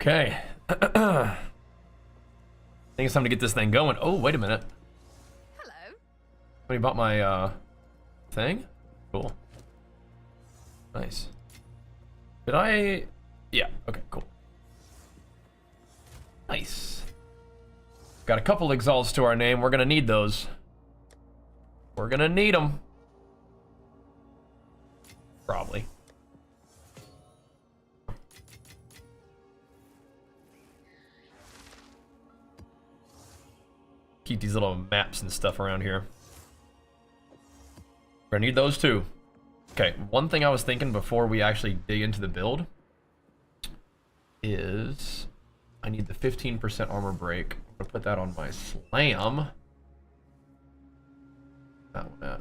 Okay. I think it's time to get this thing going. Oh, wait a minute. Hello. Somebody bought my thing? Cool. Nice. Did I? Yeah, okay, cool. Nice. Got a couple Exiles to our name. We're gonna need those. We're gonna need them. Probably. Keep these little maps and stuff around here. We're gonna need those too. Okay, one thing I was thinking before we actually dig into the build is I need the 15% armor break. I'm gonna put that on my slam. That one at.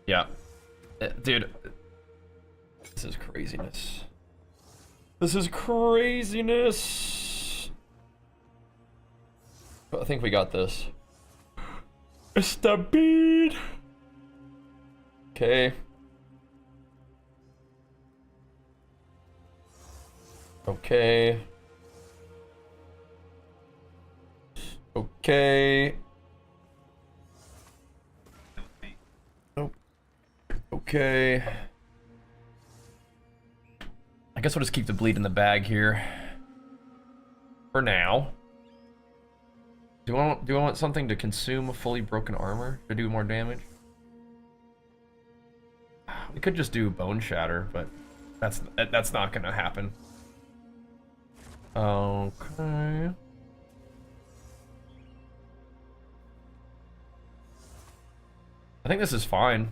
Yeah. Dude. This is craziness. This is craziness. I think we got this. It's the beat. Okay. Okay. Okay. Nope. Okay. I guess we'll just keep the bleed in the bag here. For now. Do I want something to consume fully broken armor to do more damage? We could just do bone shatter, but that's not gonna happen. Okay. I think this is fine.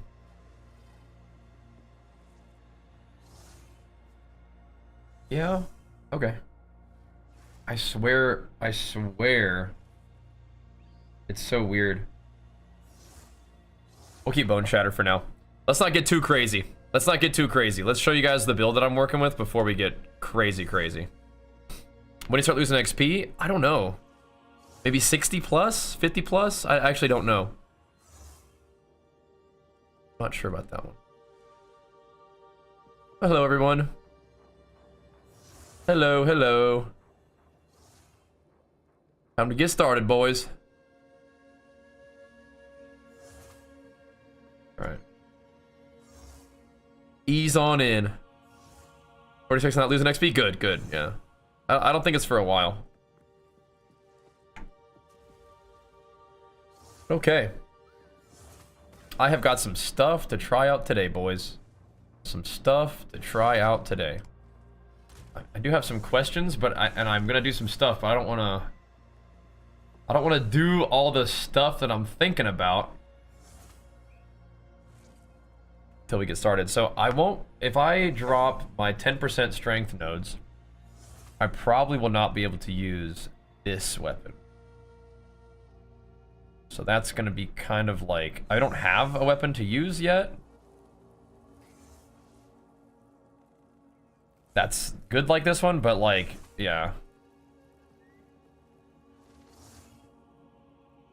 Yeah. Okay. I swear. It's so weird. We'll keep bone shatter for now. Let's not get too crazy. Let's show you guys the build that I'm working with before we get crazy. When you start losing XP, I don't know. Maybe 60 plus, 50 plus? I actually don't know. Not sure about that one. Hello, everyone. Hello. Time to get started, boys. Alright. Ease on in. 46 not losing XP? Good, yeah. I don't think it's for a while. Okay. I have got some stuff to try out today, boys. Some stuff to try out today. I do have some questions, but I'm gonna do some stuff, but I don't wanna do all the stuff that I'm thinking about till we get started. So I won't, if I drop my 10% strength nodes, I probably will not be able to use this weapon. So that's gonna be kind of like, I don't have a weapon to use yet. That's good like this one, but like, yeah.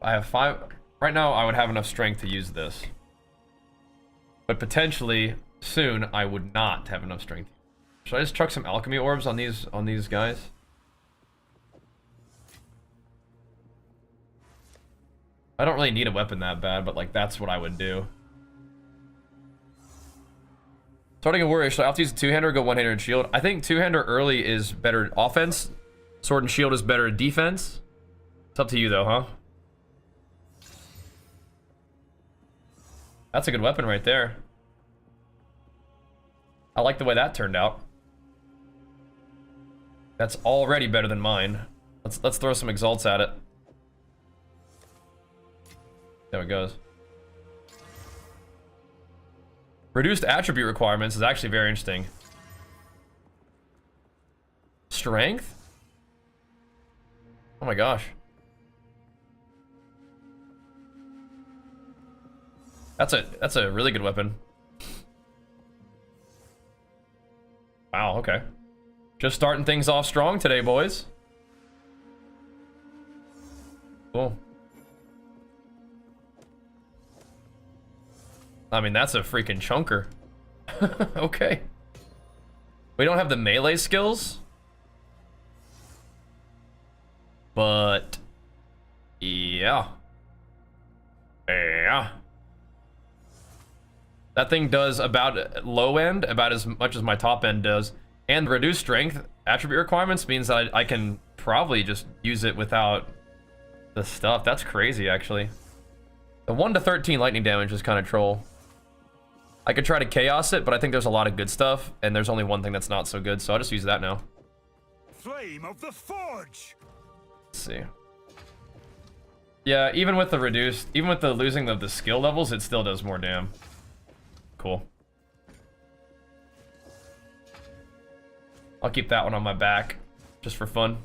I have 5, right now I would have enough strength to use this. But potentially, soon, I would not have enough strength. Should I just chuck some alchemy orbs on these guys? I don't really need a weapon that bad, but like that's what I would do. Starting a warrior, should I have to use a two-hander or go one-hander and shield? I think two-hander early is better offense. Sword and shield is better defense. It's up to you though, huh? That's a good weapon right there. I like the way that turned out. That's already better than mine. Let's throw some exalts at it. There it goes. Reduced attribute requirements is actually very interesting. Strength? Oh my gosh. That's a really good weapon. Wow, okay. Just starting things off strong today, boys. Cool. I mean, that's a freaking chunker. Okay. We don't have the melee skills. But yeah. Yeah. That thing does about low end, about as much as my top end does. And reduced strength attribute requirements means that I can probably just use it without the stuff. That's crazy, actually. The 1 to 13 lightning damage is kind of troll. I could try to chaos it, but I think there's a lot of good stuff, and there's only one thing that's not so good, so I'll just use that now. Flame of the Forge. Let's see. Yeah, even with the reduced, even with the losing of the skill levels, it still does more damn. Cool. I'll keep that one on my back, just for fun.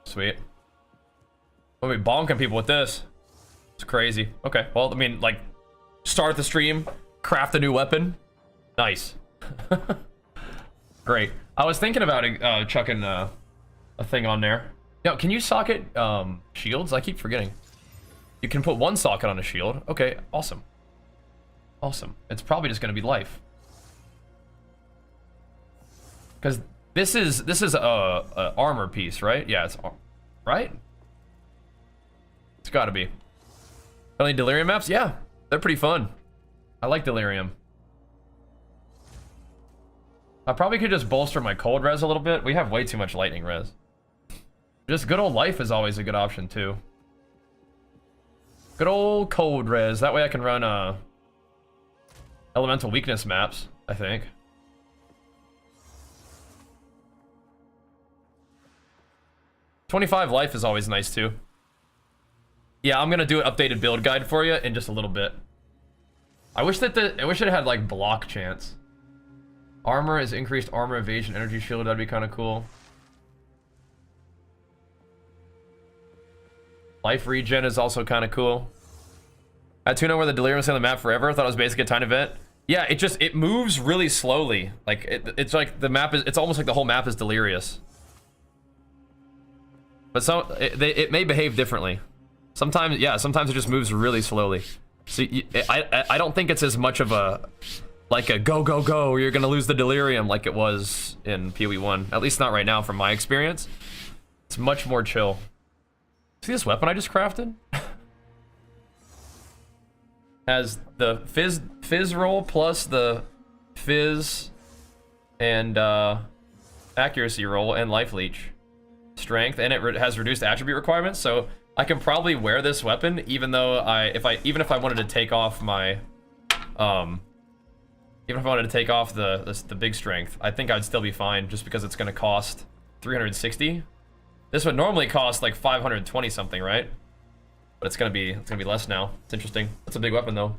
Sweet. We'll be bonking people with this. It's crazy. Okay, well, I mean, like, start the stream, craft a new weapon. Nice. Great. I was thinking about chucking a thing on there. Yo, can you socket shields? I keep forgetting. You can put one socket on a shield. Okay, awesome. Awesome. It's probably just gonna be life. Because this is a armor piece, right? Yeah, it's right. It's got to be. Only delirium maps? Yeah, they're pretty fun. I like delirium. I probably could just bolster my cold res a little bit. We have way too much lightning res. Just good old life is always a good option too. Good old cold res. That way I can run elemental weakness maps, I think. $25 life is always nice too. Yeah, I'm gonna do an updated build guide for you in just a little bit. I wish it had like block chance. Armor is increased armor evasion energy shield. That'd be kind of cool. Life regen is also kind of cool. I tune on where the delirium is on the map forever. I thought it was basically a time event. Yeah, it moves really slowly. Like it's like the map is. It's almost like the whole map is delirious. But it may behave differently. Sometimes, yeah, sometimes it just moves really slowly. So I don't think it's as much of a, like a go, go, go, you're gonna lose the delirium like it was in PoE 1. At least not right now from my experience. It's much more chill. See this weapon I just crafted? Has the fizz roll plus the fizz and accuracy roll and life leech. Strength, and it has reduced attribute requirements, so I can probably wear this weapon even though even if I wanted to take off my even if I wanted to take off the big strength, I think I'd still be fine just because it's going to cost 360. This would normally cost like 520 something, right? But it's gonna be less now. It's interesting. That's a big weapon though.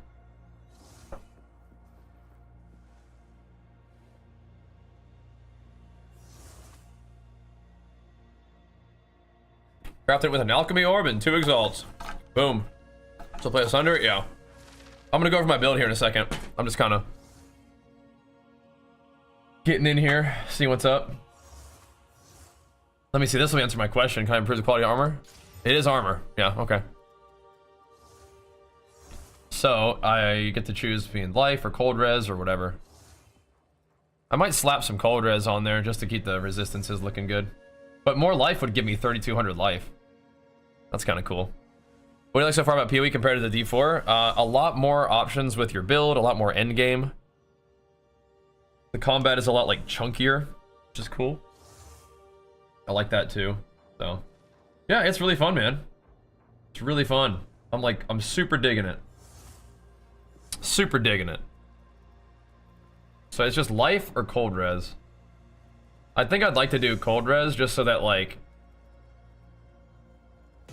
Crafted with an alchemy orb and 2 exalts. Boom. So play asunder? Yeah. I'm gonna go over my build here in a second. I'm just kind of getting in here, see what's up. Let me see, this will answer my question. Can I improve the quality of armor? It is armor. Yeah, okay. So, I get to choose between life or cold res or whatever. I might slap some cold res on there just to keep the resistances looking good. But more life would give me 3,200 life. That's kind of cool. What do you like so far about PoE compared to the D4? A lot more options with your build, a lot more endgame. The combat is a lot like chunkier, which is cool. I like that too. So, yeah, it's really fun, man. It's really fun. I'm super digging it. Super digging it. So it's just life or cold res. I think I'd like to do cold res just so that like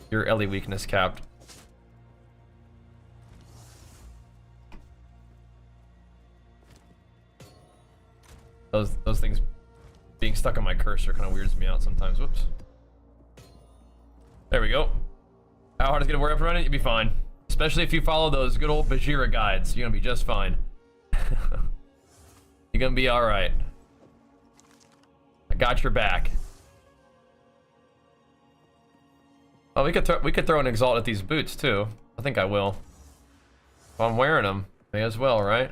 your LE weakness capped. Those things being stuck on my cursor kind of weirds me out sometimes. Whoops. There we go. How hard is it gonna work up running? You'll be fine. Especially if you follow those good old Bajheera guides, you're gonna be just fine. You're gonna be all right. I got your back. Oh, we could throw an exalt at these boots too. I think I will. If I'm wearing them, may as well, right?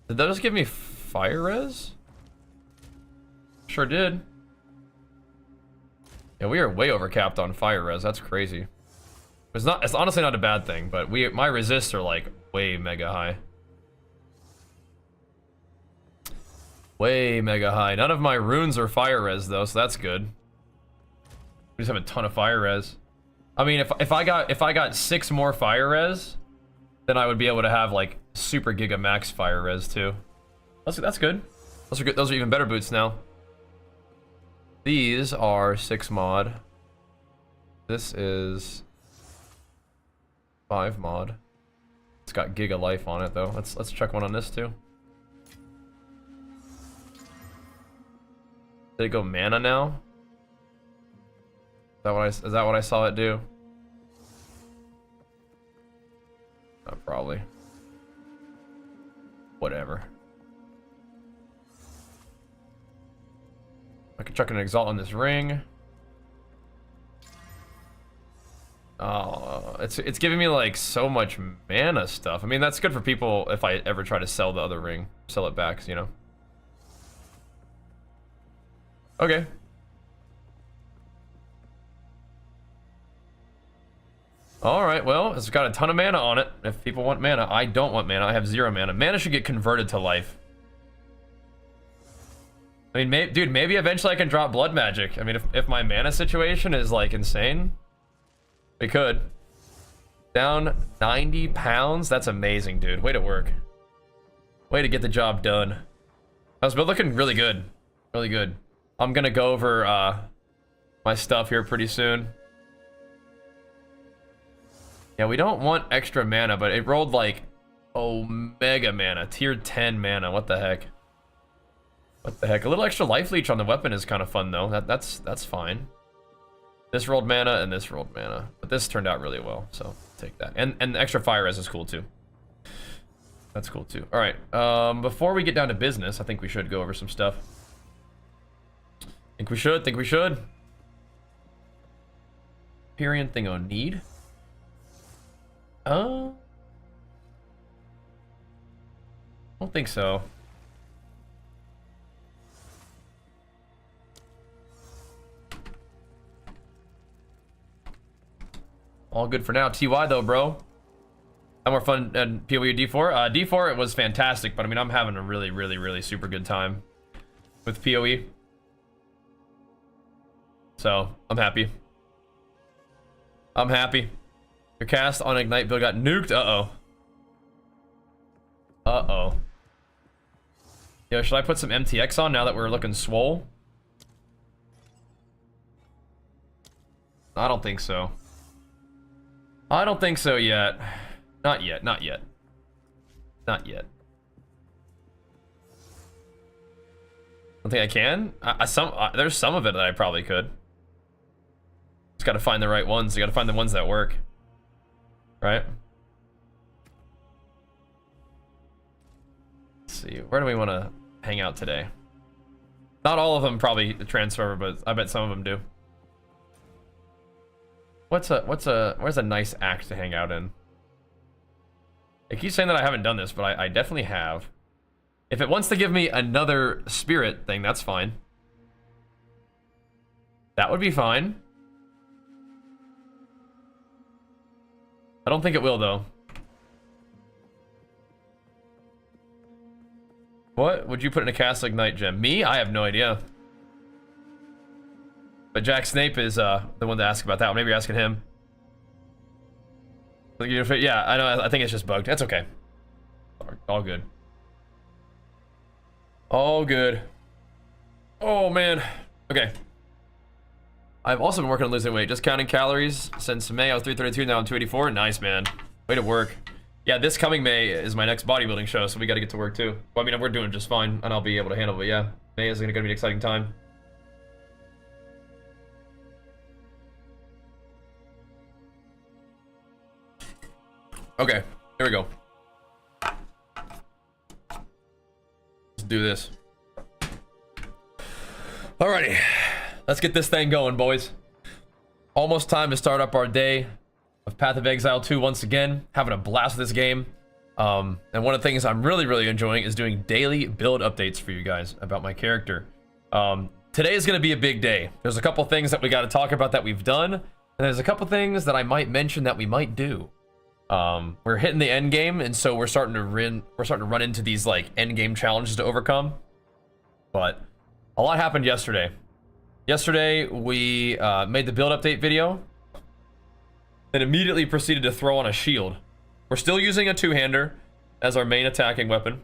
Did that just give me fire res? Sure did. Yeah, we are way overcapped on fire res. That's crazy. It's not. It's honestly not a bad thing, but my resists are like way mega high. Way mega high. None of my runes are fire res though, so that's good. We just have a ton of fire res. I mean, if I got 6 more fire res, then I would be able to have like super giga max fire res too. That's good. Those are good. Those are even better boots now. These are 6 mod. This is 5 mod. It's got giga life on it though. Let's check one on this too. Did it go mana now? Is that what I saw it do? Probably. Whatever. I can chuck an Exalt on this ring. Oh, it's giving me like so much mana stuff. I mean, that's good for people if I ever try to sell the other ring, sell it back, you know. Okay. All right, well, it's got a ton of mana on it. If people want mana, I don't want mana. I have 0 mana. Mana should get converted to life. I mean, dude, maybe eventually I can drop blood magic. I mean, if my mana situation is like insane, we could. Down 90 pounds. That's amazing, dude. Way to work. Way to get the job done. How's build looking? Really good. Really good. I'm gonna go over my stuff here pretty soon. Yeah, we don't want extra mana, but it rolled like, oh, mega mana, tier 10 mana. What the heck? What the heck? A little extra life leech on the weapon is kind of fun though. That's fine. This rolled mana and this rolled mana, but this turned out really well, so take that. And the extra fire res is cool too. That's cool too. All right. Before we get down to business, I think we should go over some stuff. Think we should. Hyperion thing on need. I don't think so. All good for now. TY though, bro. Have more fun than PoE D4. D4 it was fantastic, but I mean I'm having a really super good time with PoE. So I'm happy. I'm happy. Your cast on Ignite build got nuked. Uh-oh. Yo, should I put some MTX on now that we're looking swole? I don't think so. I don't think so yet. Not yet. Not yet. I don't think I can. There's some of it that I probably could. Just gotta find the right ones. You gotta find the ones that work. Right? Let's see. Where do we want to hang out today? Not all of them probably transfer, but I bet some of them do. Where's a nice act to hang out in? I keep saying that I haven't done this, but I definitely have. If it wants to give me another spirit thing, that's fine. That would be fine. I don't think it will, though. What would you put in a cast Ignite gem? Me? I have no idea. But Jack Snape is the one to ask about that one. Maybe you're asking him. Yeah, I know. I think it's just bugged. That's okay. All good. All good. Oh, man. Okay. I've also been working on losing weight. Just counting calories since May. I was 332. Now I'm 284. Nice, man. Way to work. Yeah, this coming May is my next bodybuilding show, so we got to get to work, too. Well, I mean, we're doing just fine, and I'll be able to handle it. But yeah, May is going to be an exciting time. Okay, here we go. Let's do this. Alrighty, let's get this thing going, boys. Almost time to start up our day. of Path of Exile 2 once again. Having a blast with this game. And one of the things I'm really enjoying is doing daily build updates for you guys about my character. Today is going to be a big day. There's a couple things that we got to talk about that we've done, and there's a couple things that I might mention that we might do. We're hitting the end game, and so we're starting to run into these like end game challenges to overcome. But a lot happened yesterday. Yesterday we made the build update video, and immediately proceeded to throw on a shield. We're still using a two-hander as our main attacking weapon,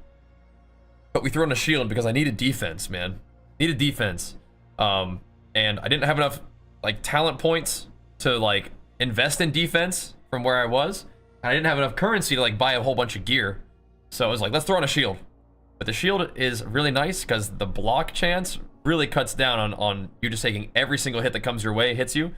but we threw on a shield because I needed defense, man. Needed defense. And I didn't have enough like talent points to like invest in defense from where I was. And I didn't have enough currency to like buy a whole bunch of gear. So I was like, let's throw on a shield. But the shield is really nice because the block chance really cuts down on you just taking every single hit that comes your way, hits you.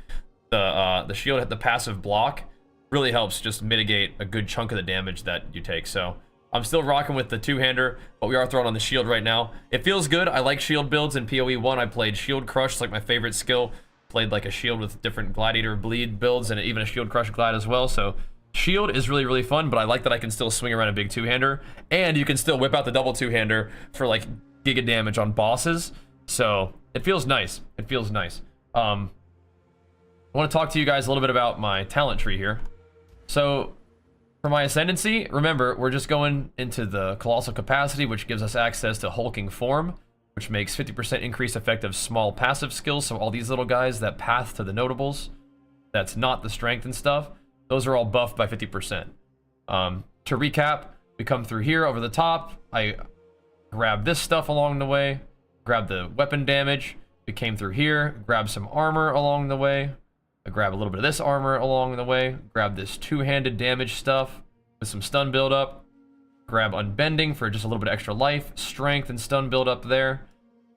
The shield hit the passive block really helps just mitigate a good chunk of the damage that you take. So I'm still rocking with the two-hander, but we are throwing on the shield right now. It feels good. I like shield builds in PoE 1. I played shield crush, it's like my favorite skill. Played like a shield with different gladiator bleed builds and even a shield crush glide as well. So shield is really fun, but I like that I can still swing around a big two-hander, and you can still whip out the double two-hander for like giga damage on bosses. So it feels nice. It feels nice. I want to talk to you guys a little bit about my talent tree here. So for my ascendancy, remember, we're just going into the colossal capacity, which gives us access to hulking form, which makes 50% increased effect of small passive skills. So all these little guys that path to the notables, that's not the strength and stuff, those are all buffed by 50%. To recap, we come through here over the top. I grab this stuff along the way, grab the weapon damage. We came through here, grab some armor along the way. I grab a little bit of this armor along the way, grab this two-handed damage stuff with some stun build up, grab unbending for just a little bit of extra life, strength and stun build up there,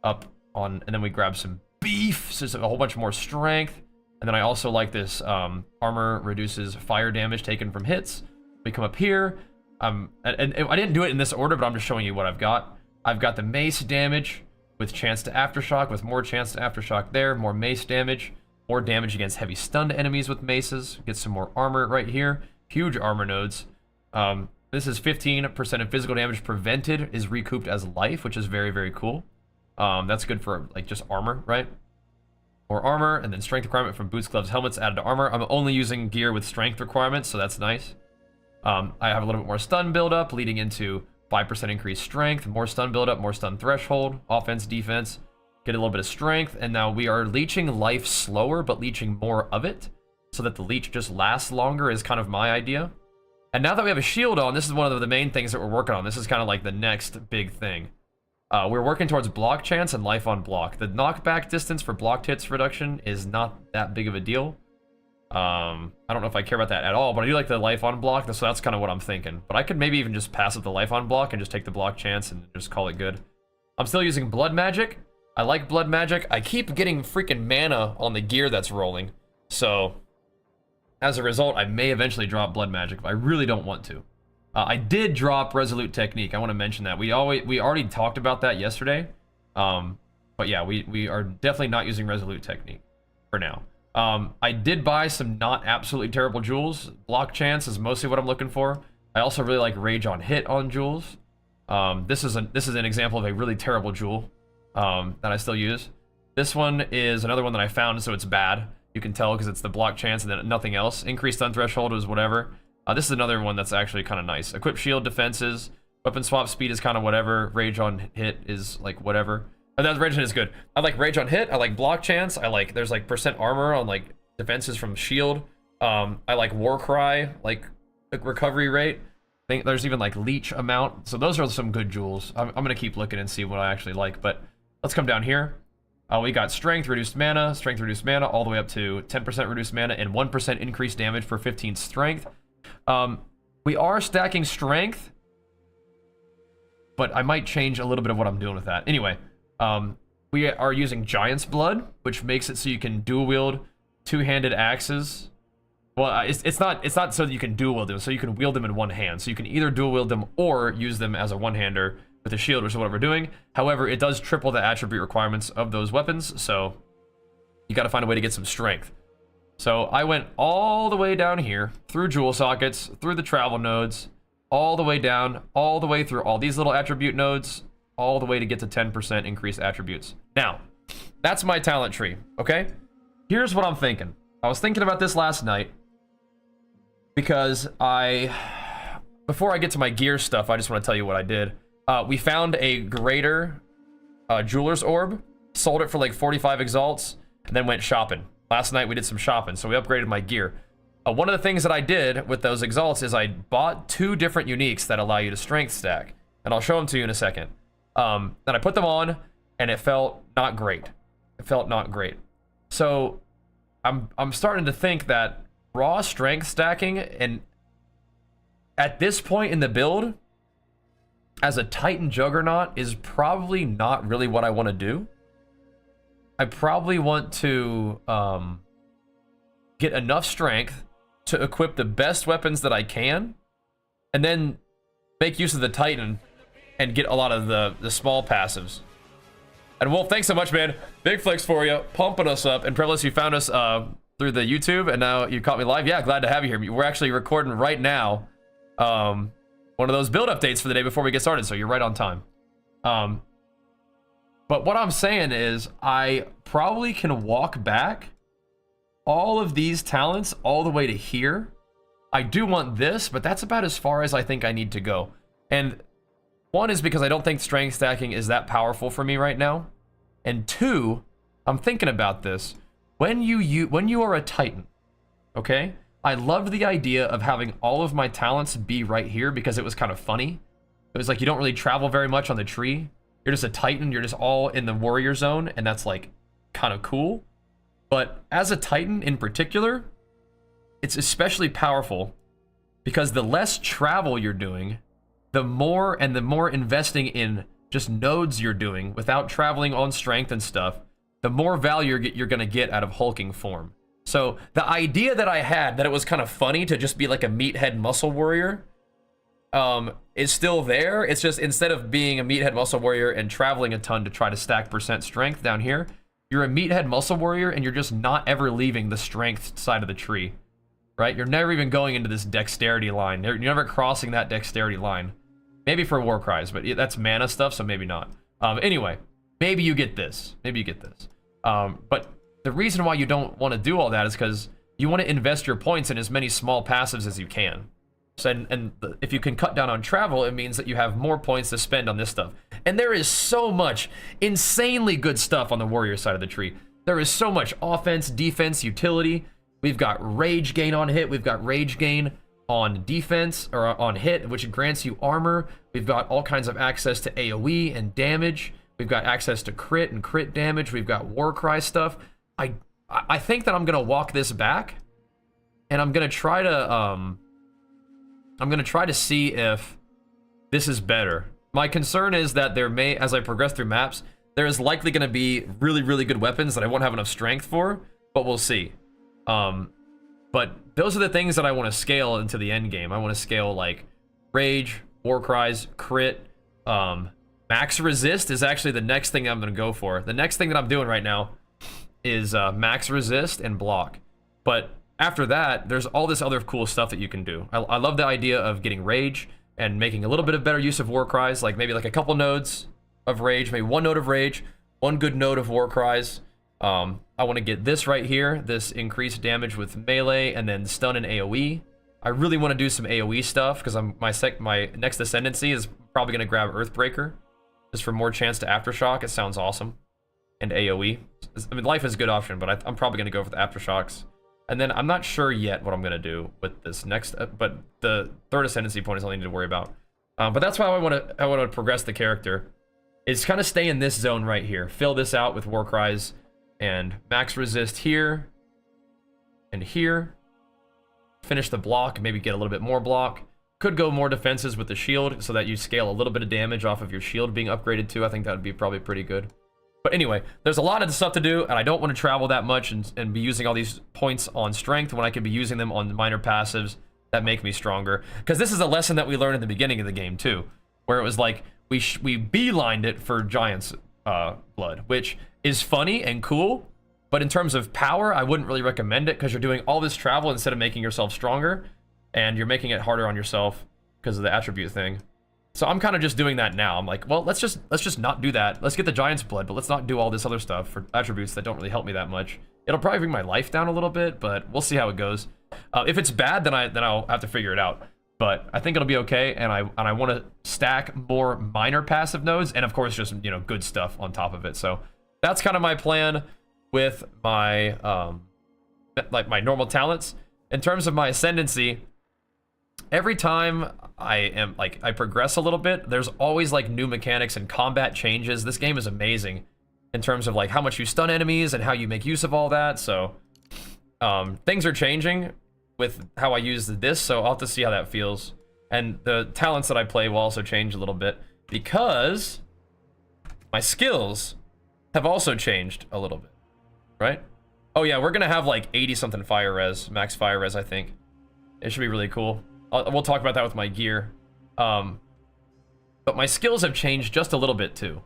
and then we grab some beef, so it's a whole bunch more strength. And then I also like this armor reduces fire damage taken from hits. We come up here, and I didn't do it in this order, but I'm just showing you what I've got. I've got the mace damage with chance to aftershock, with more chance to aftershock there, more mace damage. More damage against heavy stunned enemies with maces. Get some more armor right here. Huge armor nodes. This is 15% of physical damage prevented is recouped as life, which is very cool. That's good for like just armor, right? More armor, and then strength requirement from boots, gloves, helmets added to armor. I'm only using gear with strength requirements, so that's nice. I have a little bit more stun buildup, leading into 5% increased strength, more stun buildup, more stun threshold, offense, defense. Get a little bit of strength, and now we are leeching life slower, but leeching more of it, so that the leech just lasts longer is kind of my idea. And now that we have a shield on, this is one of the main things that we're working on. This is kind of like the next big thing. We're working towards block chance and life on block. The knockback distance for blocked hits reduction is not that big of a deal. I don't know if I care about that at all, but I do like the life on block, so that's kind of what I'm thinking. But I could maybe even just pass up the life on block and just take the block chance and just call it good. I'm still using blood magic. I like blood magic. I keep getting freaking mana on the gear that's rolling. So, as a result, I may eventually drop blood magic, but I really don't want to. I did drop resolute technique. I want to mention that. We already talked about that yesterday. But yeah, we are definitely not using resolute technique for now. I did buy some not absolutely terrible jewels. Block chance is mostly what I'm looking for. I also really like rage on hit on jewels. This is an example of a really terrible jewel. That I still use. This one is another one that I found, so it's bad. You can tell because it's the block chance and then nothing else. Increased stun threshold is whatever. This is another one that's actually kind of nice. Equip shield defenses. Weapon swap speed is kind of whatever. Rage on hit is like whatever. And that rage on hit is good. I like rage on hit. I like block chance. I like there's like percent armor on like defenses from shield. I like war cry, like recovery rate. I think there's even like leech amount. So those are some good jewels. I'm gonna keep looking and see what I actually like, but let's come down here. We got strength, reduced mana, all the way up to 10% reduced mana and 1% increased damage for 15 strength. We are stacking strength, but I might change a little bit of what I'm doing with that. Anyway, we are using Giant's Blood, which makes it so you can dual wield two-handed axes. Well, it's not so that you can dual wield them, so you can wield them in one hand. So you can either dual wield them or use them as a one-hander with a shield, which is what we're doing. However, it does triple the attribute requirements of those weapons, so you got to find a way to get some strength. So I went all the way down here, through jewel sockets, through the travel nodes, all the way down, all the way through all these little attribute nodes, all the way to get to 10% increased attributes. Now, that's my talent tree, okay? Here's what I'm thinking. I was thinking about this last night because before I get to my gear stuff, I just want to tell you what I did. We found a greater jeweler's orb, sold it for like 45 exalts, and then went shopping. Last night we did some shopping, so we upgraded my gear. One of the things that I did with those exalts is I bought 2 different uniques that allow you to strength stack, and I'll show them to you in a second. And I put them on, and it felt not great. It felt not great. So I'm starting to think that raw strength stacking, and at this point in the build, as a Titan Juggernaut, is probably not really what I want to do. I probably want to get enough strength to equip the best weapons that I can, and then make use of the Titan and get a lot of the small passives. And Wolf, thanks so much, man. Big flicks for you, pumping us up. And Prevalus, you found us through the YouTube, and now you caught me live. Yeah, glad to have you here. We're actually recording right now one of those build updates for the day before we get started, so you're right on time. But what I'm saying is I probably can walk back all of these talents all the way to here. I do want this, but that's about as far as I think I need to go. And one is because I don't think strength stacking is that powerful for me right now. And 2, I'm thinking about this. When you are a Titan, okay? I loved the idea of having all of my talents be right here because it was kind of funny. It was like you don't really travel very much on the tree. You're just a Titan, you're just all in the warrior zone, and that's like kind of cool. But as a Titan in particular, it's especially powerful because the less travel you're doing, the more investing in just nodes you're doing without traveling on strength and stuff, the more value you're gonna get out of hulking form. So the idea that I had that it was kind of funny to just be like a meathead muscle warrior is still there. It's just instead of being a meathead muscle warrior and traveling a ton to try to stack percent strength down here, you're a meathead muscle warrior and you're just not ever leaving the strength side of the tree, right? You're never even going into this dexterity line. You're never crossing that dexterity line. Maybe for war cries, but that's mana stuff, so maybe not. Anyway, maybe you get this. Maybe you get this. But the reason why you don't want to do all that is because you want to invest your points in as many small passives as you can. So, if you can cut down on travel, it means that you have more points to spend on this stuff. And there is so much insanely good stuff on the warrior side of the tree. There is so much offense, defense, utility. We've got rage gain on hit. We've got rage gain on defense, or on hit, which grants you armor. We've got all kinds of access to AoE and damage. We've got access to crit and crit damage. We've got war cry stuff. I think that I'm gonna walk this back, and I'm gonna try to see if this is better. My concern is that there may, as I progress through maps, there is likely gonna be really, really good weapons that I won't have enough strength for, but we'll see. But those are the things that I want to scale into the end game. I want to scale like rage, war cries, crit, max resist is actually the next thing I'm gonna go for. The next thing that I'm doing right now is max resist and block. But after that, there's all this other cool stuff that you can do. I love the idea of getting rage and making a little bit of better use of war cries, like maybe like a couple nodes of rage, maybe 1 node of rage, 1 good node of war cries. I want to get this right here, this increased damage with melee and then stun and AoE. I really want to do some AoE stuff because my next ascendancy is probably going to grab Earthbreaker just for more chance to aftershock. It sounds awesome. And AoE. I mean, life is a good option, but I'm probably going to go for the aftershocks. And then I'm not sure yet what I'm going to do with this next, but the 3rd ascendancy point is all I need to worry about. But that's why I want to progress the character. Is kind of stay in this zone right here. Fill this out with war cries and max resist here and here. Finish the block, maybe get a little bit more block. Could go more defenses with the shield so that you scale a little bit of damage off of your shield being upgraded too. I think that would be probably pretty good. But anyway, there's a lot of stuff to do, and I don't want to travel that much and be using all these points on strength when I could be using them on minor passives that make me stronger. Because this is a lesson that we learned at the beginning of the game too, where it was like we beelined it for Giant's blood, which is funny and cool, But in terms of power, I wouldn't really recommend it because you're doing all this travel instead of making yourself stronger, and you're making it harder on yourself because of the attribute thing. So I'm kind of just doing that now. I'm like, well, let's just not do that. Let's get the Giant's Blood, but let's not do all this other stuff for attributes that don't really help me that much. It'll probably bring my life down a little bit, but we'll see how it goes. If it's bad, then I'll have to figure it out. But I think it'll be okay, and I want to stack more minor passive nodes, and of course just, you know, good stuff on top of it. So that's kind of my plan with my like my normal talents. In terms of my ascendancy, every time I progress a little bit, there's always like new mechanics and combat changes. This game is amazing in terms of like how much you stun enemies and how you make use of all that. So things are changing with how I use this, so I'll have to see how that feels. And the talents that I play will also change a little bit because my skills have also changed a little bit, right? Oh yeah, we're gonna have like 80 something fire res, max fire res, I think. It should be really cool. We'll talk about that with my gear. But my skills have changed just a little bit too,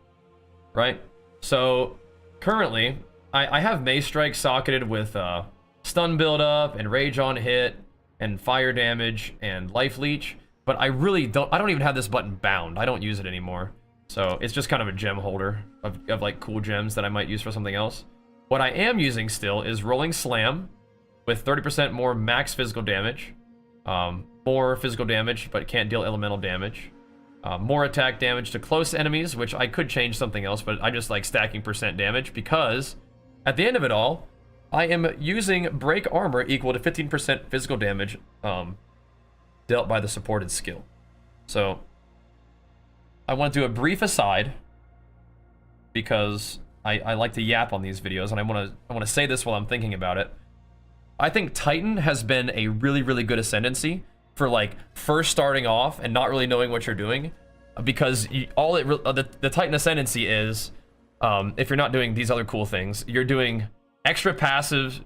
right? So currently, I have Mace Strike socketed with stun build up and rage on hit and fire damage and life leech, but I don't even have this button bound. I don't use it anymore. So it's just kind of a gem holder of like cool gems that I might use for something else. What I am using still is Rolling Slam with 30% more max physical damage, more physical damage, but can't deal elemental damage, more attack damage to close enemies, which I could change something else, but I just like stacking percent damage because at the end of it all, I am using break armor equal to 15% physical damage dealt by the supported skill. So I want to do a brief aside because I like to yap on these videos, and I want to say this while I'm thinking about it. I think Titan has been a really, really good ascendancy for like first starting off and not really knowing what you're doing, because the Titan ascendancy is if you're not doing these other cool things, you're doing extra passives,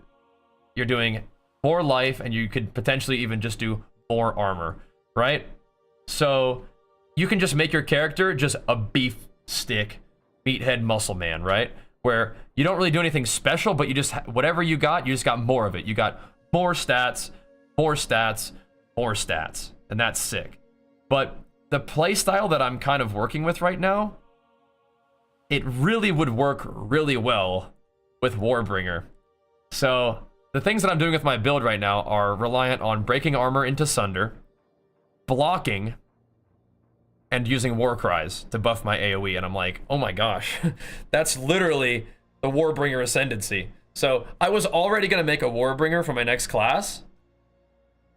you're doing more life, and you could potentially even just do more armor, right? So you can just make your character just a beef stick, meathead muscle man, right? Where you don't really do anything special, but you just, whatever you just got more of it. You got more stats, more stats, more stats, and that's sick. But the playstyle that I'm kind of working with right now, it really would work really well with Warbringer. So the things that I'm doing with my build right now are reliant on breaking armor into Sunder, blocking, and using war cries to buff my AoE. And I'm like, oh my gosh, that's literally the Warbringer ascendancy. So I was already gonna make a Warbringer for my next class,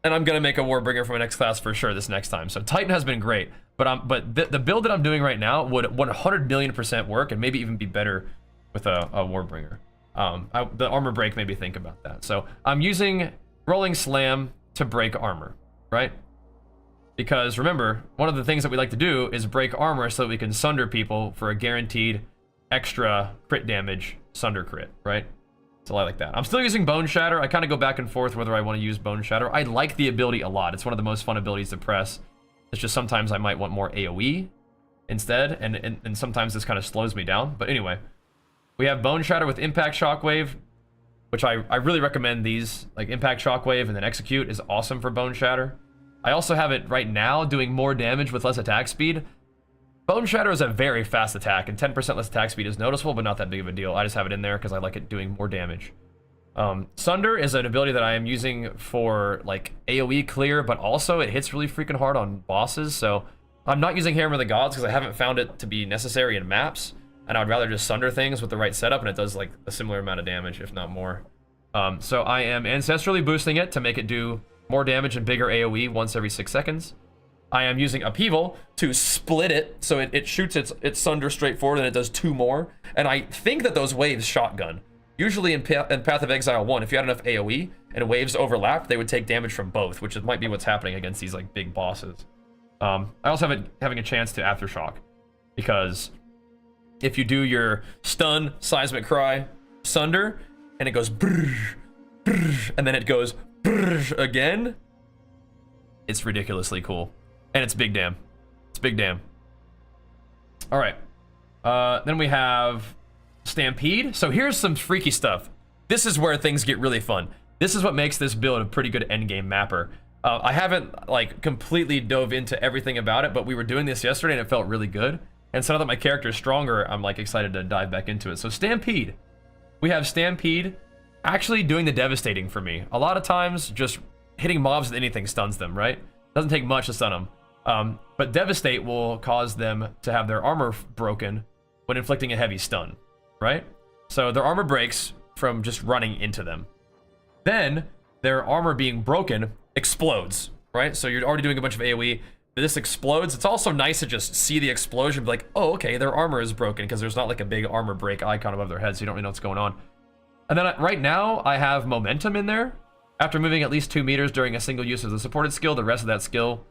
and I'm gonna make a Warbringer for my next class for sure this next time. So Titan has been great, but the build that I'm doing right now would 100 million% work, and maybe even be better with a Warbringer. The armor break made me think about that. So I'm using Rolling Slam to break armor, right? Because remember, one of the things that we like to do is break armor so that we can sunder people for a guaranteed extra crit damage sunder crit, right? So I like that. I'm still using Bone Shatter. I kind of go back and forth whether I want to use Bone Shatter. I like the ability a lot. It's one of the most fun abilities to press. It's just sometimes I might want more AoE instead, and sometimes this kind of slows me down. But anyway, we have Bone Shatter with Impact Shockwave, which I really recommend these. Like Impact Shockwave and then Execute is awesome for Bone Shatter. I also have it right now doing more damage with less attack speed. Bone Shatter is a very fast attack, and 10% less attack speed is noticeable, but not that big of a deal. I just have it in there because I like it doing more damage. Sunder is an ability that I am using for like AoE clear, but also it hits really freaking hard on bosses. So I'm not using Hammer of the Gods because I haven't found it to be necessary in maps, and I'd rather just Sunder things with the right setup, and it does like a similar amount of damage, if not more. So I am ancestrally boosting it to make it do more damage and bigger AoE once every 6 seconds. I am using Upheaval to split it, so it shoots its Sunder straight forward, and it does 2 more. And I think that those waves shotgun. Usually in Path of Exile 1, if you had enough AoE and waves overlapped, they would take damage from both, which might be what's happening against these like big bosses. I also have it having a chance to Aftershock, because if you do your stun, seismic cry, Sunder, and it goes brrr, brrr, and then it goes brrr again, it's ridiculously cool. And it's big damn. It's big damn. All right. Then we have Stampede. So here's some freaky stuff. this is where things get really fun. This is what makes this build a pretty good endgame mapper. I haven't like completely dove into everything about it, but we were doing this yesterday and it felt really good. And so now that my character is stronger, I'm like excited to dive back into it. So Stampede. We have Stampede actually doing the devastating for me. A lot of times just hitting mobs with anything stuns them, right? Doesn't take much to stun them. But Devastate will cause them to have their armor broken when inflicting a heavy stun, right? So their armor breaks from just running into them. Then their armor being broken explodes, right? So you're already doing a bunch of AoE. This explodes. It's also nice to just see the explosion, be like, oh, okay, their armor is broken, because there's not like a big armor break icon above their head, so you don't really know what's going on. And then right now, I have Momentum in there. After moving at least 2 meters during a single use of the supported skill, the rest of that skill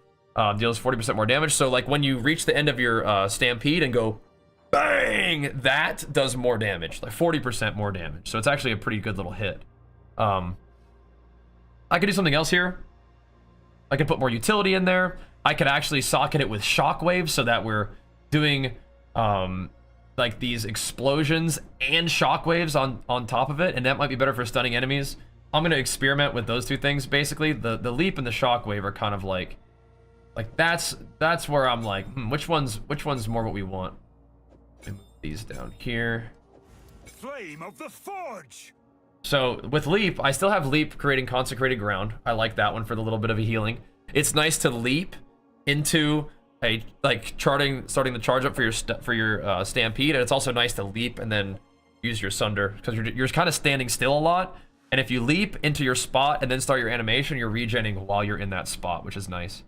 deals 40% more damage. So like when you reach the end of your Stampede and go bang, that does more damage, like 40% more damage. So it's actually a pretty good little hit. I could do something else here. I could put more utility in there. I could actually socket it with shockwaves so that we're doing like these explosions and shockwaves on top of it, and that might be better for stunning enemies. I'm gonna experiment with those two things. Basically, the leap and the shockwave are kind of like that's where I'm like, which one's more what we want. Move these down here. Flame of the Forge. So with leap, I still have leap creating consecrated ground. I like that one for the little bit of a healing. It's nice to leap into a like starting the charge up for your Stampede, and it's also nice to leap and then use your Sunder, because you're kind of standing still a lot. And if you leap into your spot and then start your animation, you're regenning while you're in that spot, which is nice.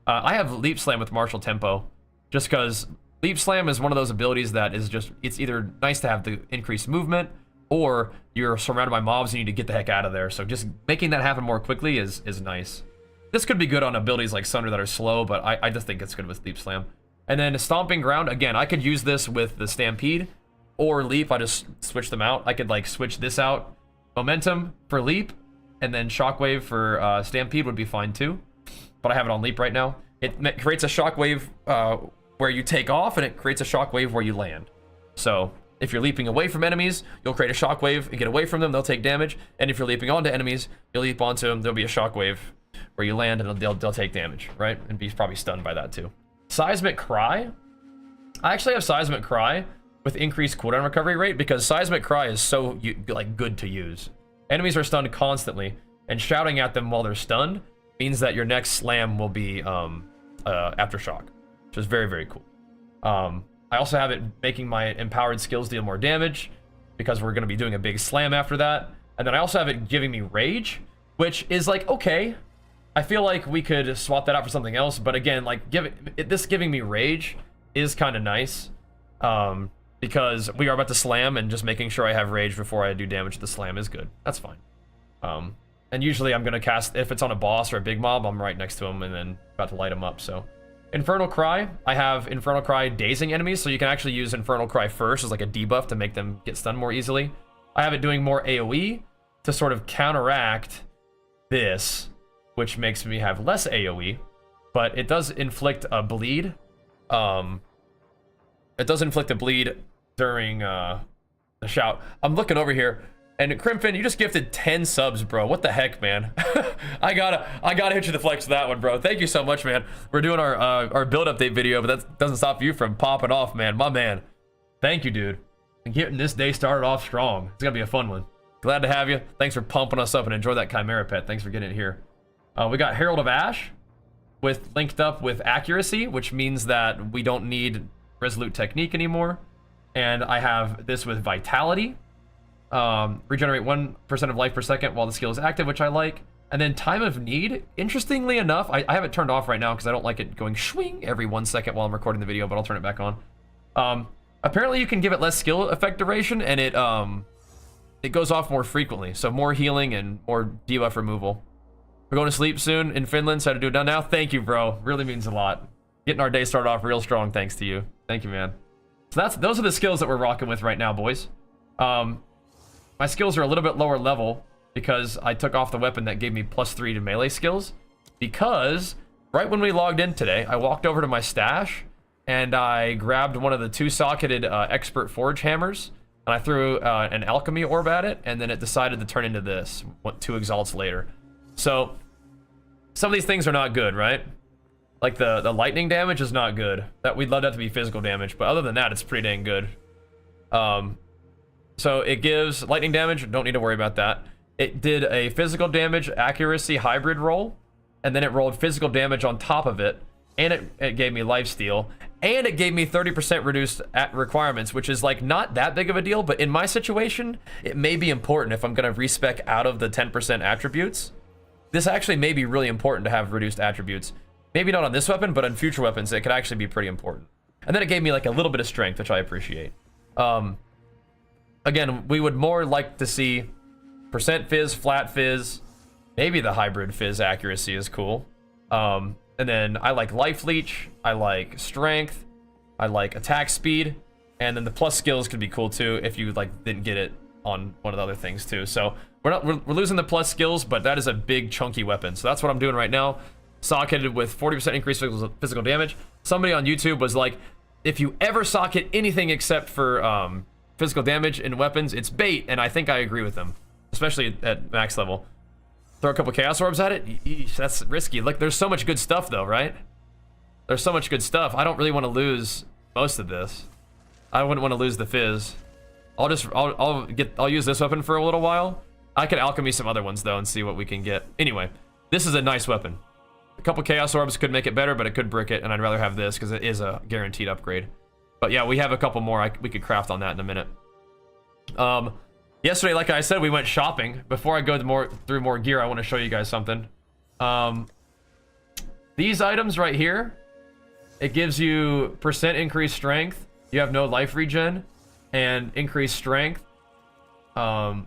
I have Leap Slam with Martial Tempo, just because Leap Slam is one of those abilities that is just, it's either nice to have the increased movement, or you're surrounded by mobs and you need to get the heck out of there. So just making that happen more quickly is nice. This could be good on abilities like Sunder that are slow, but I just think it's good with Leap Slam. And then Stomping Ground, again, I could use this with the Stampede or Leap. I just switch them out. I could like switch this out. Momentum for Leap, and then Shockwave for Stampede would be fine too. But I have it on Leap right now. It creates a Shockwave where you take off, and it creates a Shockwave where you land. So if you're leaping away from enemies, you'll create a Shockwave and get away from them. They'll take damage. And if you're leaping onto enemies, you'll leap onto them. There'll be a Shockwave where you land, and they'll take damage, right? And be probably stunned by that too. Seismic Cry. I actually have Seismic Cry with increased cooldown recovery rate, because Seismic Cry is so like good to use. Enemies are stunned constantly, and shouting at them while they're stunned means that your next slam will be Aftershock, which is very, very cool. I also have it making my empowered skills deal more damage, because we're going to be doing a big slam after that. And then I also have it giving me Rage, which is like, okay, I feel like we could swap that out for something else. But again, like this giving me Rage is kind of nice, because we are about to slam, and just making sure I have Rage before I do damage to the slam is good. That's fine. And usually I'm going to cast, if it's on a boss or a big mob, I'm right next to him and then about to light him up. So Infernal Cry, I have Infernal Cry dazing enemies, so you can actually use Infernal Cry first as like a debuff to make them get stunned more easily. I have it doing more AoE to sort of counteract this, which makes me have less AoE, but it does inflict a bleed. It does inflict a bleed during the shout. I'm looking over here, and Crimfin, you just gifted 10 subs, bro. What the heck, man? I gotta hit you the flex for that one, bro. Thank you so much, man. We're doing our build update video, but that doesn't stop you from popping off, man. My man. Thank you, dude. And getting this day started off strong. It's gonna be a fun one. Glad to have you. Thanks for pumping us up, and enjoy that Chimera pet. Thanks for getting it here. We got Herald of Ash linked up with Accuracy, which means that we don't need Resolute Technique anymore. And I have this with Vitality. Regenerate 1% of life per second while the skill is active, which I like. And then Time of Need, interestingly enough, I have it turned off right now because I don't like it going swing every 1 second while I'm recording the video, but I'll turn it back on. Apparently you can give it less skill effect duration, and it goes off more frequently, so more healing and more debuff removal. We're going to sleep soon in Finland, so I have to do it down now. Thank you, bro. Really means a lot. Getting our day started off real strong thanks to you. Thank you, man. So those are the skills that we're rocking with right now, boys. My skills are a little bit lower level because I took off the weapon that gave me +3 to melee skills, because right when we logged in today, I walked over to my stash and I grabbed one of the 2-socketed expert forge hammers, and I threw an alchemy orb at it, and then it decided to turn into this 2 exalts later. So some of these things are not good, right? Like the lightning damage is not good. That we'd love that to be physical damage, but other than that, it's pretty dang good. So it gives lightning damage, don't need to worry about that. It did a physical damage accuracy hybrid roll, and then it rolled physical damage on top of it, and it gave me lifesteal, and it gave me 30% reduced requirements, which is like not that big of a deal, but in my situation, it may be important if I'm gonna respec out of the 10% attributes. This actually may be really important to have reduced attributes. Maybe not on this weapon, but on future weapons, it could actually be pretty important. And then it gave me like a little bit of strength, which I appreciate. Again, we would more like to see percent fizz, flat fizz, maybe the hybrid fizz accuracy is cool. And then I like life leech, I like strength, I like attack speed, and then the plus skills could be cool too if you like didn't get it on one of the other things too. So we're losing the plus skills, but that is a big chunky weapon. So that's what I'm doing right now. Socketed with 40% increased physical damage. Somebody on YouTube was like, if you ever socket anything except for physical damage in weapons, it's bait, and I think I agree with them, especially at max level. Throw a couple chaos orbs at it. Eesh, that's risky. Like, there's so much good stuff though, right? There's so much good stuff. I don't really want to lose most of this. I wouldn't want to lose the fizz. I'll use this weapon for a little while. I could alchemy some other ones though and see what we can get. Anyway, this is a nice weapon. A couple chaos orbs could make it better, but it could brick it, and I'd rather have this because it is a guaranteed upgrade. But yeah, we have a couple more we could craft on that in a minute. Yesterday, like I said, we went shopping. Before I go through more gear, I want to show you guys something. These items right here, it gives you percent increased strength. You have no life regen and increased strength. I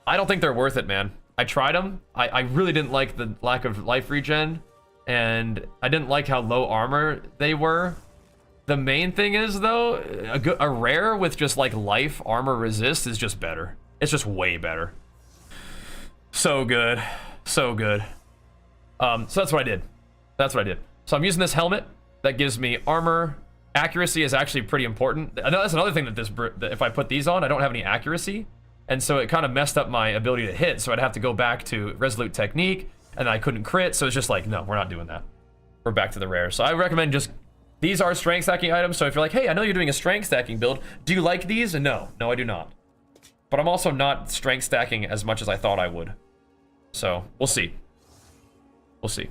don't think they're worth it, man. I tried them. I really didn't like the lack of life regen, and I didn't like how low armor they were. The main thing is though, a rare with just like life armor resist is just better. It's just way better. So good, so good. So that's what I did. That's what I did. So I'm using this helmet that gives me armor. Accuracy is actually pretty important. That's another thing that if I put these on, I don't have any accuracy, and so it kind of messed up my ability to hit. So I'd have to go back to resolute technique, and I couldn't crit. So it's just like, no, we're not doing that. We're back to the rare. So I recommend just. These are strength stacking items, so if you're like, hey, I know you're doing a strength stacking build, do you like these? No, I do not. But I'm also not strength stacking as much as I thought I would. So, we'll see. We'll see.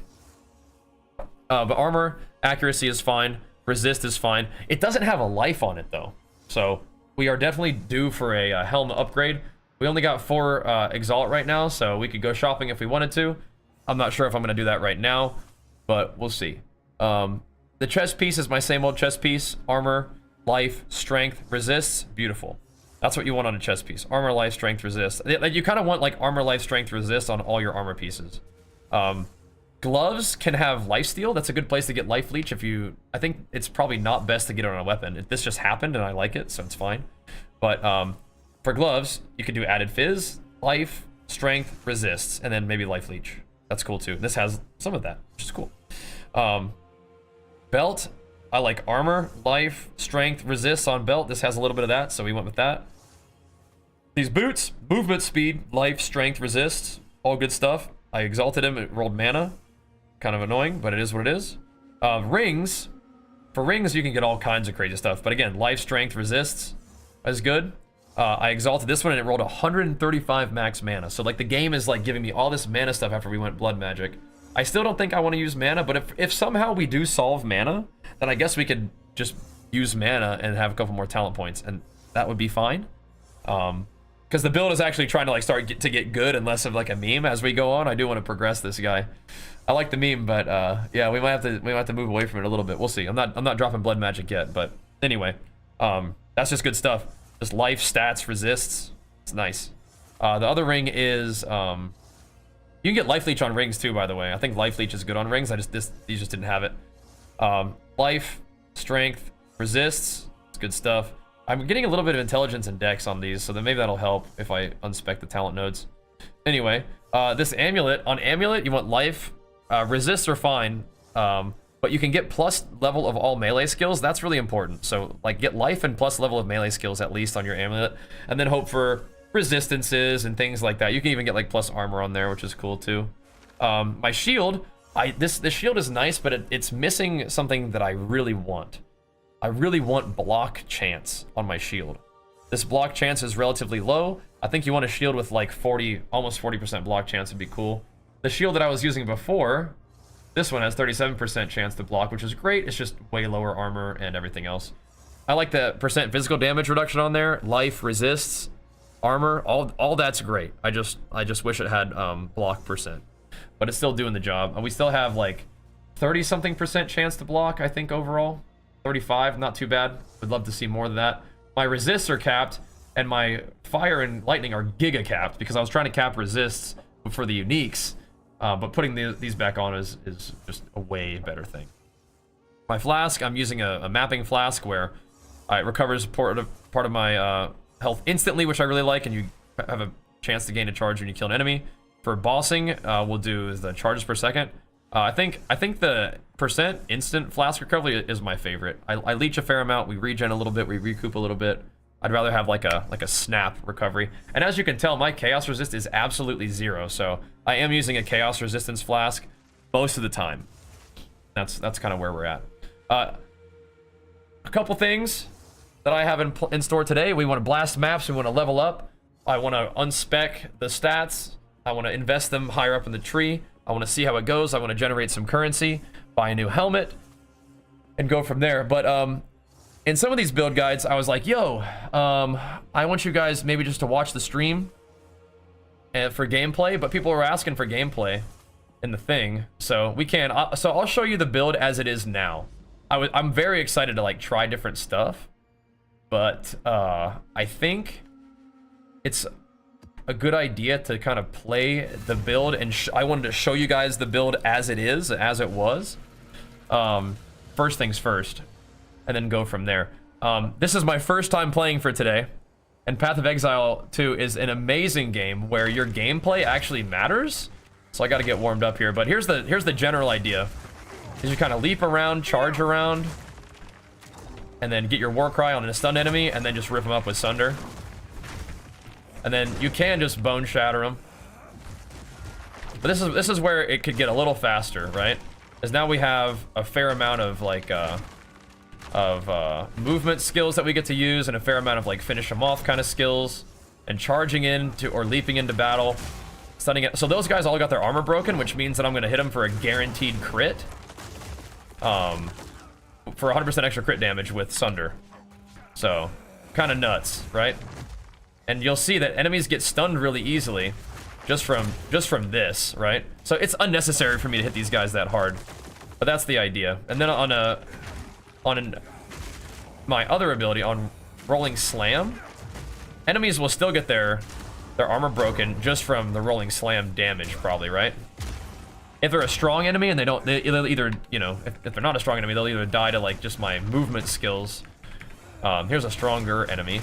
But armor, accuracy is fine. Resist is fine. It doesn't have a life on it, though. So, we are definitely due for a helm upgrade. We only got 4 Exalt right now, so we could go shopping if we wanted to. I'm not sure if I'm going to do that right now, but we'll see. The chest piece is my same old chest piece. Armor, life, strength, resists. Beautiful. That's what you want on a chest piece. Armor, life, strength, resist. You kind of want like armor, life, strength, resist on all your armor pieces. Gloves can have lifesteal. That's a good place to get life leech if you... I think it's probably not best to get it on a weapon. This just happened and I like it, so it's fine. But for gloves, you could do added fizz, life, strength, resists, and then maybe life leech. That's cool too. This has some of that, which is cool. Belt, I like armor, life, strength, resists on belt. This has a little bit of that, so we went with that. These boots, movement speed, life, strength, resists, all good stuff. I exalted him, it rolled mana. Kind of annoying, but it is what it is. Rings, for rings you can get all kinds of crazy stuff, but again, life, strength, resists is good. I exalted this one and it rolled 135 max mana. So like the game is like giving me all this mana stuff after we went blood magic. I still don't think I want to use mana, but if somehow we do solve mana, then I guess we could just use mana and have a couple more talent points, and that would be fine. Because the build is actually trying to like start to get good and less of like a meme as we go on. I do want to progress this guy. I like the meme, but yeah, we might have to move away from it a little bit. We'll see. I'm not dropping blood magic yet, but anyway, that's just good stuff. Just life, stats, resists. It's nice. The other ring is you can get life leech on rings too, by the way. I think life leech is good on rings. These just didn't have it. Life, strength, resists. It's good stuff. I'm getting a little bit of intelligence and dex on these, so then maybe that'll help if I unspec the talent nodes. Anyway, this amulet, on amulet, you want life. Resists are fine. but you can get plus level of all melee skills. That's really important. So like get life and plus level of melee skills at least on your amulet, and then hope for resistances and things like that. You can even get like plus armor on there, which is cool too. My shield, this shield is nice, but it's missing something that I really want. I really want block chance on my shield. This block chance is relatively low. I think you want a shield with like 40, almost 40% block chance would be cool. The shield that I was using before, this one has 37% chance to block, which is great. It's just way lower armor and everything else. I like the percent physical damage reduction on there. Life, resists, armor, all that's great. I just wish it had block percent, but it's still doing the job. And we still have like 30-something% chance to block, I think overall. 35, not too bad. Would love to see more than that. My resists are capped, and my fire and lightning are giga capped because I was trying to cap resists for the uniques, but putting these back on is just a way better thing. My flask, I'm using a mapping flask where it recovers part of my health instantly, which I really like, and you have a chance to gain a charge when you kill an enemy. For bossing, we'll do the charges per second. I think the percent instant flask recovery is my favorite. I leech a fair amount, we regen a little bit, we recoup a little bit. I'd rather have like a snap recovery. And as you can tell, my chaos resist is absolutely 0, so I am using a chaos resistance flask most of the time. That's kind of where we're at. A couple things that I have in store today. We want to blast maps, we want to level up. I want to unspec the stats. I want to invest them higher up in the tree. I want to see how it goes. I want to generate some currency, buy a new helmet, and go from there. But in some of these build guides, I was like, yo, I want you guys maybe just to watch the stream for gameplay, but people were asking for gameplay in the thing, so we can. So I'll show you the build as it is now. I'm very excited to like try different stuff, but I think it's a good idea to kind of play the build, and I wanted to show you guys the build as it is, as it was. First things first, and then go from there. This is my first time playing for today, and Path of Exile 2 is an amazing game where your gameplay actually matters. So I got to get warmed up here, but here's the general idea. Is you kind of leap around, charge around, and then get your war cry on a stunned enemy, and then just rip them up with Sunder. And then you can just bone shatter them. But this is where it could get a little faster, right? Because now we have a fair amount of like movement skills that we get to use, and a fair amount of like finish them off kind of skills, and charging into or leaping into battle, stunning it. So those guys all got their armor broken, which means that I'm gonna hit them for a guaranteed crit. For 100% extra crit damage with Sunder. So kind of nuts, right? And you'll see that enemies get stunned really easily just from this, right? So it's unnecessary for me to hit these guys that hard, but that's the idea. And then my other ability on Rolling Slam, enemies will still get their armor broken just from the Rolling Slam damage, probably, right? If they're a strong enemy and they'll either, you know, if they're not a strong enemy, they'll either die to like just my movement skills. Here's a stronger enemy.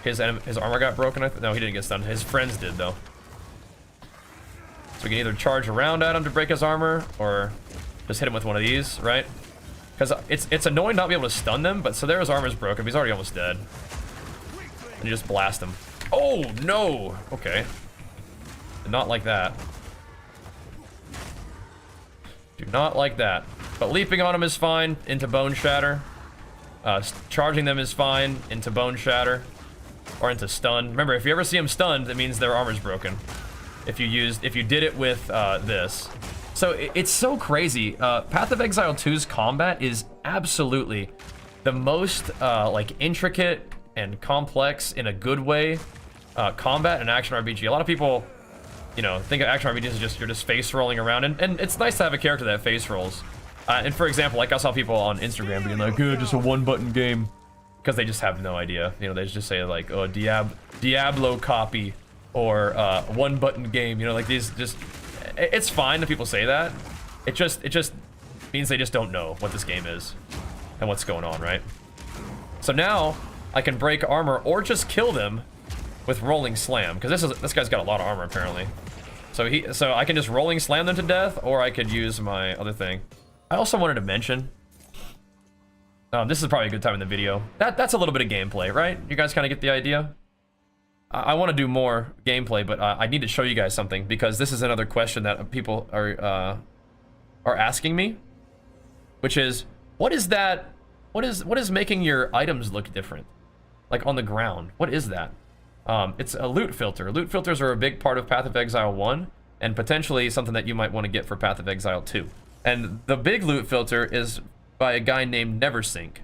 His armor got broken. No, he didn't get stunned. His friends did, though. So we can either charge around at him to break his armor, or just hit him with one of these, right? Because it's annoying not to be able to stun them, but so there his armor's broken. He's already almost dead. And you just blast him. Oh, no! Okay. Did not like that. Do not like that. But leaping on him is fine, into Bone Shatter. Charging them is fine, into Bone Shatter. Or into stun. Remember, if you ever see them stunned, that means their armor's broken. If you did it with this. So it's so crazy. Path of Exile 2's combat is absolutely the most like intricate and complex in a good way combat in action RPG. A lot of people, you know, think of action RPGs as just you're just face rolling around, and it's nice to have a character that face rolls. And for example, like I saw people on Instagram being like, "Good, just a one-button game." Because they just have no idea, you know. They just say like, "Oh, Diablo copy," or "one button game." You know, like these. Just it's fine that people say that. It just means they just don't know what this game is and what's going on, right? So now I can break armor or just kill them with Rolling Slam, because this guy's got a lot of armor apparently. So I can just Rolling Slam them to death, or I could use my other thing. I also wanted to mention, this is probably a good time in the video. That's a little bit of gameplay, right? You guys kind of get the idea? I want to do more gameplay, but I need to show you guys something because this is another question that people are asking me, which is, what is that? What is making your items look different, like on the ground? What is that? It's a loot filter. Loot filters are a big part of Path of Exile 1, and potentially something that you might want to get for Path of Exile 2. And the big loot filter is by a guy named Neversink.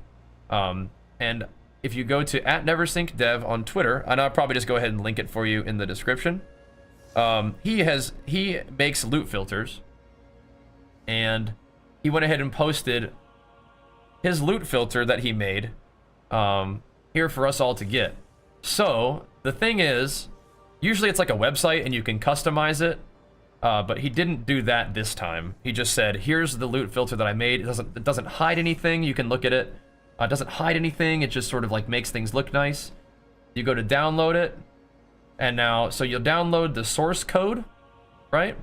And if you go to @NeversinkDev on Twitter, and I'll probably just go ahead and link it for you in the description. He makes loot filters, and he went ahead and posted his loot filter that he made here for us all to get. So the thing is, usually it's like a website and you can customize it, but he didn't do that this time. He just said, here's the loot filter that I made. It doesn't hide anything. You can look at it. It doesn't hide anything. It just sort of like makes things look nice. You go to download it, and now, so you'll download the source code, right?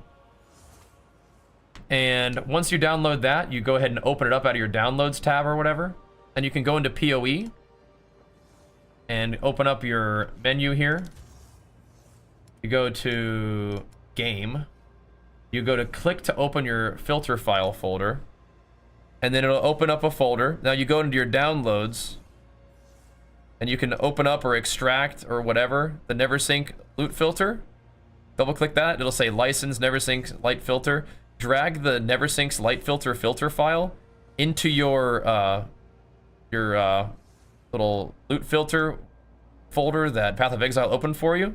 And once you download that, you go ahead and open it up out of your downloads tab or whatever, and you can go into PoE and open up your menu here. You go to game. You go to click to open your filter file folder, and then it'll open up a folder. Now you go into your downloads, and you can open up or extract or whatever the Neversink loot filter. Double click that. It'll say license Neversink light filter. Drag the Neversink's light filter file into your little loot filter folder that Path of Exile opened for you,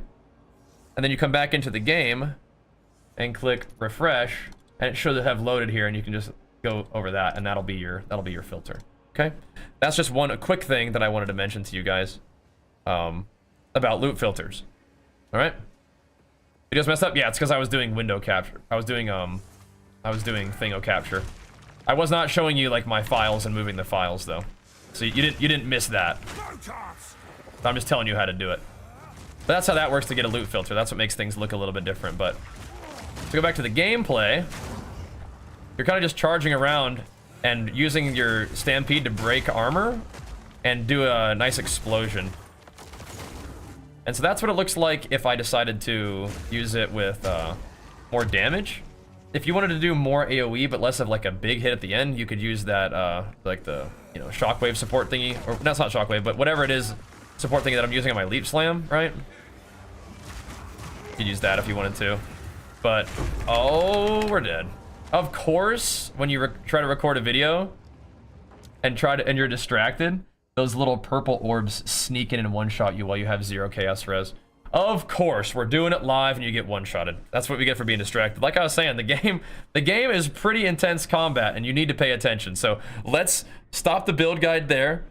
and then you come back into the game and click refresh, and it should have loaded here, and you can just go over that, and that'll be your filter. Okay, that's just a quick thing that I wanted to mention to you guys about loot filters. All right, videos messed up. Yeah, it's because I was doing window capture. I was doing thingo capture. I was not showing you like my files and moving the files though, so you didn't miss that. I'm just telling you how to do it. But that's how that works to get a loot filter. That's what makes things look a little bit different. But to go back to the gameplay, you're kind of just charging around and using your stampede to break armor and do a nice explosion. And so that's what it looks like if I decided to use it with more damage. If you wanted to do more AoE but less of like a big hit at the end, you could use that like the shockwave support thingy, or that's not shockwave, but whatever it is, support thingy that I'm using on my leap slam, right? You could use that if you wanted to. But oh, we're dead. Of course, when you try to record a video and you're distracted, those little purple orbs sneak in and one-shot you while you have 0 chaos res. Of course, we're doing it live and you get one-shotted. That's what we get for being distracted. Like I was saying, the game is pretty intense combat and you need to pay attention. So let's stop the build guide there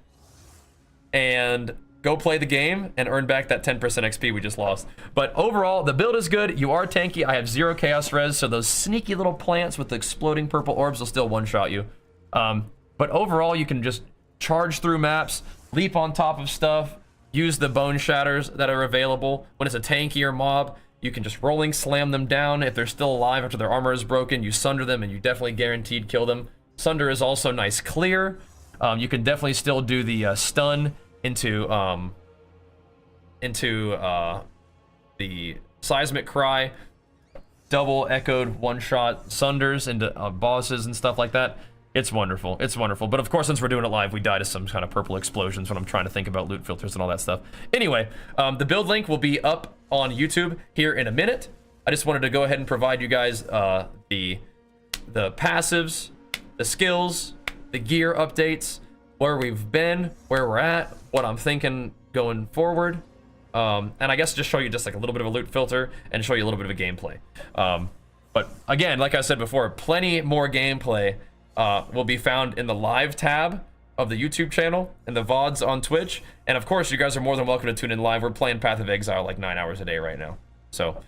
and go play the game and earn back that 10% XP we just lost. But overall, the build is good. You are tanky. I have 0 chaos res, so those sneaky little plants with the exploding purple orbs will still one-shot you. But overall, you can just charge through maps, leap on top of stuff, use the bone shatters that are available. When it's a tankier mob, you can just rolling slam them down. If they're still alive after their armor is broken, you sunder them and you definitely guaranteed kill them. Sunder is also nice clear. You can definitely still do the stun into the seismic cry, double echoed one-shot sunders into bosses and stuff like that. It's wonderful. It's wonderful. But of course, since we're doing it live, we die to some kind of purple explosions when I'm trying to think about loot filters and all that stuff. Anyway, the build link will be up on YouTube here in a minute. I just wanted to go ahead and provide you guys the passives, the skills, the gear updates, where we've been, where we're at, what I'm thinking going forward. And I guess just show you just like a little bit of a loot filter and show you a little bit of a gameplay. But again, like I said before, plenty more gameplay will be found in the live tab of the YouTube channel and the VODs on Twitch. And of course, you guys are more than welcome to tune in live. We're playing Path of Exile like 9 hours a day right now. So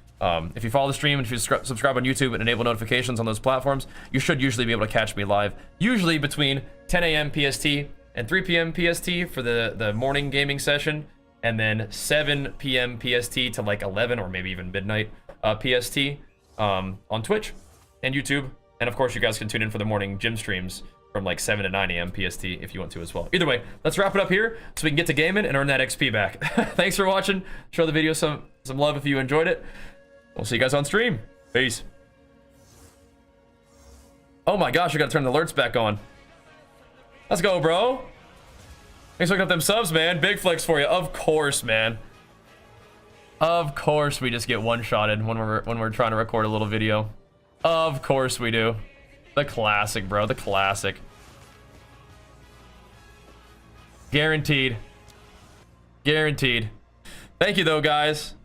if you follow the stream and if you subscribe on YouTube and enable notifications on those platforms, you should usually be able to catch me live, usually between 10 a.m. PST and 3 p.m. PST for the morning gaming session, and then 7 p.m. PST to like 11 or maybe even midnight PST on Twitch and YouTube. And of course, you guys can tune in for the morning gym streams from like 7 to 9 a.m. PST if you want to as well. Either way, let's wrap it up here so we can get to gaming and earn that XP back. Thanks for watching. Show the video some love if you enjoyed it. We'll see you guys on stream. Peace. Oh my gosh, I gotta turn the alerts back on. Let's go, bro. Thanks for looking up them subs, man. Big flex for you. Of course, man. Of course we just get one-shotted when we're trying to record a little video. Of course we do. The classic, bro. The classic. Guaranteed. Guaranteed. Thank you, though, guys.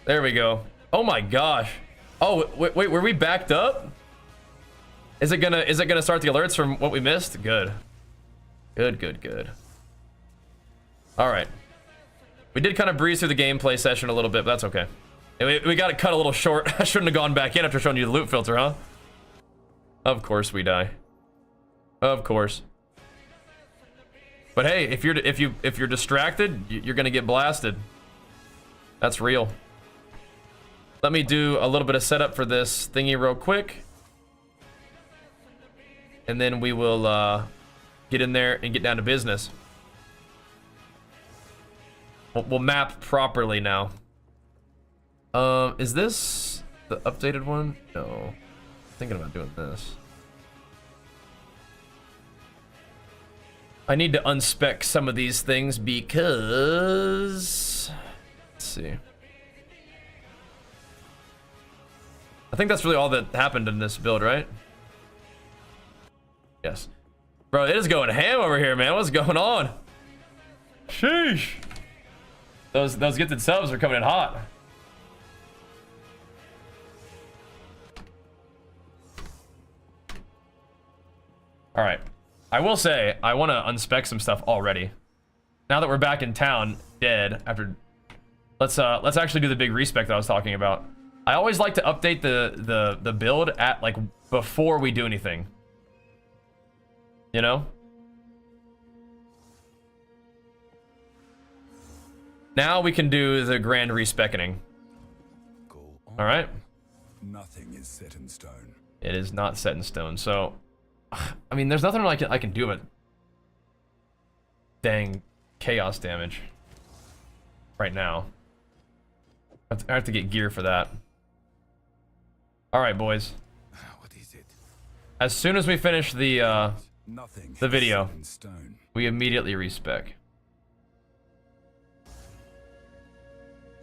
There we go. Oh my gosh. Oh wait, were we backed up? Is it gonna start the alerts from what we missed? Good. Good. All right. We did kind of breeze through the gameplay session a little bit, but that's okay. We got it cut a little short. I shouldn't have gone back in after showing you the loot filter, huh? Of course we die. Of course. But hey, if you're distracted, you're gonna get blasted. That's real. Let me do a little bit of setup for this thingy real quick. And then we will get in there and get down to business. We'll map properly now. Is this the updated one? No. I'm thinking about doing this. I need to unspec some of these things because... Let's see. I think that's really all that happened in this build, right? Yes. Bro, it is going ham over here, man. What's going on? Sheesh. Those gifted subs are coming in hot. All right. I will say, I want to unspec some stuff already. Now that we're back in town, dead, after... Let's actually do the big respec that I was talking about. I always like to update the build at, like, before we do anything. You know? Now we can do the grand respecking. All right. Nothing is set in stone. It is not set in stone. So, I mean, there's nothing I can do but dang chaos damage right now. I have to get gear for that. All right, boys. What is it? As soon as we finish the video, in stone. we immediately respec.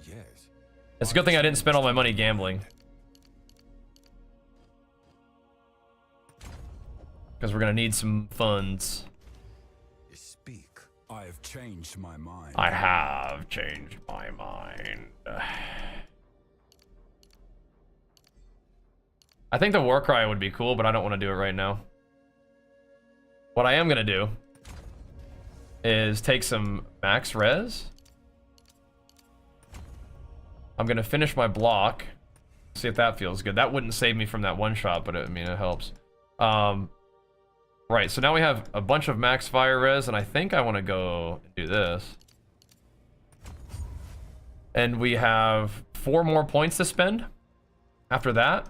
Yes. It's a good thing I didn't spend all my money gambling. Because we're gonna need some funds. Speak. I have changed my mind. I have changed my mind. I think the war cry would be cool, but I don't want to do it right now. What I am gonna do is take some max res. I'm gonna finish my block. See if that feels good. That wouldn't save me from that one shot, but I mean, it helps. Right, so now we have a bunch of max fire res, and I think I want to go and do this. And we have 4 more points to spend after that.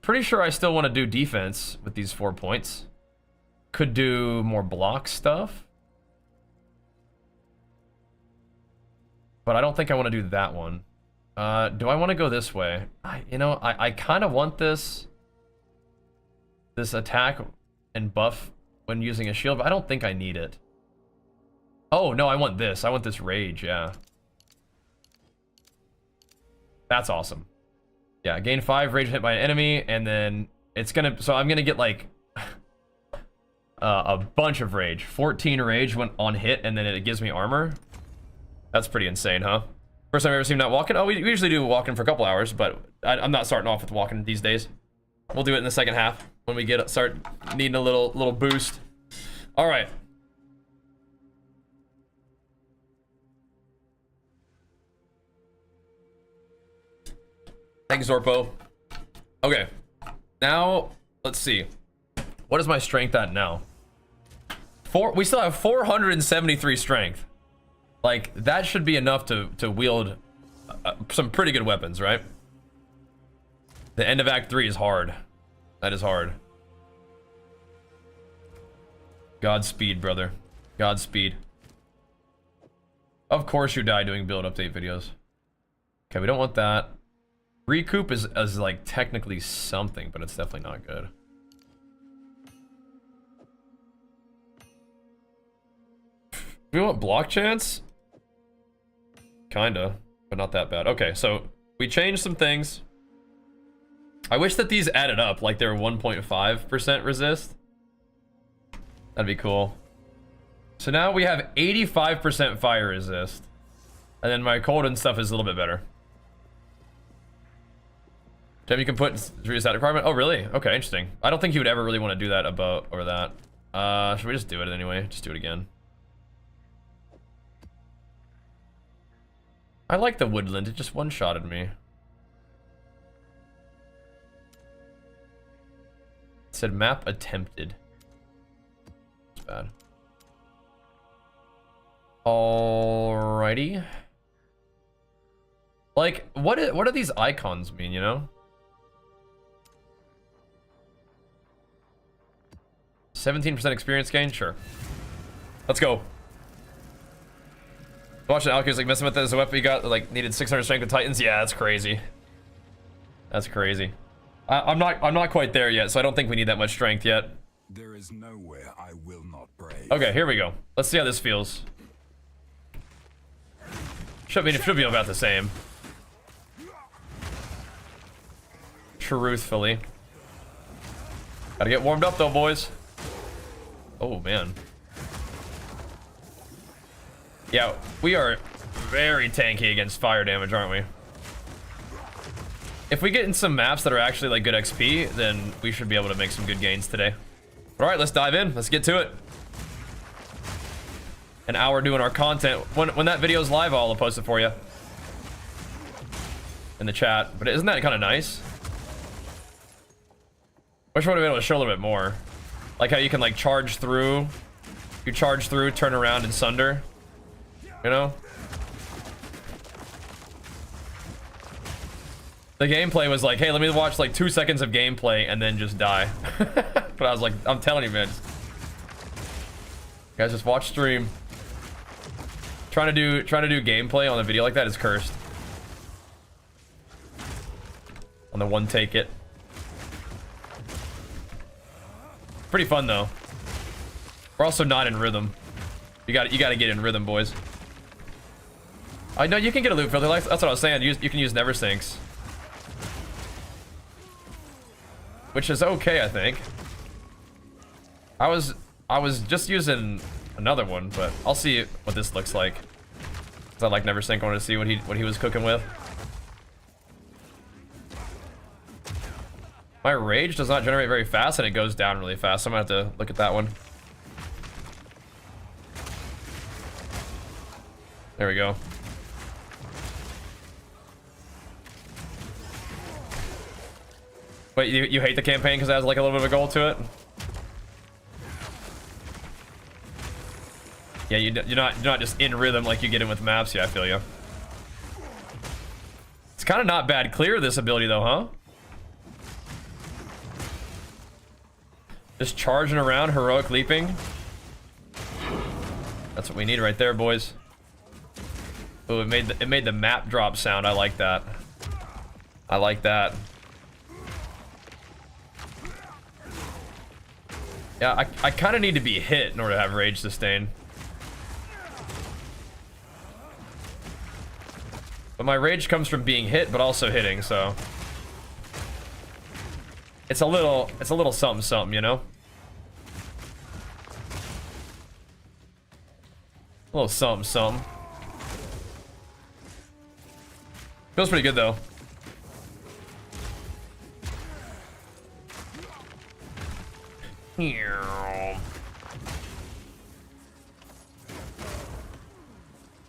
Pretty sure I still want to do defense with these 4 points. Could do more block stuff. But I don't think I want to do that one. Do I want to go this way? I kind of want this attack and buff when using a shield, but I don't think I need it. Oh, no, I want this. I want this rage, yeah. That's awesome. Yeah, gain 5 rage hit by an enemy, and then it's gonna... So I'm gonna get, like, a bunch of rage. 14 rage when on hit, and then it gives me armor. That's pretty insane, huh? First time I've ever seen that walking. Oh, we usually do walking for a couple hours, but I'm not starting off with walking these days. We'll do it in the second half when we start needing a little boost. All right. Thanks, Zorpo. Okay. Now, let's see. What is my strength at now? We still have 473 strength. Like, that should be enough to wield some pretty good weapons, right? The end of Act 3 is hard. That is hard. Godspeed, brother. Godspeed. Of course you die doing build update videos. Okay, we don't want that. Recoup is like technically something, but it's definitely not good. We want block chance? Kinda, but not that bad. Okay, so we changed some things. I wish that these added up, like they were 1.5% resist. That'd be cool. So now we have 85% fire resist. And then my cold and stuff is a little bit better. Gem you can put reduce that requirement. Oh, really? Okay, interesting. I don't think you would ever really want to do that above or that. Should we just do it anyway? Just do it again. I like the woodland. It just one-shotted me. It said map attempted. It's bad. Alrighty. Like, what do these icons mean, you know? 17% experience gain? Sure. Let's go. Watching Alkyr's like messing with that as a weapon you got, like needed 600 strength with Titans. Yeah, that's crazy. That's crazy. I'm not quite there yet, so I don't think we need that much strength yet. There is nowhere I will not brave. Okay, here we go. Let's see how this feels. Should be about the same. Truthfully. Gotta get warmed up though, boys. Oh man. Yeah, we are very tanky against fire damage, aren't we? If we get in some maps that are actually like good XP, then we should be able to make some good gains today. All right, let's dive in. Let's get to it. An hour doing our content. When that video's live, I'll post it for you in the chat. But isn't that kind of nice? Wish I would have been able to show a little bit more. Like how you can like charge through. You charge through, turn around, and sunder. You know? The gameplay was like, hey, let me watch like 2 seconds of gameplay and then just die. But I was like, I'm telling you, man. Guys, just watch stream. Trying to do gameplay on a video like that is cursed. On the one take it. Pretty fun though. We're also not in rhythm. You gotta get in rhythm, boys. I know you can get a loot filter. That's what I was saying. You can use never sinks, which is okay, I think. I was just using another one, but I'll see what this looks like. Cause I like never sink. I wanted to see what he was cooking with. My rage does not generate very fast, and it goes down really fast. So I'm gonna have to look at that one. There we go. Wait, you hate the campaign because it has like a little bit of a goal to it? Yeah, you're not just in rhythm like you get in with maps. Yeah, I feel you. It's kind of not bad clear, this ability though, huh? Just charging around, heroic leaping. That's what we need right there, boys. Oh, it made the map drop sound. I like that. I like that. Yeah, I kind of need to be hit in order to have rage sustain. But my rage comes from being hit, but also hitting, so it's a little something something, you know? A little something something. Feels pretty good though.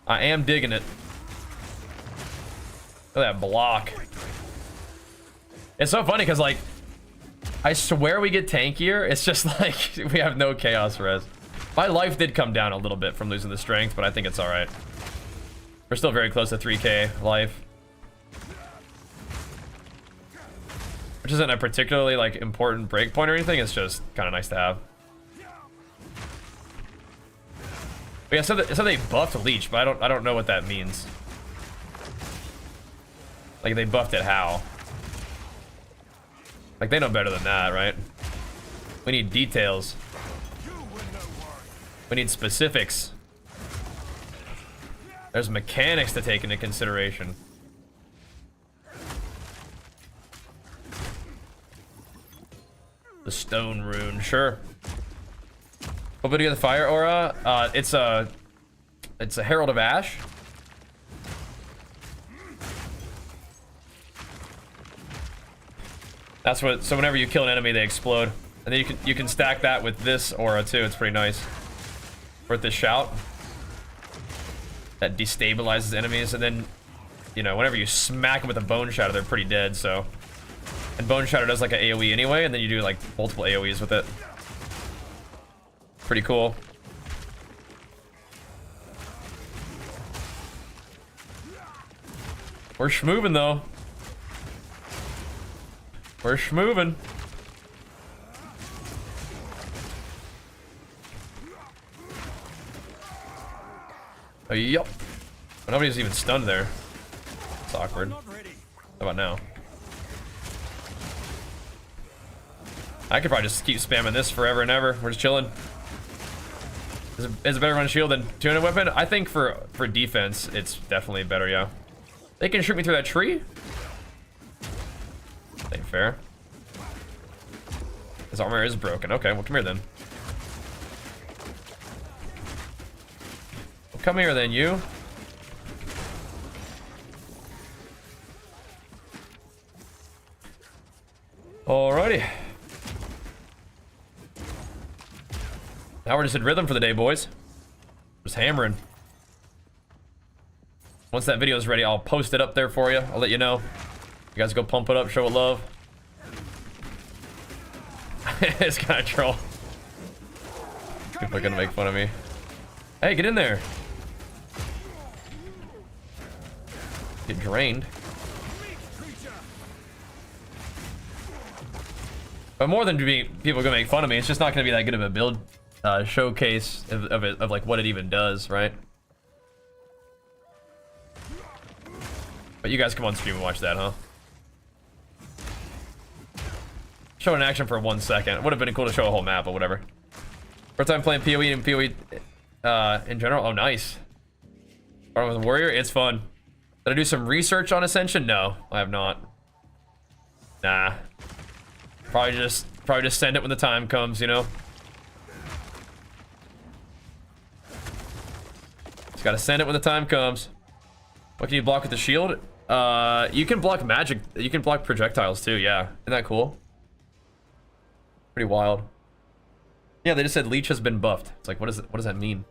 I am digging it. Look at that block. It's so funny because like I swear we get tankier. It's just like we have no chaos res. My life did come down a little bit from losing the strength, but I think it's all right. We're still very close to 3k life. which isn't a particularly like important breakpoint or anything. It's just kind of nice to have. But yeah, so they buffed Leech, but I don't know what that means. Like they buffed it how? Like they know better than that, right? We need details. We need specifics. There's mechanics to take into consideration. The stone rune, sure. What video of the fire aura? It's a Herald of Ash. That's what. So whenever you kill an enemy, they explode, and then you can stack that with this aura too. It's pretty nice. Worth this shout. That destabilizes enemies, and then, you know, whenever you smack them with a bone shatter, they're pretty dead. So, and bone shatter does like an AOE anyway, and then you do like multiple AOEs with it. Pretty cool. We're schmoving though. We're schmoving. Oh, yup. Nobody's even stunned there. It's awkward. How about now? I could probably just keep spamming this forever and ever. We're just chilling. Is it better run shield than two-handed weapon? I think for defense, it's definitely better, yeah. They can shoot me through that tree? Ain't fair. His armor is broken. Okay, well, come here then. Well, come here then, you. Alrighty. Now we're just in rhythm for the day, boys. Just hammering. Once that video is ready, I'll post it up there for you. I'll let you know. You guys go pump it up, show it love. It's kind of troll. People are gonna make fun of me. Hey, get in there. Get drained. But more than people gonna make fun of me, it's just not gonna be that good of a build showcase of like what it even does, right? But you guys come on stream and watch that, huh? Show an action for 1 second. It would have been cool to show a whole map, but whatever. First time playing PoE and PoE in general. Oh, nice. Starting with Warrior, it's fun. Did I do some research on Ascension? No, I have not. Nah. Probably just send it when the time comes, you know? Just gotta send it when the time comes. What can you block with the shield? You can block magic. You can block projectiles too, yeah. Isn't that cool? Pretty wild. Yeah, they just said Leech has been buffed. It's like, what does that mean?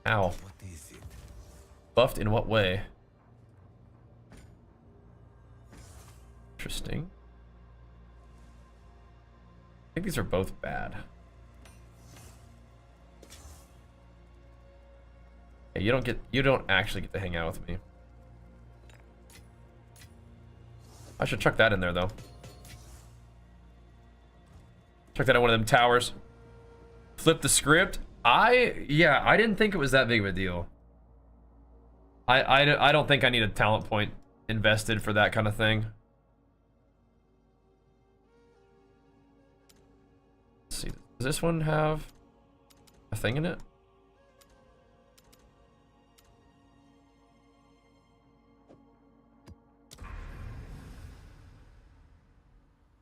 Ow. What is it? Buffed in what way? Interesting. I think these are both bad. Hey, you don't actually get to hang out with me. I should chuck that in there though. Chuck that at one of them towers. Flip the script. Yeah, I didn't think it was that big of a deal. I don't think I need a talent point invested for that kind of thing. Let's see. Does this one have a thing in it?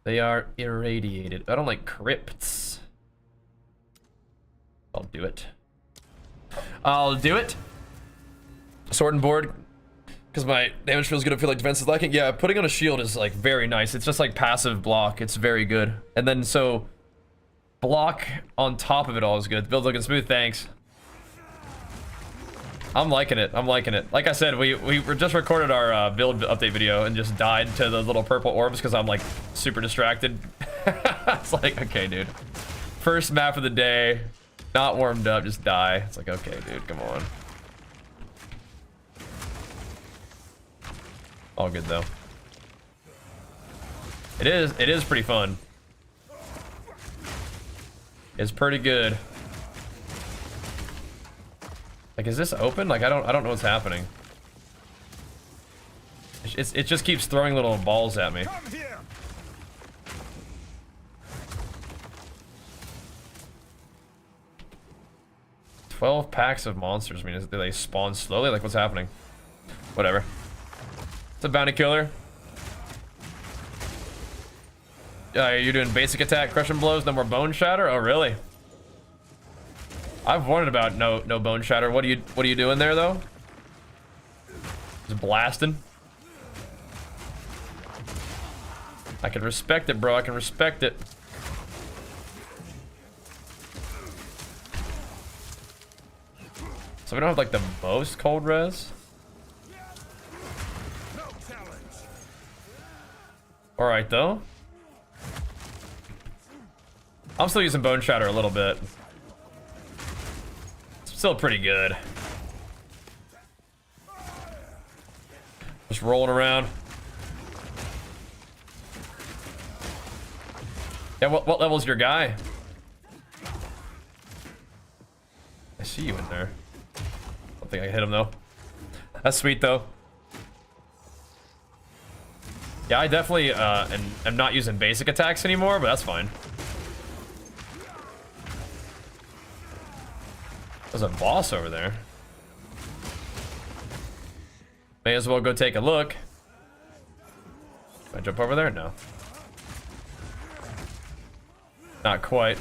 They are irradiated. I don't like crypts. I'll do it. I'll do it. Sword and board. Because my damage feels good, I feel like defense is lacking. Yeah, putting on a shield is like very nice. It's just like passive block. It's very good. And then so block on top of it all is good. The build's looking smooth, thanks. I'm liking it. I'm liking it. Like I said, we just recorded our build update video and just died to the little purple orbs because I'm like super distracted. It's like, okay, dude. First map of the day, not warmed up, just die. It's like, okay, dude, come on. All good though. It is pretty fun. It's pretty good. Like, is this open? Like, I don't know what's happening. It just keeps throwing little balls at me. 12 packs of monsters. I mean, do they spawn slowly? Like, what's happening? Whatever. It's a bounty killer. You're doing basic attack, crushing blows, no more bone shatter? Oh, really? I've warned about no bone shatter. What are you doing there, though? Just blasting. I can respect it, bro. I can respect it. So we don't have like the most cold res. All right, though. I'm still using bone shatter a little bit. It's still pretty good. Just rolling around. Yeah, what level's your guy? I see you in there. I don't think I hit him though. That's sweet though. Yeah, I definitely am not using basic attacks anymore, but that's fine. There's a boss over there. May as well go take a look. Can I jump over there? No. Not quite.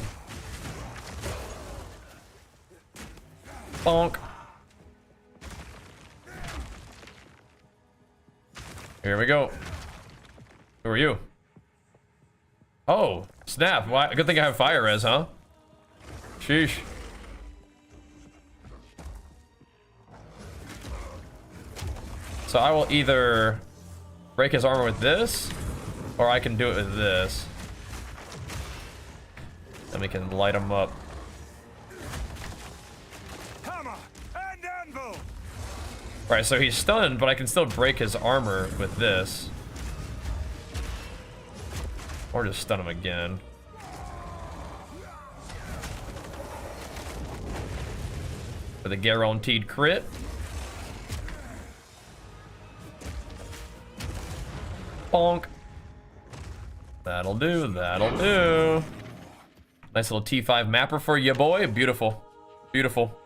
Bonk. Here we go. Who are you? Oh, snap. Why? Good thing I have fire res, huh? Sheesh. So I will either break his armor with this, or I can do it with this. Then we can light him up. Hammer and anvil. Right, so he's stunned, but I can still break his armor with this. Or just stun him again. For the guaranteed crit. Bonk. That'll do, that'll do. Nice little T5 mapper for you, boy. Beautiful. Beautiful.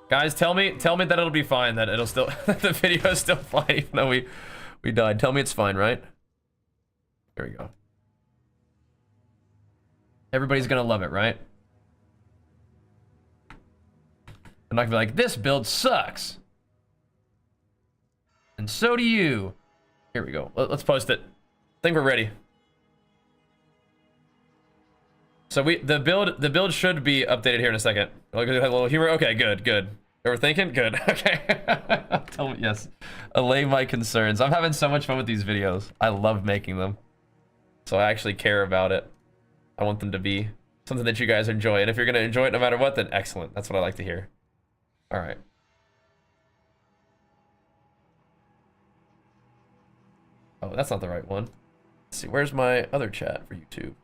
Guys, tell me that it'll be fine, that it'll still the video is still fine even though we died. Tell me it's fine, right? There we go. Everybody's gonna love it, right? I'm not gonna be like, this build sucks. And so do you. Here we go. Let's post it. I think we're ready. So the build should be updated here in a second. Look at that little humor. Okay, good. We're thinking? Good. Okay. Tell me, yes. Allay my concerns. I'm having so much fun with these videos. I love making them. So I actually care about it. I want them to be something that you guys enjoy. And if you're going to enjoy it no matter what, then excellent. That's what I like to hear. All right. Oh, that's not the right one. Let's see. Where's my other chat for YouTube?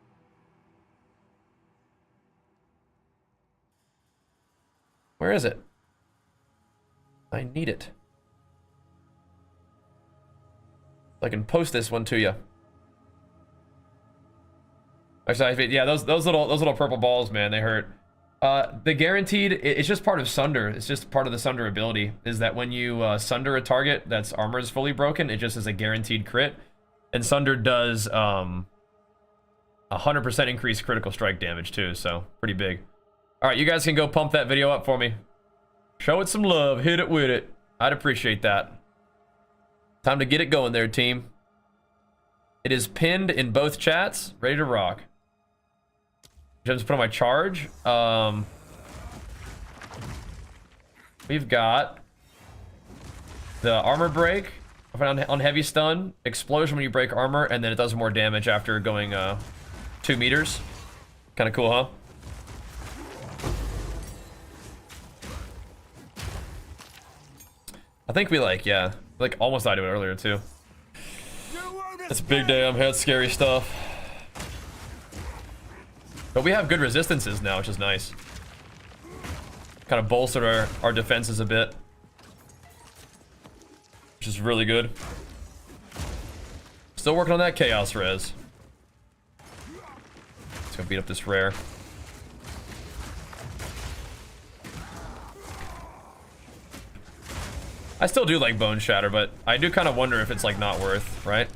Where is it? I need it. I can post this one to you. Actually, yeah, those little purple balls, man, they hurt. The guaranteed, it's just part of Sunder. It's just part of the Sunder ability. Is that when you Sunder a target that's armor is fully broken, it just is a guaranteed crit. And Sunder does 100% increased critical strike damage too, so pretty big. All right, you guys can go pump that video up for me. Show it some love, hit it with it. I'd appreciate that. Time to get it going there, team. It is pinned in both chats, ready to rock. Just put on my charge. We've got the armor break on heavy stun, explosion when you break armor, and then it does more damage after going 2 meters. Kind of cool, huh? I think we like almost died to it earlier too. You won't It's big damn, had scary stuff. But we have good resistances now, which is nice. Kind of bolstered our defenses a bit. Which is really good. Still working on that chaos res. Let's go beat up this rare. I still do like Bone Shatter, but I do kind of wonder if it's like not worth, right?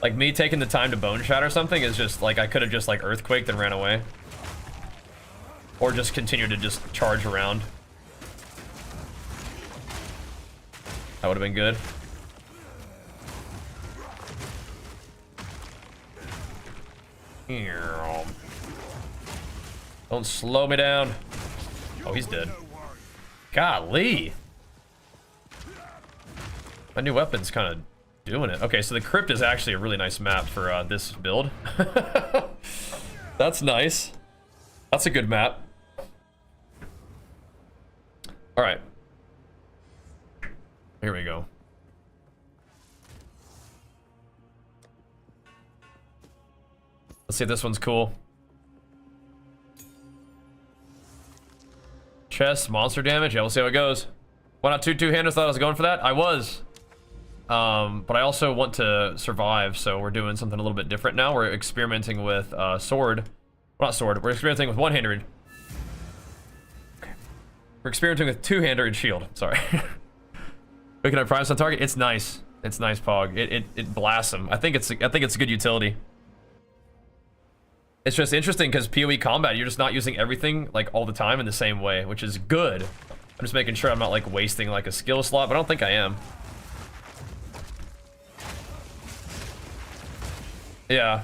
Like me taking the time to Bone Shatter something is just like I could have just like Earthquaked and ran away. Or just continued to just charge around. That would have been good. Don't slow me down. Oh, he's dead. Golly. My new weapon's kind of doing it. Okay, so the crypt is actually a really nice map for this build. That's nice. That's a good map. All right. Here we go. Let's see if this one's cool. Chest, monster damage. Yeah, we'll see how it goes. Why not two-handers? Thought I was going for that. I was. But I also want to survive, so we're doing something a little bit different now. We're experimenting with sword. Well, not sword. We're experimenting with one-hander. Okay. We're experimenting with two-hander and shield. Sorry. We can have primes on target. It's nice. It's nice, Pog. It blasts them. I think it's a good utility. It's just interesting because PoE combat, you're just not using everything like all the time in the same way, which is good. I'm just making sure I'm not like wasting like a skill slot, but I don't think I am. Yeah,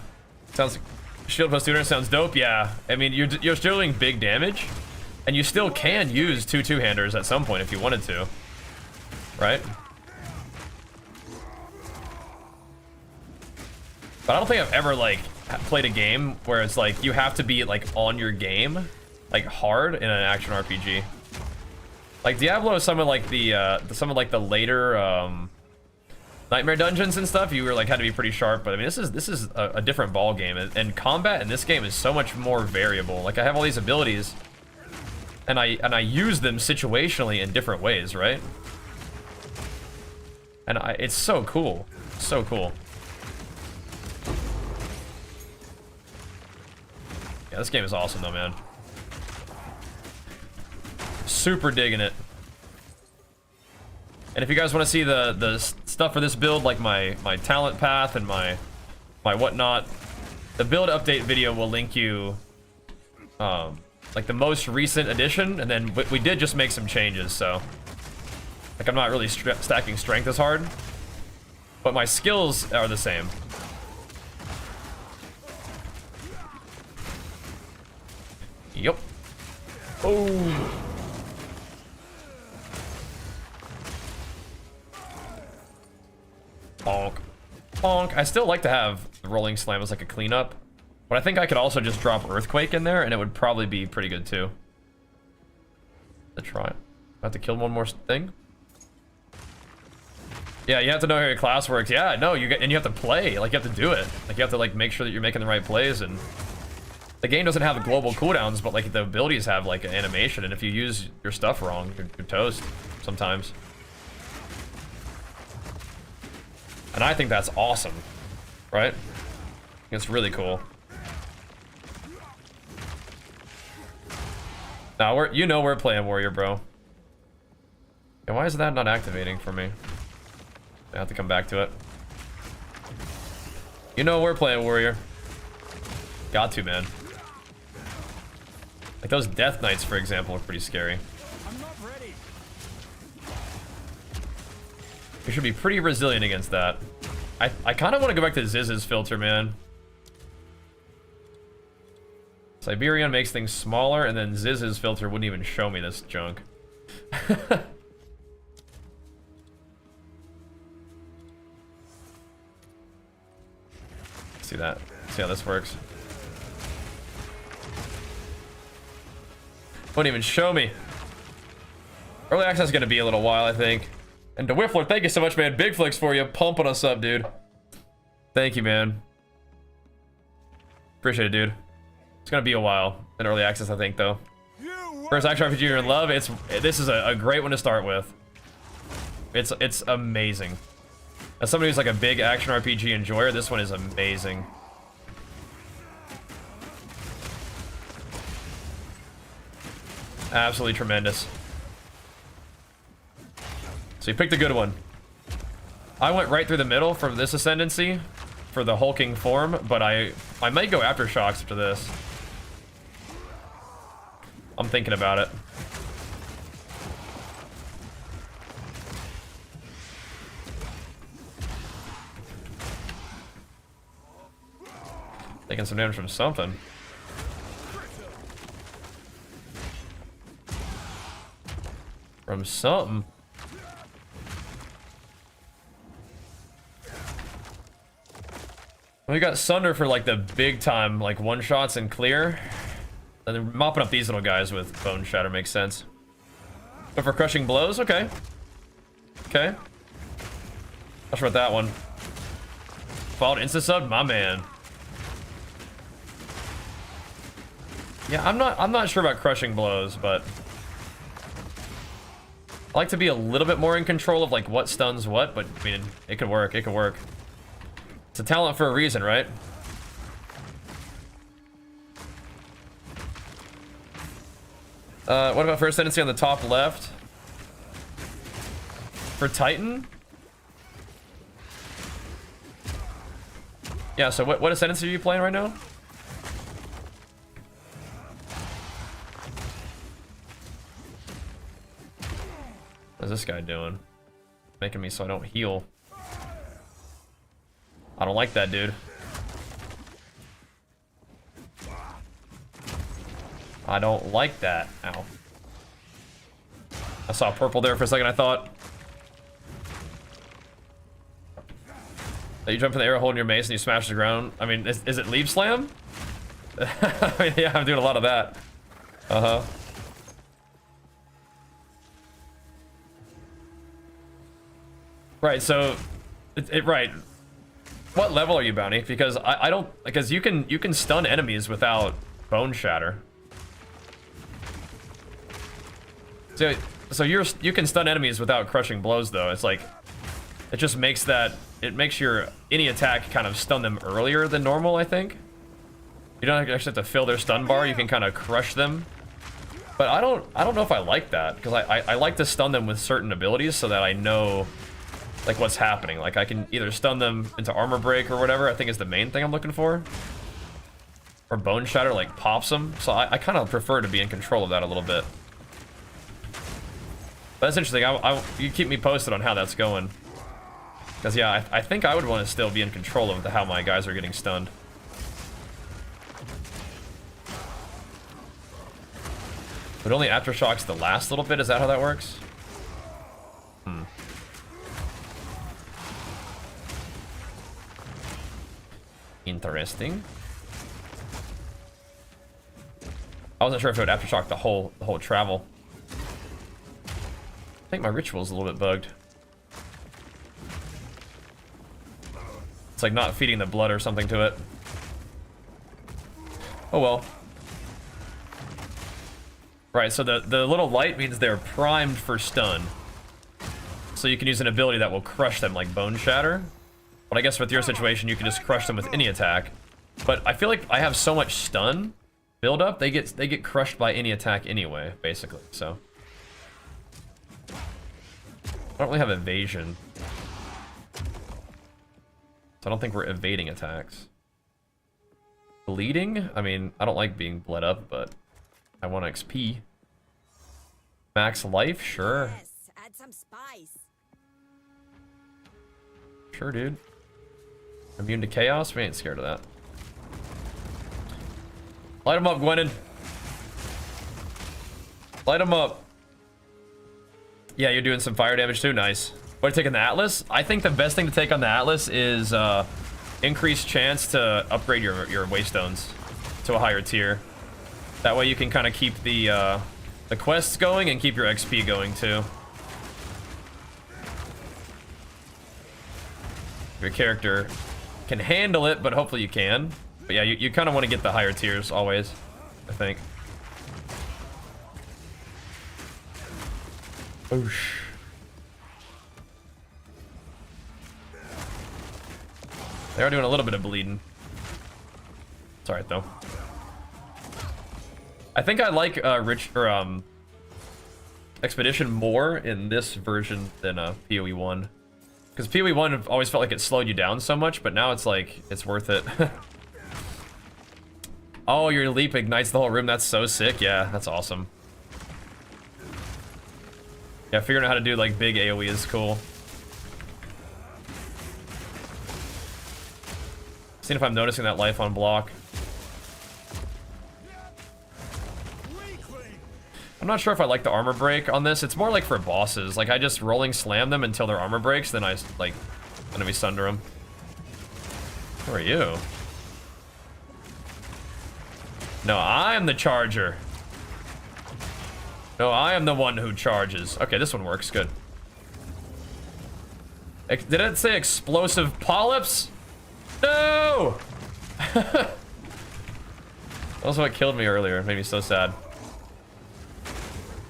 sounds shield plus tuner sounds dope. Yeah, I mean you're still doing big damage, and you still can use two-handers at some point if you wanted to, right? But I don't think I've ever like played a game where it's like you have to be like on your game, like hard in an action RPG. Like Diablo is some of like the later Nightmare dungeons and stuff. You were like had to be pretty sharp, but I mean this is a different ball game, and combat in this game is so much more variable. Like I have all these abilities, and I use them situationally in different ways, right? And it's so cool, so cool. Yeah, this game is awesome though, man. Super digging it. And if you guys want to see the stuff for this build, like my talent path and my whatnot, the build update video will link you like the most recent edition, and then we did just make some changes, so like I'm not really stacking strength as hard, but my skills are the same. Yep. Oh. Bonk. Bonk. I still like to have the rolling slam as like a cleanup, but I think I could also just drop Earthquake in there and it would probably be pretty good too. Let's try it. I have to kill one more thing. Yeah, you have to know how your class works. Yeah, no, you have to play. Like you have to do it. Like you have to like make sure that you're making the right plays, and the game doesn't have global cooldowns, but like the abilities have like an animation, and if you use your stuff wrong, you're toast sometimes. And I think that's awesome, right? It's really cool. Now we're playing warrior, bro. And why is that not activating for me? I have to come back to it. You know we're playing warrior. Got to, man. Like those Death Knights, for example, are pretty scary. I'm not ready. We should be pretty resilient against that. I kind of want to go back to Ziz's filter, man. Siberian makes things smaller, and then Ziz's filter wouldn't even show me this junk. See that? See how this works? Won't even show me. Early access is going to be a little while, I think. And to Whiffler, thank you so much, man. Big flicks for you. Pumping us up, dude. Thank you, man. Appreciate it, dude. It's gonna be a while in early access, I think, though. First action RPG you're in love. This is a great one to start with. It's amazing. As somebody who's like a big action RPG enjoyer, this one is amazing. Absolutely tremendous. So you picked a good one. I went right through the middle for this ascendancy, for the hulking form, but I might go aftershocks after this. I'm thinking about it. Taking some damage from something. From something. We got Sunder for like the big time, like one shots and clear. And then mopping up these little guys with Bone Shatter makes sense. But for crushing blows, okay. Okay. Not sure about that one. Followed insta sub, my man. Yeah, I'm not sure about crushing blows, but I like to be a little bit more in control of like what stuns what, but I mean, it could work, it could work. It's a talent for a reason, right? What about first tendency on the top left? For Titan? Yeah, so what ascendancy are you playing right now? What's this guy doing? Making me so I don't heal. I don't like that, dude. I don't like that. Ow. I saw purple there for a second, I thought. You jump in the air holding your mace and you smash the ground. I mean, is it leave slam? I mean, yeah, I'm doing a lot of that. Uh-huh. Right, so... right. What level are you, Bounty? Because I don't... Because you can stun enemies without Bone Shatter. So you can stun enemies without crushing blows, though. It's like... It just makes that... It makes your any attack kind of stun them earlier than normal, I think. You don't actually have to fill their stun bar. You can kind of crush them. But I don't know if I like that, because I like to stun them with certain abilities so that I know like what's happening. Like I can either stun them into armor break or whatever, I think is the main thing I'm looking for. Or Bone Shatter like pops them. So I kind of prefer to be in control of that a little bit. But that's interesting. You keep me posted on how that's going. Because yeah, I think I would want to still be in control of how my guys are getting stunned. But only aftershocks the last little bit, is that how that works? Hmm. Interesting. I wasn't sure if it would aftershock the whole travel. I think my ritual's a little bit bugged. It's like not feeding the blood or something to it. Oh well. Right, so the little light means they're primed for stun. So you can use an ability that will crush them like Bone Shatter. But I guess with your situation, you can just crush them with any attack. But I feel like I have so much stun build up, they get crushed by any attack anyway, basically. So I don't really have evasion. So I don't think we're evading attacks. Bleeding? I mean, I don't like being bled up, but I want XP. Max life? Sure. Yes, add some spice. Sure, dude. Immune to chaos? We ain't scared of that. Light him up, Gwennon. Light him up. Yeah, you're doing some fire damage too. Nice. What are you taking, the Atlas? I think the best thing to take on the Atlas is increased chance to upgrade your Waystones to a higher tier. That way you can kind of keep the quests going and keep your XP going too. Your character can handle it, but hopefully you can. But yeah, you kind of want to get the higher tiers always, I think. Oosh. They are doing a little bit of bleeding. It's alright though. I think I like Expedition more in this version than PoE 1. Because PoE 1 always felt like it slowed you down so much, but now it's like, it's worth it. Oh, your leap ignites the whole room. That's so sick. Yeah, that's awesome. Yeah, figuring out how to do like big AoE is cool. Seeing if I'm noticing that life on block. I'm not sure if I like the armor break on this. It's more like for bosses. Like I just rolling slam them until their armor breaks, then I like enemy sunder them. Who are you? No, I am the charger. No, I am the one who charges. Okay, this one works. Good. Did it say explosive polyps? No! That was what killed me earlier. It made me so sad.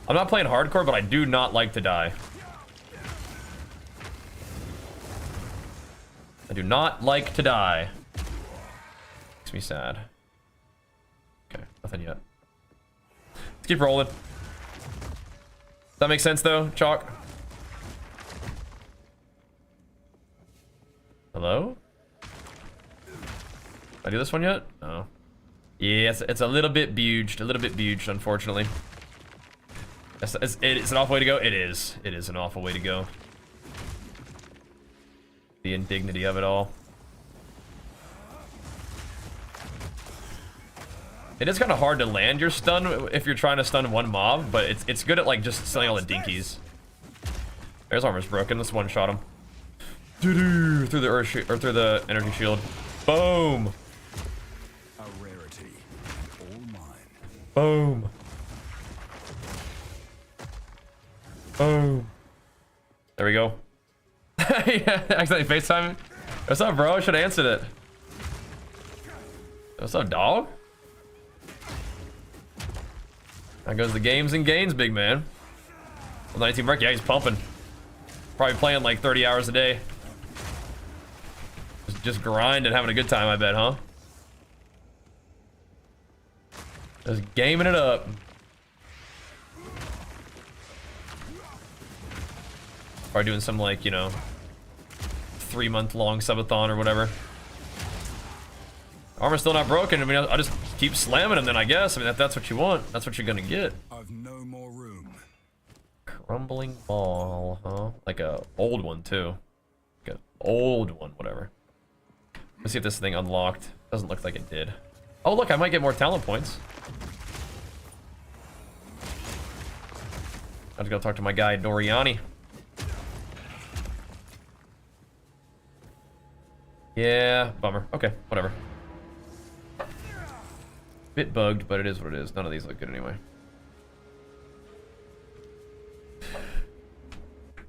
I'm not playing hardcore, but I do not like to die. I do not like to die. Makes me sad. Okay, nothing yet. Let's keep rolling. Does that make sense though, Chalk? Hello? Did I do this one yet? No. Yeah, it's a little bit buged, unfortunately. It's an awful way to go. It is an awful way to go. The indignity of it all. It is kind of hard to land your stun if you're trying to stun one mob, but it's good at like just selling all the dinkies. There's armor's broken. Let's one shot him. Doo-doo, through the earth or through the energy shield. Boom. A rarity. All mine. Boom. Boom. There we go. Yeah, accidentally FaceTime. What's up, bro? I should have answered it. What's up, dog? There goes the games and gains, big man. Well, 19 Merc, yeah, he's pumping. Probably playing like 30 hours a day. Just grinding, having a good time, I bet, huh? Just gaming it up. Probably doing some like, you know, 3-month-long subathon or whatever. Armor's still not broken. I mean, I'll just keep slamming him then, I guess. I mean, if that's what you want, that's what you're gonna get. I've no more room. Crumbling ball, huh? Like a old one too. Like an old one, whatever. Let's see if this thing unlocked. Doesn't look like it did. Oh, look, I might get more talent points. I have to go talk to my guy, Doriani. Yeah, bummer. Okay, whatever. Bit bugged, but it is what it is. None of these look good anyway.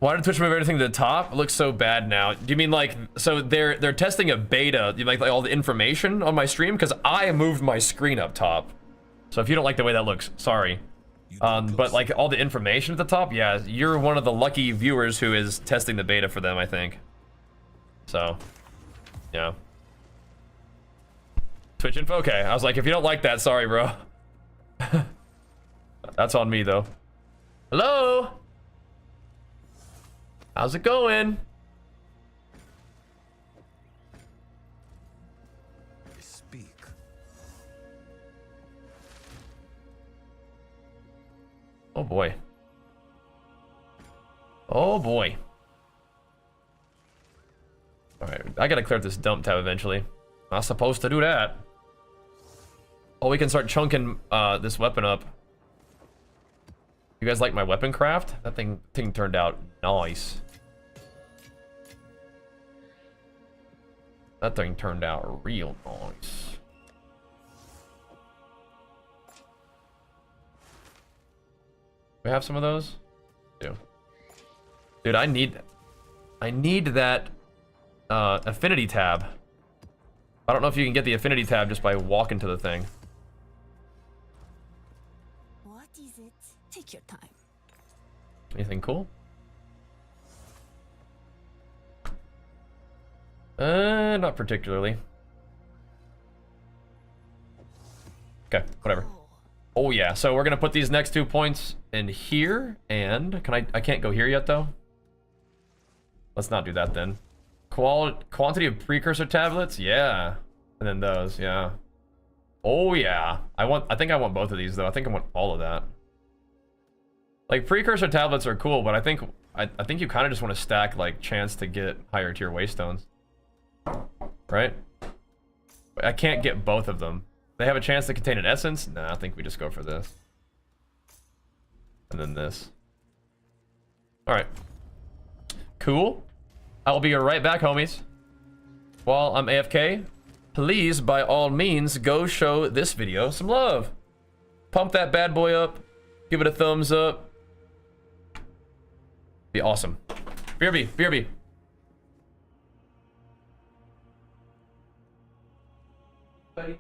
Why did Twitch move everything to the top? It looks so bad now. Do you mean like, so they're testing a beta, you like all the information on my stream? Because I moved my screen up top. So if you don't like the way that looks, sorry. But like all the information at the top, yeah, you're one of the lucky viewers who is testing the beta for them, I think. So, yeah. Twitch info, okay. I was like, if you don't like that, sorry, bro. That's on me, though. Hello? How's it going? Speak. Oh, boy. Oh, boy. Alright, I gotta clear up this dump tab eventually. Not supposed to do that. Oh, we can start chunking this weapon up. You guys like my weapon craft? That thing turned out nice. That thing turned out real nice. We have some of those? Do. Dude, I need that affinity tab. I don't know if you can get the affinity tab just by walking to the thing. What is it? Take your time. Anything cool? Not particularly. Okay, whatever. Oh yeah, so we're gonna put these next 2 points in here, and I can't go here yet though. Let's not do that then. Quantity of precursor tablets, yeah. And then those, yeah. Oh yeah. I think I want both of these though. I think I want all of that. Like precursor tablets are cool, but I think you kind of just want to stack like chance to get higher tier waystones. Right? I can't get both of them. They have a chance to contain an essence? Nah, I think we just go for this. And then this. Alright. Cool. I will be right back, homies. While I'm AFK, please, by all means, go show this video some love. Pump that bad boy up. Give it a thumbs up. Be awesome. BRB, BRB. Buddy.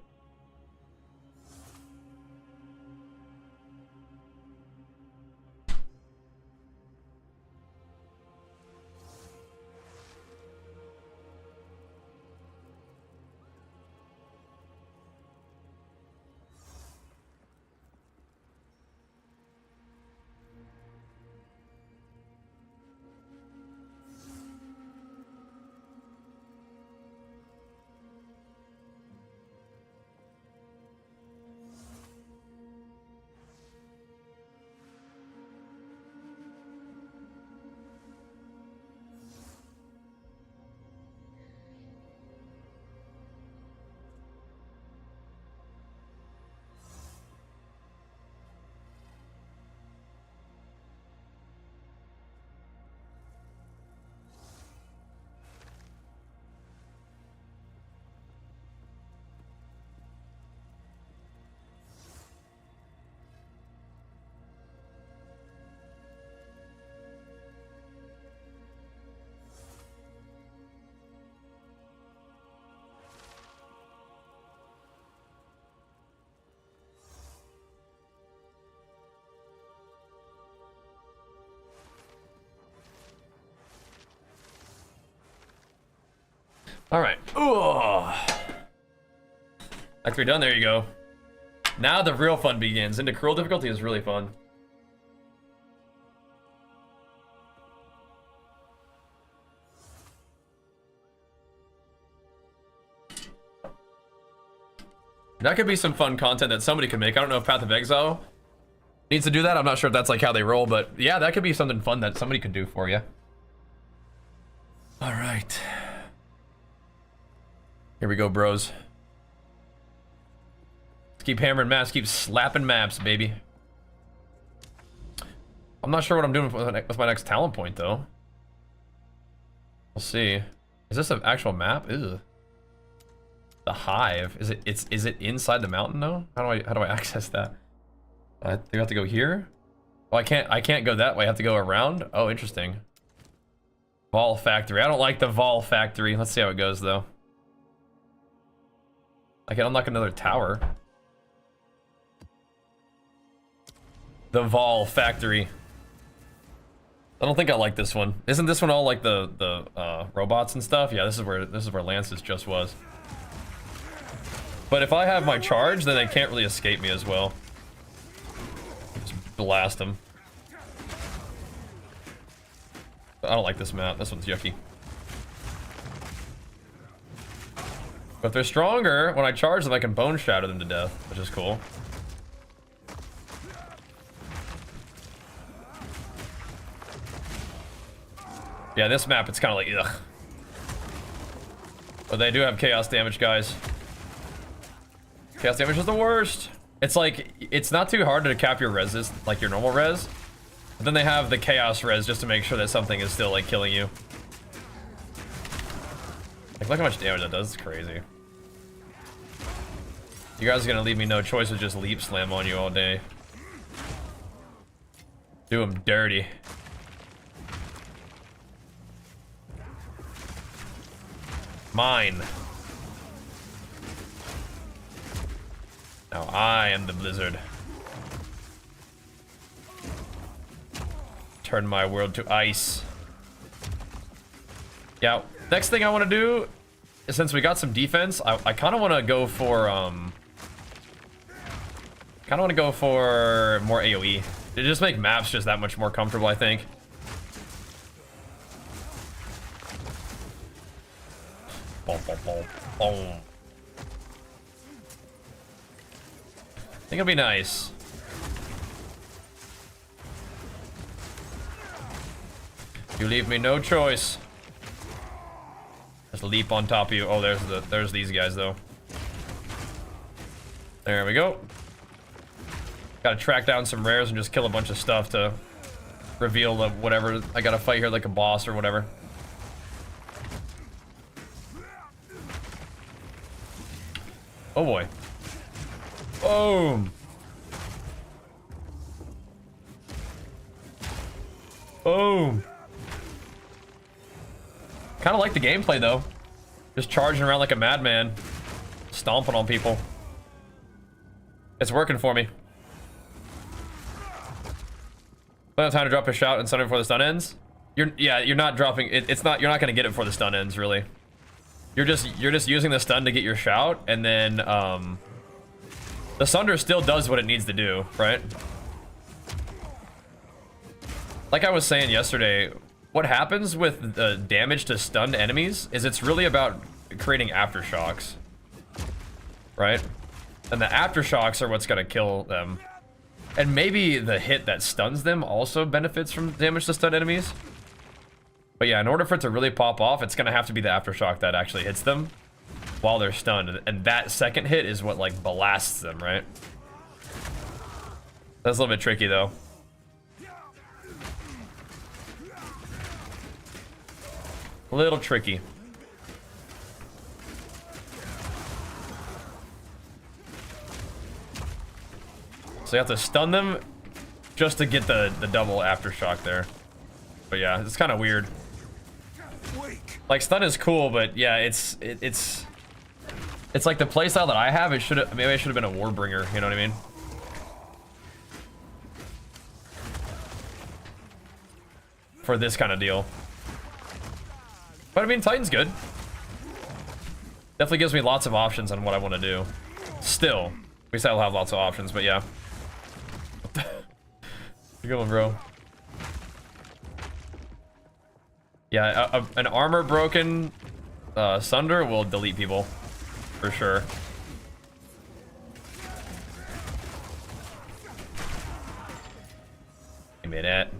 All right. Ooh. Act 3 done. There you go. Now the real fun begins. Into cruel difficulty is really fun. That could be some fun content that somebody could make. I don't know if Path of Exile needs to do that. I'm not sure if that's like how they roll, but yeah, that could be something fun that somebody could do for you. All right. Here we go, bros. Let's keep hammering maps, keep slapping maps, baby. I'm not sure what I'm doing with my next talent point, though. We'll see. Is this an actual map? Ew. The hive. Is it inside the mountain though? How do I access that? Do I have to go here? Oh, I can't go that way. I have to go around. Oh, interesting. Vol factory. I don't like the Vol factory. Let's see how it goes though. I can unlock another tower. The Vol factory. I don't think I like this one. Isn't this one all like the robots and stuff? Yeah, this is where Lance's just was. But if I have my charge, then they can't really escape me as well. Just blast them. I don't like this map. This one's yucky. But if they're stronger, when I charge them, I can bone shatter them to death, which is cool. Yeah, this map, it's kind of like, ugh. But they do have chaos damage, guys. Chaos damage is the worst. It's like, it's not too hard to cap your reses, like your normal res. But then they have the chaos res just to make sure that something is still like killing you. Like, look how much damage that does. It's crazy. You guys are gonna leave me no choice with just leap slam on you all day. Do them dirty. Mine. Now I am the blizzard. Turn my world to ice. Yeah, next thing I want to do, is since we got some defense, I kind of want to go for, more AoE. It just make maps just that much more comfortable, I think. Boom, boom, boom, boom. I think it'll be nice. You leave me no choice. Just leap on top of you. Oh, there's these guys though. There we go. Gotta track down some rares and just kill a bunch of stuff to reveal the whatever. I gotta fight here like a boss or whatever. Oh boy. Boom. Boom. Kind of like the gameplay though. Just charging around like a madman. Stomping on people. It's working for me. Don't have time to drop a shout and stun it before the stun ends. You're not dropping it. You're not gonna get it before the stun ends, really. You're just using the stun to get your shout, and then the Sunder still does what it needs to do, right? Like I was saying yesterday, what happens with the damage to stunned enemies is it's really about creating aftershocks, right? And the aftershocks are what's gonna kill them. And maybe the hit that stuns them also benefits from damage to stunned enemies. But yeah, in order for it to really pop off, it's gonna have to be the aftershock that actually hits them while they're stunned. And that second hit is what like blasts them, right? That's a little bit tricky though. A little tricky. So you have to stun them just to get the double aftershock there. But yeah, it's kind of weird. Like stun is cool, but yeah, it's like the playstyle that I have. Maybe I should have been a Warbringer. You know what I mean? For this kind of deal. But I mean, Titan's good. Definitely gives me lots of options on what I want to do. Still, we still have lots of options, but yeah. Good one, bro. Yeah, an armor broken Sunder will delete people for sure. Give me that.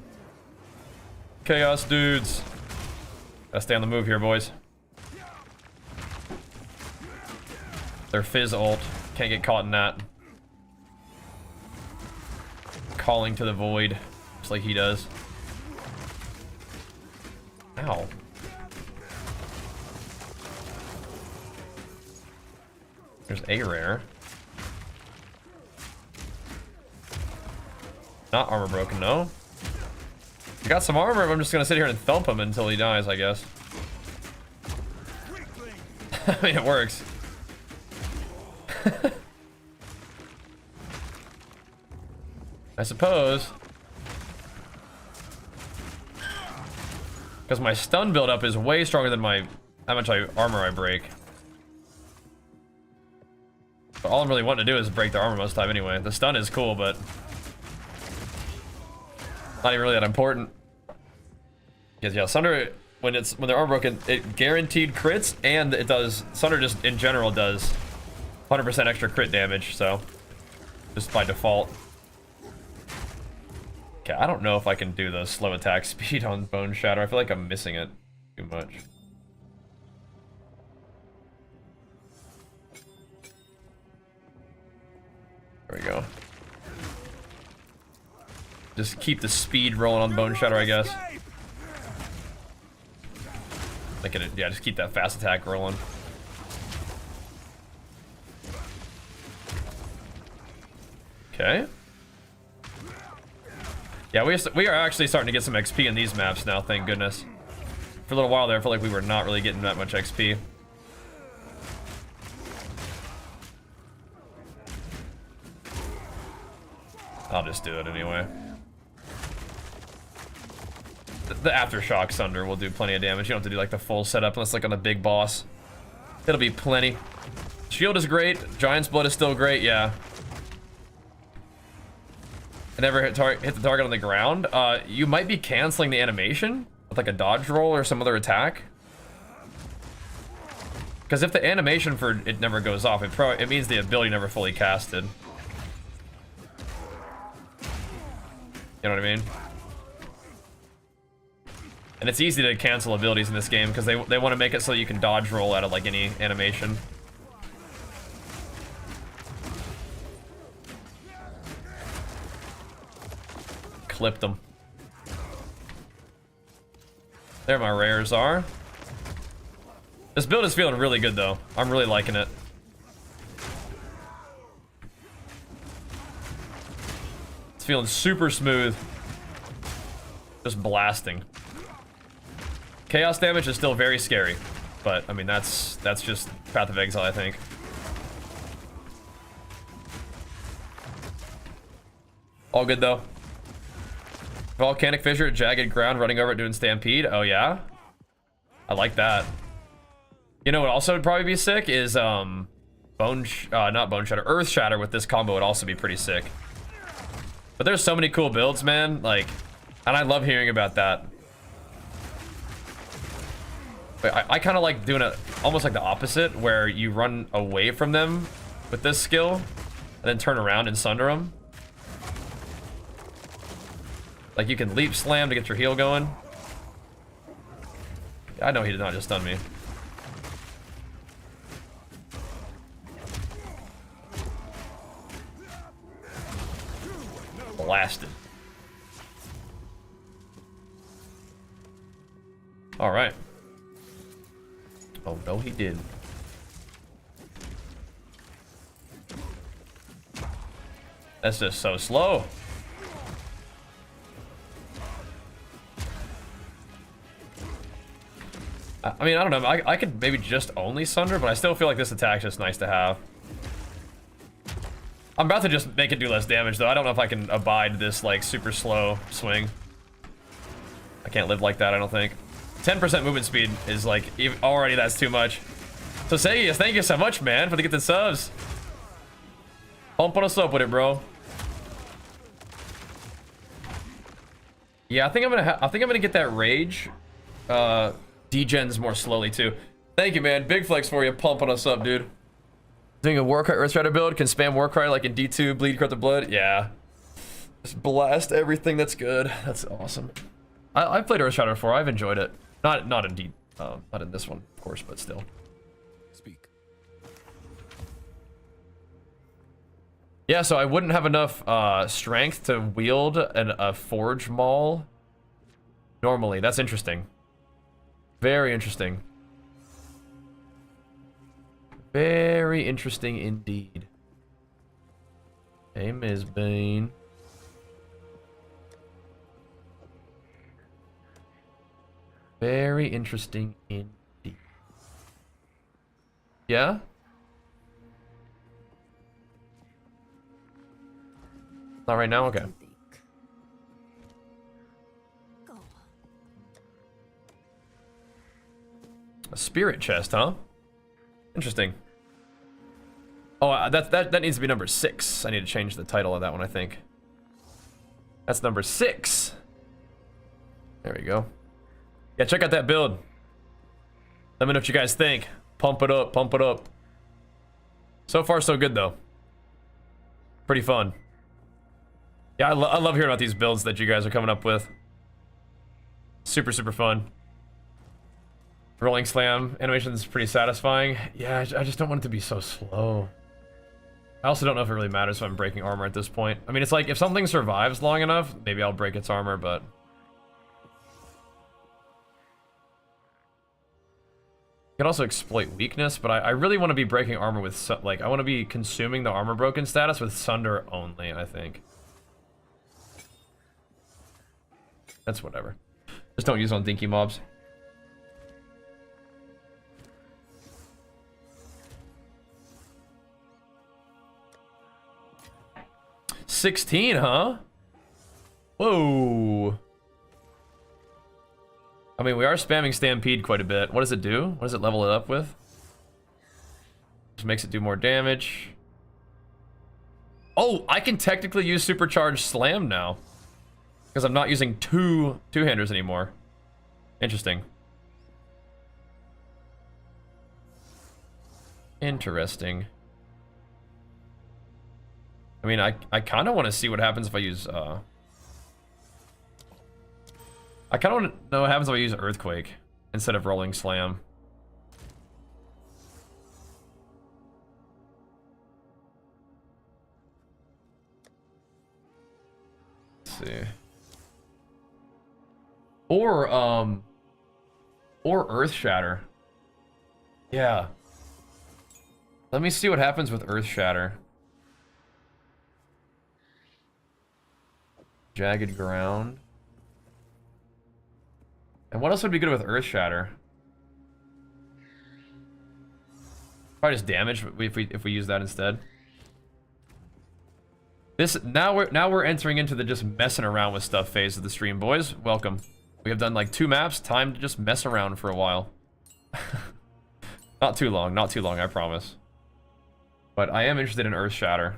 Chaos dudes. Gotta stay on the move here, boys. Their Fizz ult. Can't get caught in that. Calling to the void. Just like he does. Ow. There's a rare. Not armor broken, no. I got some armor, but I'm just gonna sit here and thump him until he dies, I guess. I mean, it works. I suppose. Because my stun buildup is way stronger than how much armor I break. But all I'm really wanting to do is break the armor most of the time anyway. The stun is cool, but not even really that important. Because yeah, Sunder, when they're armor broken, it guaranteed crits, and it does, Sunder just in general does 100% extra crit damage, so just by default. Okay, I don't know if I can do the slow attack speed on Bone Shatter. I feel like I'm missing it too much. There we go. Just keep the speed rolling on Bone Shatter, I guess. Yeah, just keep that fast attack rolling. Okay. Yeah, we are actually starting to get some XP in these maps now, thank goodness. For a little while there, I felt like we were not really getting that much XP. I'll just do it anyway. The Aftershock Sunder will do plenty of damage. You don't have to do like the full setup unless like on a big boss. It'll be plenty. Shield is great. Giant's Blood is still great, yeah. I never hit the target on the ground. You might be canceling the animation with like a dodge roll or some other attack. Because if the animation for it never goes off, it means the ability never fully casted. You know what I mean? And it's easy to cancel abilities in this game because they want to make it so you can dodge roll out of like any animation. Clipped them. There my rares are. This build is feeling really good though. I'm really liking it. It's feeling super smooth. Just blasting. Chaos damage is still very scary, but I mean that's just Path of Exile, I think. All good though. Volcanic fissure, jagged ground, running over it, doing stampede. Oh yeah, I like that. You know what also would probably be sick is not Bone Shatter, Earth Shatter with this combo would also be pretty sick. But there's so many cool builds, man. Like, and I love hearing about that. But I kind of like doing it almost like the opposite, where you run away from them with this skill and then turn around and sunder them. Like you can leap slam to get your heal going. I know he did not just stun me. Blasted. All right. Oh no, he didn't. That's just so slow. I mean, I don't know. I could maybe just only Sunder, but I still feel like this attack's just nice to have. I'm about to just make it do less damage, though. I don't know if I can abide this, like, super slow swing. I can't live like that, I don't think. 10% movement speed is, like, already that's too much. So, Sagius, thank you so much, man, for the gifted subs. Pumping us up with it, bro. Yeah, I think I'm gonna get that rage. Degens more slowly too. Thank you, man. Big flex for you, pumping us up, dude. Doing a Warcry Earthstrider build, can spam Warcry like in D2, bleed, corrupt the blood. Yeah. Just blast everything that's good. That's awesome. I've played Earthstrider before. I've enjoyed it. Not in not in this one, of course, but still. Speak. Yeah, so I wouldn't have enough strength to wield a Forge Maul normally. That's interesting. Very interesting. Very interesting indeed. Hey, Ms. Bane. Very interesting indeed. Yeah? Not right now? Okay. A spirit chest, huh? Interesting. Oh, that needs to be number 6. I need to change the title of that one, I think. That's number 6. There we go. Yeah, check out that build. Let me know what you guys think. Pump it up, pump it up. So far, so good, though. Pretty fun. Yeah, I love hearing about these builds that you guys are coming up with. Super, super fun. Rolling slam animation is pretty satisfying. Yeah, I just don't want it to be so slow. I also don't know if it really matters if I'm breaking armor at this point. I mean, it's like if something survives long enough, maybe I'll break its armor, but... You can also exploit weakness, but I really want to be breaking armor with, like, I want to be consuming the armor broken status with Sunder only, I think. That's whatever. Just don't use it on dinky mobs. 16, huh? Whoa. I mean, we are spamming Stampede quite a bit. What does it do? What does it level it up with? Just makes it do more damage. Oh, I can technically use Supercharged Slam now. Because I'm not using two-handers anymore. Interesting. Interesting. I mean, I kind of want to see what happens if I use, I kind of want to know what happens if I use Earthquake instead of Rolling Slam. Let's see. Or Earth Shatter. Yeah. Let me see what happens with Earth Shatter. Jagged Ground. And what else would be good with Earth Shatter? Probably just damage if we use that instead. Now we're entering into the just messing around with stuff phase of the stream, boys. Welcome. We have done like 2 maps. Time to just mess around for a while. Not too long, I promise. But I am interested in Earth Shatter.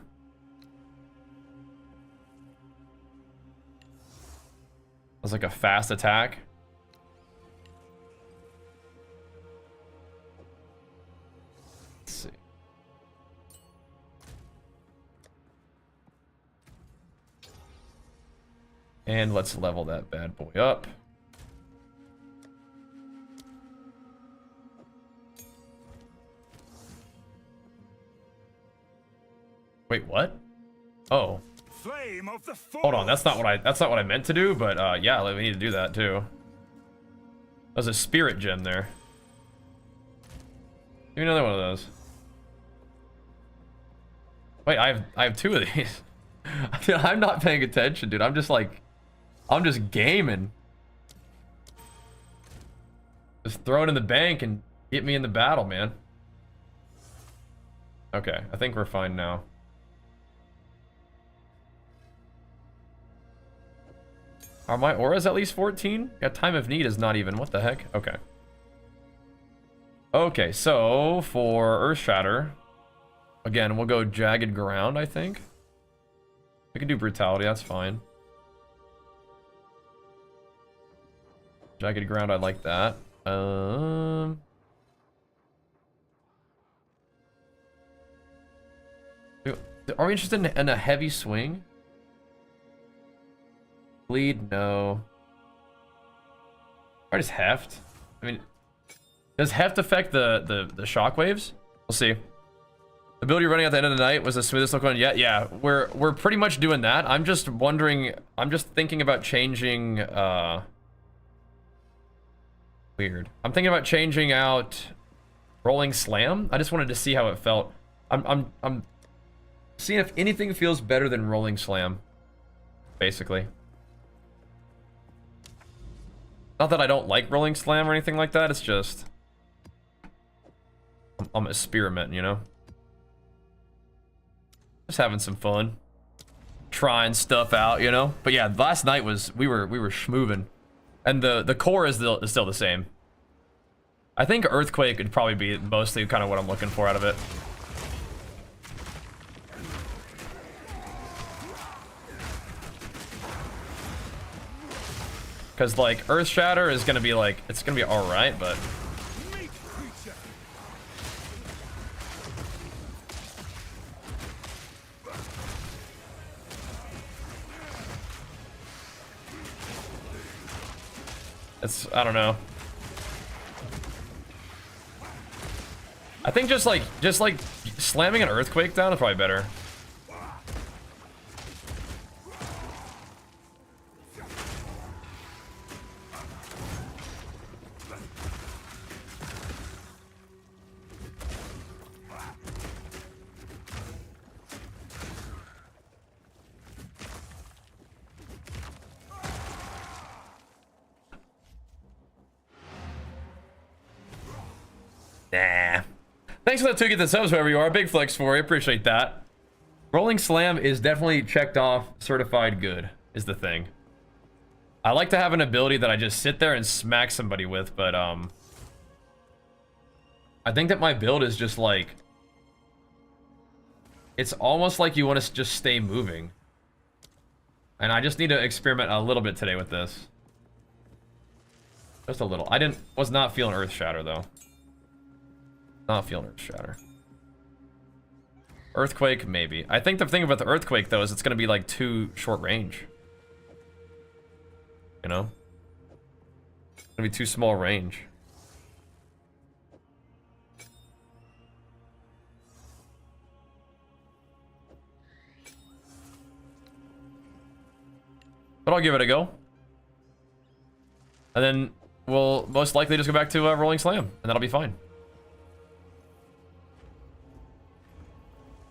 It's like a fast attack. Let's see. And let's level that bad boy up. Wait, what? Oh. Flame of the Hold on, that's not what I meant to do, but yeah, we need to do that too. There's a spirit gem there. Give me another one of those. Wait, I have 2 of these. Dude, I'm not paying attention, dude. I'm just gaming. Just throw it in the bank and get me in the battle, man. Okay, I think we're fine now. Are my auras at least 14? Yeah, Time of Need is not even. What the heck? Okay. Okay, so for Earth Shatter, again, we'll go Jagged Ground, I think. We can do Brutality, that's fine. Jagged Ground, I like that. Are we interested in a heavy swing? Bleed? No. Or just Heft? I mean, does Heft affect the shockwaves? We'll see. The build you're running at the end of the night was the smoothest look one yet. Yeah, we're pretty much doing that. I'm just wondering. I'm just thinking about changing. Weird. I'm thinking about changing out Rolling Slam. I just wanted to see how it felt. I'm seeing if anything feels better than Rolling Slam. Basically. Not that I don't like Rolling Slam or anything like that. It's just I'm experimenting, you know. Just having some fun, trying stuff out, you know. But yeah, last night was we were schmoovin', and the core is still the same. I think Earthquake would probably be mostly kind of what I'm looking for out of it. Because like Earth Shatter is gonna be like, it's gonna be all right, but it's, I don't know. I think just like slamming an Earthquake down is probably better. Nah. Thanks for the 2 get the subs wherever you are. Big flex for you. Appreciate that. Rolling Slam is definitely checked off, certified good, is the thing. I like to have an ability that I just sit there and smack somebody with, but, I think that my build is just like... It's almost like you want to just stay moving. And I just need to experiment a little bit today with this. Just a little. Was not feeling Earth Shatter, though. Not feeling Earth Shatter. Earthquake, maybe. I think the thing about the Earthquake, though, is it's going to be, like, too short range. You know? It's going to be too small range. But I'll give it a go. And then we'll most likely just go back to Rolling Slam, and that'll be fine.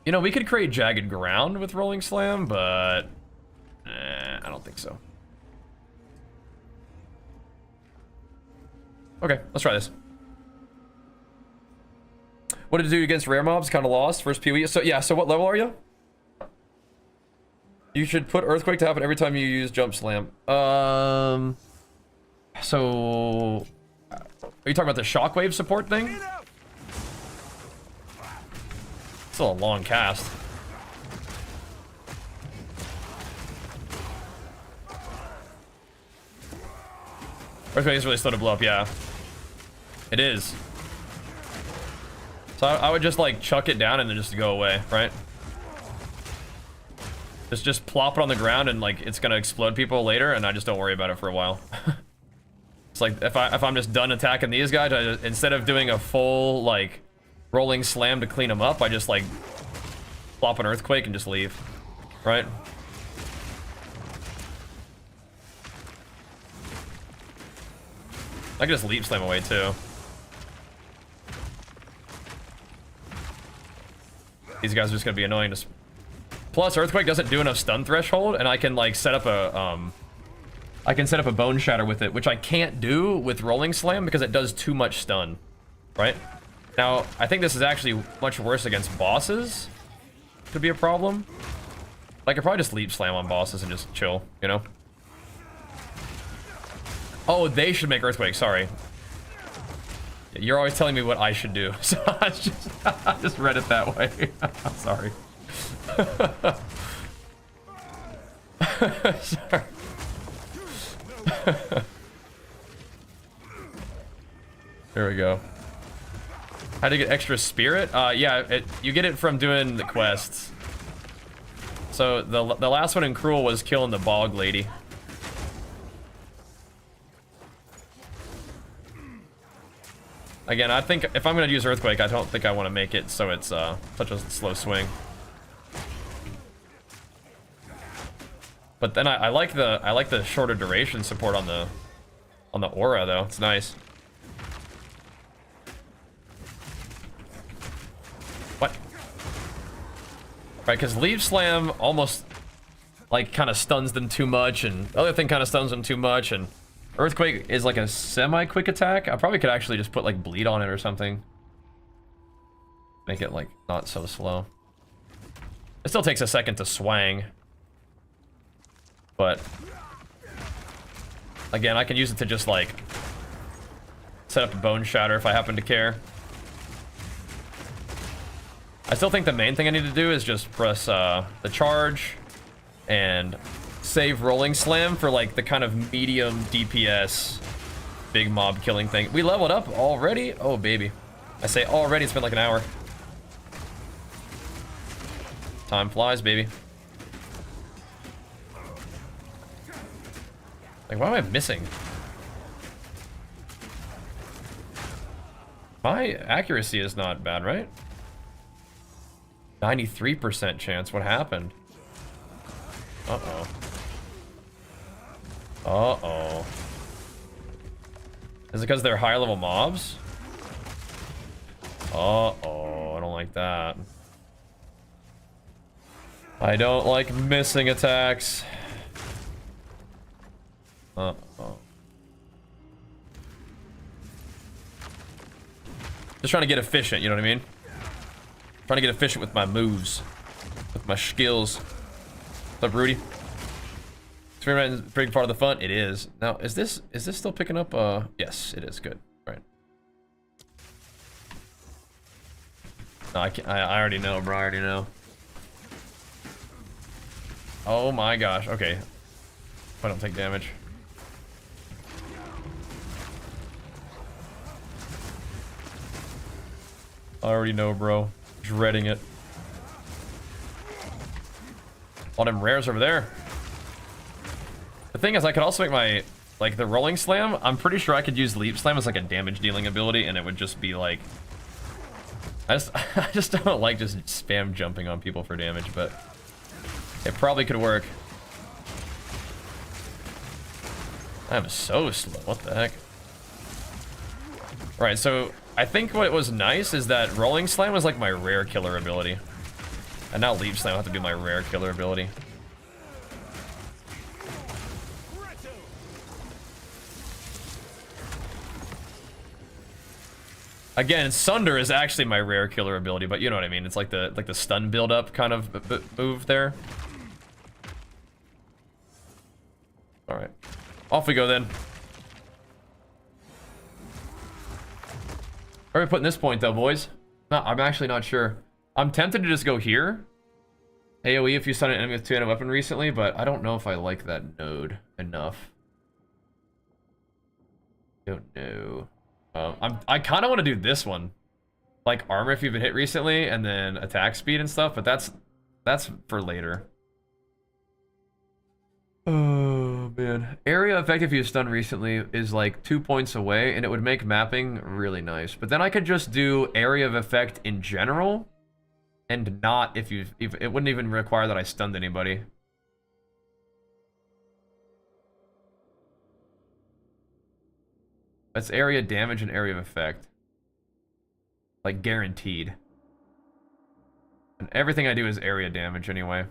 You know, we could create Jagged Ground with Rolling Slam, but... I don't think so. Okay, let's try this. What did it do against rare mobs? Kind of lost. First PoE. So, yeah, so what level are you? You should put Earthquake to happen every time you use Jump Slam. So... Are you talking about the Shockwave support thing? Still a long cast. Earthquake is really slow to blow up, yeah. It is. So I would just like chuck it down and then just go away, right? Just plop it on the ground and like it's gonna explode people later, and I just don't worry about it for a while. It's like if I'm just done attacking these guys, instead of doing a full like Rolling Slam to clean them up, I just like plop an Earthquake and just leave, right? I can just Leap Slam away too. These guys are just gonna be annoying to. Plus, Earthquake doesn't do enough stun threshold, and I can like set up a I can set up a Bone Shatter with it, which I can't do with Rolling Slam because it does too much stun, right? Now, I think this is actually much worse against bosses. Could be a problem. I could probably just Leap Slam on bosses and just chill, you know? Oh, they should make Earthquake, sorry. You're always telling me what I should do, so I just read it that way. I'm sorry. Sorry. There we go. How to get extra spirit? Yeah, you get it from doing the quests. So the last one in Cruel was killing the Bog Lady. Again, I think if I'm gonna use Earthquake, I don't think I want to make it so it's such a slow swing. But then I like the shorter duration support on the aura though. It's nice. What? Right, because Leaf Slam almost like kind of stuns them too much, and the other thing kind of stuns them too much, and Earthquake is like a semi-quick attack. I probably could actually just put like bleed on it or something. Make it like not so slow. It still takes a second to swang. But again, I can use it to just like set up a Bone Shatter if I happen to care. I still think the main thing I need to do is just press the charge and save Rolling Slam for like the kind of medium DPS big mob killing thing. We leveled up already? Oh baby. I say already, it's been like an hour. Time flies, baby. Like, why am I missing? My accuracy is not bad, right? 93% chance. What happened? Uh-oh. Uh-oh. Is it because they're higher level mobs? Uh-oh. I don't like that. I don't like missing attacks. Uh-oh. Just trying to get efficient, you know what I mean? Trying to get efficient with my moves. with my skills. What's up, Rudy? Experiment is a big part of the fun. It is. Now, is this still picking up? Yes, it is. Good. All right. No, I already know, bro. I already know. Oh my gosh. Okay. I don't take damage. I already know, bro. Dreading it. All them rares over there. The thing is, I could also make my, like, the rolling slam. I'm pretty sure I could use leap slam as like a damage dealing ability, and it would just be like, I just don't like just spam jumping on people for damage, but it probably could work. I'm so slow. What the heck? Right, so I think what was nice is that rolling slam was like my rare killer ability, and now leap slam will have to be my rare killer ability. Again, Sunder is actually my rare killer ability, but you know what I mean. It's like the stun build up kind of move there. All right, off we go then. Where are we putting this point though, boys? No, I'm actually not sure. I'm tempted to just go here. AoE if you stun an enemy with two-handed weapon recently, but I don't know if I like that node enough. Don't know. I kind of want to do this one, like armor if you've been hit recently, and then attack speed and stuff. But that's for later. Oh man, area effect if you stun recently is like 2 points away, and it would make mapping really nice. But then I could just do area of effect in general, and not if it wouldn't even require that I stunned anybody. That's area damage and area of effect. Like guaranteed. And everything I do is area damage anyway.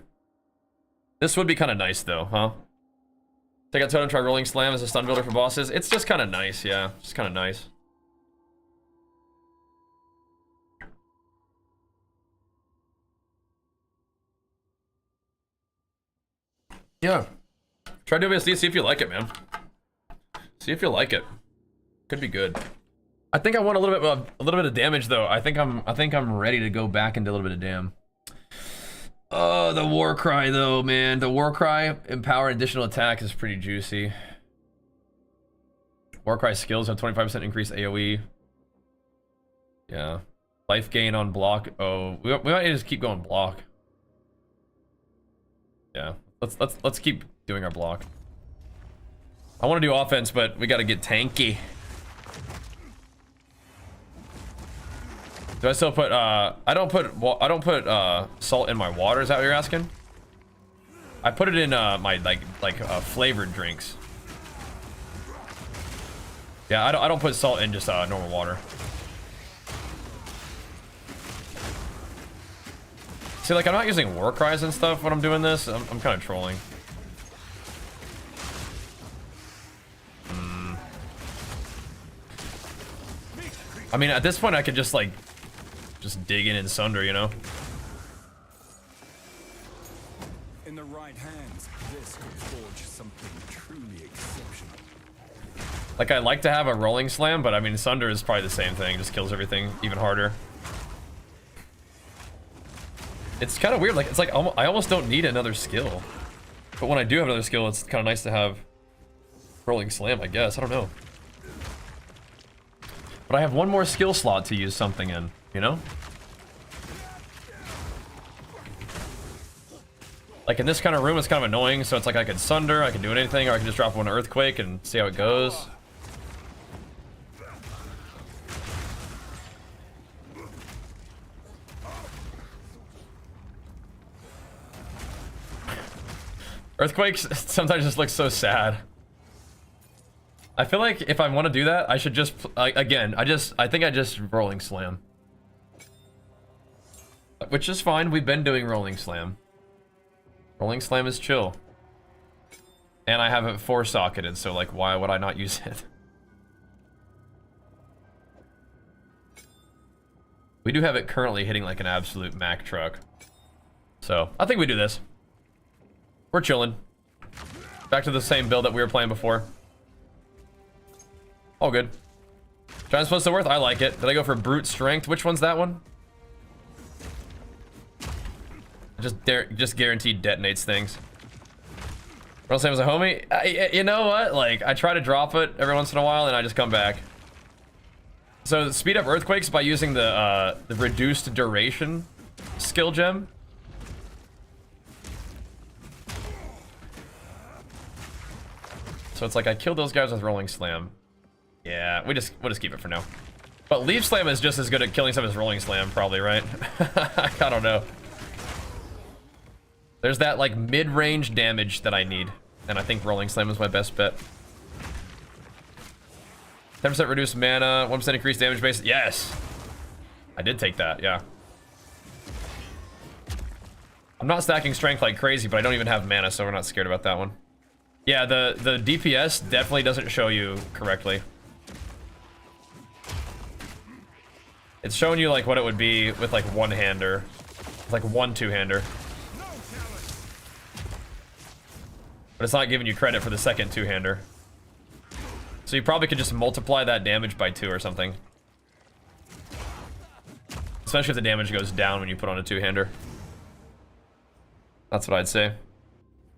This would be kind of nice though, huh? Take out totem, try rolling slam as a stun builder for bosses. It's just kind of nice, yeah. Just kind of nice. Yeah. Try WSD, see if you like it, man. See if you like it. Could be good. I think I want a little bit of damage though. I think I'm ready to go back into a little bit of dam. Oh, the war cry though, man. The war cry empower additional attack is pretty juicy. War cry skills have 25% increased AoE. Yeah. Life gain on block. Oh, we might need to just keep going block. Yeah. Let's keep doing our block. I want to do offense, but we got to get tanky. Do I still put I don't put salt in my water, is that what you're asking? I put it in my flavored drinks. Yeah, I don't put salt in just normal water. See, like, I'm not using war cries and stuff when I'm doing this. I'm kind of trolling. I mean, at this point I could just like dig in and sunder, you know? In the right hands, this could forge something truly exceptional. Like, I like to have a rolling slam, but I mean, sunder is probably the same thing. Just kills everything even harder. It's kind of weird. Like, it's like I almost don't need another skill. But when I do have another skill, it's kind of nice to have rolling slam, I guess. I don't know. But I have one more skill slot to use something in, you know? Like in this kind of room, it's kind of annoying, so it's like I could sunder, I can do anything, or I can just drop one earthquake and see how it goes. Earthquakes sometimes just look so sad. I feel like if I want to do that, I should just, again, I think I just rolling slam. Which is fine, we've been doing rolling slam. Rolling slam is chill. And I have it 4-socketed, so like, why would I not use it? We do have it currently hitting like an absolute Mack truck. So I think we do this. We're chilling. Back to the same build that we were playing before. All good. Giant supposed to worth. I like it. Did I go for brute strength? Which one's that one? Just guaranteed detonates things. Real same as a homie. You know what? Like I try to drop it every once in a while, and I just come back. So speed up earthquakes by using the reduced duration skill gem. So it's like I killed those guys with rolling slam. Yeah, we'll just keep it for now. But leaf slam is just as good at killing stuff as rolling slam, probably, right? I don't know. There's that like mid-range damage that I need, and I think rolling slam is my best bet. 10% reduced mana, 1% increased damage base. Yes, I did take that. Yeah. I'm not stacking strength like crazy, but I don't even have mana, so we're not scared about that one. Yeah, the DPS definitely doesn't show you correctly. It's showing you like what it would be with like one-hander, like one two-hander. But it's not giving you credit for the second two-hander. So you probably could just multiply that damage by 2 or something. Especially if the damage goes down when you put on a two-hander. That's what I'd say.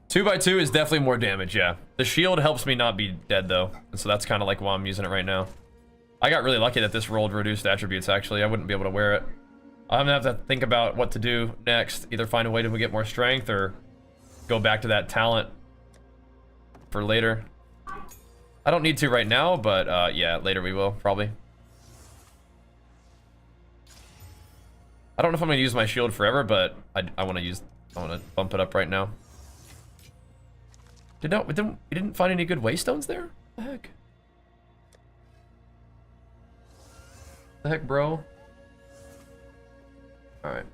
2x2 is definitely more damage, yeah. The shield helps me not be dead, though. And so that's kind of like why I'm using it right now. I got really lucky that this rolled reduced attributes, actually. I wouldn't be able to wear it. I'm gonna have to think about what to do next. Either find a way to get more strength or go back to that talent for later. I don't need to right now, but yeah, later we will, probably. I don't know if I'm gonna use my shield forever, but I want to bump it up right now. We didn't find any good waystones there? What the heck? The heck, bro? Alright.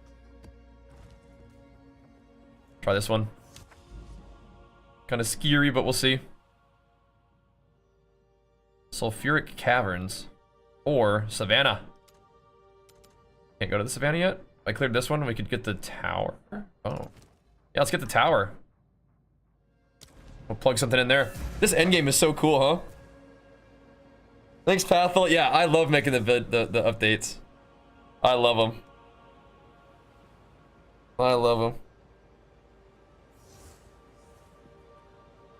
Try this one. Kind of scary, but we'll see. Sulfuric Caverns. Or Savannah. Can't go to the Savannah yet? I cleared this one, we could get the tower. Oh. Yeah, let's get the tower. We'll plug something in there. This endgame is so cool, huh? Thanks, Pathel. Yeah, I love making the updates. I love them. I love them.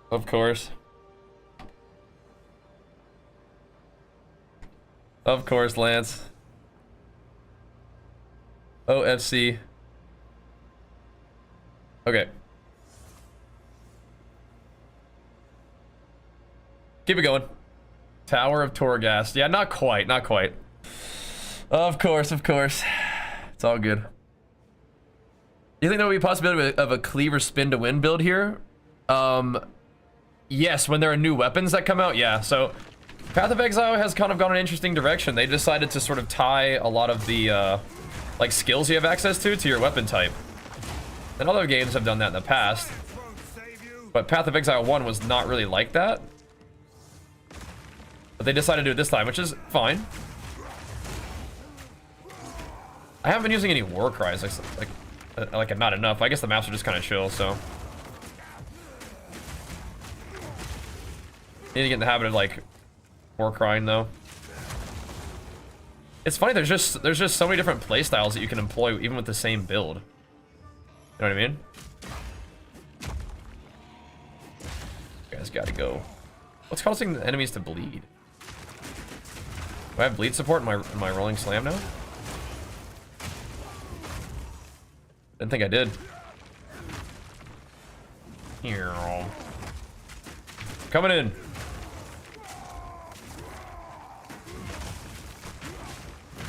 Of course. Of course, Lance. OFC. Okay. Keep it going. Tower of Torghast. Yeah, not quite, not quite. Of course, of course. It's all good. You think there would be a possibility of a cleaver spin to win build here? Yes, when there are new weapons that come out, yeah. So Path of Exile has kind of gone an interesting direction. They decided to sort of tie a lot of the like skills you have access to your weapon type. And other games have done that in the past. But Path of Exile 1 was not really like that. But they decided to do it this time, which is fine. I haven't been using any war cries, like not enough. I guess the maps are just kind of chill, so. Need to get in the habit of like war crying though. It's funny, there's just so many different play styles that you can employ even with the same build. You know what I mean? You guys gotta go. What's causing the enemies to bleed? Do I have bleed support in my rolling slam now? Didn't think I did. Here. Coming in.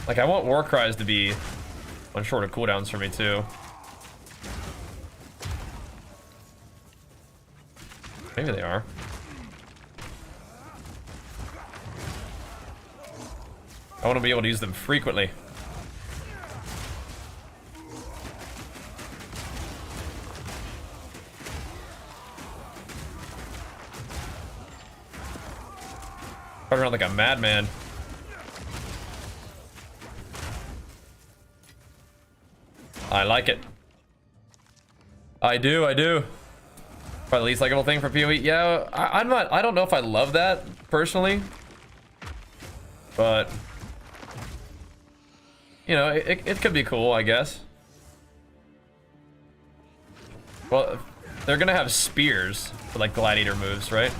Like, I want war cries to be on shorter cooldowns for me too. Maybe they are. I want to be able to use them frequently. Run around like a madman. I like it. I do. Probably the least likable thing for PoE. Yeah, I don't know if I love that personally, but you know, it could be cool, I guess. Well, they're gonna have spears for like gladiator moves, right?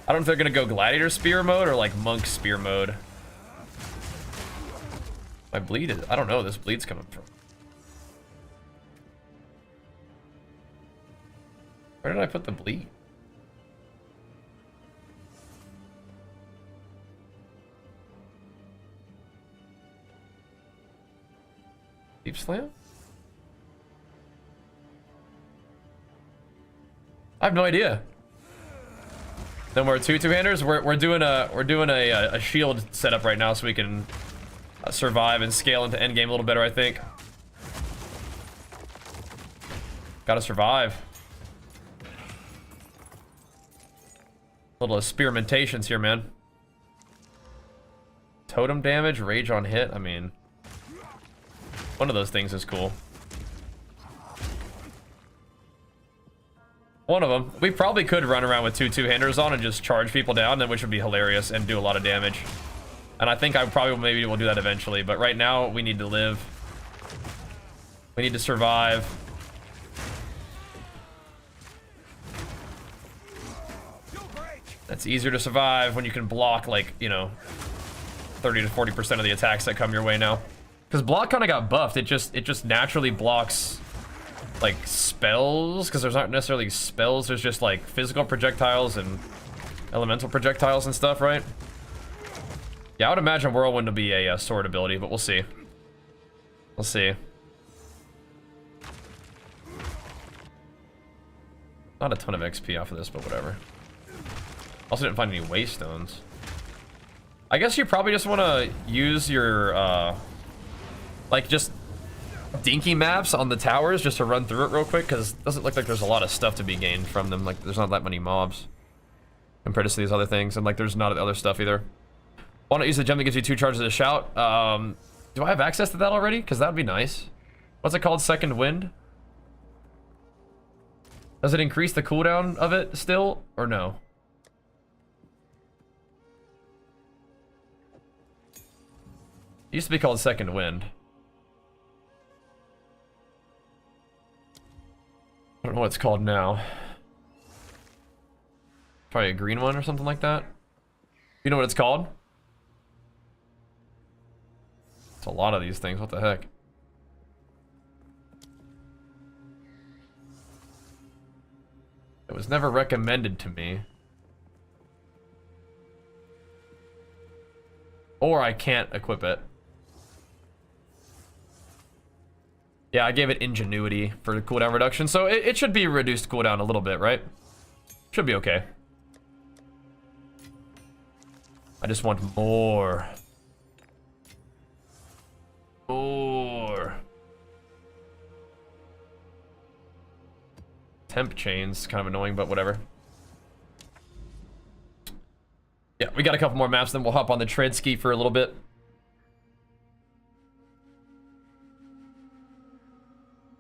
I don't know if they're gonna go gladiator spear mode or like monk spear mode. My bleed is, I don't know where this bleed's coming from. Where did I put the bleed? Deep slam? I have no idea. No more two-handers. We're doing a shield setup right now so we can survive and scale into endgame a little better, I think. Gotta survive. Little experimentations here, man. Totem damage, rage on hit. I mean, one of those things is cool. One of them. We probably could run around with two-handers on and just charge people down, then which would be hilarious and do a lot of damage. And I think I probably maybe will do that eventually, but right now we need to live. We need to survive. That's easier to survive when you can block, like, you know, 30 to 40% of the attacks that come your way now. Because block kind of got buffed. It just naturally blocks like spells, because there's not necessarily spells, there's just like physical projectiles and elemental projectiles and stuff, right? Yeah, I would imagine Whirlwind to be a sword ability, but we'll see. We'll see. Not a ton of XP off of this, but whatever. Also didn't find any waystones. I guess you probably just want to use your, like, just dinky maps on the towers just to run through it real quick, because it doesn't look like there's a lot of stuff to be gained from them. Like, there's not that many mobs compared to these other things, and like, there's not other stuff either. Why not use the gem that gives you 2 charges of shout? Do I have access to that already? Because that would be nice. What's it called? Second wind? Does it increase the cooldown of it still, or no? It used to be called second wind. I don't know what it's called now. Probably a green one or something like that. You know what it's called? It's a lot of these things. What the heck? It was never recommended to me. Or I can't equip it. Yeah, I gave it ingenuity for the cooldown reduction, so it should be reduced cooldown a little bit, right? Should be okay. I just want more. More. Temp chains, kind of annoying, but whatever. Yeah, we got a couple more maps, then we'll hop on the tread ski for a little bit.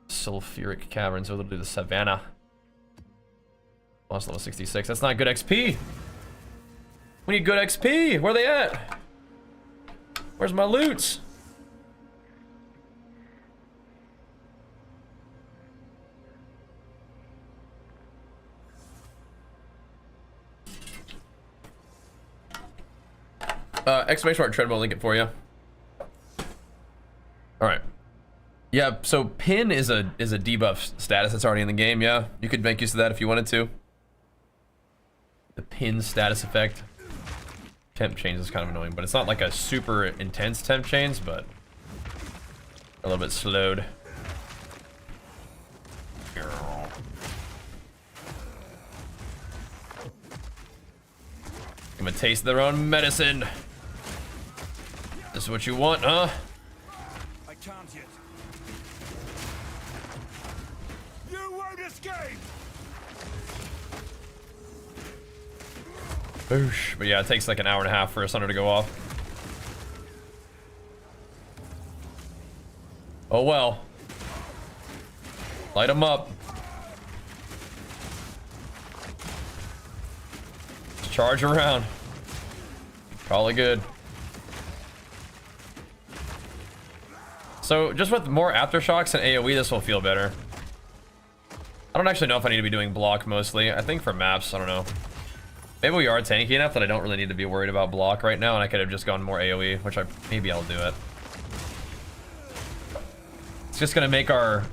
Sulfuric caverns, so they'll do the savannah. Lost level 66. That's not good XP. We need good XP. Where are they at? Where's my loots? Exclamation mark treadmill, link it for you. All right. Yeah, so pin is a debuff status that's already in the game. Yeah, you could make use of that if you wanted to. The pin status effect. Temp chains is kind of annoying, but it's not like a super intense temp chains, but a little bit slowed. Give them a taste of their own medicine. This is what you want, huh? I can't yet. You won't escape. Boosh. But yeah, it takes like an hour and a half for a Sunder to go off. Oh well. Light them up. charge around. Probably good. So just with more aftershocks and AoE, this will feel better. I don't actually know if I need to be doing block mostly. I think for maps, I don't know. Maybe we are tanky enough that I don't really need to be worried about block right now, and I could have just gone more AoE, which maybe I'll do it. It's just gonna make our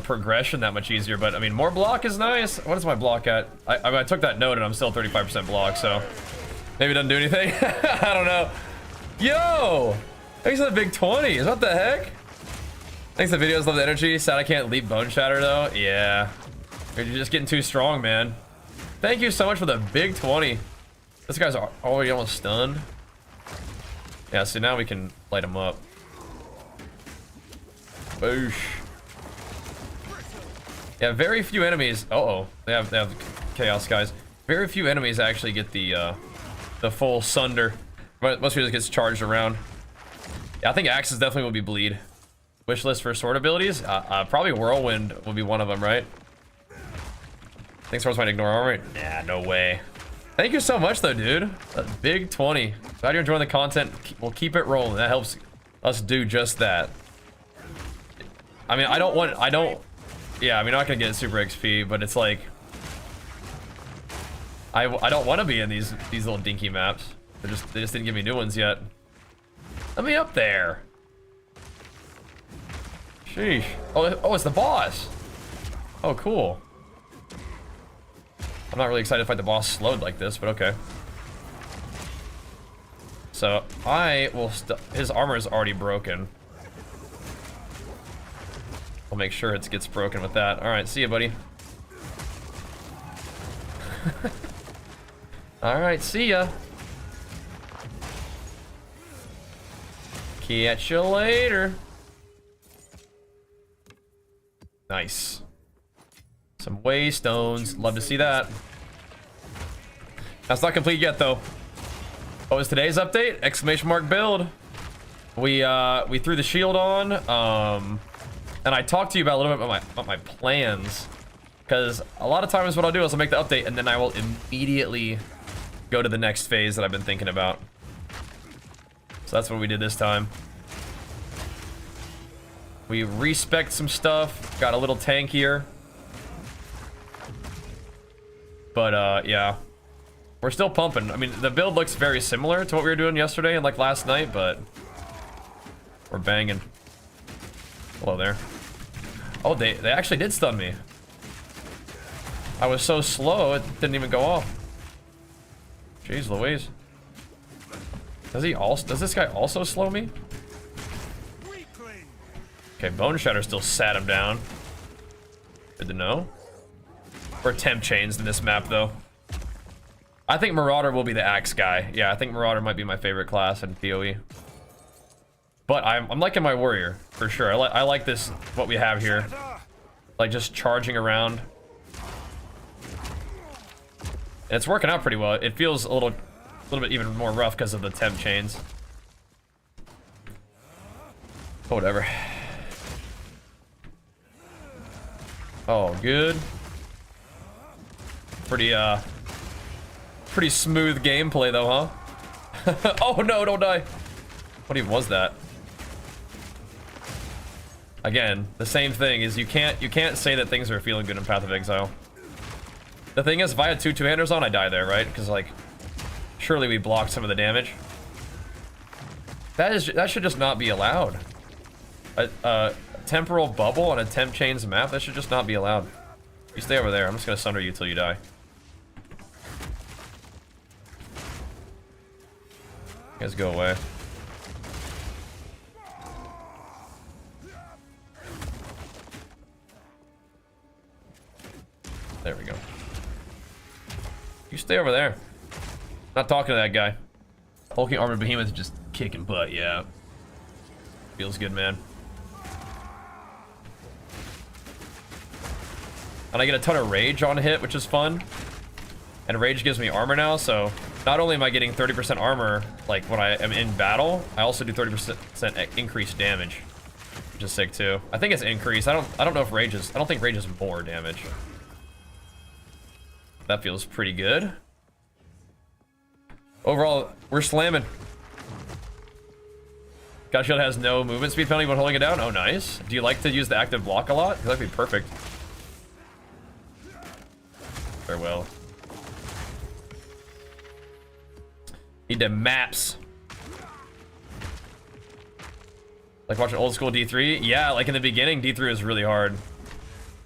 progression that much easier, but I mean, more block is nice. What is my block at? I took that note and I'm still 35% block, so maybe it doesn't do anything. I don't know. Yo! Thanks for the big 20s. What the heck? Thanks for the videos. Love the energy. Sad I can't leap Bone Shatter though. Yeah. You're just getting too strong, man. Thank you so much for the big 20. This guy's already almost stunned. Yeah, so now we can light him up. Boosh. Yeah, very few enemies. Uh-oh. They have chaos guys. Very few enemies actually get the full sunder. But most people just gets charged around. Yeah, I think axes definitely will be bleed. Wish list for sword abilities? Probably whirlwind will be one of them, right? Think swords might ignore armor? Nah, no way. Thank you so much though, dude. A big 20. Glad you're enjoying the content. We'll keep it rolling. That helps us do just that. I mean, yeah, I mean, I'm not gonna get super XP, but it's like I don't want to be in these little dinky maps. They just didn't give me new ones yet. Let me up there. Sheesh. Oh, it's the boss. Oh, cool. I'm not really excited to fight the boss slowed like this, but okay. So I will. His armor is already broken. I'll make sure it gets broken with that. All right, see you, buddy. All right, see ya. Catch you later. Nice. Some waystones. Love to see that. That's not complete yet, though. What was today's update? Exclamation mark build. We threw the shield on. And I talked to you about a little bit about my plans, because a lot of times what I'll do is I'll make the update and then I will immediately go to the next phase that I've been thinking about. So that's what we did this time. We respec'd some stuff, got a little tankier. But yeah, we're still pumping. I mean, the build looks very similar to what we were doing yesterday and like last night, but we're banging. Hello there. Oh, they actually did stun me. I was so slow, it didn't even go off. Jeez Louise. Does this guy also slow me? Okay, Bone Shatter still sat him down. Good to know. We're temp chains in this map, though. I think Marauder will be the axe guy. Yeah, I think Marauder might be my favorite class in PoE. But I'm liking my warrior, for sure. I like this, what we have here. Like, just charging around. And it's working out pretty well. It feels a little bit even more rough because of the temp chains. But whatever. Oh, good. Pretty smooth gameplay, though, huh? Oh, no, don't die. What even was that? Again, the same thing is you can't say that things are feeling good in Path of Exile. The thing is, if I had two-handers on, I'd die there, right? Because, like, surely we blocked some of the damage. That should just not be allowed. A temporal bubble on a temp chains map, that should just not be allowed. You stay over there. I'm just gonna sunder you till you die. You guys go away. There we go. You stay over there. Not talking to that guy. Hulking armored behemoth is just kicking butt, yeah. Feels good, man. And I get a ton of rage on hit, which is fun. And rage gives me armor now, so not only am I getting 30% armor, like when I am in battle, I also do 30% increased damage, which is sick too. I think it's increased. I don't know if rage is. I don't think rage is more damage. That feels pretty good. Overall, we're slamming. God Shield has no movement speed penalty when holding it down. Oh, nice. Do you like to use the active block a lot? That'd be perfect. Farewell. Need the maps. Like watching old school D3? Yeah, like in the beginning, D3 was really hard.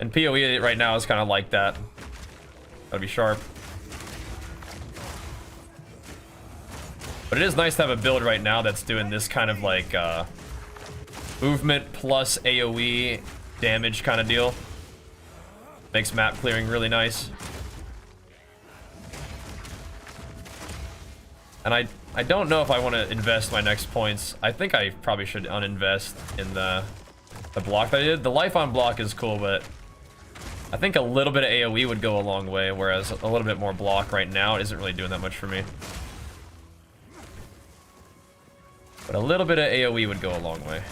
And PoE right now is kind of like that. Gotta be sharp. But it is nice to have a build right now that's doing this kind of like movement plus AoE damage kind of deal. Makes map clearing really nice. And I don't know if I want to invest my next points. I think I probably should uninvest in the block that I did. The life on block is cool, but I think a little bit of AoE would go a long way, whereas a little bit more block right now isn't really doing that much for me. But a little bit of AoE would go a long way.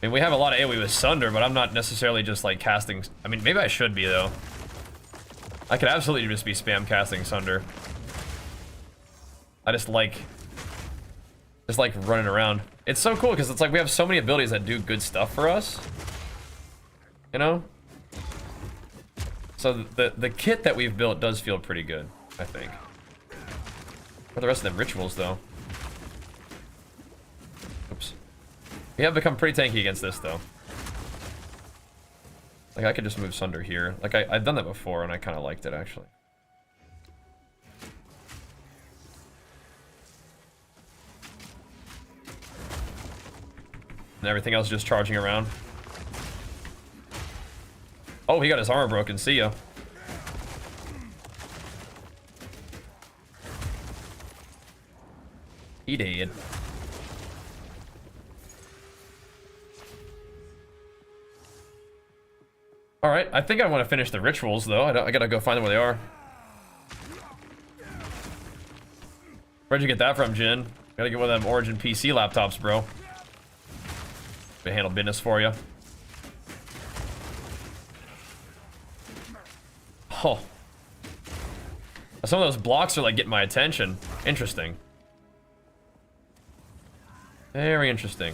I mean, we have a lot of AoE with Sunder, but I'm not necessarily just like casting. I mean, maybe I should be though. I could absolutely just be spam casting Sunder. I just like running around. It's so cool because it's like we have so many abilities that do good stuff for us. You know? So the kit that we've built does feel pretty good, I think. For the rest of the rituals though. Oops. We have become pretty tanky against this, though. Like, I could just move Sunder here. Like, I've done that before, and I kind of liked it, actually. And everything else just charging around. Oh, he got his armor broken. See ya. He did. All right, I think I want to finish the rituals though. I gotta go find them where they are. Where'd you get that from, Jin? Gotta get one of them Origin PC laptops, bro. They handle business for you. Oh, some of those blocks are like getting my attention. Interesting. Very interesting.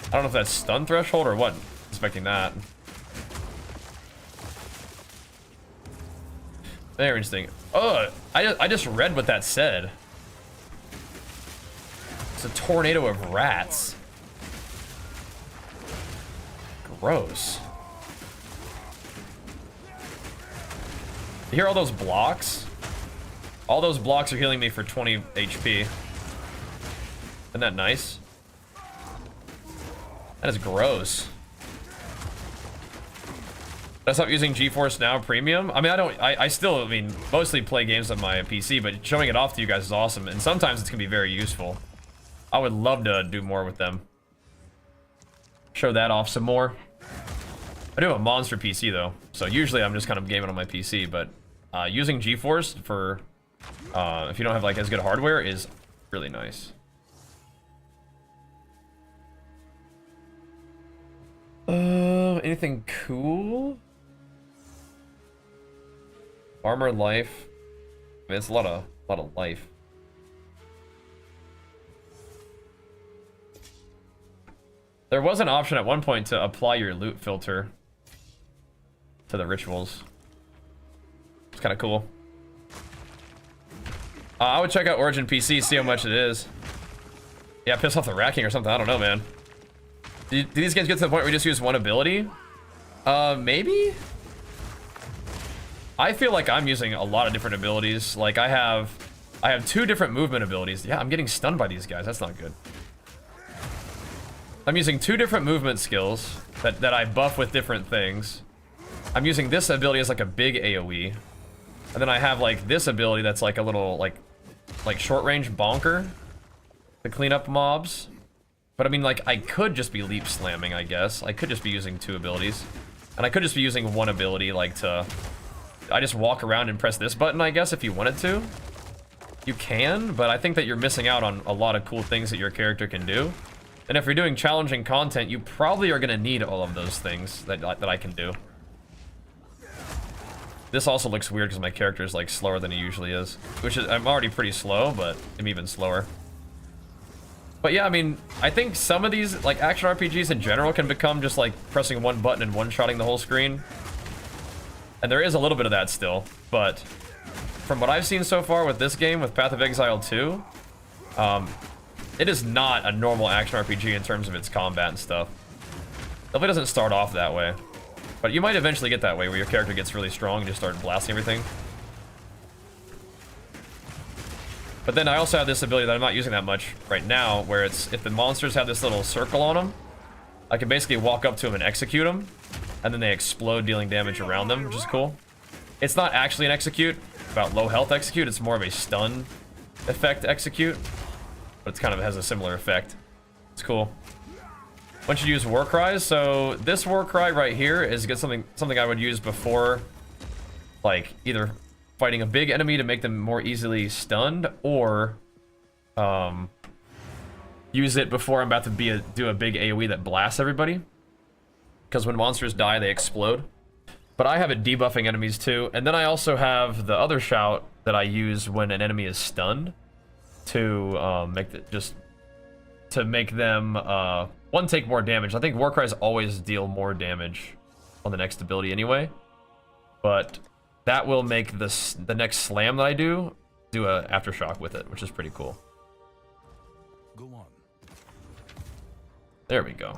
I don't know if that's stun threshold or what. Expecting that. Very interesting. Oh, I just read what that said. It's a tornado of rats. Gross. You hear all those blocks? All those blocks are healing me for 20 HP. Isn't that nice? That is gross. Did I stop using GeForce Now Premium? I mean, I still, I mean, mostly play games on my PC, but showing it off to you guys is awesome. And sometimes it's gonna be very useful. I would love to do more with them. Show that off some more. I do have a monster PC though, so usually I'm just kind of gaming on my PC, but using GeForce for, if you don't have like as good hardware is really nice. Anything cool? Armor life. I mean, it's a lot of life. There was an option at one point to apply your loot filter to the rituals. It's kind of cool. I would check out Origin PC, see how much it is. Yeah, piss off the racking or something. I don't know, man. Do these guys get to the point where we just use one ability? Maybe? I feel like I'm using a lot of different abilities. Like I have 2 different movement abilities. Yeah, I'm getting stunned by these guys. That's not good. I'm using 2 different movement skills that I buff with different things. I'm using this ability as like a big AoE. And then I have like this ability that's like a little like short range bonker to clean up mobs. But I mean, like, I could just be leap slamming, I guess. I could just be using 2 abilities. And I could just be using 1 ability, like, to... I just walk around and press this button, I guess, if you wanted to. You can, but I think that you're missing out on a lot of cool things that your character can do. And if you're doing challenging content, you probably are gonna need all of those things that I can do. This also looks weird because my character is like slower than he usually is, which is, I'm already pretty slow, but I'm even slower. But yeah, I mean, I think some of these like action RPGs in general can become just like pressing one button and one-shotting the whole screen. And there is a little bit of that still, but from what I've seen so far with this game, with Path of Exile 2, it is not a normal action RPG in terms of its combat and stuff. Definitely doesn't start off that way. But you might eventually get that way, where your character gets really strong and just start blasting everything. But then I also have this ability that I'm not using that much right now, where it's, if the monsters have this little circle on them, I can basically walk up to them and execute them, and then they explode, dealing damage around them, which is cool. It's not actually an execute, about low health execute, it's more of a stun effect execute, but it's kind of has a similar effect. It's cool. Once you use war cries, so this war cry right here is good, something I would use before, like either fighting a big enemy to make them more easily stunned, or use it before I'm about to do a big AoE that blasts everybody, because when monsters die they explode. But I have it debuffing enemies too, and then I also have the other shout that I use when an enemy is stunned to make them one, take more damage. I think war cries always deal more damage on the next ability anyway, but that will make the next slam that I do a aftershock with it, which is pretty cool. Go on. There we go.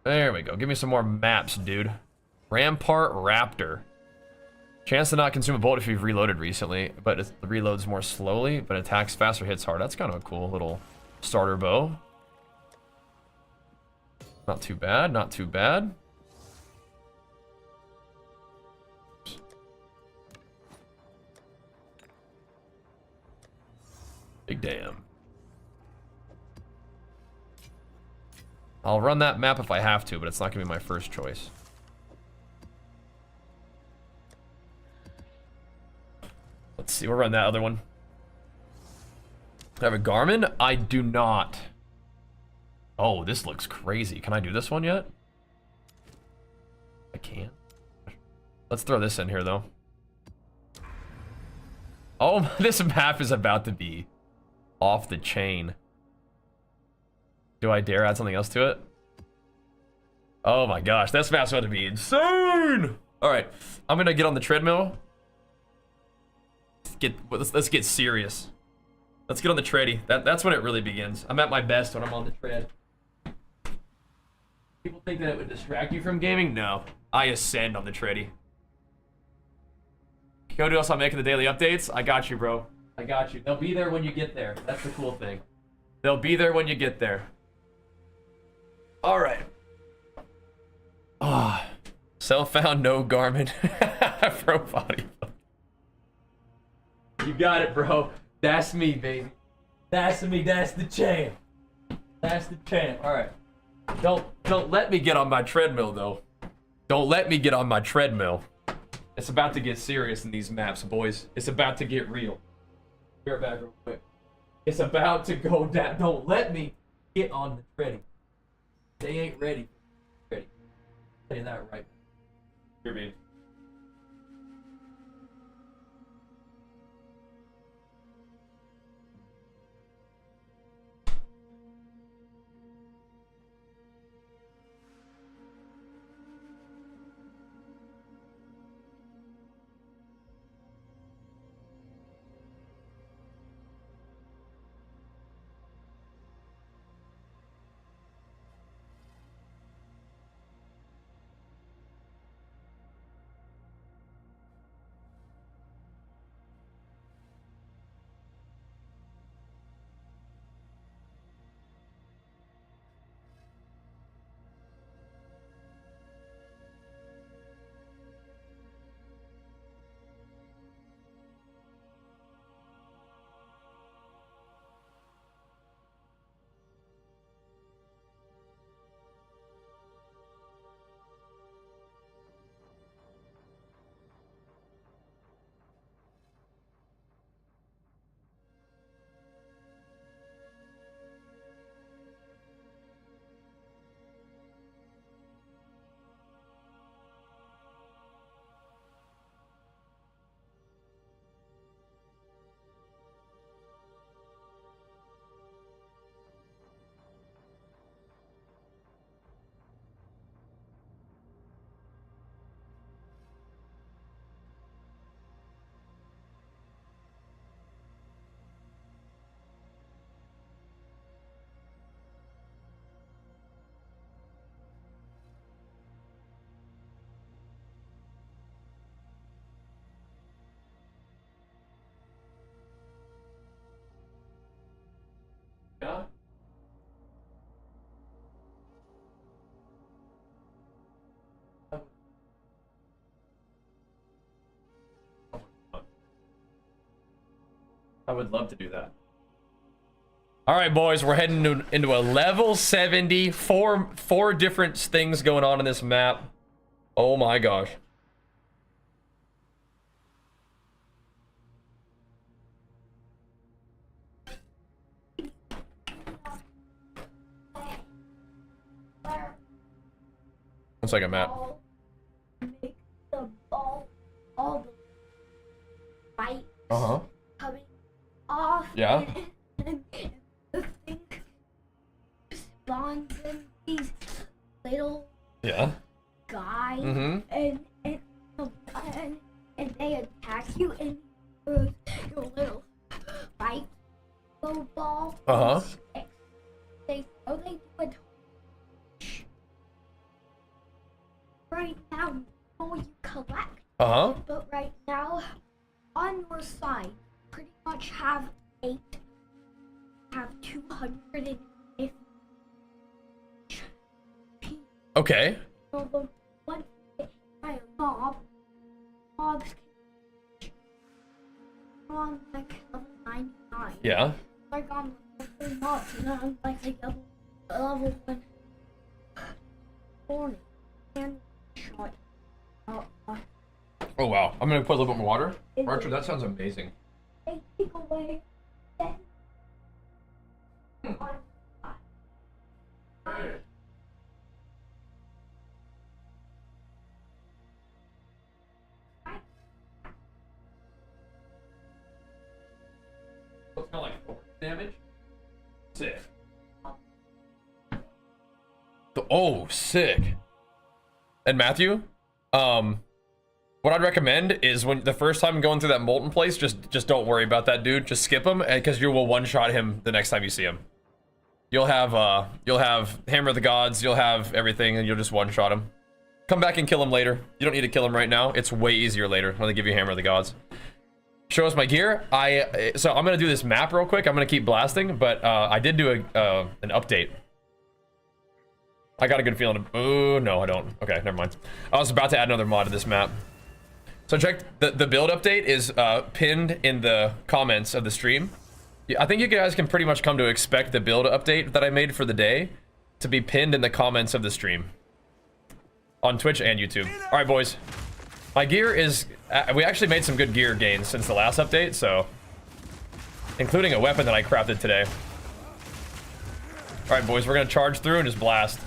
There we go. Give me some more maps, dude. Rampart Raptor. Chance to not consume a bullet if you've reloaded recently, but it reloads more slowly, but attacks faster, hits hard. That's kind of a cool little starter bow. Not too bad, not too bad. Big damn. I'll run that map if I have to, but it's not gonna be my first choice. Let's see, we'll run that other one. I have a Garmin? I do not. Oh, this looks crazy. Can I do this one yet? I can't. Let's throw this in here, though. Oh, this map is about to be off the chain. Do I dare add something else to it? Oh my gosh, this map's about to be insane! Alright, I'm gonna get on the treadmill. Let's get serious. Let's get on the tready. That's when it really begins. I'm at my best when I'm on the tread. People think that it would distract you from gaming? No. I ascend on the tready. Go do us on making the daily updates? I got you, bro. I got you. They'll be there when you get there. That's the cool thing. They'll be there when you get there. Alright. Ah. Self-found, no Garmin. Pro body. You got it, bro. That's me, baby. That's me. That's the champ. That's the champ. All right. Don't let me get on my treadmill, though. Don't let me get on my treadmill. It's about to get serious in these maps, boys. It's about to get real. Be right back real quick. It's about to go down. Don't let me get on the treadmill. They ain't ready. Ready. Say that right. Here, baby. I would love to do that. All right, boys, we're heading into a level 70. Four different things going on in this map. Oh my gosh. One second, Matt. Make the ball, all the fight coming off. Yeah. And the thing spawns in these little guys, and they attack you, and your little fight ball. They do it. Right now, you collect. But right now, on your side, pretty much have 250. Okay. So the one by a mobs can on like level 99. Yeah. Like on the mobs, and on like the level 1 morning and shot. Oh wow. I'm gonna put a little bit more water. Archer, that sounds amazing. They take away that. It's kind of like damage. Sick. Oh, sick. And Matthew, what I'd recommend is when the first time going through that molten place, just don't worry about that dude. Just skip him, because you will one-shot him the next time you see him. You'll have Hammer of the Gods, you'll have everything, and you'll just one-shot him. Come back and kill him later. You don't need to kill him right now. It's way easier later when they give you Hammer of the Gods. Show us my gear. So I'm gonna do this map real quick. I'm gonna keep blasting, but I did do an update. I got a good feeling. Oh no, I don't. Okay, never mind. I was about to add another mod to this map. So check the build update is pinned in the comments of the stream. I think you guys can pretty much come to expect the build update that I made for the day to be pinned in the comments of the stream on Twitch and YouTube. All right, boys. My gear is... we actually made some good gear gains since the last update, so... including a weapon that I crafted today. All right, boys, we're gonna charge through and just blast.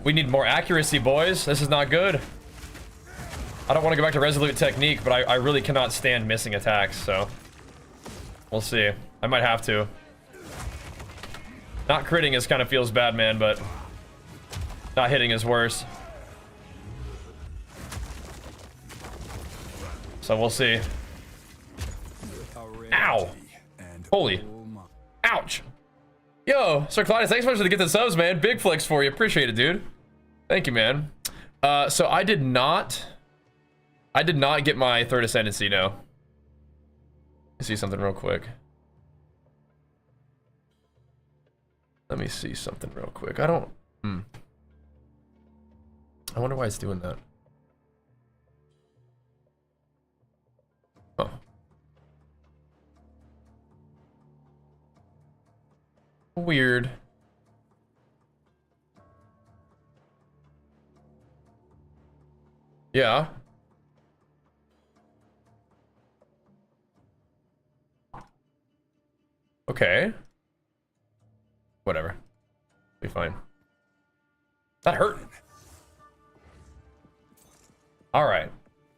We need more accuracy, boys. This is not good. I don't want to go back to Resolute Technique, but I really cannot stand missing attacks, so... we'll see. I might have to. Not critting is kind of feels bad, man, but... not hitting is worse. So we'll see. Ow! Holy. Ouch! Yo, Sir Claudius, thanks so much for the gifted subs, man. Big flex for you. Appreciate it, dude. Thank you, man. So I did not get my third ascendancy, no. Let me see something real quick. Let me see something real quick. I don't... I wonder why it's doing that. Oh. Weird. Yeah. Okay. Whatever. Be fine. That hurt. All right.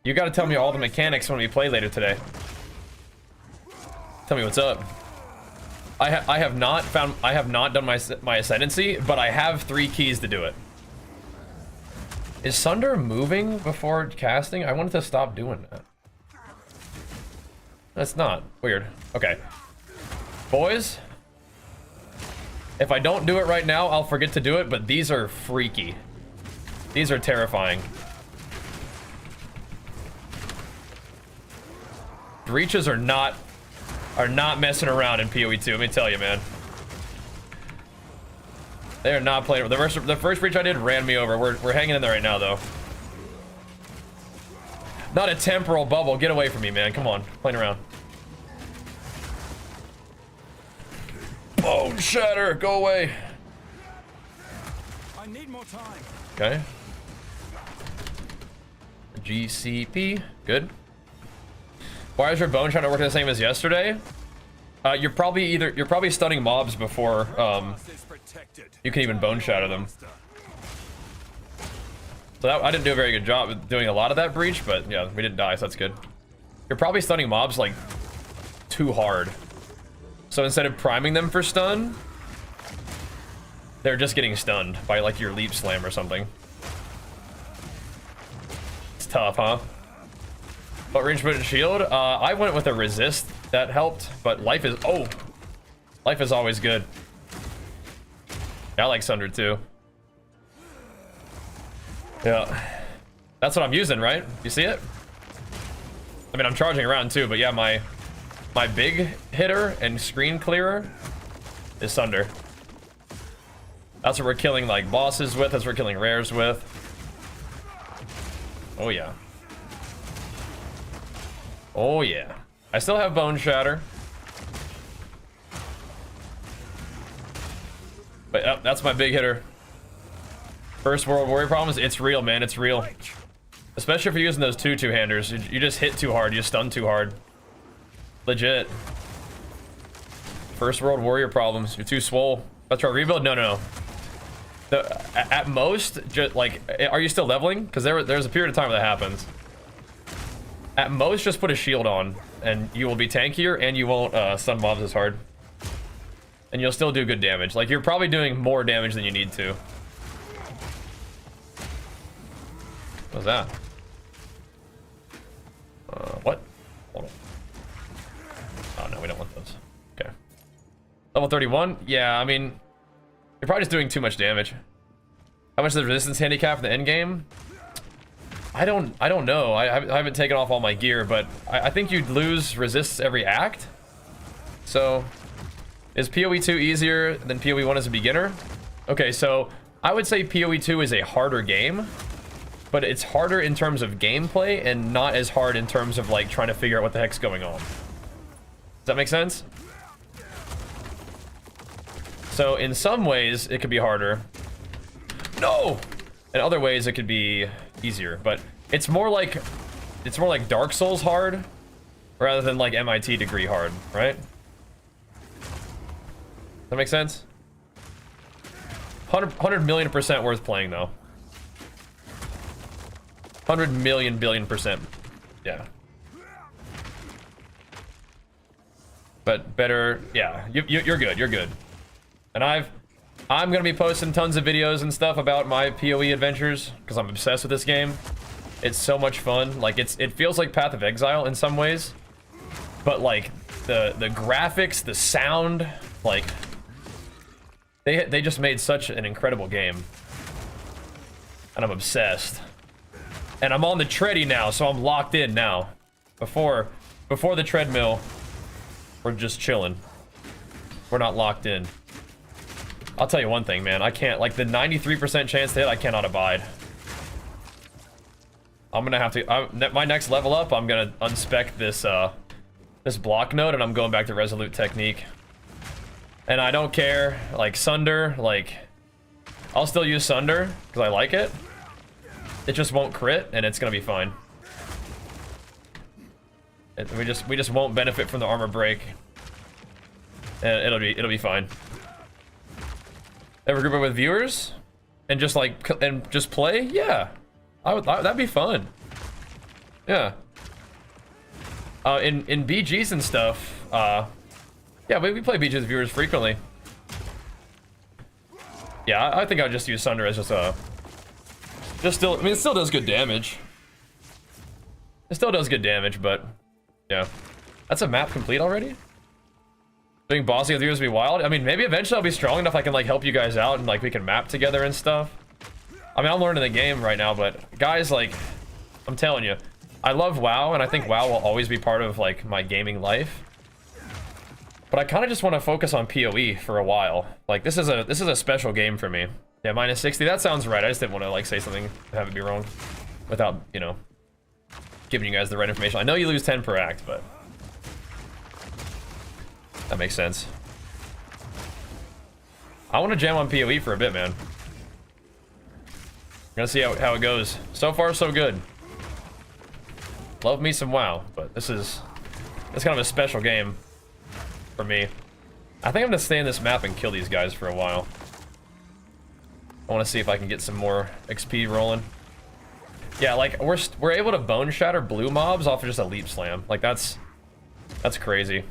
You got to tell me all the mechanics when we play later today. Tell me what's up. I have not done my ascendancy, but I have 3 keys to do it. Is Sunder moving before casting? I wanted to stop doing that. That's not weird. Okay. Boys, if I don't do it right now, I'll forget to do it, but these are freaky. These are terrifying. Breaches are not messing around in PoE 2, let me tell you, man. They are not playing. The first breach I did ran me over. We're hanging in there right now, though. Not a temporal bubble. Get away from me, man. Come on. Playing around. Bone shatter. Go away. I need more time. Okay. GCP. Good. Why is your bone shatter working the same as yesterday? You're probably stunning mobs before you can even bone shatter them. So that, I didn't do a very good job of doing a lot of that breach, but yeah, we didn't die, so that's good. You're probably stunning mobs like too hard. So instead of priming them for stun, they're just getting stunned by like your leap slam or something. It's tough, huh? What range put in shield? I went with a resist that helped, but life is life is always good. Yeah, I like Sunder too. Yeah, that's what I'm using, right? You see it? I mean, I'm charging around too, but yeah, my big hitter and screen clearer is Sunder. That's what we're killing like bosses with. That's what we're killing rares with. Oh yeah. Oh yeah. I still have bone shatter. But that's my big hitter. First world warrior problems, it's real, man, it's real. Especially if you're using those two-handers. You just hit too hard, you stun too hard. Legit. First world warrior problems, you're too swole. Let's try rebuild? No. At most, just like, are you still leveling? Because there's a period of time where that happens. At most, just put a shield on, and you will be tankier, and you won't stun mobs as hard. And you'll still do good damage. Like, you're probably doing more damage than you need to. What's that? What? Hold on. Oh, no, we don't want those. Okay. Level 31? Yeah, I mean, you're probably just doing too much damage. How much is the resistance handicap for the endgame? I don't know. I haven't taken off all my gear, but I think you'd lose resists every act. So, is PoE 2 easier than PoE 1 as a beginner? Okay, so I would say PoE 2 is a harder game, but it's harder in terms of gameplay and not as hard in terms of like trying to figure out what the heck's going on. Does that make sense? So in some ways it could be harder. No! In other ways it could be easier, but it's more like Dark Souls hard rather than like MIT degree hard, right? That make sense? 100 million% worth playing though. 100 million billion%. Yeah. But better, yeah, you're good, you're good. And I'm gonna be posting tons of videos and stuff about my PoE adventures because I'm obsessed with this game. It's so much fun. Like it feels like Path of Exile in some ways, but like the graphics, the sound, like they just made such an incredible game, and I'm obsessed. And I'm on the treadie now, so I'm locked in now. Before the treadmill, we're just chilling. We're not locked in. I'll tell you one thing, man. I can't, like the 93% chance to hit, I cannot abide. I'm gonna have to, my next level up, I'm gonna unspec this, this block node, and I'm going back to Resolute Technique. And I don't care, like Sunder, like, I'll still use Sunder, because I like it. It just won't crit, and it's gonna be fine. We just won't benefit from the armor break. And it'll be fine. Ever group up with viewers and just like just play? Yeah, that'd be fun. Yeah. In BGs and stuff. Yeah, we play BGs with viewers frequently. Yeah, I think I'd just use Sunder as just a. I mean, it still does good damage. It still does good damage, but yeah. That's a map complete already? Doing bossing with viewers would be wild. I mean, maybe eventually I'll be strong enough I can like help you guys out and like we can map together and stuff. I mean, I'm learning the game right now, but guys, like, I'm telling you, I love WoW, and I think WoW will always be part of like my gaming life. But I kind of just want to focus on PoE for a while. Like, this is a special game for me. Yeah, minus 60. That sounds right. I just didn't want to like say something and have it be wrong, without, you know, giving you guys the right information. I know you lose 10 per act, but that makes sense. I want to jam on PoE for a bit, man. Gonna see how it goes. So far, so good. Love me some WoW, but it's kind of a special game for me. I think I'm gonna stay in this map and kill these guys for a while. I want to see if I can get some more XP rolling. Yeah, like we're able to bone shatter blue mobs off of just a leap slam. Like that's crazy.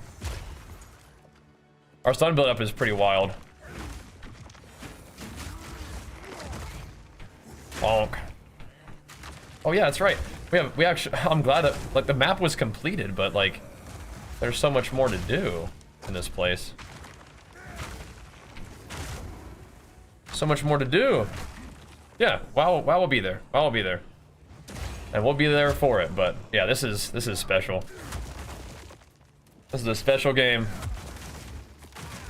Our stun build up is pretty wild. Bonk. Oh yeah, that's right. We actually, I'm glad that like the map was completed, but like there's so much more to do in this place. So much more to do. Yeah, WoW will be there. WoW will be there. And we'll be there for it, but yeah, this is special. This is a special game.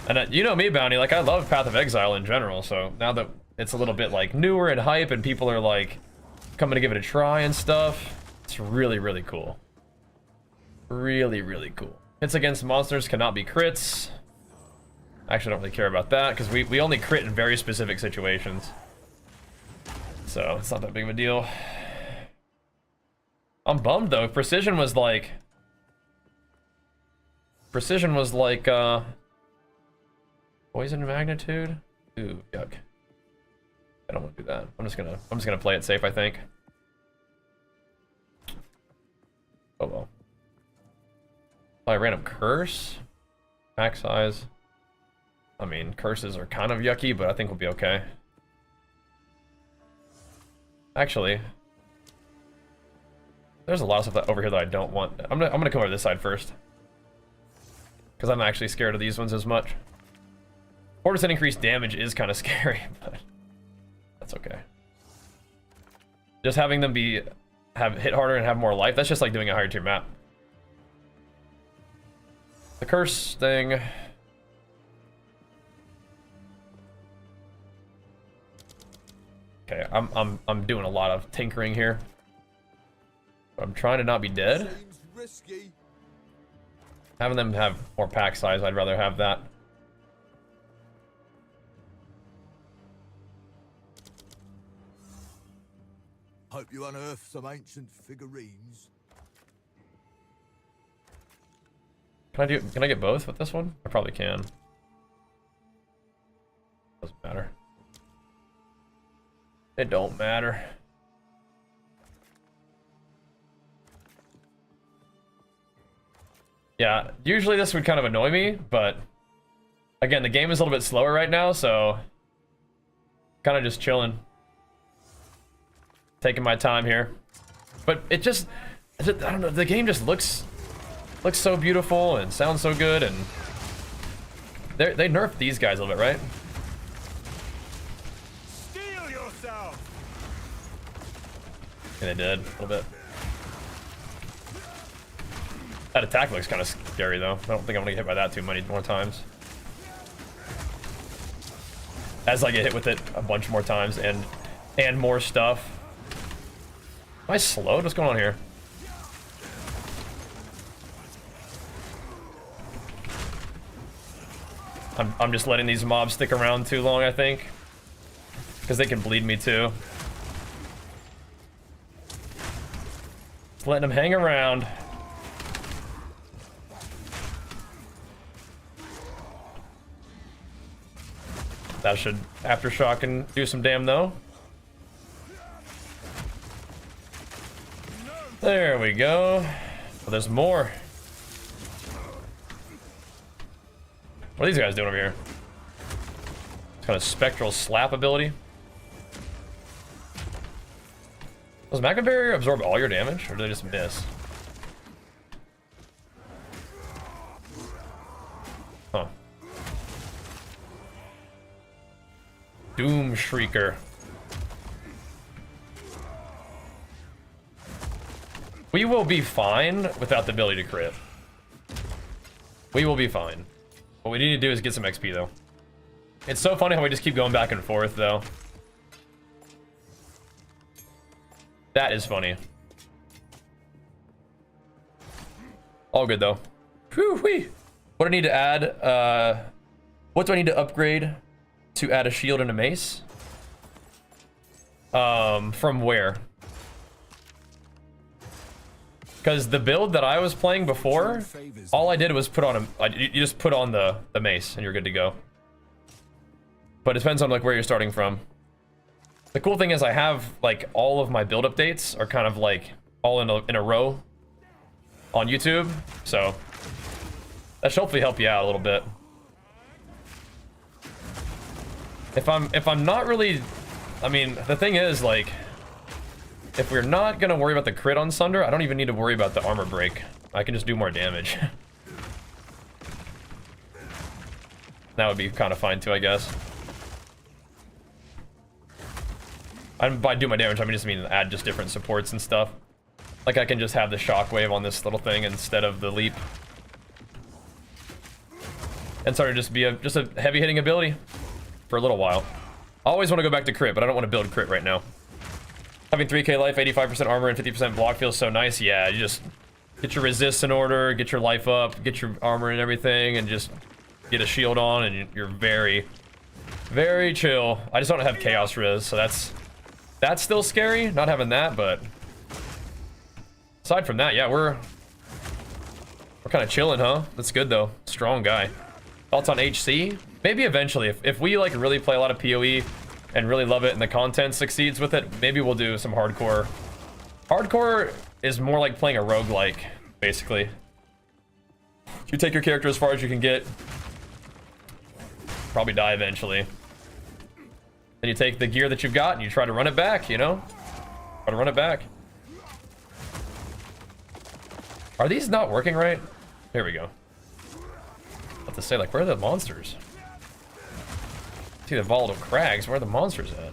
And you know me, Bounty, like I love Path of Exile in general, so now that it's a little bit like newer and hype and people are like coming to give it a try and stuff, it's really, really cool. Really, really cool. Hits against monsters cannot be crits. I actually don't really care about that because we only crit in very specific situations. So it's not that big of a deal. I'm bummed though. Precision was like poison magnitude. Ooh, yuck. I don't want to do that. I'm just gonna play it safe, I think. Oh well. Probably random curse. Pack size. I mean, curses are kind of yucky, but I think we'll be okay. Actually, there's a lot of stuff over here that I don't want. I'm gonna come over this side first, because I'm actually scared of these ones as much. 4% increased damage is kind of scary, but that's okay. Just having them have hit harder and have more life, that's just like doing a higher tier map. The curse thing. Okay, I'm doing a lot of tinkering here. I'm trying to not be dead. Having them have more pack size, I'd rather have that. Hope you unearth some ancient figurines. Can I get both with this one? I probably can. Doesn't matter. It don't matter. Yeah, usually this would kind of annoy me, but again, the game is a little bit slower right now, so kind of just chilling. Taking my time here. But I don't know, the game just looks so beautiful and sounds so good, and they nerfed these guys a little bit, right? Steel yourself. Yeah, they did, a little bit. That attack looks kind of scary, though. I don't think I'm gonna get hit by that too many more times. As I get hit with it a bunch more times and more stuff. Am I slowed? What's going on here? I'm just letting these mobs stick around too long, I think. Because they can bleed me too. Just letting them hang around. That should aftershock and do some damn though. There we go. Well, there's more. What are these guys doing over here? It's kind of spectral slap ability. Does Magma Barrier absorb all your damage, or do they just miss? Huh. Doom Shrieker. We will be fine without the ability to crit. We will be fine. What we need to do is get some XP, though. It's so funny how we just keep going back and forth, though. That is funny. All good though. Whew-wee. What do I need to add? What do I need to upgrade to add a shield and a mace? From where? Because the build that I was playing before, all I did was put on you just put on the mace and you're good to go. But it depends on like where you're starting from. The cool thing is I have like all of my build updates are kind of like all in a row on YouTube, so that should hopefully help you out a little bit. If I'm not really, I mean, the thing is like, if we're not gonna worry about the crit on Sunder, I don't even need to worry about the armor break. I can just do more damage. That would be kind of fine too, I guess. By do my damage, I mean just add just different supports and stuff. Like I can just have the shockwave on this little thing instead of the leap. And sort of just be a heavy hitting ability for a little while. I always want to go back to crit, but I don't want to build crit right now. Having 3k life, 85% armor, and 50% block feels so nice. Yeah, you just get your resist in order, get your life up, get your armor and everything, and just get a shield on, and you're very, very chill. I just don't have chaos res, so that's still scary, not having that, but aside from that, yeah, we're kind of chilling, huh? That's good though. Strong guy. Thoughts on HC? Maybe eventually, if we like really play a lot of PoE and really love it and the content succeeds with it, maybe we'll do some hardcore. Hardcore is more like playing a roguelike, basically. You take your character as far as you can get, probably die eventually. Then you take the gear that you've got and you try to run it back, you know? Try to run it back. Are these not working right? Here we go. What to say, like, where are the monsters? See the volatile crags, where are the monsters at?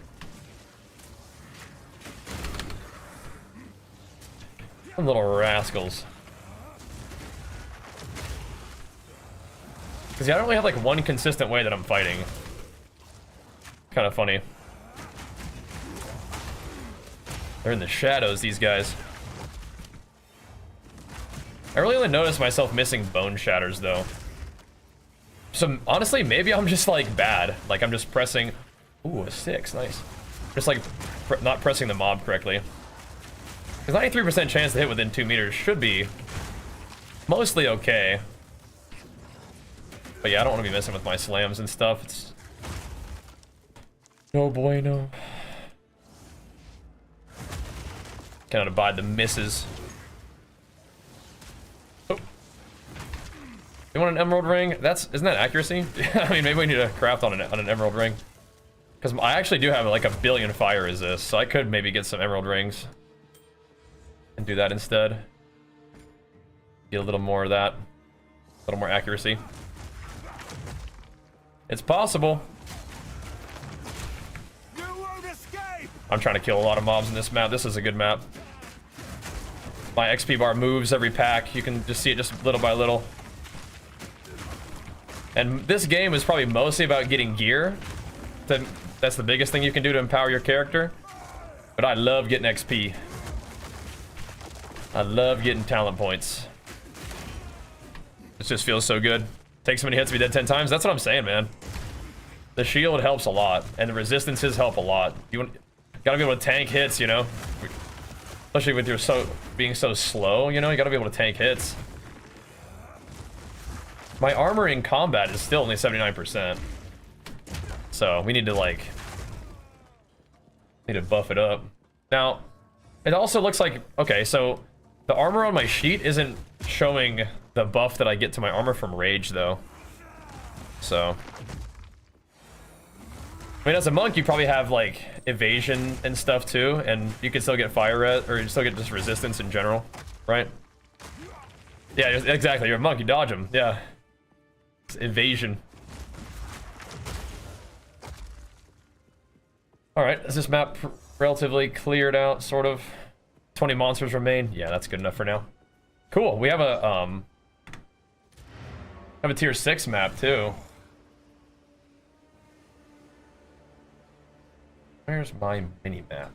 Some little rascals. Because yeah, I don't really have like one consistent way that I'm fighting. Kind of funny. They're in the shadows, these guys. I really only noticed myself missing bone shatters though. So honestly, maybe I'm just like bad. Like I'm just pressing, ooh, a 6, nice. Just like not pressing the mob correctly. Because 93% chance to hit within 2 meters should be mostly okay. But yeah, I don't want to be messing with my slams and stuff. It's no bueno. Cannot abide the misses. Oh. You want an emerald ring? Isn't that accuracy? I mean, maybe we need to craft on an emerald ring. Because I actually do have like 1 billion fire resist, so I could maybe get some emerald rings. And do that instead. Get a little more of that. A little more accuracy. It's possible. I'm trying to kill a lot of mobs in this map. This is a good map. My XP bar moves every pack. You can just see it just little by little. And this game is probably mostly about getting gear. That's the biggest thing you can do to empower your character. But I love getting XP. I love getting talent points. It just feels so good. Take so many hits to be dead 10 times. That's what I'm saying, man. The shield helps a lot, and the resistances help a lot. You gotta be able to tank hits, you know? Especially with your being so slow, you know? You gotta be able to tank hits. My armor in combat is still only 79%. So we need to like... need to buff it up. Now, it also looks like... okay, so... the armor on my sheet isn't showing the buff that I get to my armor from rage, though. So... I mean, as a monk, you probably have, like, evasion and stuff, too. And you can still get fire res, or you still get just resistance in general, right? Yeah, exactly. You're a monk, you dodge them. Yeah. It's evasion. Alright, is this map relatively cleared out, sort of? 20 monsters remain. Yeah, that's good enough for now. Cool. We have a tier 6 map too. Where's my mini map?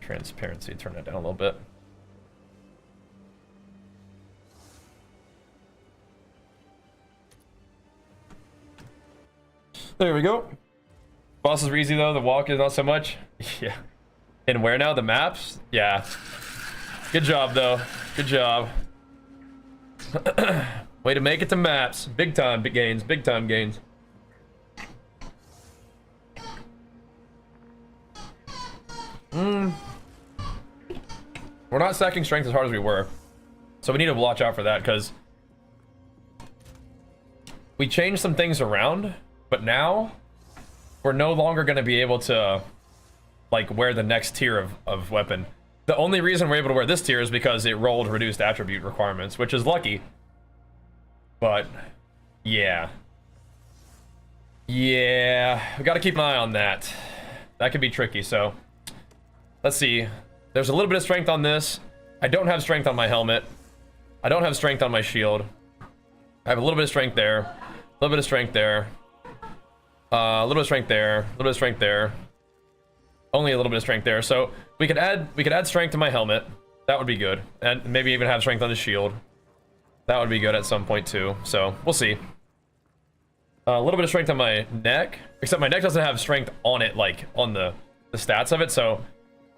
Transparency. Turn that down a little bit. There we go. Bosses were easy though, the walk is not so much. Yeah. And where now? The maps? Yeah. Good job though. Good job. Way to make it to maps. Big time big gains. Big time gains. We're not stacking strength as hard as we were. So we need to watch out for that because we changed some things around, but now we're no longer going to be able to like wear the next tier of weapon. The only reason we're able to wear this tier is because it rolled reduced attribute requirements, which is lucky. But yeah. Yeah, we got to keep an eye on that. That could be tricky, so let's see. There's a little bit of strength on this. I don't have strength on my helmet. I don't have strength on my shield. I have a little bit of strength there. A little bit of strength there. A little bit of strength there. A little bit of strength there. Only a little bit of strength there. So we could add strength to my helmet. That would be good. And maybe even have strength on the shield. That would be good at some point too. So we'll see. A little bit of strength on my neck. Except my neck doesn't have strength on it, like on the stats of it. So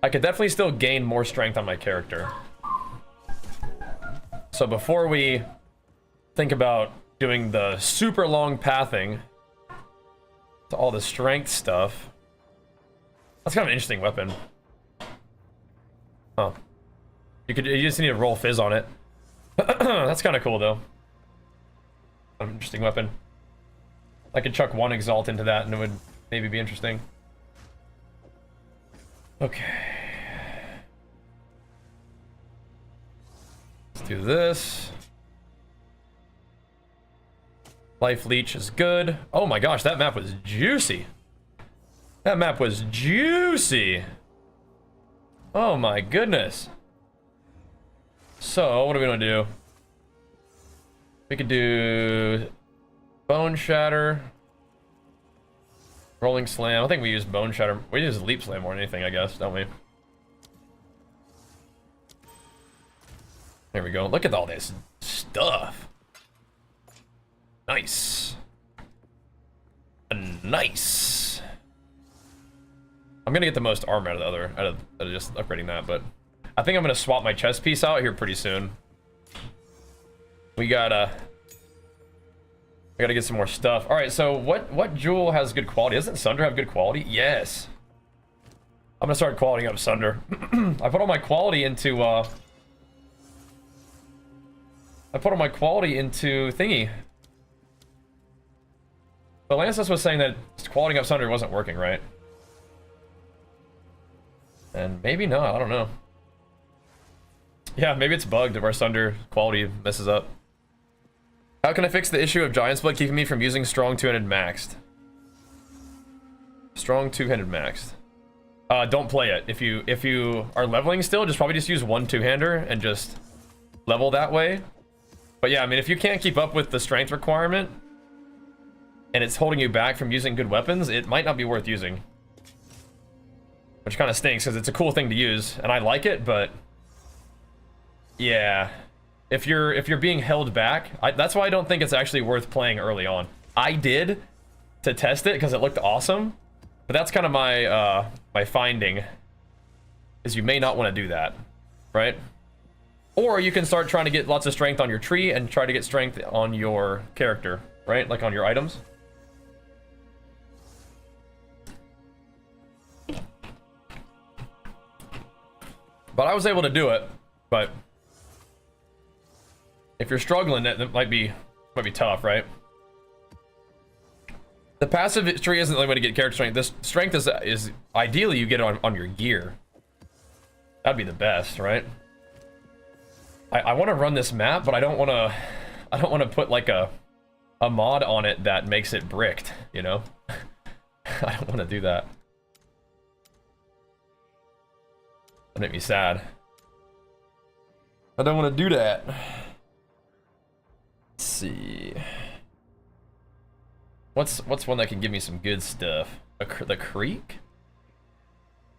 I could definitely still gain more strength on my character. So before we think about doing the super long pathing to all the strength stuff, that's kind of an interesting weapon. Huh. You just need to roll fizz on it. That's kind of cool though. An interesting weapon. I could chuck one exalt into that and it would maybe be interesting. Okay. Let's do this. Life leech is good. Oh my gosh, that map was juicy. That map was juicy. Oh my goodness. So, what are we gonna do? We could do Bone Shatter, Rolling Slam. I think we use Bone Shatter. We use Leap Slam more than anything, I guess, don't we? There we go. Look at all this stuff. Nice. Nice. I'm gonna get the most armor out of the other, out of just upgrading that, but I think I'm gonna swap my chest piece out here pretty soon. We gotta get some more stuff. All right, so what jewel has good quality? Doesn't Sunder have good quality? Yes. I'm gonna start quality up Sunder. I put all my quality into thingy. But Lances was saying that quality up Sunder wasn't working right. And maybe not, I don't know. Yeah, maybe it's bugged where Sunder quality messes up. How can I fix the issue of Giant's Blood keeping me from using strong two-handed maxed? Strong two-handed maxed. Don't play it. If you are leveling still, probably just use one two-hander and just level that way. But yeah, I mean, if you can't keep up with the strength requirement and it's holding you back from using good weapons, it might not be worth using. Which kind of stinks because it's a cool thing to use and I like it, but yeah. If you're being held back, that's why I don't think it's actually worth playing early on. I did to test it because it looked awesome, but that's kind of my my finding is you may not want to do that, right? Or you can start trying to get lots of strength on your tree and try to get strength on your character, right? Like on your items. But I was able to do it, but if you're struggling, that might be tough, right? The passive tree isn't the only way to get character strength. This strength is ideally you get it on your gear. That'd be the best, right? I want to run this map, but I don't want to put like a mod on it that makes it bricked, you know? I don't want to do that. That'd make me sad. I don't want to do that. Let's see. What's one that can give me some good stuff? The creek?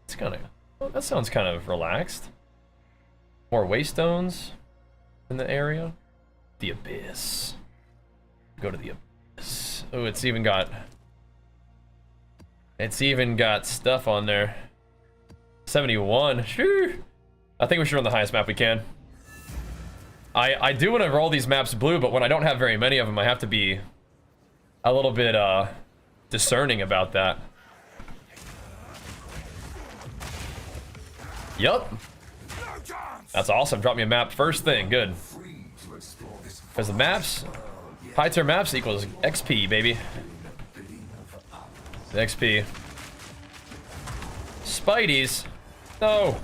It's kind of... Well, that sounds kind of relaxed. More waystones in the area. The abyss. Go to the abyss. Oh, it's even got It's even got stuff on there. 71. Sure. I think we should run the highest map we can. I do want to roll these maps blue, but when I don't have very many of them, I have to be a little bit discerning about that. Yup. That's awesome. Drop me a map first thing. Good. Because the maps, high tier maps equals XP, baby. The XP. Spideys. No.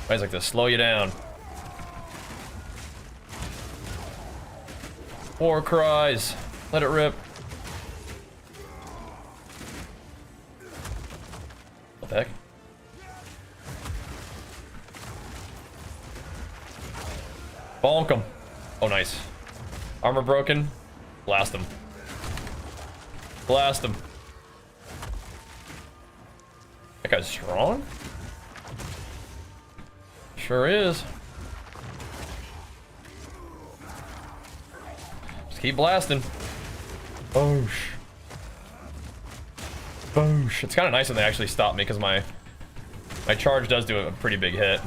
Guys like to slow you down. War cries. Let it rip. What the heck? Bonk him. Oh, nice. Armor broken. Blast him. Blast him. That guy's strong? Sure is. Just keep blasting. Boosh. Boosh. It's kind of nice when they actually stop me because my charge does do a pretty big hit.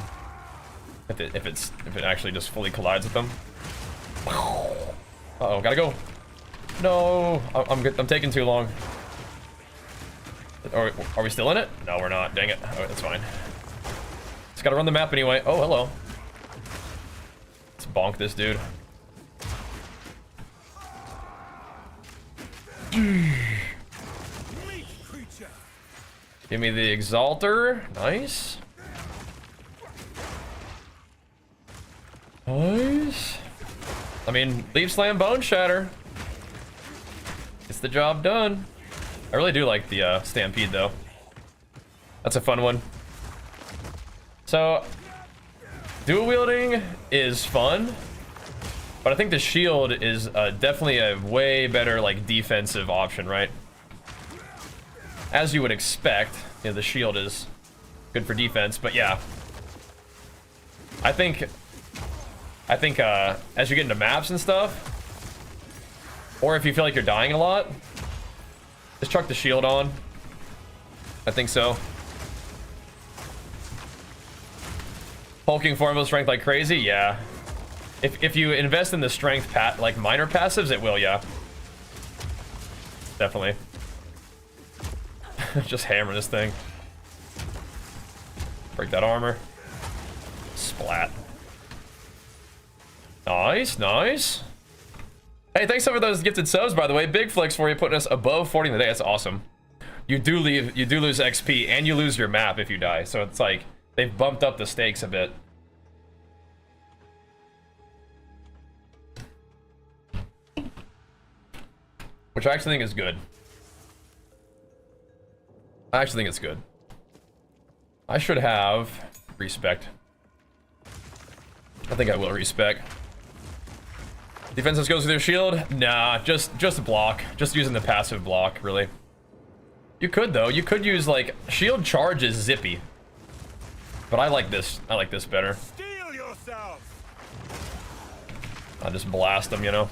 If it actually just fully collides with them. Uh-oh, gotta go. No, I'm taking too long. Are we still in it? No, we're not. Dang it. Oh, that's fine. Just gotta run the map anyway. Oh, hello. Let's bonk this dude. Give me the Exalter. Nice. Nice. I mean, Leaf Slam Bone Shatter. Gets the job done. I really do like the Stampede, though. That's a fun one. So, dual wielding is fun, but I think the shield is definitely a way better like defensive option, right? As you would expect, you know, the shield is good for defense, but yeah, I think as you get into maps and stuff, or if you feel like you're dying a lot, just chuck the shield on. I think so. Hulking formula strength like crazy, yeah. If you invest in the strength like minor passives, it will, yeah. Definitely. Just hammer this thing. Break that armor. Splat. Nice, nice. Hey, thanks for those gifted subs, by the way. Big flex for you, putting us above 40 in the day. That's awesome. You do lose XP, and you lose your map if you die. So it's like they've bumped up the stakes a bit. Which I actually think is good. I actually think it's good. I should have respect. I think I will respect. Defensive goes with your shield? Nah, just block. Just using the passive block, really. You could though. You could use like shield charge is zippy. But I like this. I like this better. Steel yourself. I'll just blast them, you know.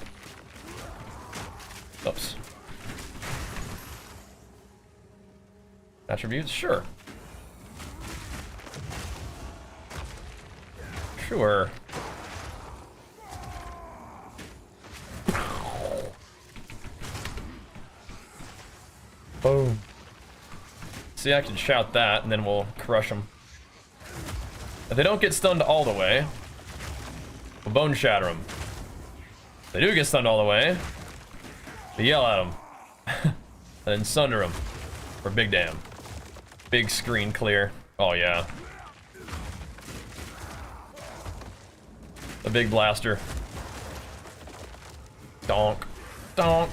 Oops. Attributes? Sure. Sure. Boom. See, I can shout that, and then we'll crush them. If they don't get stunned all the way, we'll bone shatter them. If they do get stunned all the way, we yell at them. And then sunder them. For big damn. Big screen clear. Oh, yeah. The big blaster. Donk. Donk.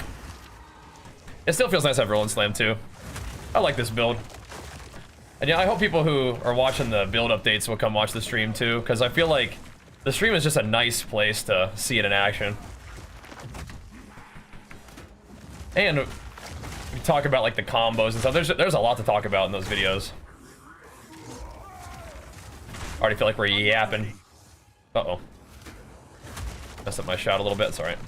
It still feels nice to have Roll and Slam too. I like this build. And yeah, I hope people who are watching the build updates will come watch the stream too, because I feel like the stream is just a nice place to see it in action. And we talk about like the combos and stuff. There's a lot to talk about in those videos. Already feel like we're yapping. Uh oh. Messed up my shot a little bit, it's alright.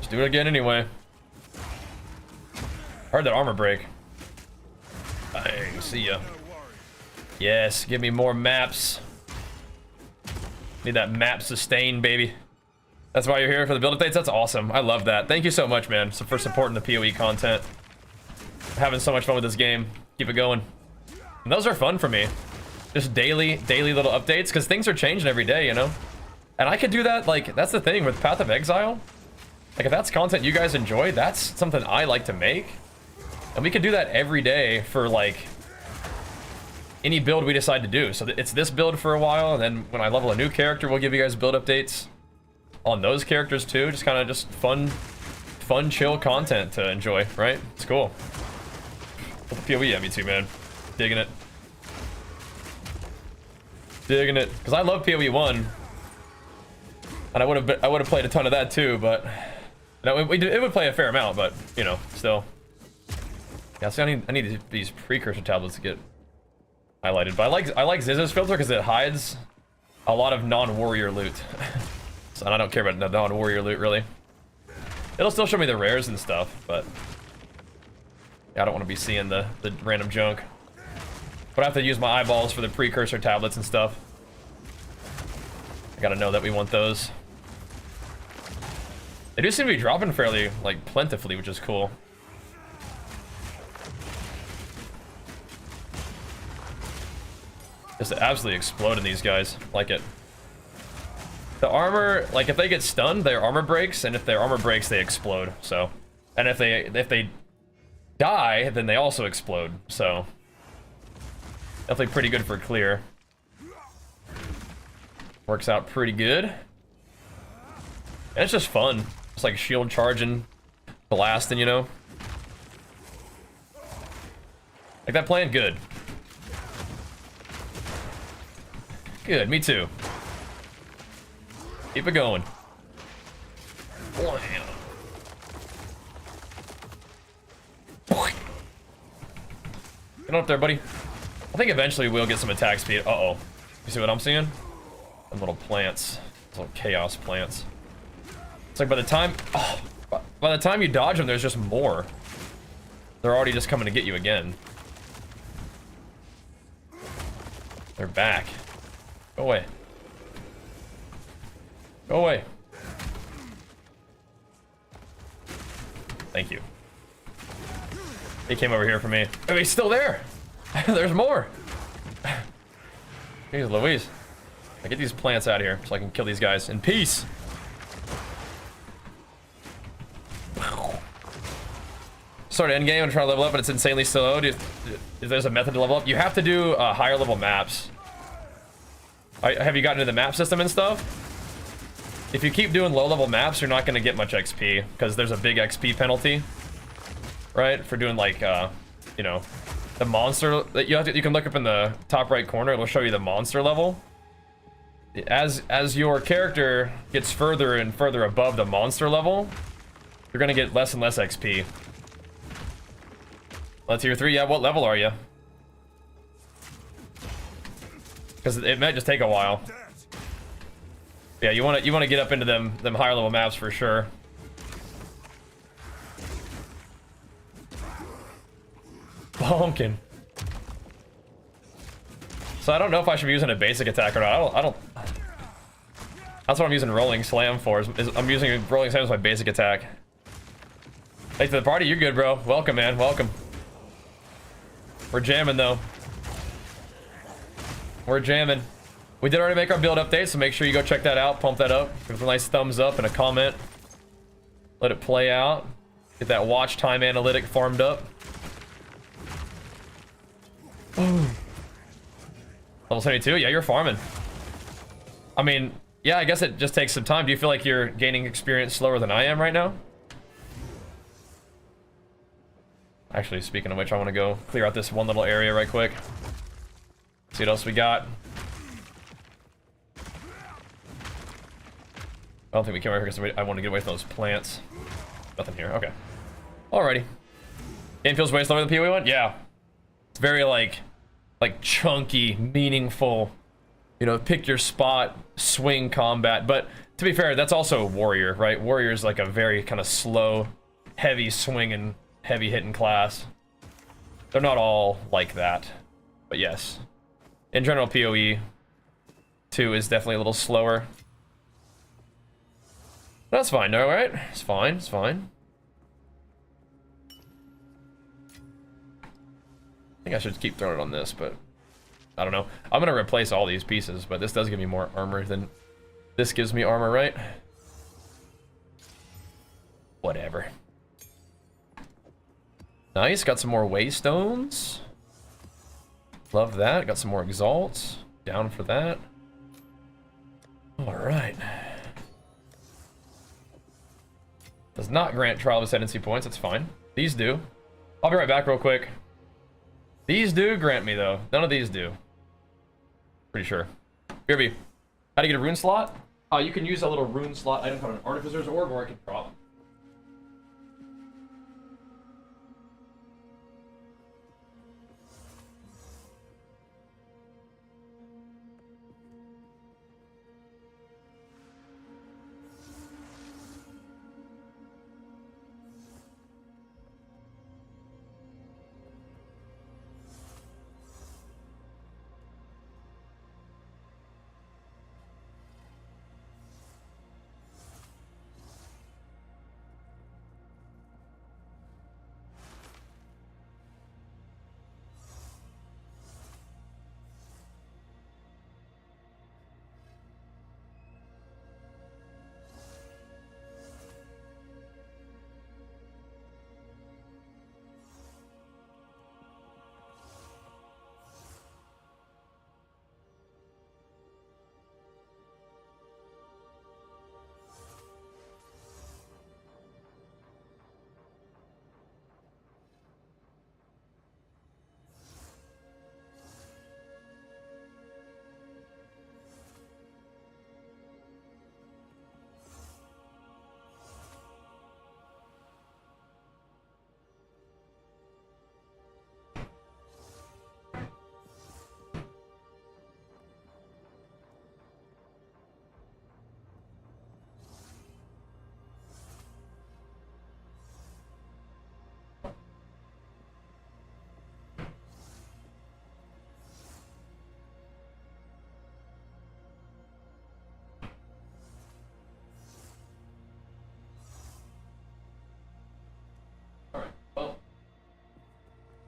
Just do it again anyway. Heard that armor break. Bang, see ya. Yes, give me more maps. Need that map sustain, baby. That's why you're here for the build updates? That's awesome. I love that. Thank you so much, man, for supporting the PoE content. Having so much fun with this game. Keep it going. And those are fun for me. Just daily little updates, because things are changing every day, you know? And I could do that, like, that's the thing with Path of Exile. Like, if that's content you guys enjoy, that's something I like to make. And we could do that every day for, like, any build we decide to do. So it's this build for a while, and then when I level a new character, we'll give you guys build updates on those characters too. Just kind of just fun, chill content to enjoy, right? It's cool. Put the PoE at me too, man. Digging it. Digging it. Because I love PoE 1. And I would have played a ton of that too, but no, it would play a fair amount, but you know, still. Yeah, see, I need these precursor tablets to get highlighted. But I like Ziz's filter because it hides a lot of non-warrior loot. So I don't care about the non-warrior loot really. It'll still show me the rares and stuff, but yeah, I don't want to be seeing the random junk. But I have to use my eyeballs for the precursor tablets and stuff. I gotta know that we want those. They do seem to be dropping fairly, like, plentifully, which is cool. Just absolutely exploding these guys. Like it. The armor, like, if they get stunned, their armor breaks, and if their armor breaks, they explode. So, and if they die, then they also explode. So, definitely pretty good for clear. Works out pretty good. And it's just fun. It's like shield charging, blasting, you know. Like that plan, good. Good, me too. Keep it going. Get up there, buddy. I think eventually we'll get some attack speed. Uh-oh. You see what I'm seeing? Them little plants. Those little chaos plants. It's like by the time... Oh, by the time you dodge them, there's just more. They're already just coming to get you again. They're back. Go away. Go away. Thank you. He came over here for me. Oh, he's still there. There's more. Jeez Louise. I get these plants out of here so I can kill these guys in peace. Started endgame and try to level up, but it's insanely slow. If there's a method to level up, you have to do higher level maps. Have you gotten into the map system and stuff? If you keep doing low level maps, you're not going to get much XP because there's a big XP penalty, right? For doing like, you know, the monster that you can look up in the top right corner. It'll show you the monster level. As your character gets further and further above the monster level, you're going to get less and less XP. Let's tier 3. Yeah, what level are you? Because it might just take a while. Yeah, you want to get up into them higher level maps for sure. Bonkin. So I don't know if I should be using a basic attack or not. I don't. That's what I'm using rolling slam for. I'm using rolling slam as my basic attack. Hey, to the party, you're good, bro. Welcome, man. Welcome. We're jamming though. We're jamming. We did already make our build update, so make sure you go check that out. Pump that up. Give us a nice thumbs up and a comment. Let it play out. Get that watch time analytic farmed up. Ooh. Level 72? Yeah, you're farming. I mean, yeah, I guess it just takes some time. Do you feel like you're gaining experience slower than I am right now? Actually, speaking of which, I want to go clear out this one little area right quick. See what else we got. I don't think we came over here because I want to get away from those plants. Nothing here. Okay. Alrighty. Game feels way slower than the PoE one? Yeah. It's very like chunky, meaningful, you know, pick your spot, swing combat. But To be fair, that's also Warrior, right? Warrior is like a very kind of slow, heavy swinging, heavy hitting class. They're not all like that, but yes. In general, PoE 2 is definitely a little slower. That's fine, all right? It's fine, it's fine. I think I should keep throwing it on this, but I don't know. I'm gonna replace all these pieces, but this does give me more armor than this gives me armor, right? Whatever. Nice, got some more waystones. Love that. Got some more exalts. Down for that. Alright. Does not grant trial of ascendancy points, that's fine. These do. I'll be right back real quick. These do grant me though. None of these do. Pretty sure. BRB. How do you get a rune slot? You can use a little rune slot item called an Artificer's Orb, or I can draw them.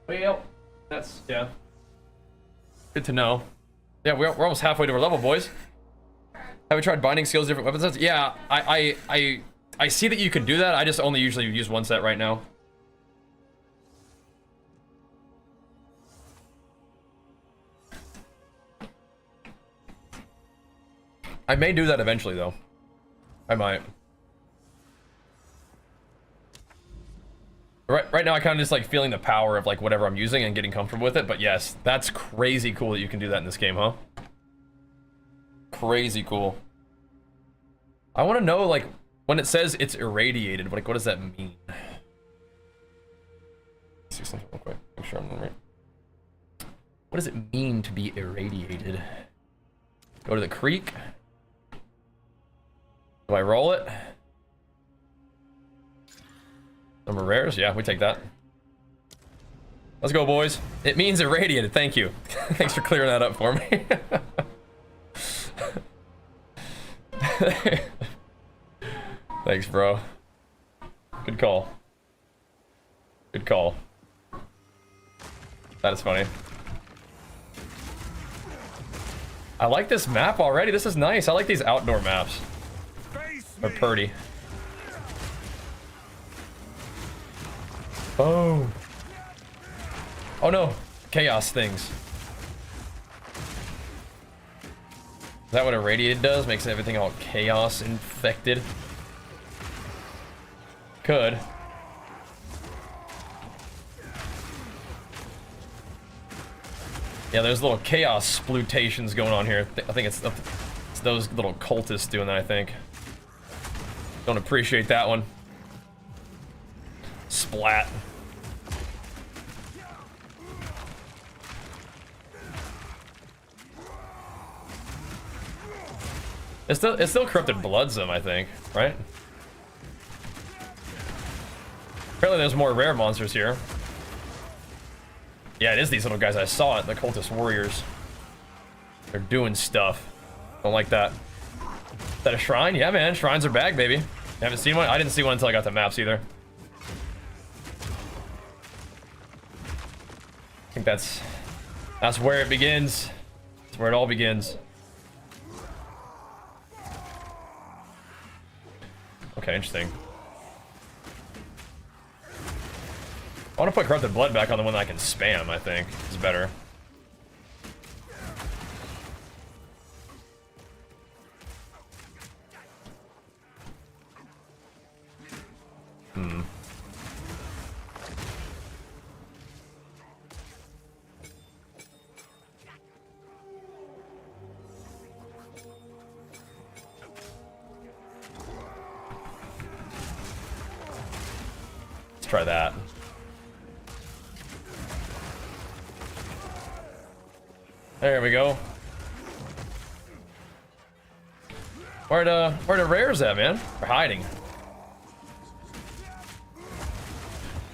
Well, that's, yeah. Good to know. Yeah, we're almost halfway to our level, boys. Have we tried binding skills, different weapon sets? Yeah, I see that you can do that. I just only usually use one set right now. I may do that eventually, though. I might. Right now, I kind of just like feeling the power of like whatever I'm using and getting comfortable with it. But yes, that's crazy cool that you can do that in this game, huh? Crazy cool. I want to know, like, when it says it's irradiated, like, what does that mean? Let's see something real quick. Make sure I'm right. What does it mean to be irradiated? Go to the creek. Do I roll it? Number rares? Yeah, we take that. Let's go, boys. It means irradiated. Thank you. Thanks for clearing that up for me. Thanks, bro. Good call. Good call. That is funny. I like this map already. This is nice. I like these outdoor maps. They're pretty. Oh. Oh no. Chaos things. Is that what irradiated does? Makes everything all chaos infected? Could. Yeah, there's little chaos splutations going on here. I think it's those little cultists doing that, I think. Don't appreciate that one. Splat. It's still corrupted bloodsome, I think, right? Apparently there's more rare monsters here. Yeah, it is these little guys. I saw it, the cultist warriors. They're doing stuff. Don't like that. Is that a shrine? Yeah, man, shrines are back, baby. You haven't seen one? I didn't see one until I got the maps either. I think that's where it begins. That's where it all begins. Okay, interesting. I want to put corrupted blood back on the one that I can spam, I think. It's better. Let's try that. There we go. Where the rares at, man? They're hiding.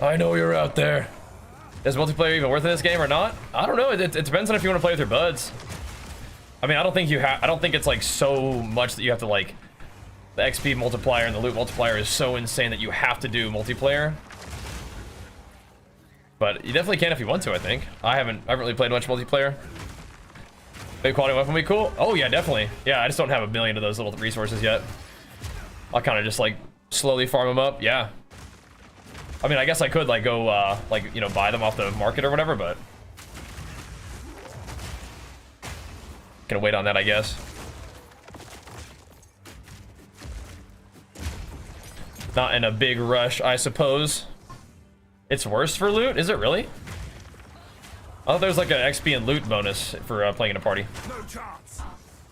I know you're out there. Is multiplayer even worth in this game or not? I don't know. It depends on if you want to play with your buds. I mean, I don't think it's like so much that you have to like. The XP multiplier and the loot multiplier is so insane that you have to do multiplayer. But you definitely can if you want to. I think. I haven't really played much multiplayer. Big quality weapon would be cool. Oh yeah, definitely. Yeah, I just don't have a million of those little resources yet. I'll kind of just like slowly farm them up. Yeah. I mean, I guess I could like go like, you know, buy them off the market or whatever, but gonna wait on that, I guess. Not in a big rush, I suppose. It's worse for loot? Is it really? I thought there was like an XP and loot bonus for playing in a party. No chance.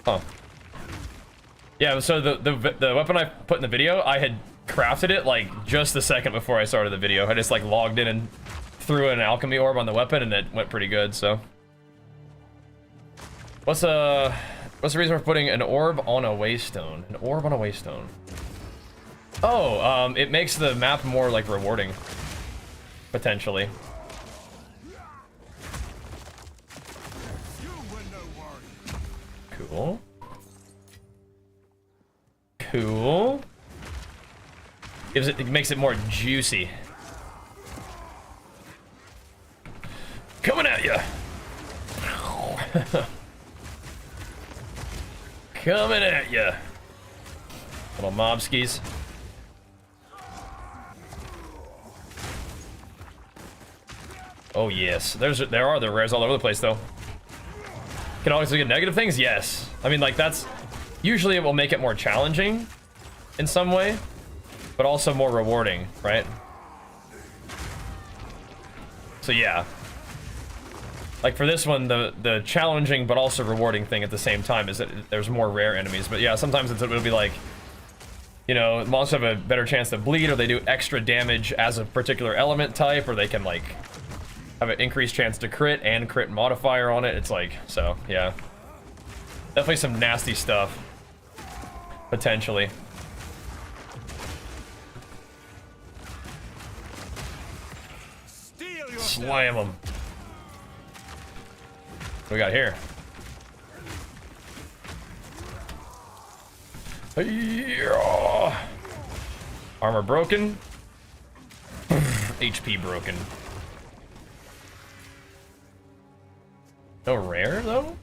Huh. Yeah, so the weapon I put in the video, I had crafted it like just the second before I started the video. I just like logged in and threw an alchemy orb on the weapon and it went pretty good, so. What's the reason for putting an orb on a waystone? An orb on a waystone. Oh, it makes the map more like rewarding. Potentially. Cool. Cool. It makes it more juicy. Coming at ya. Coming at ya. Little mobskis. Oh yes, there are the rares all over the place though. Can always get negative things? Yes. I mean, like, that's... Usually it will make it more challenging in some way, but also more rewarding, right? So, yeah. Like, for this one, the challenging but also rewarding thing at the same time is that there's more rare enemies. But, yeah, sometimes it'll be like, you know, monsters have a better chance to bleed, or they do extra damage as a particular element type, or they can, like... have an increased chance to crit and crit modifier on it. It's like, so yeah, definitely some nasty stuff potentially. Slam them. What we got here? Yeah. Armor broken. HP broken. No rare though?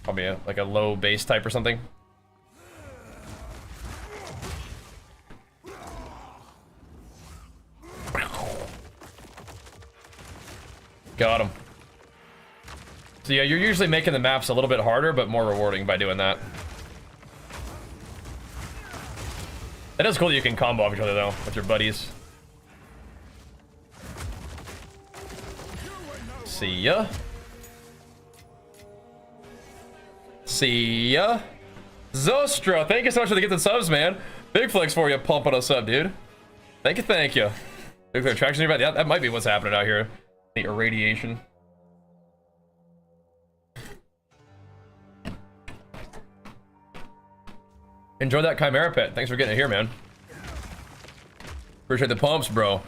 Probably like a low base type or something. Got him. So yeah, you're usually making the maps a little bit harder, but more rewarding by doing that. It is cool that you can combo off each other though, with your buddies. See ya. See ya. Zostra, thank you so much for the gifted subs, man. Big flex for you, pumping us up, dude. Thank you, thank you. Nuclear attraction in your bed. Yeah, that might be what's happening out here. The irradiation. Enjoy that Chimera pet. Thanks for getting it here, man. Appreciate the pumps, bro.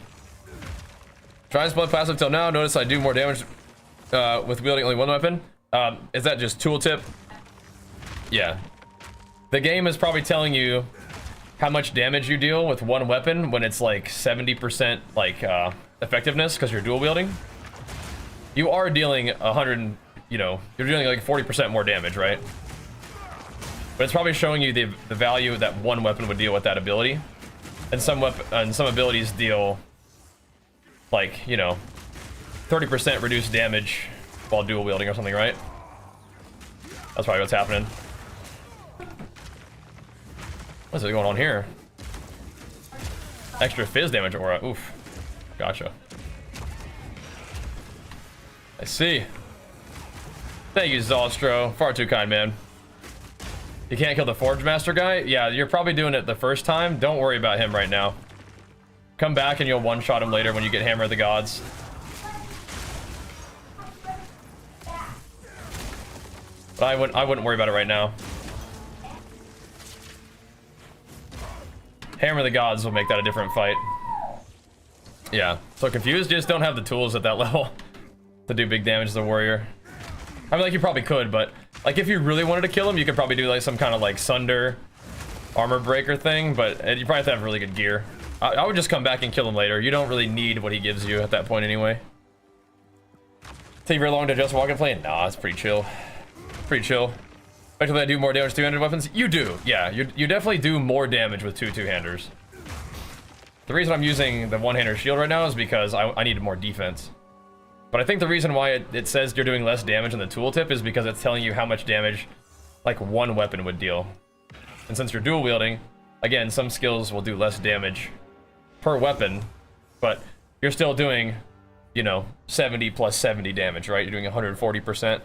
Try and split passive till now. Notice I do more damage with wielding only one weapon. Is that just tooltip? Yeah. The game is probably telling you how much damage you deal with one weapon when it's like 70% like effectiveness because you're dual wielding. You are dealing 100, you know, you're dealing like 40% more damage, right? But it's probably showing you the value that one weapon would deal with that ability. And some abilities deal like, you know, 30% reduced damage while dual wielding or something, right? That's probably what's happening. What's going on here? Extra fizz damage aura. Oof. Gotcha. I see. Thank you, Zalstro. Far too kind, man. You can't kill the Forge Master guy? Yeah, you're probably doing it the first time. Don't worry about him right now. Come back and you'll one-shot him later when you get Hammer of the Gods. But I wouldn't worry about it right now. Hammer of the Gods will make that a different fight. Yeah. So confused, you just don't have the tools at that level to do big damage as a warrior. I mean, like, you probably could, but like if you really wanted to kill him, you could probably do like some kind of like Sunder armor breaker thing, but you probably have to have really good gear. I would just come back and kill him later. You don't really need what he gives you at that point anyway. Take very long to adjust walk and play? Nah, it's pretty chill. Pretty chill. Especially I do more damage to two-handed weapons. You do, yeah. You definitely do more damage with two-handers. The reason I'm using the one-hander shield right now is because I needed more defense. But I think the reason why it says you're doing less damage in the tooltip is because it's telling you how much damage like one weapon would deal. And since you're dual wielding, again, some skills will do less damage per weapon, but you're still doing, you know, 70 plus 70 damage, right? You're doing 140%.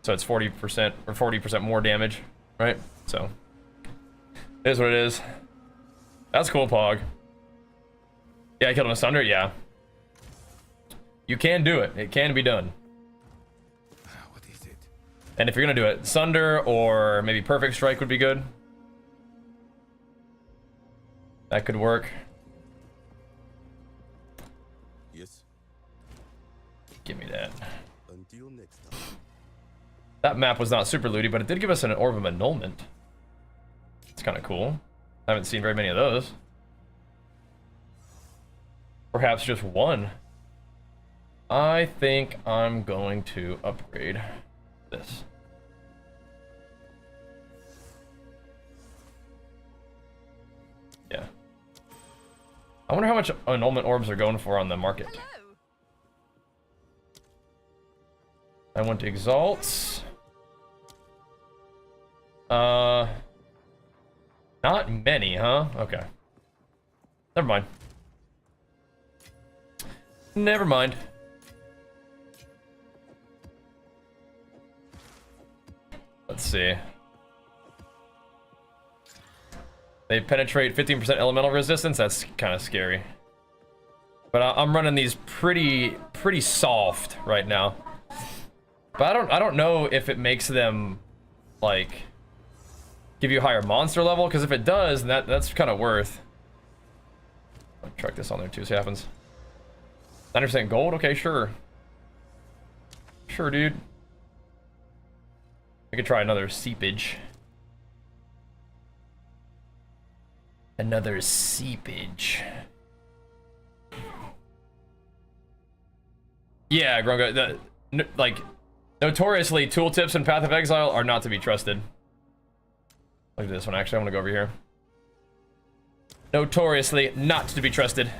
So it's 40% or 40% more damage, right? So it is what it is. That's cool, Pog. Yeah, I killed him with Sunder, yeah. You can do it. It can be done. What is it? And if you're gonna do it, Sunder or maybe Perfect Strike would be good. That could work. Yes. Give me that. Until next time. That map was not super looty, but it did give us an Orb of Annulment. It's kind of cool. I haven't seen very many of those. Perhaps just one. I think I'm going to upgrade this. Yeah. I wonder how much annulment orbs are going for on the market. Hello. I want to exalt. Not many, huh? Okay. Never mind. Never mind. Let's see. They penetrate 15% elemental resistance. That's kind of scary. But I'm running these pretty soft right now. But I don't know if it makes them like give you a higher monster level, because if it does, then that's kind of worth. I'll track this on there too, see what happens. 90% gold? Okay, sure. Sure, dude. We could try another seepage. Another seepage. Yeah, Grunga, like, notoriously, tooltips in Path of Exile are not to be trusted. Look at this one, actually, I want to go over here. Notoriously not to be trusted.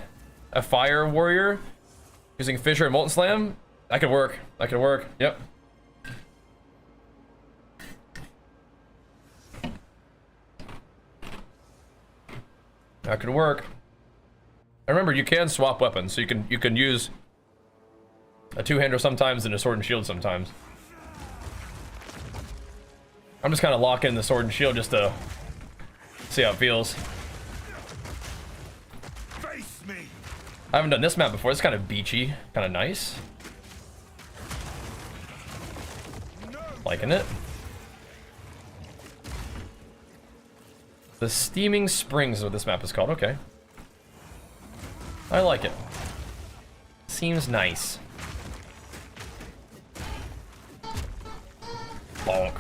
A fire warrior using Fissure and Molten Slam? That could work. That could work. Yep. That could work. And remember, you can swap weapons, so you can use a two-hander sometimes and a sword and shield sometimes. I'm just kind of locking the sword and shield just to see how it feels. Face me. I haven't done this map before. It's kind of beachy, kind of nice. Liking it. The Steaming Springs is what this map is called. Okay. I like it. Seems nice. Bonk.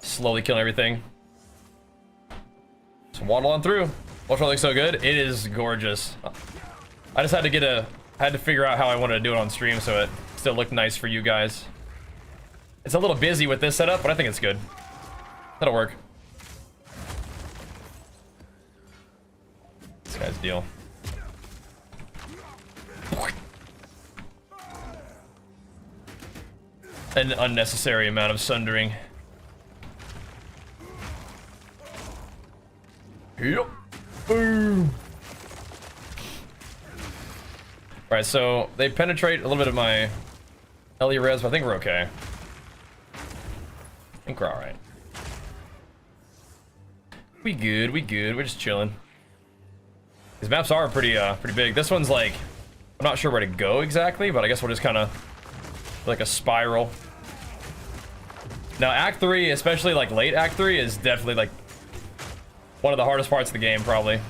Slowly killing everything. So waddle on through. Watch what looks so good. It is gorgeous. I just had to figure out how I wanted to do it on stream so it still looked nice for you guys. It's a little busy with this setup, but I think it's good. That'll work. This guy's deal. An unnecessary amount of sundering. Yep. Boom. Alright, so they penetrate a little bit of my LE res, but I think we're okay. I think we're alright. We good, we're just chilling. These maps are pretty big. This one's like, I'm not sure where to go exactly, but I guess we'll just kind of like a spiral. Now Act 3, especially like late Act 3, is definitely like one of the hardest parts of the game, probably.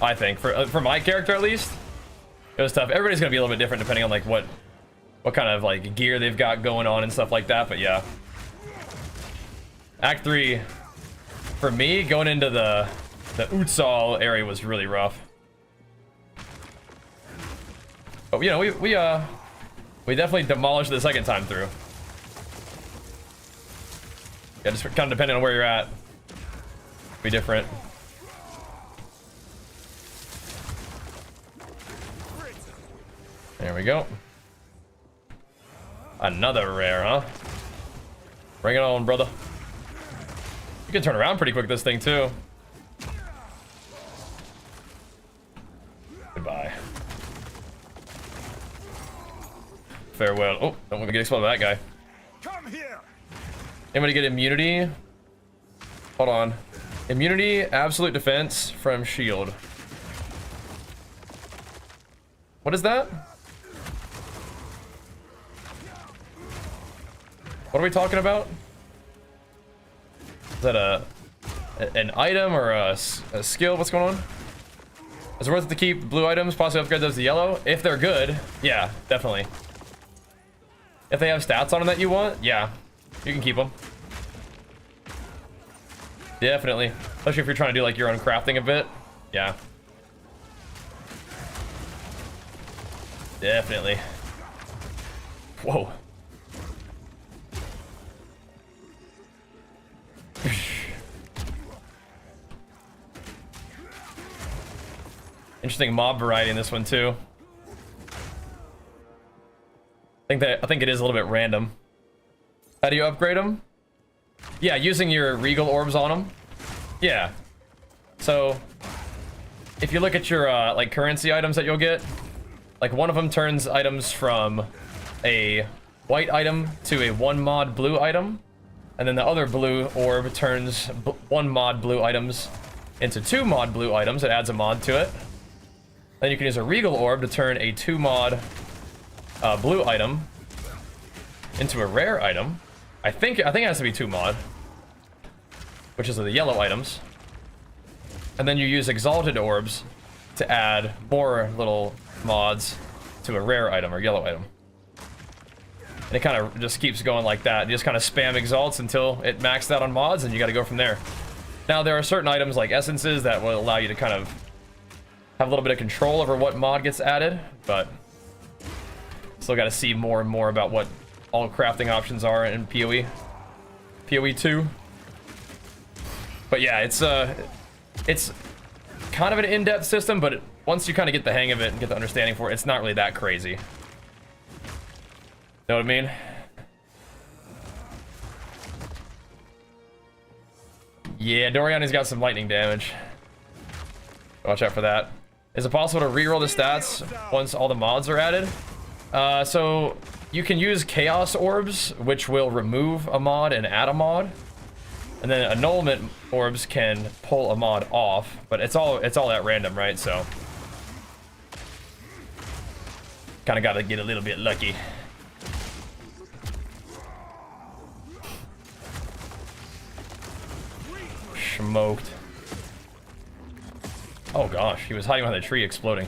I think, for my character at least. It was tough. Everybody's gonna be a little bit different depending on like what kind of like gear they've got going on and stuff like that, but yeah. Act 3, for me, going into the Exile area was really rough. But you know, we definitely demolished the second time through. Yeah, just kind of depending on where you're at. Be different. There we go. Another rare, huh? Bring it on, brother. You can turn around pretty quick this thing too. Goodbye. Farewell. Oh, don't want to get exploded by that guy. Come here. Anybody get immunity? Hold on. Immunity, absolute defense from shield. What is that? What are we talking about? Is that an item or a skill? What's going on? Is it worth it to keep blue items, possibly upgrade those to yellow? If they're good, yeah, definitely. If they have stats on them that you want, yeah, you can keep them. Definitely. Especially if you're trying to do like your own crafting a bit. Yeah. Definitely. Whoa. Interesting mob variety in this one too. I think it is a little bit random. How do you upgrade them? Yeah, using your regal orbs on them. Yeah. So if you look at your like currency items that you'll get, like one of them turns items from a white item to a 1 mod blue item, and then the other blue orb turns 1 mod blue items into 2 mod blue items. It adds a mod to it. Then you can use a regal orb to turn a 2 mod blue item into a rare item. I think it has to be 2 mod, which is the yellow items. And then you use exalted orbs to add more little mods to a rare item or yellow item. And it kind of just keeps going like that. You just kind of spam exalts until it maxed out on mods, and you got to go from there. Now there are certain items like essences that will allow you to kind of have a little bit of control over what mod gets added, but still got to see more and more about what all crafting options are in PoE. PoE 2. But yeah, it's kind of an in-depth system, but once you kind of get the hang of it and get the understanding for it, it's not really that crazy. Know what I mean? Yeah, Doriani's got some lightning damage. Watch out for that. Is it possible to reroll the stats once all the mods are added? So you can use chaos orbs, which will remove a mod and add a mod. And then annulment orbs can pull a mod off, but it's all at random, right? So kind of got to get a little bit lucky. smoked. Oh gosh, he was hiding behind the tree exploding.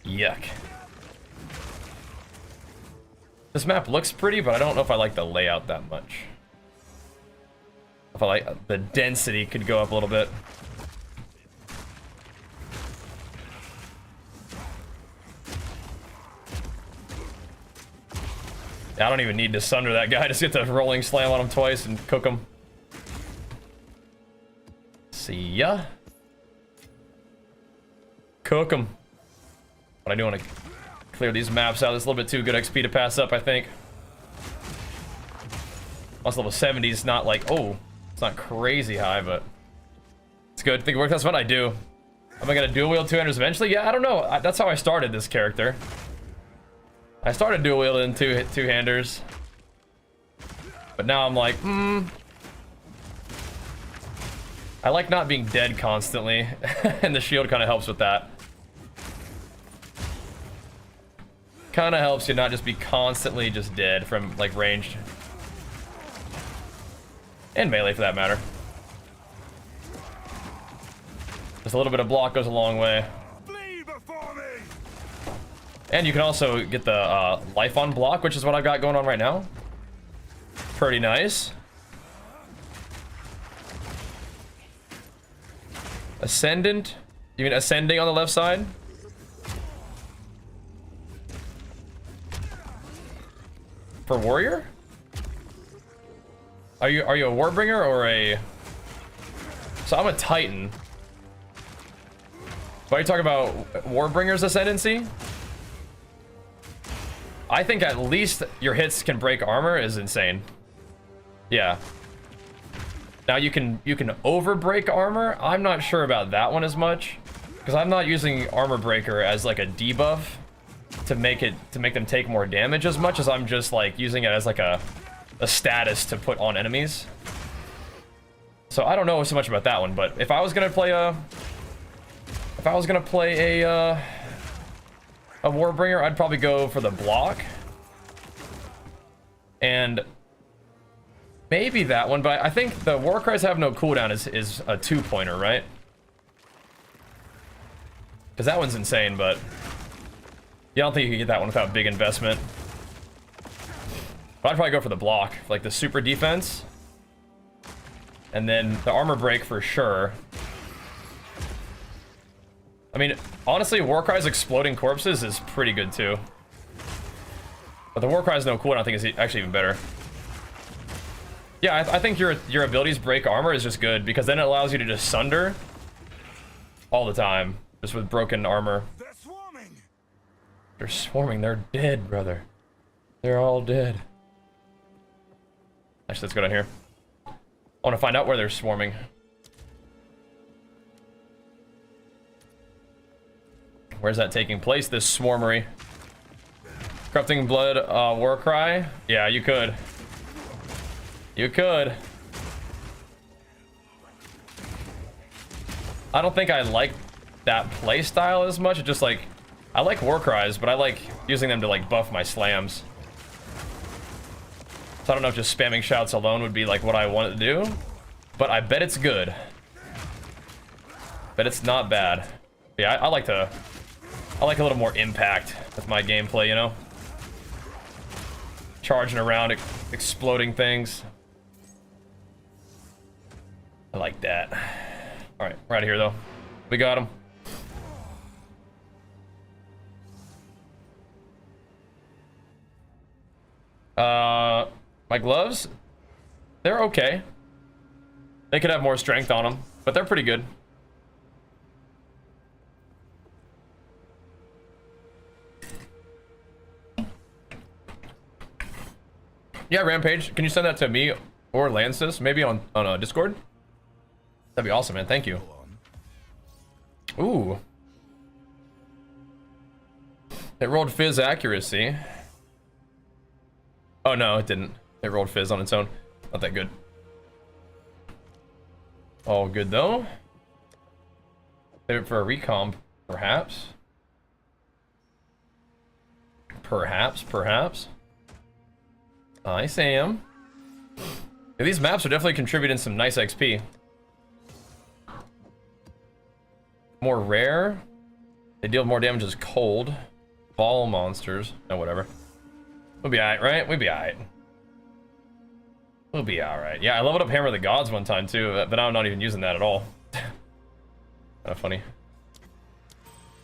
Yuck. This map looks pretty, but I don't know if I like the layout that much. If I like the density could go up a little bit. I don't even need to sunder that guy. Just get the rolling slam on him twice and cook him. See ya. Cook him. But I do want to clear these maps out. It's a little bit too good XP to pass up, I think. Also, level 70 is not like, oh, it's not crazy high, but it's good. I think it works. That's what I do. Am I gonna dual wield two-handers eventually? Yeah, I don't know. That's how I started this character. I started dual wielding two-handers, but now I'm like, I like not being dead constantly, and the shield kind of helps with that. Kind of helps you not just be constantly just dead from like ranged. And melee for that matter. Just a little bit of block goes a long way. And you can also get the life on block, which is what I've got going on right now. Pretty nice. Ascendant? You mean ascending on the left side? For warrior? Are you a warbringer or a... So I'm a titan. Why are you talking about warbringer's ascendancy? I think at least your hits can break armor is insane. Yeah. Now you can over break armor. I'm not sure about that one as much because I'm not using armor breaker as like a debuff to make them take more damage as much as I'm just like using it as like a status to put on enemies. So I don't know so much about that one, but if I was gonna play a warbringer, I'd probably go for the block and maybe that one, but I think the war cries have no cooldown is a 2-pointer, right? Because that one's insane, but yeah, I don't think you can get that one without big investment. But I'd probably go for the block, like the super defense, and then the armor break for sure. I mean, honestly, Warcry's exploding corpses is pretty good too. But the Warcry's no cooldown I think is actually even better. Yeah, I think your abilities break armor is just good because then it allows you to just sunder all the time, just with broken armor. They're swarming. They're swarming. They're dead, brother. They're all dead. Actually, let's go down here. I want to find out where they're swarming. Where's that taking place, this swarmery? Corrupting Blood, Warcry? Yeah, you could. You could. I don't think I like that playstyle as much. It's just like, I like Warcries, but I like using them to like buff my slams. So I don't know if just spamming shouts alone would be like what I want to do, but I bet it's good. Bet it's not bad. Yeah, I like a little more impact with my gameplay, you know? Charging around, exploding things. I like that. All right, we're out of here though. We got him. My gloves, they're okay. They could have more strength on them, but they're pretty good. Yeah, Rampage, can you send that to me or Lancis, maybe on Discord? That'd be awesome, man. Thank you. Ooh. It rolled Fizz accuracy. Oh, no, it didn't. It rolled Fizz on its own. Not that good. All good, though. Save it for a recomp, perhaps. Perhaps. I Sam. Yeah, these maps are definitely contributing some nice XP. More rare. They deal more damage as cold. Ball monsters. No, whatever. We'll be alright, right? We'll be alright. We'll be alright. Yeah, I leveled up Hammer of the Gods one time too, but I'm not even using that at all. Kind of funny.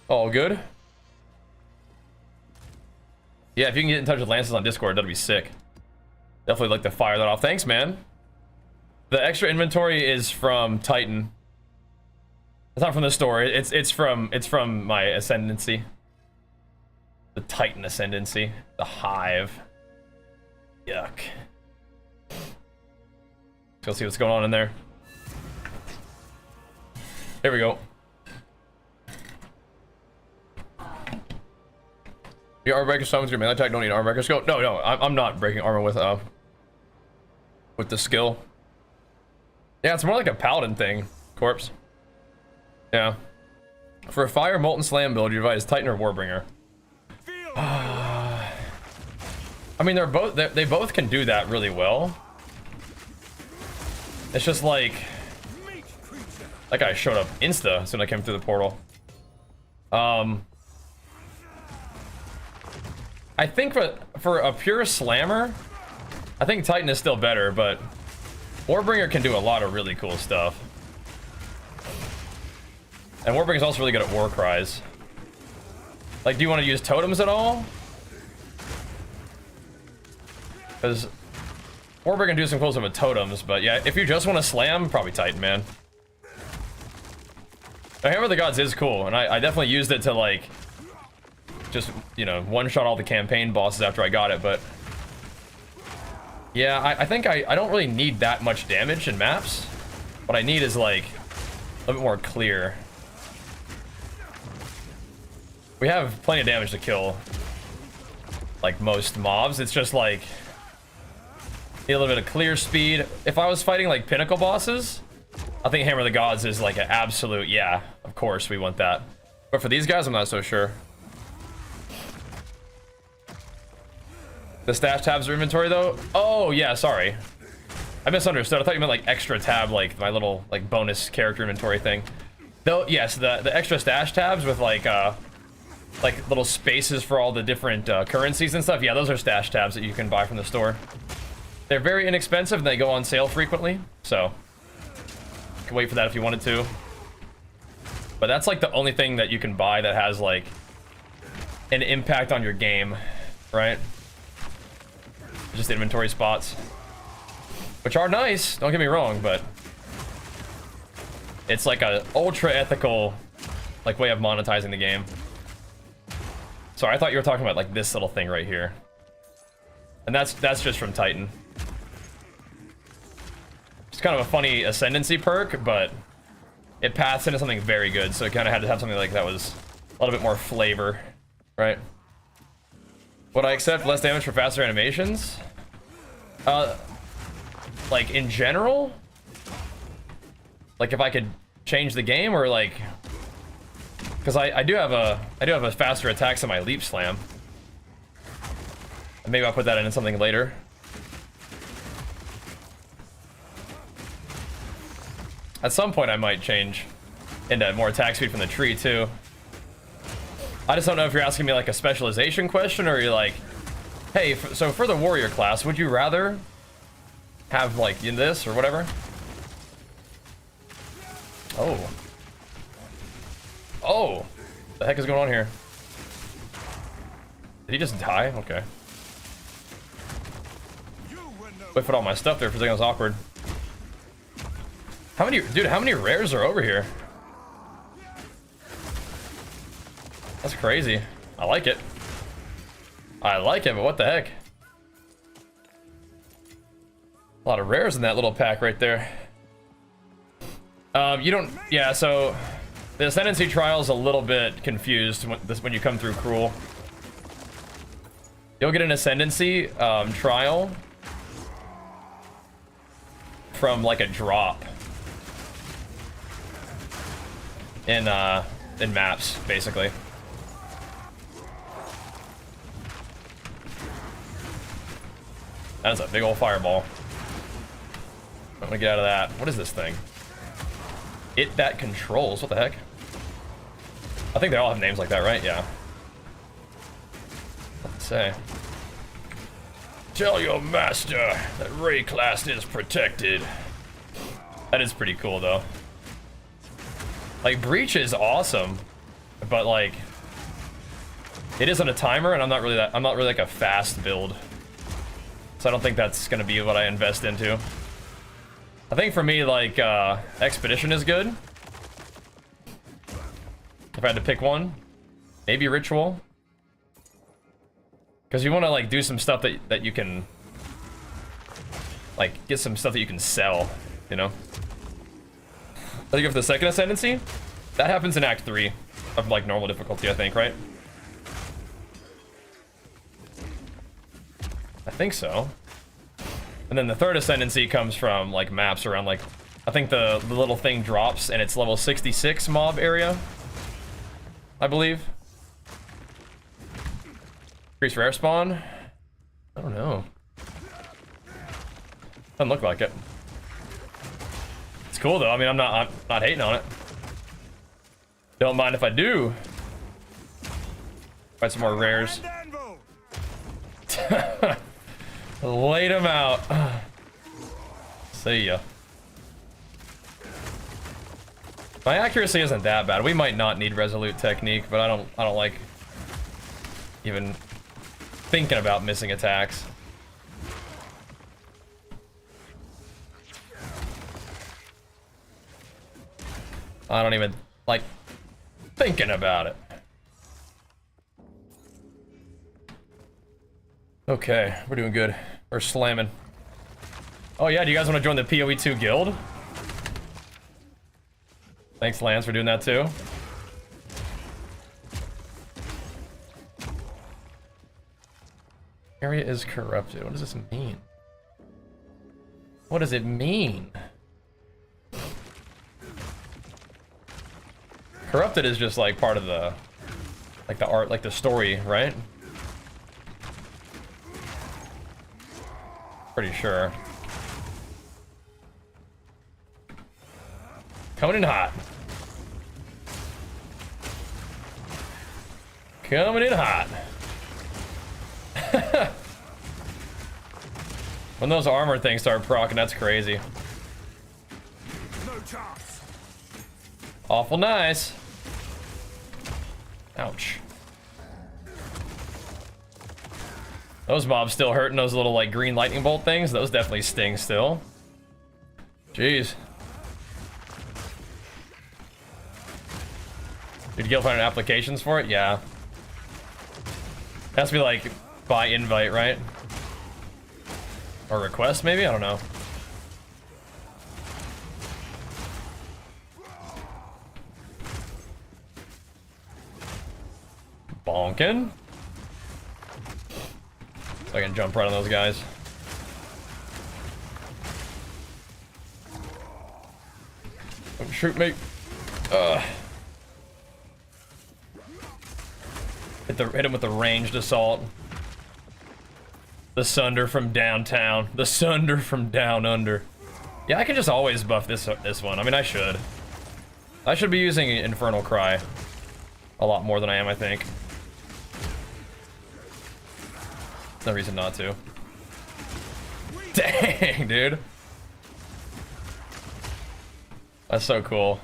All good? Yeah, if you can get in touch with Lances on Discord, that'd be sick. Definitely like to fire that off. Thanks, man. The extra inventory is from Titan. It's not from the store. It's from my ascendancy. The Titan ascendancy. The hive. Yuck. Let's go see what's going on in there. Here we go. Your armor breaker summons your melee attack. Don't need armor breaker skill. No, I'm not breaking armor with the skill. Yeah, it's more like a paladin thing. Corpse. Yeah. For a fire molten slam build, you advise Titan or Warbringer. I mean, they both can do that really well. It's just like that guy showed up insta as soon as I came through the portal. I think for a pure slammer, I think Titan is still better, but Warbringer can do a lot of really cool stuff. And Warbringer is also really good at war cries. Like, do you want to use totems at all? Because Warbringer can do some cool stuff with totems, but yeah, if you just want to slam, probably Titan, man. Now, Hammer of the Gods is cool, and I definitely used it to, like, just, you know, one-shot all the campaign bosses after I got it, but yeah, I think I don't really need that much damage in maps. What I need is, like, a little bit more clear. We have plenty of damage to kill, like, most mobs. It's just, like, need a little bit of clear speed. If I was fighting, like, pinnacle bosses, I think Hammer of the Gods is, like, an absolute, yeah, of course we want that. But for these guys, I'm not so sure. The stash tabs are inventory, though? Oh, yeah, sorry. I misunderstood. I thought you meant, like, extra tab, like, my little, like, bonus character inventory thing. Though, yes, the extra stash tabs with, like little spaces for all the different currencies and stuff. Yeah, those are stash tabs that you can buy from the store. They're very inexpensive and they go on sale frequently, so you can wait for that if you wanted to. But that's like the only thing that you can buy that has like an impact on your game, right? Just inventory spots, which are nice, don't get me wrong, but it's like a ultra ethical like way of monetizing the game. Sorry, I thought you were talking about like this little thing right here. And that's just from Titan. It's kind of a funny ascendancy perk, but it paths into something very good, so it kind of had to have something like that was a little bit more flavor, right? Would I accept less damage for faster animations? Like in general? Like if I could change the game, or like, because I do have a faster attacks on my leap slam. And maybe I'll put that in something later. At some point I might change into more attack speed from the tree too. I just don't know if you're asking me like a specialization question, or you're like, hey, so for the warrior class, would you rather have like in this or whatever? Oh. Oh. The heck is going on here? Did he just die? Okay. Whiffed all my stuff there for a second. It was awkward. How many, dude, how many rares are over here? That's crazy. I like it. I like it, but what the heck? A lot of rares in that little pack right there. You don't, yeah, so the Ascendancy trial is a little bit confused when you come through Cruel. You'll get an Ascendancy trial from like a drop in maps, basically. That is a big old fireball. I'm gonna get out of that. What is this thing? It that controls. What the heck? I think they all have names like that, right? Yeah. Let's say. Tell your master that Ray class is protected. That is pretty cool, though. Like, Breach is awesome, but like, it isn't a timer, and I'm not really like a fast build, so I don't think that's gonna be what I invest into. I think for me, like, Expedition is good. If I had to pick one, maybe Ritual, because you want to like do some stuff that you can, like, get some stuff that you can sell, you know. I think of the second ascendancy, that happens in Act 3 of like normal difficulty, I think, right? I think so. And then the third ascendancy comes from like maps around like, I think the little thing drops and it's level 66 mob area, I believe. Increase rare spawn? I don't know. Doesn't look like it. It's cool though. I mean, I'm not hating on it. Don't mind if I do. Find some more rares. Laid them out. See ya. My accuracy isn't that bad. We might not need resolute technique, but I don't like even thinking about missing attacks. I don't even like thinking about it. Okay, we're doing good. We're slamming. Oh yeah, do you guys want to join the PoE 2 guild? Thanks, Lance, for doing that too. Area is corrupted. What does this mean? What does it mean? Corrupted is just like part of the, like the art, like the story, right? Pretty sure. Coming in hot. Coming in hot. When those armor things start proccing, that's crazy. No chance. Awful nice. Ouch. Those mobs still hurting, those little like green lightning bolt things. Those definitely sting still. Jeez. Did Guild find applications for it? Yeah. Has to be like by invite, right? Or request, maybe? I don't know. Bonkin. So I can jump right on those guys. Don't shoot me. Hit him with the ranged assault. The Sunder from downtown. The Sunder from down under. Yeah, I can just always buff this one. I mean, I should. I should be using Infernal Cry a lot more than I am, I think. No reason not to. Dang, dude. That's so cool.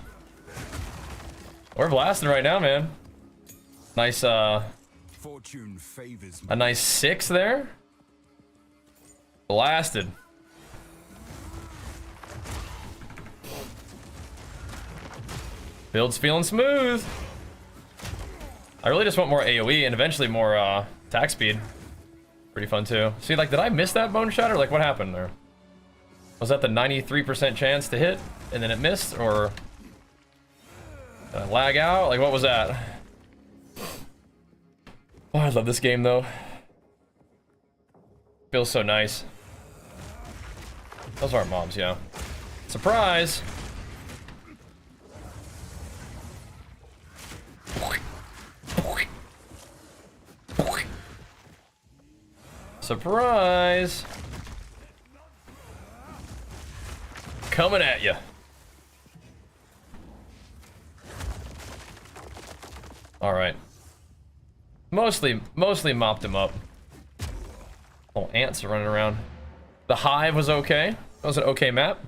We're blasting right now, man. Nice, Fortune favors me. a nice 6 there. Blasted. Build's feeling smooth. I really just want more AoE and eventually more attack speed. Pretty fun too. See, like, did I miss that bone shot or like what happened there? Was that the 93% chance to hit and then it missed, or did I lag out? Like, what was that? Oh, I love this game though. Feels so nice. Those aren't mobs, yeah. Surprise! Surprise! coming at you. All right. Mostly mopped him up. Little ants are running around. The hive was okay. That was an okay map.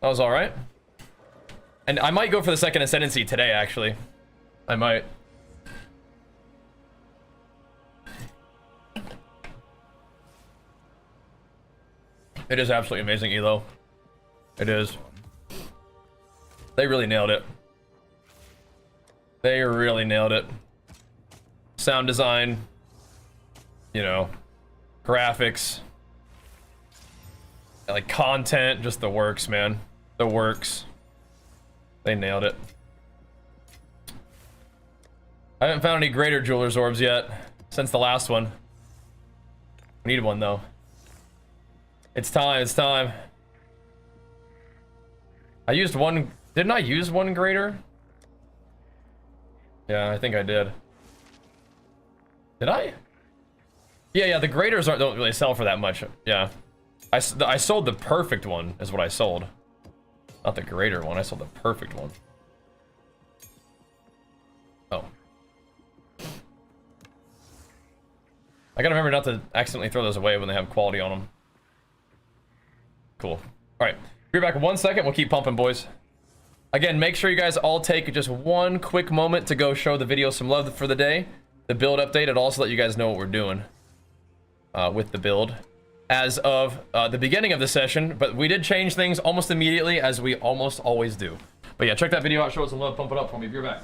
That was all right. And I might go for the second ascendancy today, actually. I might. It is absolutely amazing, Elo. It is. They really nailed it. They really nailed it. Sound design, you know, graphics, like content, just the works, man. The works. They nailed it. I haven't found any greater jeweler's orbs yet since the last one. We need one though. It's time, it's time. I used one, didn't I use one greater? Yeah, I think I did. Did I? Yeah, the graders don't really sell for that much. Yeah. I sold the perfect one, is what I sold. Not the grader one, I sold the perfect one. Oh. I gotta remember not to accidentally throw those away when they have quality on them. Cool. Alright, be back in 1 second, we'll keep pumping, boys. Again, make sure you guys all take just one quick moment to go show the video some love for the day. The build update, and also let you guys know what we're doing with the build as of the beginning of the session, but we did change things almost immediately, as we almost always do. But yeah, check that video out, show it some love, pump it up for me. Be right back.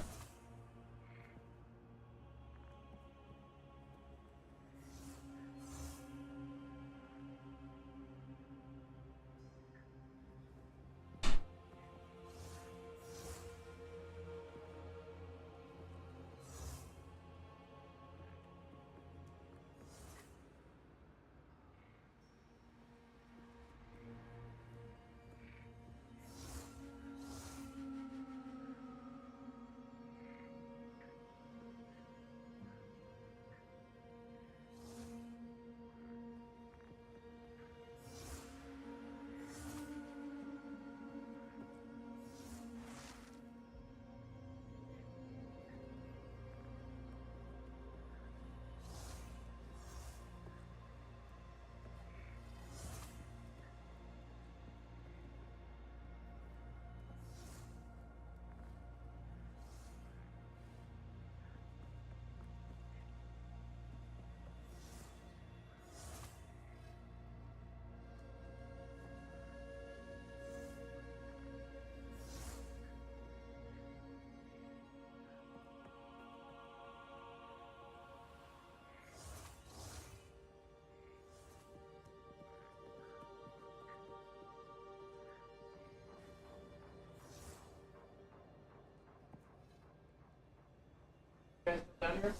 Down here?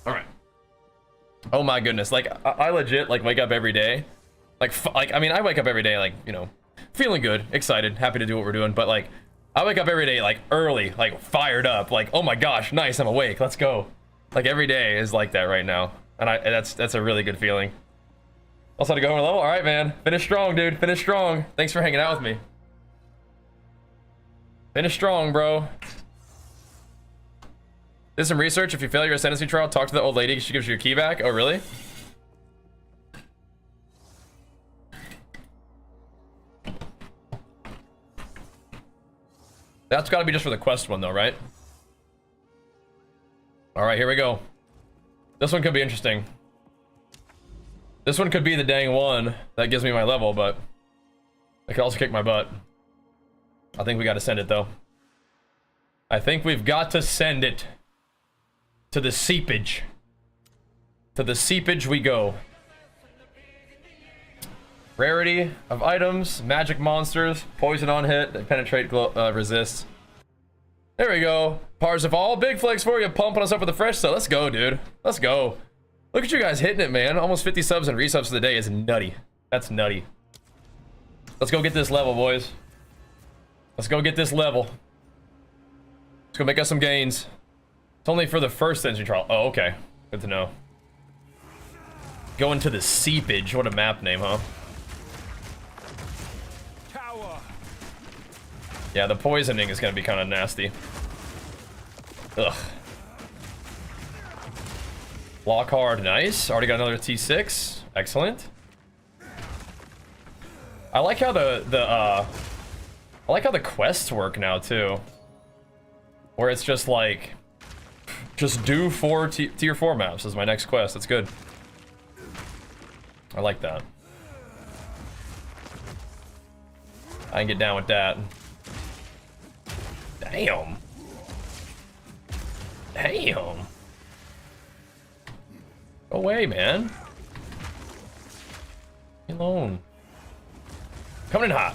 All right. Oh my goodness, like I legit like wake up every day, like I mean I wake up every day like, you know, feeling good, excited, happy to do what we're doing, but like I wake up every day like early, like fired up, like oh my gosh, nice, I'm awake, let's go. Like every day is like that right now, and that's a really good feeling. Also had to go on a level. All right, man, finish strong, dude, finish strong. Thanks for hanging out with me. Finish strong, bro. Did some research. If you fail your ascendancy trial, talk to the old lady. She gives you your key back. Oh, really? That's got to be just for the quest one, though, right? All right, here we go. This one could be interesting. This one could be the dang one that gives me my level, but it could also kick my butt. I think we got to send it, though. I think we've got to send it. To the seepage. To the seepage we go. Rarity of items, magic monsters, poison on hit, penetrate, resist. There we go. Parsifal, big flex for you, pumping us up with the fresh stuff. Let's go, dude. Let's go. Look at you guys hitting it, man. Almost 50 subs and resubs for the day is nutty. That's nutty. Let's go get this level, boys. Let's go get this level. Let's go make us some gains. It's only for the first engine trial. Oh, okay. Good to know. Going to the seepage. What a map name, huh? Cower. Yeah, the poisoning is gonna be kind of nasty. Ugh. Lock hard, nice. Already got another T6. Excellent. I like how I like how the quests work now too. Where it's just like, just do 4 tier 4 maps as my next quest. That's good. I like that. I can get down with that. Damn. Damn. Go away, man. Leave me alone. Coming in hot.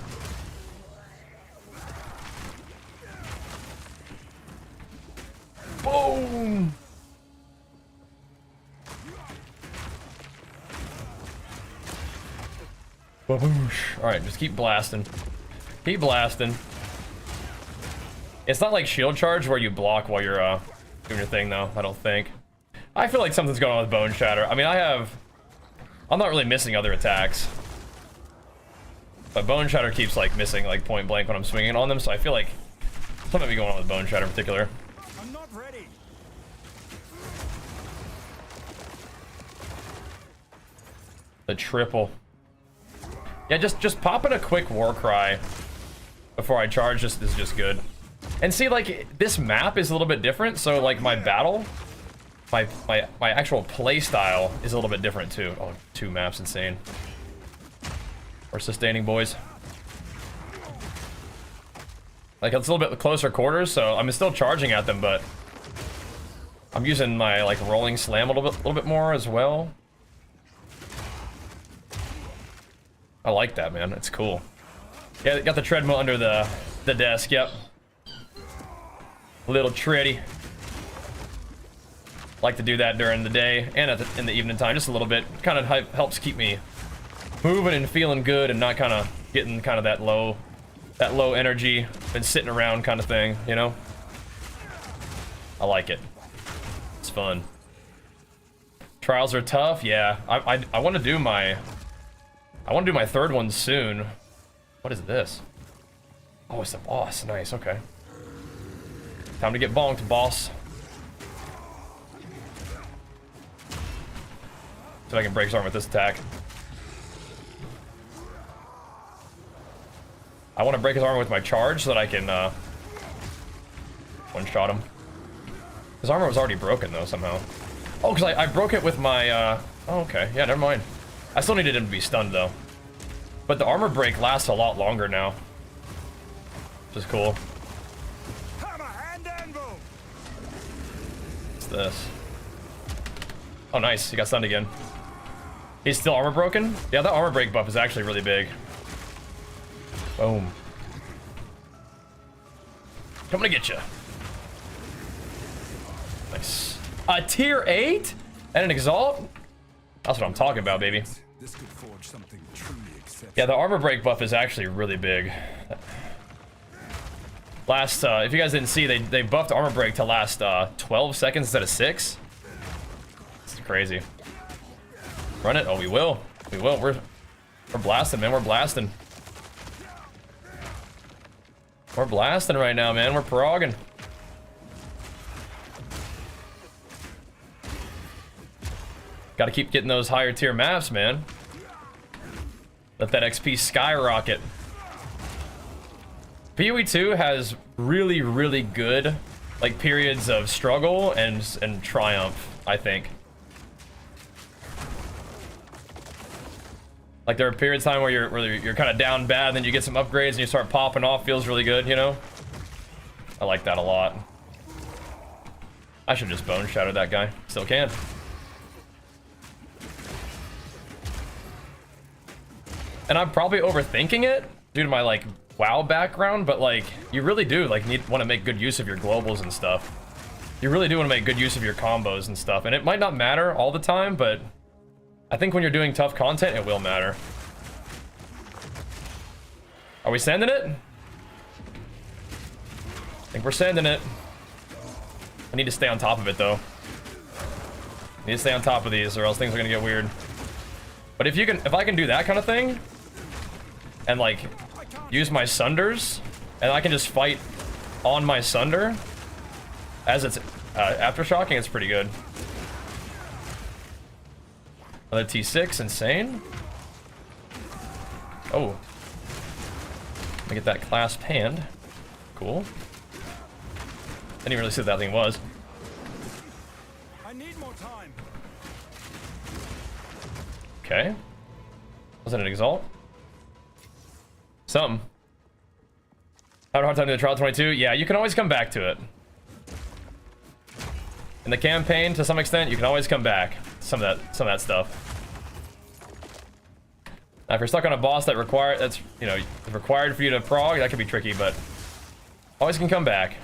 Boom. Baboosh. All right, just keep blasting. Keep blasting. It's not like shield charge where you block while you're doing your thing, though. I don't think. I feel like something's going on with Bone Shatter. I mean, I'm not really missing other attacks, but Bone Shatter keeps like missing like point blank when I'm swinging on them. So I feel like something might be going on with Bone Shatter in particular. I'm not ready. The triple. Yeah, just popping a quick war cry before I charge just is just good. And see, like, this map is a little bit different, so like my battle, my actual play style is a little bit different too. Oh, 2 maps, insane. We're sustaining, boys. Like, it's a little bit closer quarters, so I'm still charging at them, but I'm using my like rolling slam a little bit more as well. I like that, man. It's cool. Yeah, got the treadmill under the desk. Yep. A little tready. Like to do that during the day and in the evening time, just a little bit. Kind of helps keep me moving and feeling good, and not kind of getting kind of that low energy, been sitting around kind of thing, you know. I like it. It's fun. Trials are tough. Yeah, I want to do my. I want to do my 3rd one soon. What is this? Oh, it's the boss. Nice, okay. Time to get bonked, boss. So I can break his arm with this attack. I want to break his armor with my charge so that I can one-shot him. His armor was already broken though somehow. Oh, because I broke it with my oh, okay. Yeah, never mind. I still needed him to be stunned though. But the armor break lasts a lot longer now. Which is cool. Hammer and anvil. What's this? Oh nice, he got stunned again. He's still armor broken? Yeah, that armor break buff is actually really big. Boom. Coming to get you. Nice. A tier 8? And an exalt? That's what I'm talking about, baby. This could forge something truly exceptional. Yeah, the armor break buff is actually really big. Last, if you guys didn't see, they buffed armor break to last 12 seconds instead of 6. It's crazy. Run it? Oh, we will. We will. We're blasting, man. We're blasting. We're blasting right now, man. We're progging. Got to keep getting those higher tier maps, man. Let that XP skyrocket. PoE 2 has really, really good like periods of struggle and triumph, I think. Like there are periods of time where you're kind of down bad, then you get some upgrades and you start popping off. Feels really good, you know. I like that a lot. I should just bone shatter that guy. Still can. And I'm probably overthinking it due to my like WoW background, but like you really do like want to make good use of your globals and stuff. You really do want to make good use of your combos and stuff, and it might not matter all the time, but I think when you're doing tough content, it will matter. Are we sending it? think we're sending it. I need to stay on top of it though. I need to stay on top of these or else things are gonna get weird. But if I can do that kind of thing and like use my sunders and I can just fight on my sunder as it's aftershocking, it's pretty good. Another T6, insane. Oh. Let me get that clasped hand. Cool. Didn't even really see what that thing was. I need more time. Okay. Was it an Exalt? Something. Had a hard time doing the trial 22? Yeah, you can always come back to it. In the campaign, to some extent, you can always come back. Some of that stuff. Now, if you're stuck on a boss that's you know, required for you to prog, that could be tricky, but always can come back.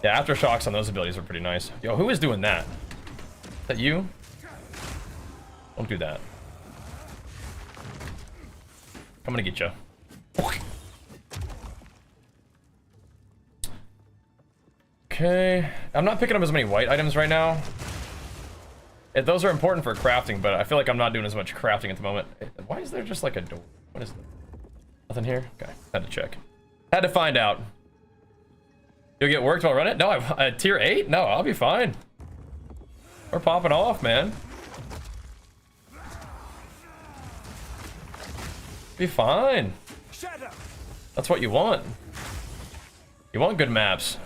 Yeah, aftershocks on those abilities are pretty nice. Yo, who is doing that? Is that you? Don't do that. I'm gonna get you. Okay, I'm not picking up as many white items right now. Those are important for crafting, but I feel like I'm not doing as much crafting at the moment. Why is there just like a door? What is that? Nothing here? Okay, had to check. Had to find out. You'll get worked while running? No, I'm tier 8? No, I'll be fine. We're popping off, man. Be fine. That's what you want. You want good maps.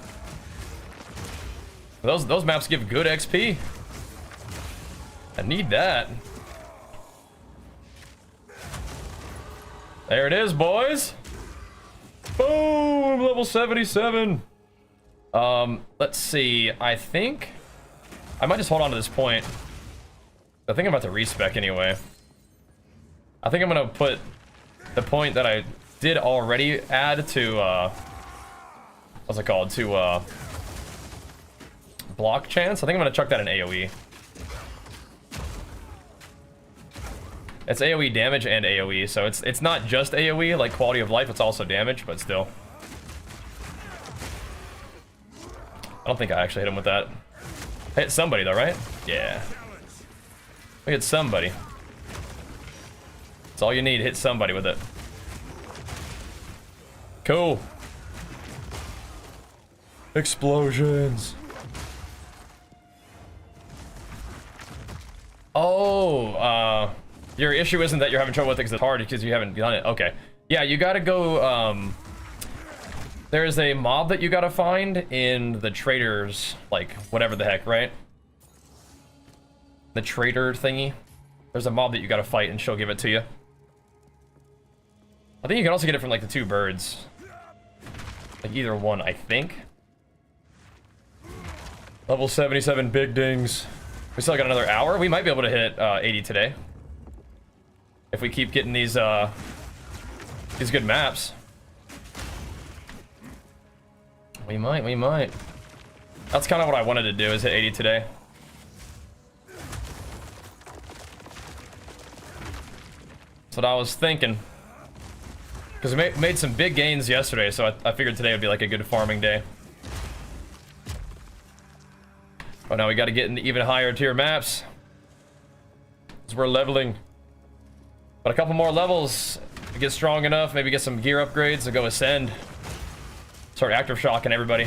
Those maps give good XP. I need that. There it is, boys. Boom, level 77. Let's see. I think I might just hold on to this point. I think I'm about to respec anyway. I think I'm gonna put the point that I did already add to what's it called, to block chance. I think I'm gonna chuck that in AoE. It's AoE damage and AoE, so it's not just AoE like quality of life, it's also damage, but still. I don't think I actually hit him with that. I hit somebody though, right? Yeah. I hit somebody. That's all you need, hit somebody with it. Cool. Explosions. Oh, your issue isn't that you're having trouble with it because it's hard, because you haven't done it. Okay. Yeah, you gotta go, there's a mob that you gotta find in the traders, like, whatever the heck, right? The trader thingy. There's a mob that you gotta fight and she'll give it to you. I think you can also get it from, like, the 2 birds. Like, either one, I think. Level 77 big dings. We still got another hour. We might be able to hit 80 today. If we keep getting these good maps. We might. That's kind of what I wanted to do, is hit 80 today. That's what I was thinking. Because we made some big gains yesterday, so I figured today would be like a good farming day. Oh, now we got to get into even higher tier maps. Because we're leveling. But a couple more levels to get strong enough, maybe get some gear upgrades to go ascend. Start active shocking everybody.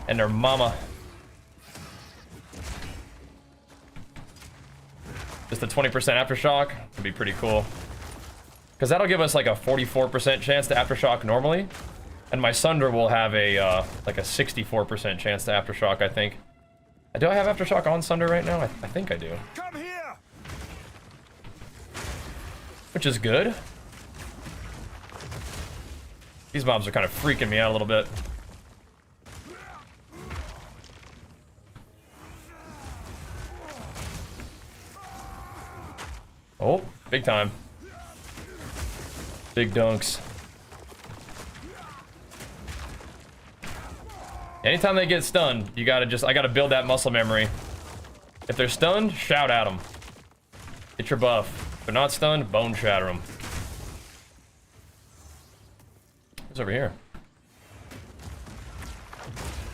And their mama. Just a 20% aftershock would be pretty cool. Because that'll give us like a 44% chance to aftershock normally. And my Sunder will have a like a 64% chance to aftershock, I think. Do I have aftershock on Sunder right now? I think I do. Come here. Which is good. These mobs are kind of freaking me out a little bit. Oh, big time. Big dunks. Anytime they get stunned, you gotta I gotta build that muscle memory. If they're stunned, shout at them. Get your buff. They're not stunned, bone shatter them. Who's over here?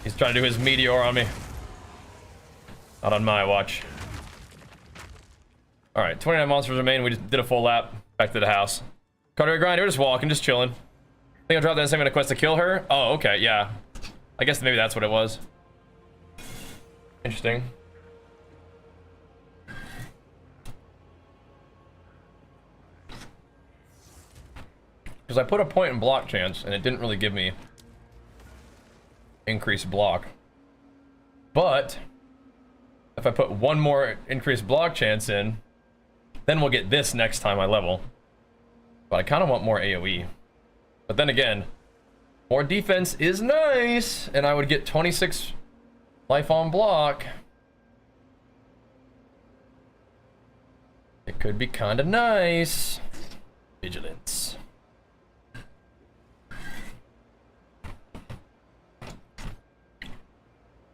He's trying to do his meteor on me. Not on my watch. Alright, 29 monsters remain. We just did a full lap. Back to the house. Carter grind, we're just walking, just chilling. I think I'll drop that second quest to kill her. Oh, okay, yeah. I guess maybe that's what it was. Interesting. Because I put a point in block chance, and it didn't really give me increased block. But if I put one more increased block chance in, then we'll get this next time I level. But I kind of want more AoE. But then again, more defense is nice, and I would get 26 life on block. It could be kind of nice. Vigilance.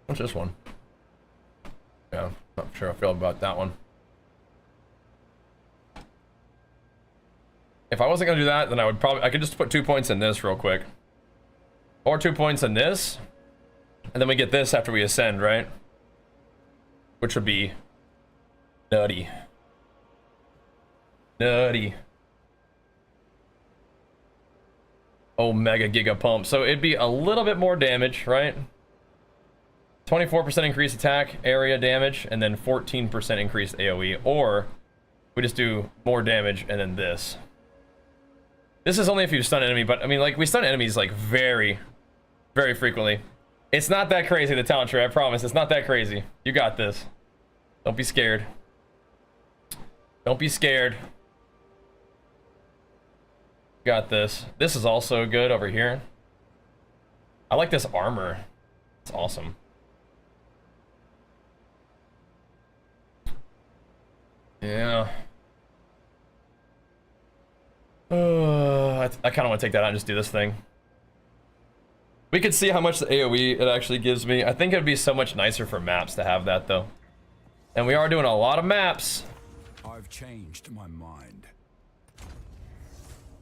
What's this one? Yeah, not sure I feel about that one. If I wasn't gonna do that, then I could just put 2 points in this real quick. Or 2 points in this. And then we get this after we ascend, right? Which would be nutty. Nutty. Omega Giga Pump. So it'd be a little bit more damage, right? 24% increased attack area damage, and then 14% increased AoE. Or we just do more damage and then this. This is only if you stun an enemy, but I mean, like, we stun enemies like very, very frequently. It's not that crazy, the talent tree, I promise. It's not that crazy. You got this. Don't be scared. Don't be scared. Got this. This is also good over here. I like this armor. It's awesome. Yeah. I kind of want to take that out and just do this thing. We could see how much the AoE it actually gives me. I think it would be so much nicer for maps to have that, though. And we are doing a lot of maps. I've changed my mind.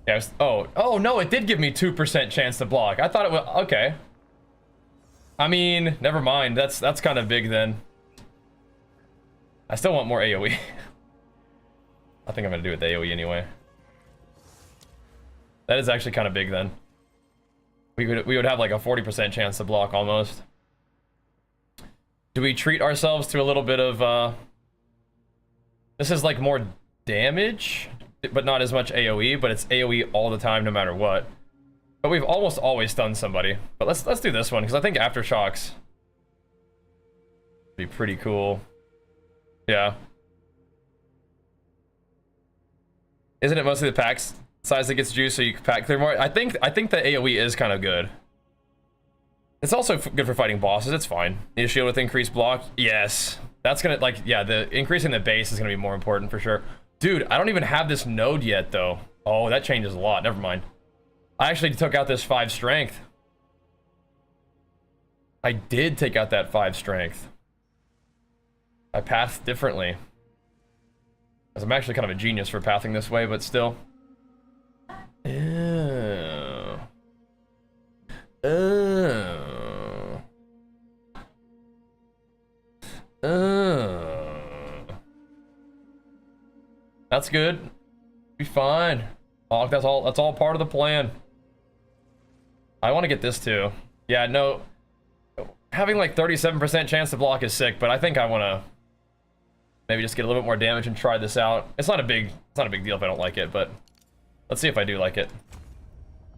Yeah, oh no, it did give me 2% chance to block. I thought it was okay. I mean, never mind. That's kind of big then. I still want more AoE. I think I'm gonna do it with the AoE anyway. That is actually kind of big then. We would have like a 40% chance to block almost. Do we treat ourselves to a little bit of this is like more damage, but not as much AoE, but it's AoE all the time no matter what. But we've almost always stunned somebody. But let's do this one because I think aftershocks would be pretty cool. Yeah. Isn't it mostly the packs size that gets juice so you can pack clear more? I think the AoE is kind of good. It's also good for fighting bosses. It's fine. Need a shield with increased block? Yes. That's gonna, like, yeah, the increasing the base is gonna be more important for sure. Dude, I don't even have this node yet though. Oh, that changes a lot. Never mind. I actually took out this 5 strength. I did take out that 5 strength. I pathed differently. Because I'm actually kind of a genius for pathing this way, but still. Oh. Oh. Oh. That's good. Be fine. Oh, that's all part of the plan. I want to get this too. Yeah, no. Having like 37% chance to block is sick, but I think I want to maybe just get a little bit more damage and try this out. It's not a big deal if I don't like it, but let's see if I do like it.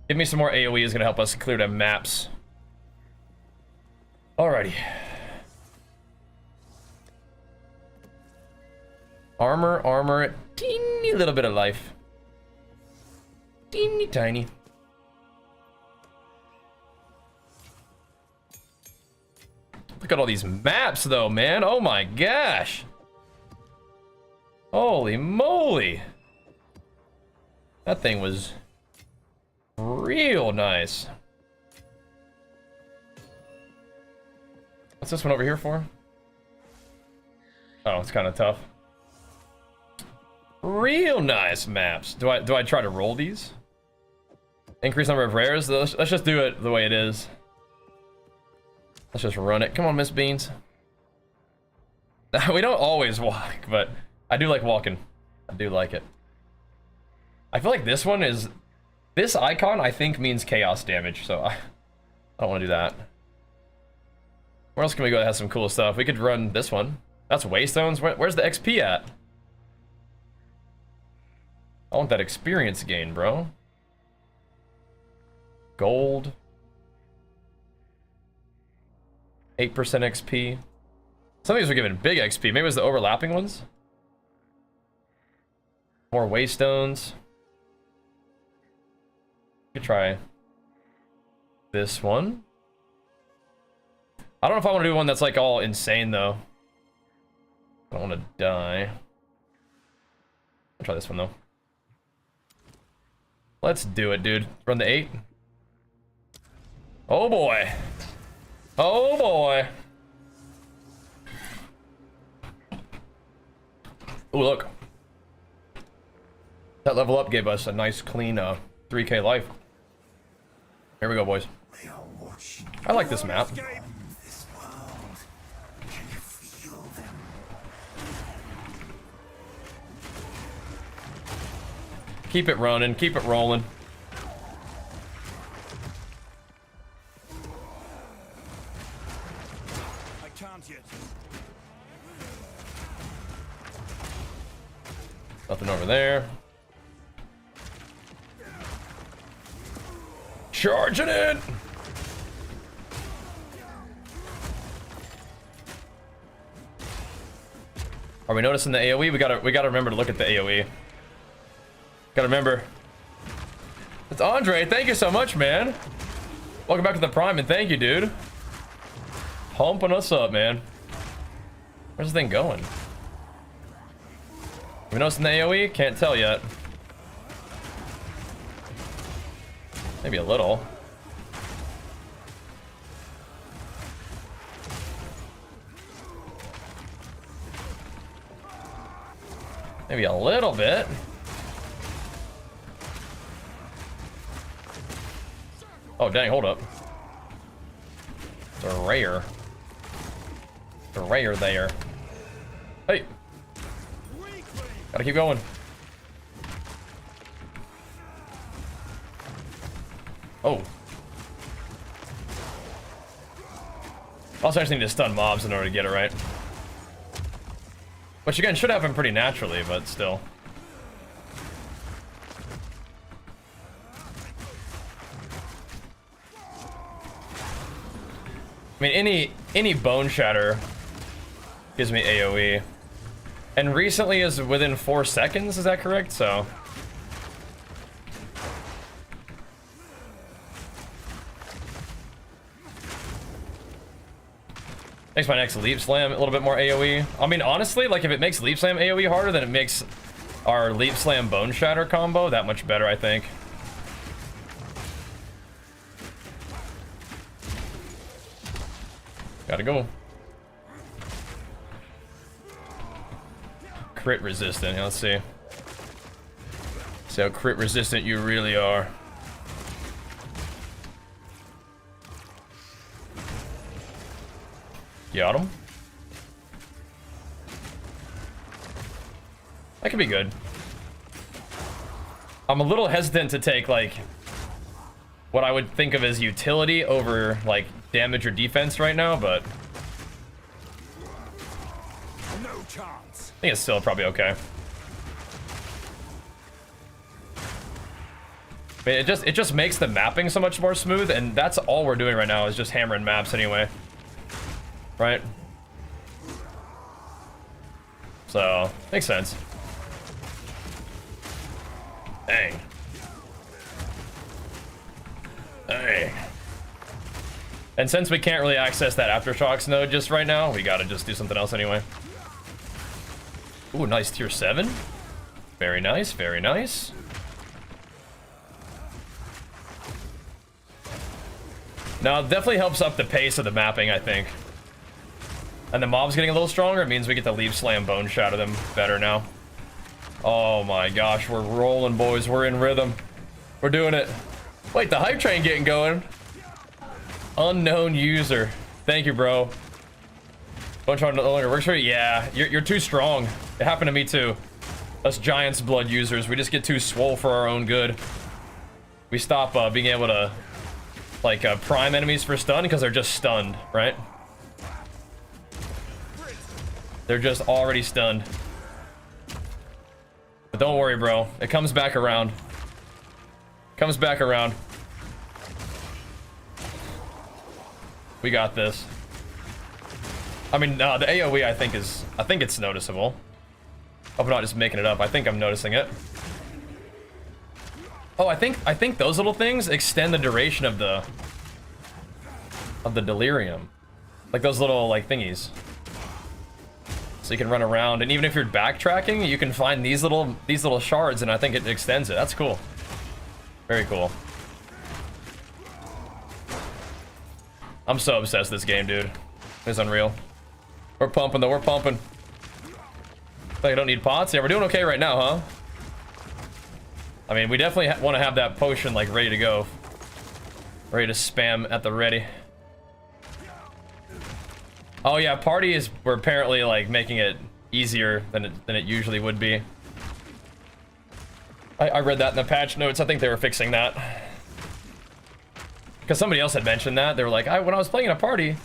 Give me some more AoE is gonna help us clear them maps. Alrighty. Armor, teeny little bit of life. Teeny tiny. Look at all these maps though, man. Oh my gosh. Holy moly. That thing was real nice. What's this one over here for? Oh, it's kind of tough. Real nice maps. Do I try to roll these? Increase number of rares? Let's just do it the way it is. Let's just run it. Come on, Miss Beans. We don't always walk, but I do like walking. I do like it. I feel like this one is... This icon, I think, means chaos damage, so I don't want to do that. Where else can we go that has some cool stuff? We could run this one. That's Waystones. Where's the XP at? I want that experience gain, bro. Gold. 8% XP. Some of these are giving big XP. Maybe it was the overlapping ones. More Waystones. We could try this one. I don't know if I want to do one that's like all insane though. I don't want to die. I'll try this one though. Let's do it, dude. Run the 8. Oh boy. Oh boy. Oh look. That level up gave us a nice clean 3k life. Here we go, boys. I like this map. Keep it running, keep it rolling. I can't yet. Nothing over there. Charging it! Are we noticing the AoE? We gotta remember to look at the AoE. Gotta remember. It's Andre, thank you so much, man. Welcome back to the Prime, and thank you, dude. Pumping us up, man. Where's this thing going? We noticing the AoE? Can't tell yet. Maybe a little. Maybe a little bit. Oh, dang, hold up. It's a rare. It's a rare there. Hey. Gotta keep going. Oh. Also, I just need to stun mobs in order to get it right. Which, again, should happen pretty naturally, but still. I mean, any bone shatter gives me AoE. And recently is within 4 seconds, is that correct? So... makes my next Leap Slam a little bit more AoE. I mean, honestly, like, if it makes Leap Slam AoE harder, then it makes our Leap Slam Bone Shatter combo that much better, I think. Gotta go. Crit resistant. Let's see. See how crit resistant you really are. Got him. That could be good. I'm a little hesitant to take, like, what I would think of as utility over, like, damage or defense right now, but... No chance. I think it's still probably okay. I mean, it just makes the mapping so much more smooth, and that's all we're doing right now is just hammering maps anyway. Right? So, makes sense. Dang. Dang. And since we can't really access that Aftershocks node just right now, we gotta just do something else anyway. Ooh, nice tier 7. Very nice, very nice. Now, it definitely helps up the pace of the mapping, I think. And the mob's getting a little stronger. It means we get to Leap Slam Bone Shatter them better now. Oh my gosh, we're rolling, boys. We're in rhythm. We're doing it. Wait, the hype train getting going. Unknown user. Thank you, bro. Don't try to no longer works for you. Yeah, you're too strong. It happened to me too. Us Giants blood users, we just get too swole for our own good. We stop being able to like prime enemies for stun because they're just stunned, right? They're just already stunned. But don't worry, bro. It comes back around. Comes back around. We got this. I mean, the AoE I think it's noticeable. Hope I'm not just making it up. I think I'm noticing it. Oh, I think those little things extend the duration of the delirium. Like those little like thingies. So you can run around, and even if you're backtracking, you can find these little shards, and I think it extends it. That's cool. Very cool. I'm so obsessed with this game, dude. It's unreal. We're pumping though, we're pumping. Like I don't need pots? Yeah, we're doing okay right now, huh? I mean, we definitely want to have that potion like ready to go. Ready to spam at the ready. Oh yeah, parties were apparently like making it easier than it usually would be. I read that in the patch notes. I think they were fixing that. Because somebody else had mentioned that. They were like, when I was playing in a party,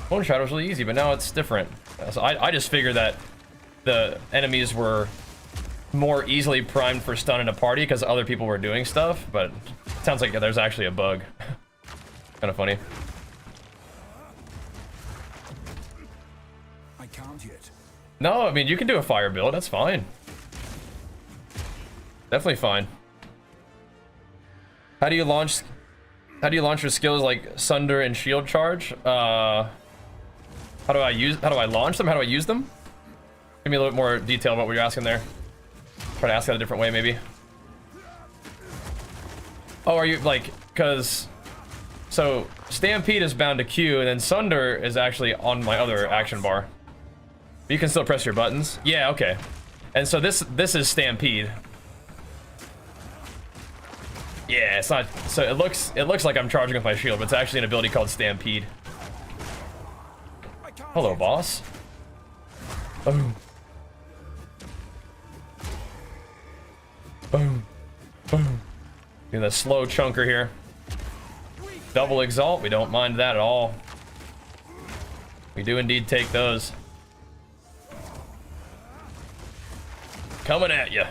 Bone Shadow was really easy, but now it's different. So I just figured that the enemies were more easily primed for stun in a party because other people were doing stuff, but it sounds like there's actually a bug. Kind of funny. I can't yet. No, I mean, you can do a fire build. That's fine. Definitely fine. How do you launch your skills like Sunder and Shield Charge? How do I launch them? How do I use them? Give me a little bit more detail about what you're asking there. Try to ask that a different way, maybe. Oh, are you like, so Stampede is bound to Q, and then Sunder is actually on my other action bar. But you can still press your buttons. Yeah, okay. And so this is Stampede. Yeah, it's not. So it looks like I'm charging with my shield, but it's actually an ability called Stampede. Hello, boss. Boom. Boom. Boom. Do the slow chunker here. Double exalt. We don't mind that at all. We do indeed take those. Coming at you.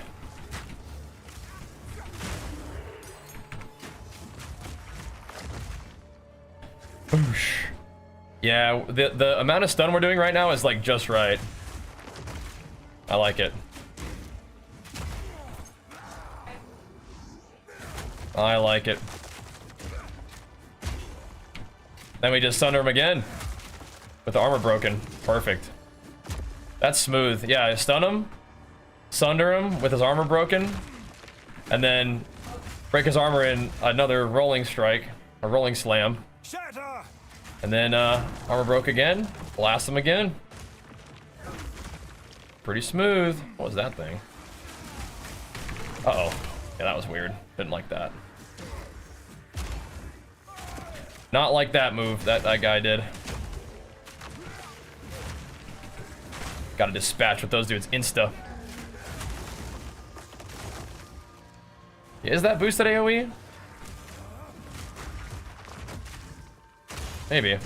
Boosh. Yeah, the amount of stun we're doing right now is like just right. I like it. I like it. Then we just sunder him again with the armor broken. Perfect. That's smooth. Yeah, I stun him, sunder him with his armor broken, and then break his armor in another rolling strike, a rolling slam. Shatter! And then armor broke again, blast him again. Pretty smooth. What was that thing? Uh-oh. Yeah, that was weird. Didn't like that. Not like that move that guy did. Gotta dispatch with those dudes insta. Is that boosted AoE? Maybe.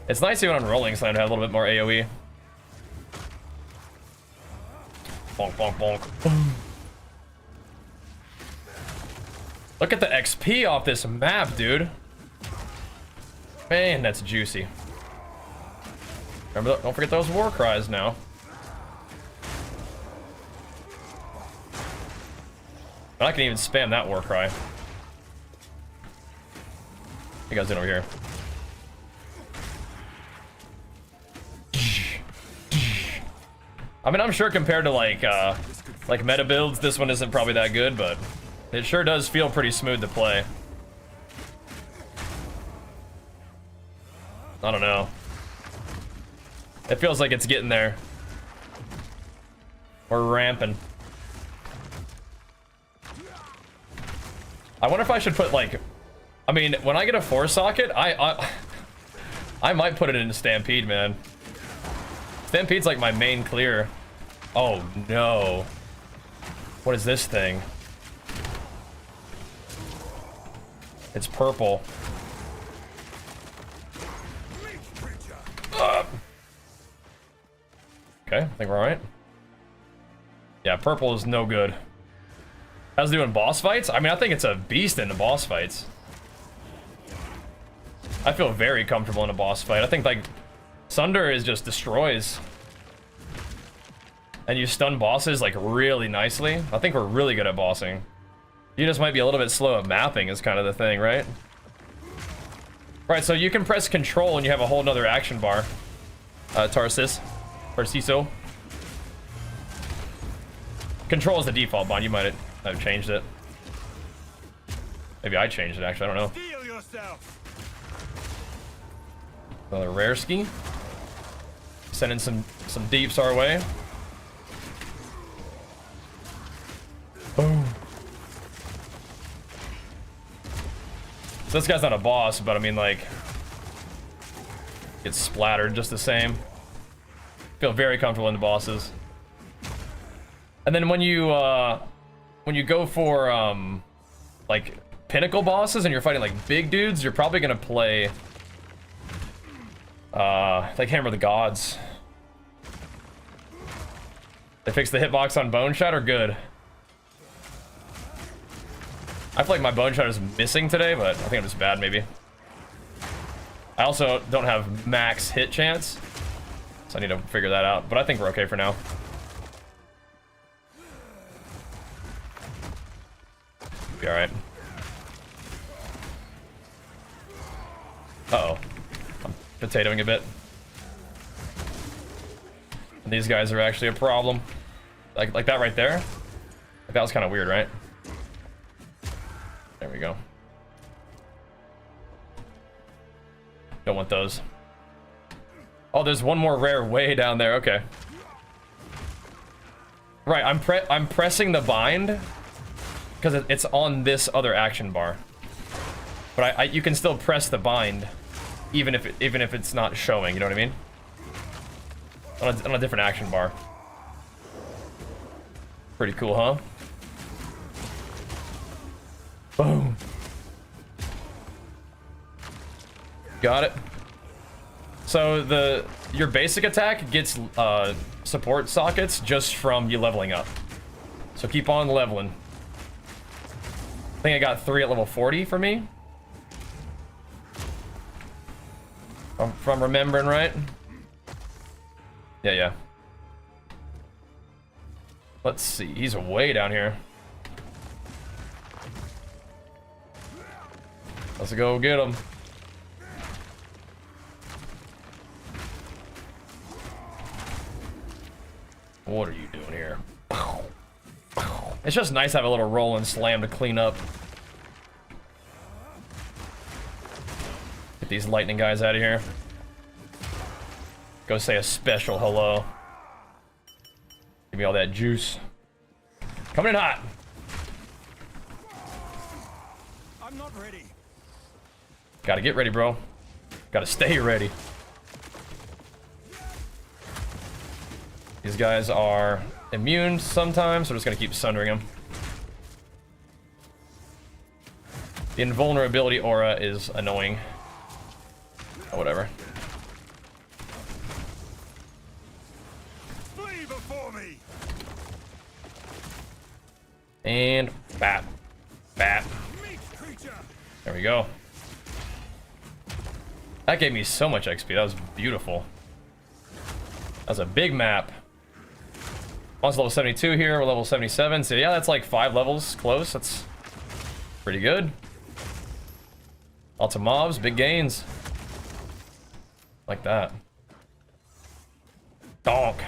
It's nice even on rolling slam to have a little bit more AoE. Bonk, bonk, bonk. Look at the XP off this map, dude. Man, that's juicy. Remember, don't forget those war cries now. I can even spam that war cry. What you guys doing over here? I mean, I'm sure compared to like meta builds, this one isn't probably that good, but it sure does feel pretty smooth to play. I don't know. It feels like it's getting there. We're ramping. I wonder if I should put like, I mean, when I get a 4-socket, I might put it into Stampede, man. Stampede's like my main clear. Oh no. What is this thing? It's purple. Okay, I think we're alright. Yeah, purple is no good. How's it doing boss fights? I mean, I think it's a beast in the boss fights. I feel very comfortable in a boss fight. I think, like, Sunder is just destroys. And you stun bosses, like, really nicely. I think we're really good at bossing. You just might be a little bit slow at mapping is kind of the thing, right? Right, so you can press control and you have a whole nother action bar. Tarciso. Control is the default bond. You might have changed it. Maybe I changed it, actually. I don't know. Another rare ski. Sending some deeps our way. Boom. So this guy's not a boss, but I mean, like, gets splattered just the same. Feel very comfortable in the bosses. And then when you go for like pinnacle bosses and you're fighting like big dudes, you're probably gonna play like Hammer of the Gods. They fixed the hitbox on Bone Shatter, good. I feel like my Bone Shatter is missing today, but I think I'm just bad, maybe. I also don't have max hit chance, so I need to figure that out, but I think we're okay for now. Be alright. Uh-oh. I'm potatoing a bit. And these guys are actually a problem. Like that right there? Like that was kind of weird, right? There we go. Don't want those. Oh, there's one more rare way down there. Okay. Right, I'm pressing the bind because it's on this other action bar. But you can still press the bind even if it's not showing. You know what I mean? On a different action bar. Pretty cool, huh? Boom. Got it. So your basic attack gets support sockets just from you leveling up. So keep on leveling. I think I got 3 at level 40 for me. If I'm remembering right. Yeah. Let's see. He's way down here. Let's go get him. What are you doing here? It's just nice to have a little roll and slam to clean up. Get these lightning guys out of here. Go say a special hello. Give me all that juice. Coming in hot. I'm not ready. Gotta get ready, bro. Gotta stay ready. These guys are immune sometimes, so we're just gonna keep sundering them. The invulnerability aura is annoying. Oh, whatever. Flee before me. And bat. Bat. There we go. That gave me so much XP. That was beautiful. That was a big map. On's level 72 here. We're level 77. So yeah, that's like 5 levels close. That's pretty good. Lots of mobs, big gains. Like that. Donk.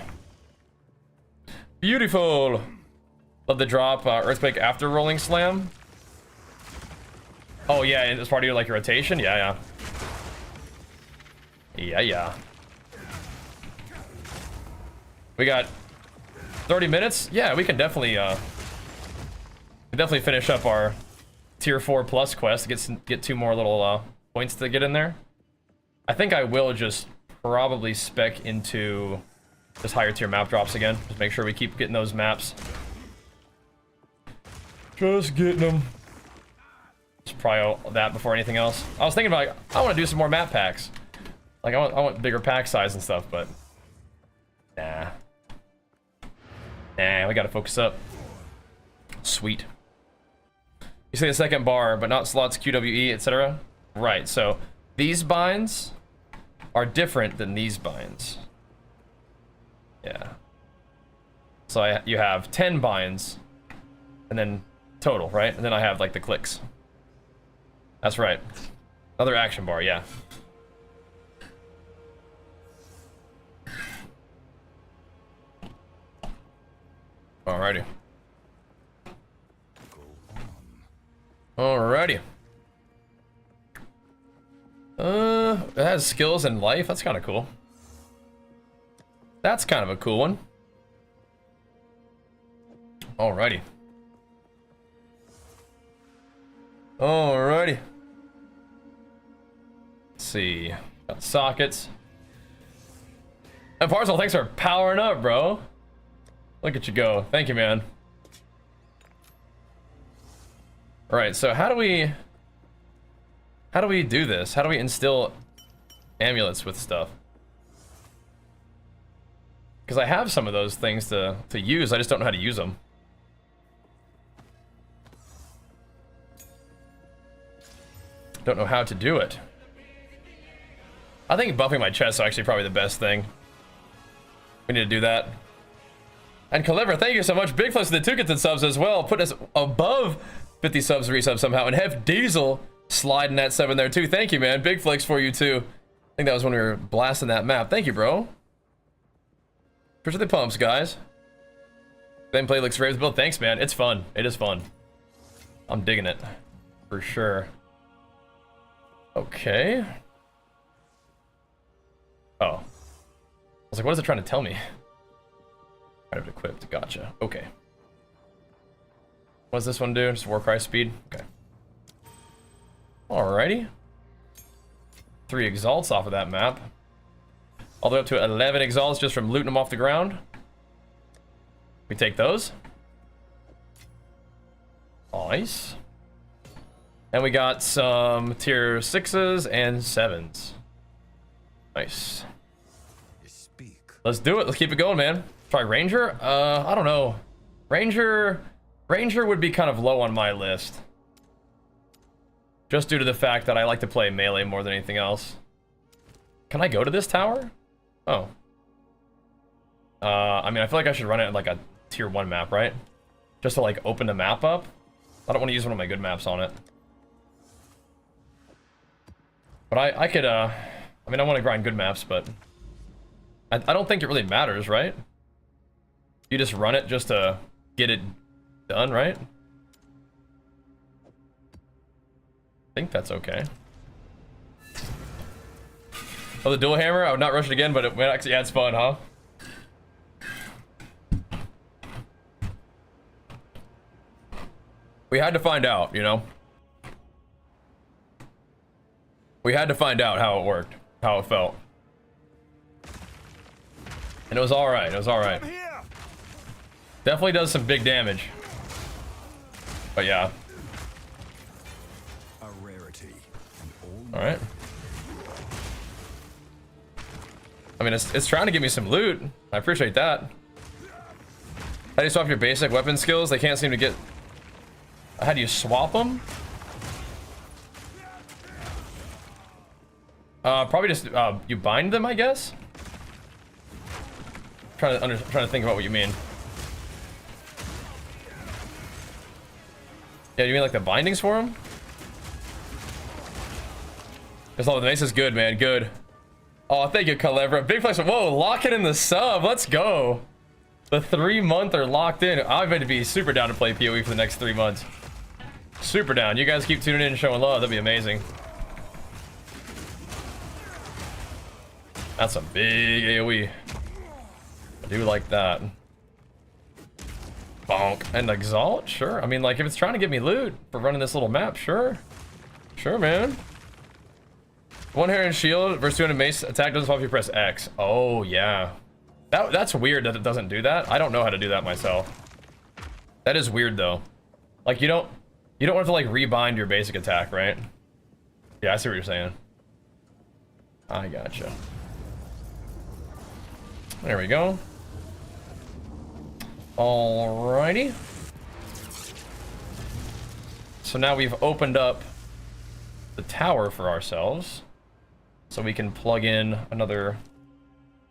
Beautiful. Love the drop earthquake after rolling slam. Oh yeah, it's part of your like your rotation. Yeah. We got 30 minutes? Yeah, we can definitely finish up our tier 4 plus quest. Get 2 more little points to get in there. I think I will just probably spec into just higher tier map drops again. Just make sure we keep getting those maps. Just getting them. Just probably that before anything else. I was thinking about, like, I want to do some more map packs. Like, I want bigger pack size and stuff, but nah. Nah, we gotta focus up. Sweet. You say the second bar, but not slots, QWE, etc. Right, so these binds are different than these binds. Yeah. So you have 10 binds, and then total, right? And then I have like the clicks. That's right. Another action bar, yeah. Alrighty. Alrighty. It has skills and life. That's kind of cool. That's kind of a cool one. Alrighty. Alrighty. Let's see. Got sockets. And Parcel, thanks for powering up, bro. Look at you go. Thank you, man. Alright, so how do we do this? How do we instill amulets with stuff? Because I have some of those things to use, I just don't know how to use them. Don't know how to do it. I think buffing my chest is actually probably the best thing. We need to do that. And Caliver, thank you so much. Big plus the 2 gifted subs as well. Put us above 50 subs, resub somehow. And have Diesel sliding that 7 there too. Thank you, man. Big flex for you too. I think that was when we were blasting that map. Thank you, bro. Appreciate the pumps, guys. Gameplay looks great with build. Thanks, man. It's fun. It is fun. I'm digging it. For sure. Okay. Oh. I was like, what is it trying to tell me? I have it equipped. Gotcha. Okay. What does this one do? Just Warcry speed? Okay. Alrighty. 3 exalts off of that map. All the way up to 11 exalts just from looting them off the ground. We take those. Nice. And we got some tier 6s and 7s. Nice. Let's do it. Let's keep it going, man. Try Ranger? I don't know. Ranger would be kind of low on my list. Just due to the fact that I like to play melee more than anything else. Can I go to this tower? Oh. I mean, I feel like I should run it like a tier 1 map, right? Just to like open the map up. I don't want to use one of my good maps on it. But I could, I mean, I want to grind good maps, but I don't think it really matters, right? You just run it just to get it done, right? I think that's okay. Oh, the dual hammer? I would not rush it again, but it actually adds fun, huh? We had to find out, you know? We had to find out how it worked, how it felt. And it was alright, it was alright. Definitely does some big damage. But yeah. A rarity. Alright. I mean, it's trying to give me some loot. I appreciate that. How do you swap your basic weapon skills? They can't seem to get... How do you swap them? Probably just, you bind them, I guess? Trying to think about what you mean. Yeah, you mean like the bindings for them? This level, the mace is good, man, good. Oh, thank you, Calevra. Big flex. Whoa, lock it in the sub. Let's go. The 3 month are locked in. I'm going to be super down to play PoE for the next 3 months. Super down. You guys keep tuning in and showing love. That'd be amazing. That's a big AoE. I do like that. Bonk. And Exalt? Sure. I mean, like, if it's trying to give me loot for running this little map, sure. Sure, man. One hair and shield versus 200 mace attack doesn't pop if you press X. Oh, yeah. That's weird that it doesn't do that. I don't know how to do that myself. That is weird, though. Like, you don't have to, like, rebind your basic attack, right? Yeah, I see what you're saying. I gotcha. There we go. Alrighty. So now we've opened up the tower for ourselves. So we can plug in another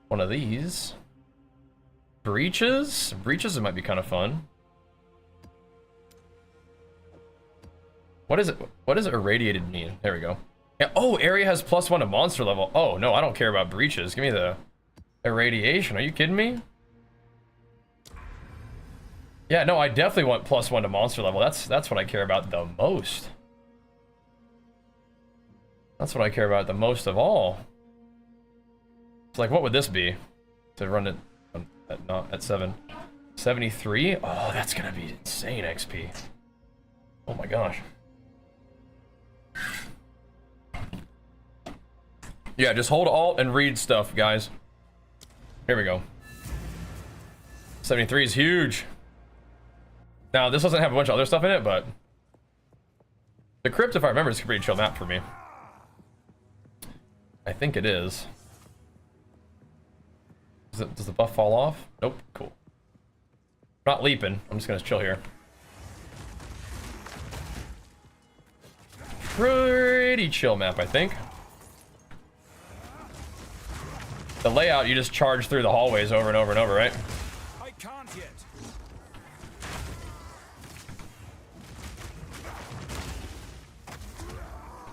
one of these. Breaches? Breaches, it might be kind of fun. What is it? What does irradiated mean? There we go. Yeah, oh, area has +1 to monster level. Oh, no, I don't care about breaches. Give me the irradiation. Are you kidding me? Yeah, no, I definitely want +1 to monster level. That's what I care about the most. That's what I care about the most of all. It's like, what would this be? To run it at 7. 73? Oh, that's gonna be insane XP. Oh my gosh. Yeah, just hold Alt and read stuff, guys. Here we go. 73 is huge. Now, this doesn't have a bunch of other stuff in it, but the crypt, if I remember, is a pretty chill map for me. I think it is. Does the buff fall off? Nope. Cool. Not leaping. I'm just gonna chill here. Pretty chill map, I think. The layout, you just charge through the hallways over and over and over, right? I can't yet.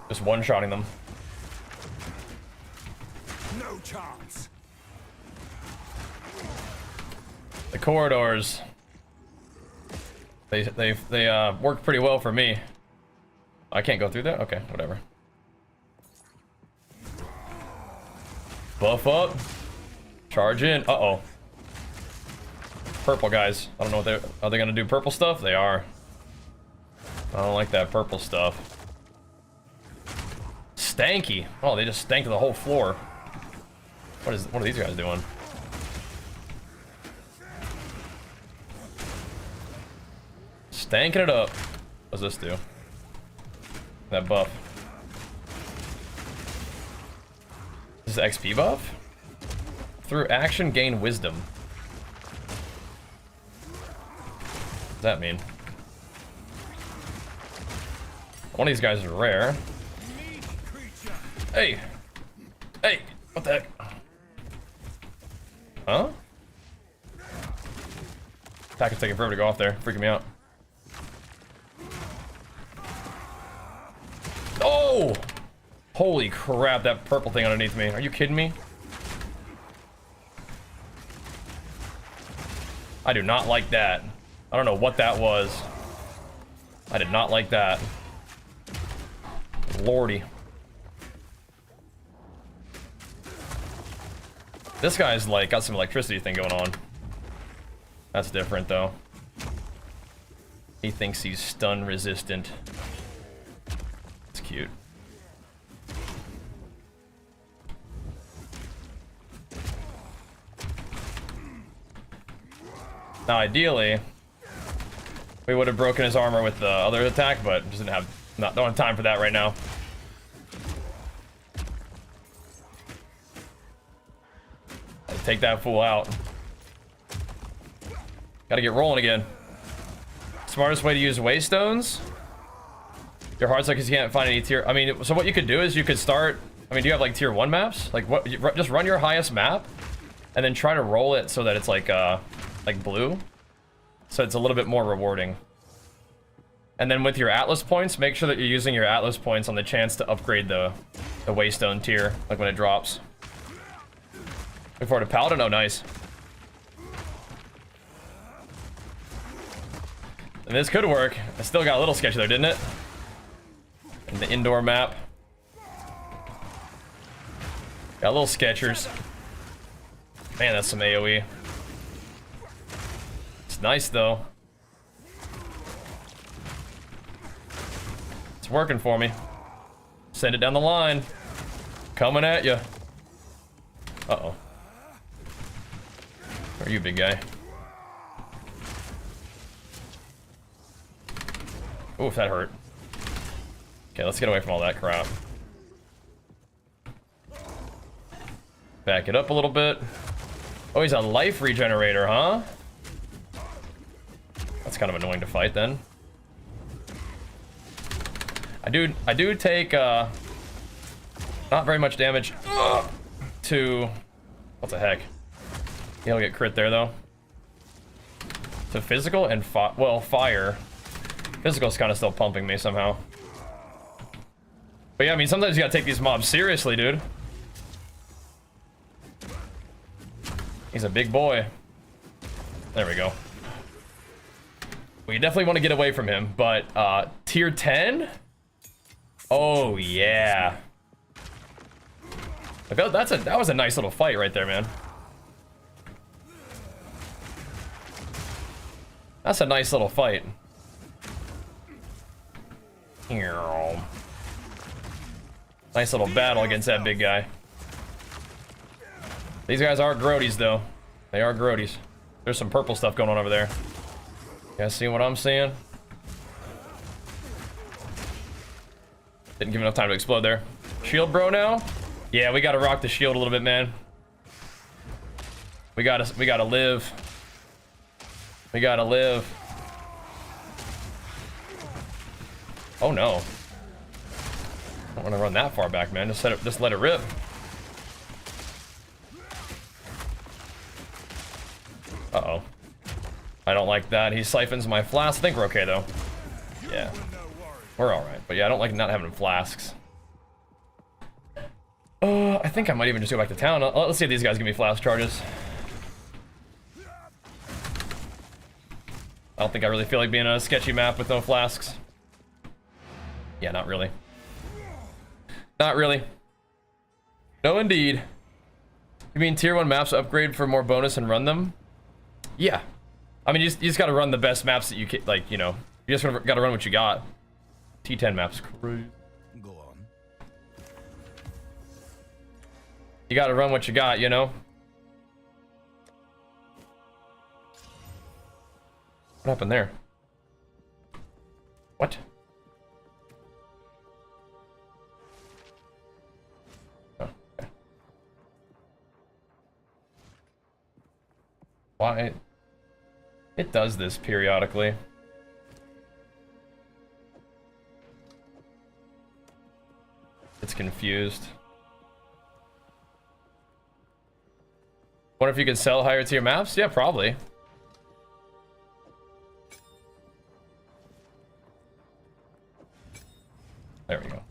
Just one-shotting them. No chance. The corridors. They work pretty well for me. I can't go through that? Okay, whatever. Buff up. Charge in. Uh-oh. Purple guys. I don't know what are they gonna do purple stuff? They are. I don't like that purple stuff. Stanky. Oh, they just stanked the whole floor. What are these guys doing? Stanking it up. What does this do? That buff. This is XP buff? Through action, gain wisdom. What does that mean? One of these guys is rare. Hey! Hey! What the heck? Huh? Attack is taking forever to go off there. Freaking me out. Oh! Holy crap, that purple thing underneath me. Are you kidding me? I do not like that. I don't know what that was. I did not like that. Lordy. This guy's like got some electricity thing going on. That's different though. He thinks he's stun resistant. It's cute. Now ideally, we would have broken his armor with the other attack, but just don't have time for that right now. Take that fool out. Gotta get rolling again. Smartest way to use waystones? Your hard suck because you can't find any tier. I mean, so what you could do is you could start. I mean, do you have like tier 1 maps? Like what? Just run your highest map, and then try to roll it so that it's like blue, so it's a little bit more rewarding. And then with your Atlas points, make sure that you're using your Atlas points on the chance to upgrade the waystone tier, like when it drops. Before the Paladin, oh nice. And this could work. I still got a little sketchy there, didn't it? And the indoor map. Got little sketchers. Man, that's some AoE. It's nice though. It's working for me. Send it down the line. Coming at you. Uh-oh. Where are you, big guy? Oof, that hurt. Okay, let's get away from all that crap. Back it up a little bit. Oh, he's a life regenerator, huh? That's kind of annoying to fight then. I do take not very much damage to what the heck? He'll get crit there though. To physical and fire. Physical's kind of still pumping me somehow. But yeah, I mean sometimes you gotta take these mobs seriously, dude. He's a big boy. There we go. We definitely want to get away from him, but tier 10? Oh yeah. Like, that was a nice little fight right there, man. That's a nice little fight. Nice little battle against that big guy. These guys are grodies, though. They are grodies. There's some purple stuff going on over there. You guys see what I'm seeing? Didn't give enough time to explode there. Shield bro now? Yeah, we gotta rock the shield a little bit, man. We gotta live. We gotta live. Oh no. I don't wanna run that far back, man. Just let it rip. Uh-oh. I don't like that. He siphons my flask. I think we're okay, though. Yeah. We're alright. But yeah, I don't like not having flasks. I think I might even just go back to town. Let's see if these guys give me flask charges. I don't think I really feel like being on a sketchy map with no flasks. Yeah, not really. Not really. No, indeed. You mean tier 1 maps upgrade for more bonus and run them? Yeah. I mean, you just gotta run the best maps that you can, like, you know. You just gotta run what you got. T10 maps. Crazy. Go on. You gotta run what you got, you know? What happened there? What? Oh, okay. Why? It does this periodically. It's confused. Wonder if you can sell higher tier maps? Yeah, probably. There we go.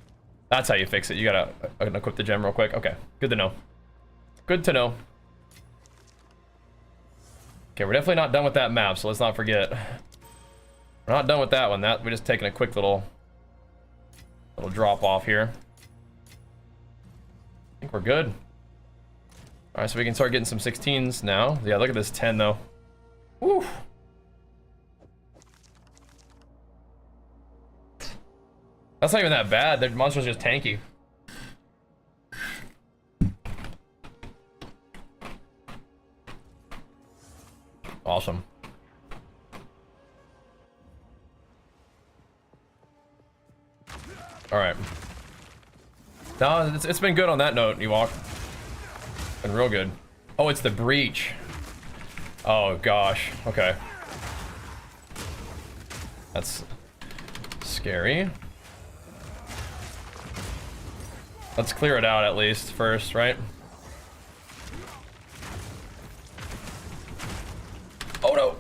That's how you fix it. You gotta equip the gem real quick. Okay, good to know. Good to know. Okay, we're definitely not done with that map, so let's not forget. We're not done with that one. We're just taking a quick little drop off here. I think we're good. All right, so we can start getting some 16s now. Yeah, look at this 10 though. Woo. That's not even that bad. The monster's just tanky. Awesome. All right. No, it's been good on that note, Ewok. Been real good. Oh, it's the breach. Oh gosh. Okay. That's scary. Let's clear it out at least first, right? Oh no!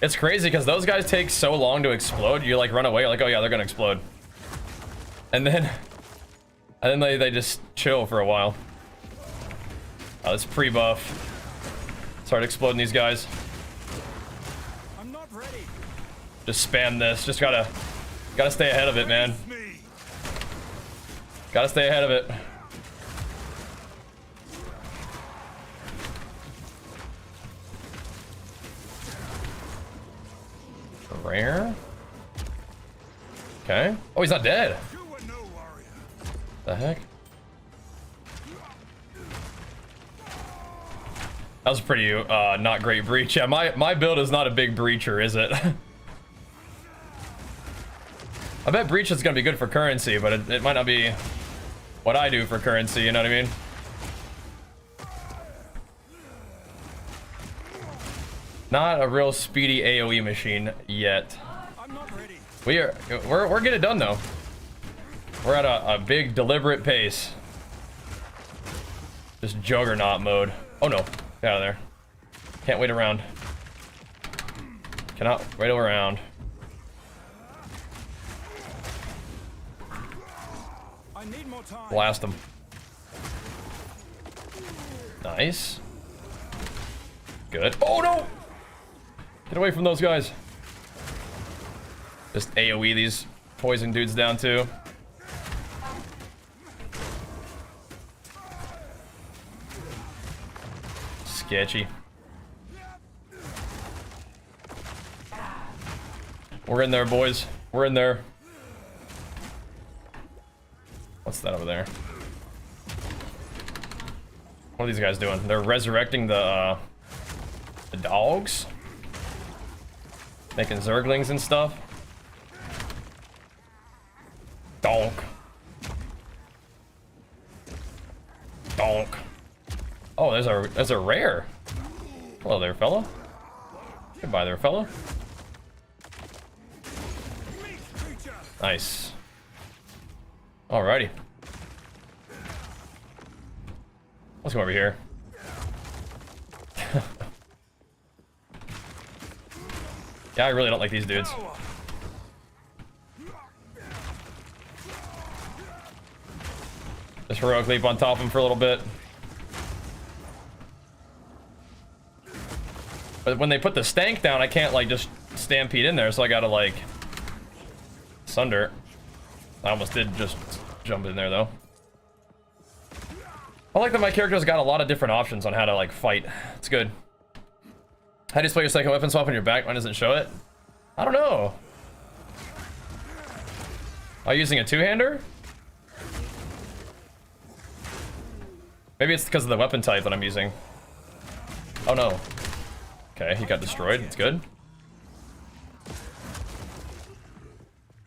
It's crazy because those guys take so long to explode. You like run away, you're like, oh yeah, they're gonna explode. And then they just chill for a while. Oh, let's pre-buff. Start exploding these guys. I'm not ready. Just spam this. Just gotta stay ahead of it, man. Gotta stay ahead of it. Rare? Okay. Oh, he's not dead. You were no warrior. The heck? That was pretty not great breach. Yeah, my build is not a big breacher, is it? I bet breach is gonna be good for currency, but it might not be what I do for currency, you know what I mean? Not a real speedy AoE machine yet. I'm not ready. We're getting it done though. We're at a big deliberate pace. Just juggernaut mode. Oh no, get out of there. Can't wait around. Cannot wait around. I need more time. Blast them. Nice. Good. Oh no! Get away from those guys. Just AoE these poison dudes down too. Sketchy. We're in there, boys. We're in there. What's that over there? What are these guys doing? They're resurrecting the dogs? Making zerglings and stuff? Donk. Donk. Oh, there's a rare. Hello there, fella. Goodbye there, fella. Nice. Alrighty. Let's go over here. Yeah, I really don't like these dudes. Just heroic leap on top of him for a little bit. But when they put the stank down, I can't like just stampede in there, so I gotta like sunder. I almost did just jump in there though. I like that my character's got a lot of different options on how to like fight. It's good. How do you display your second weapon swap on your back? Mine doesn't show it. I don't know. Are you using a two-hander? Maybe it's because of the weapon type that I'm using. Oh no. Okay, he got destroyed. It's good.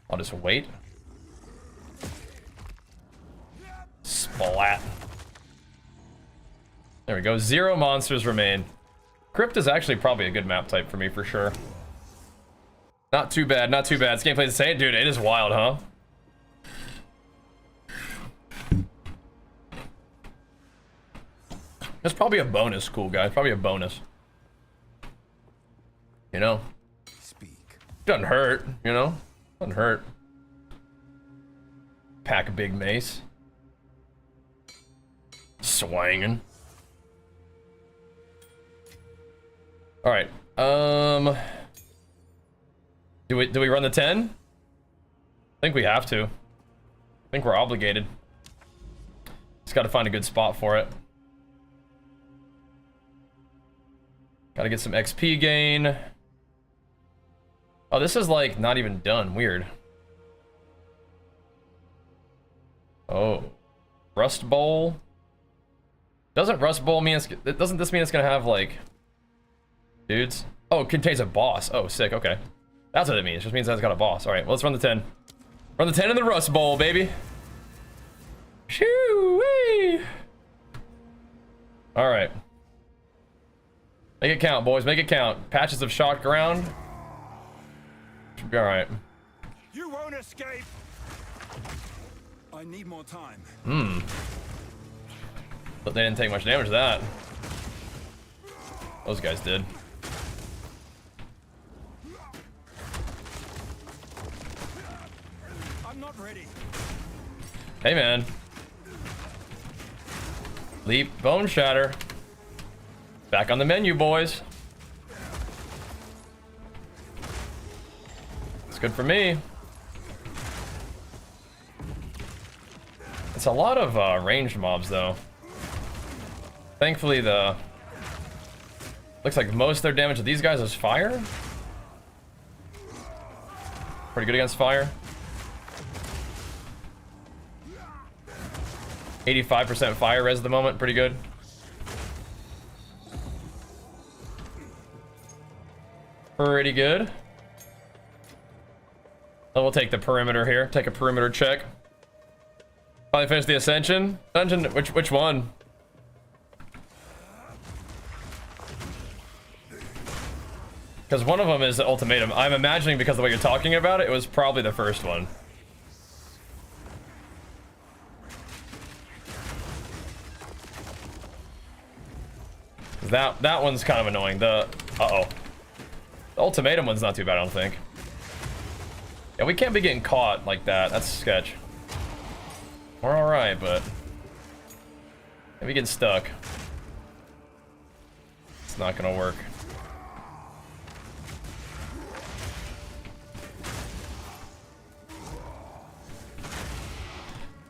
I'll just wait. Splat. There we go. 0 monsters remain. Crypt is actually probably a good map type for me for sure. Not too bad, not too bad. This gameplay's insane. Dude, it is wild, huh? It's probably a bonus, cool guy. Probably a bonus. You know? Speak. Doesn't hurt, you know? Doesn't hurt. Pack a big mace. Swangin'. All right. Do we run the 10? I think we have to. I think we're obligated. Just got to find a good spot for it. Got to get some XP gain. Oh, this is like not even done. Weird. Oh, Rust Bowl. Doesn't Rust Bowl mean doesn't this mean it's gonna have like dudes? Oh, it contains a boss. Oh, sick. Okay, that's what it means. It just means that it's got a boss. All right, well, let's run the 10. Run the 10 in the Rust Bowl, baby. Shoo-wee. All right. Make it count, boys. Make it count. Patches of shocked ground. Should be all right. You won't escape. I need more time. But they didn't take much damage to that. Those guys did. I'm not ready. Hey, man. Leap, bone shatter. Back on the menu, boys. It's good for me. It's a lot of ranged mobs, though. Thankfully, looks like most of their damage to these guys is fire. Pretty good against fire. 85% fire res at the moment. Pretty good. Pretty good. Then we'll take the perimeter here. Take a perimeter check. Probably finish the Ascension dungeon. Which one? Because one of them is the Ultimatum. I'm imagining because of the way you're talking about it, it was probably the first one. That one's kind of annoying. The Ultimatum one's not too bad, I don't think. Yeah, we can't be getting caught like that. That's sketch. We're alright, but if we get stuck, it's not gonna work.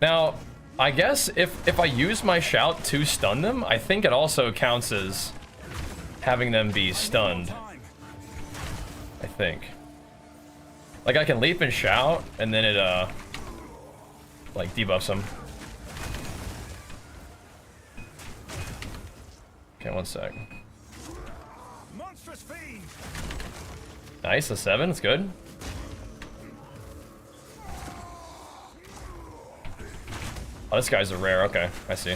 Now, I guess if I use my shout to stun them, I think it also counts as having them be stunned. I think. Like, I can leap and shout, and then it, like, debuffs them. Okay, one sec. Nice, a 7, it's good. Oh, this guy's a rare, okay, I see.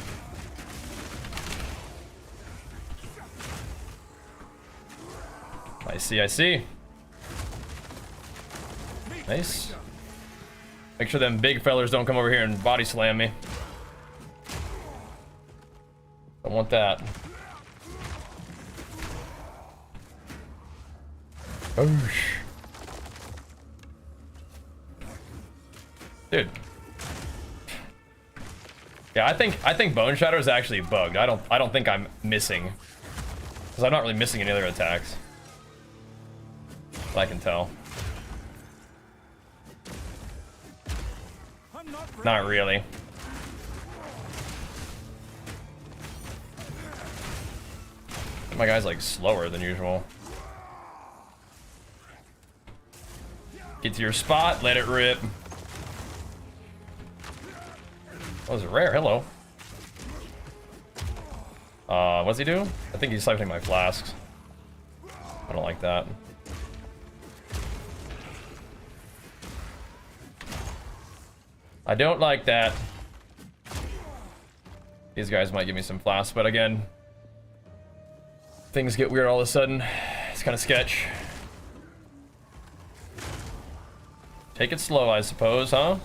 I see. Nice. Make sure them big fellers don't come over here and body slam me. Don't want that. Oosh. Dude. Yeah, I think Bone Shatter is actually bugged. I don't think I'm missing. Because I'm not really missing any other attacks. I can tell. Not really. My guy's like slower than usual. Get to your spot, let it rip. Oh, it's rare, hello. What's he do? I think he's siphoning my flasks. I don't like that. I don't like that. These guys might give me some flasks, but again, things get weird all of a sudden. It's kind of sketch. Take it slow, I suppose, huh?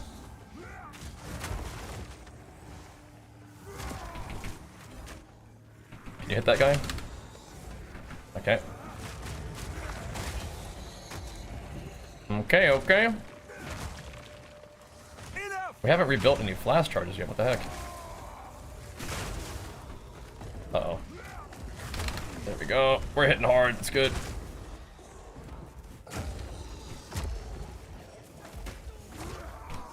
Can you hit that guy? Okay. Okay. We haven't rebuilt any flash charges yet. What the heck? Uh-oh. There we go. We're hitting hard. It's good.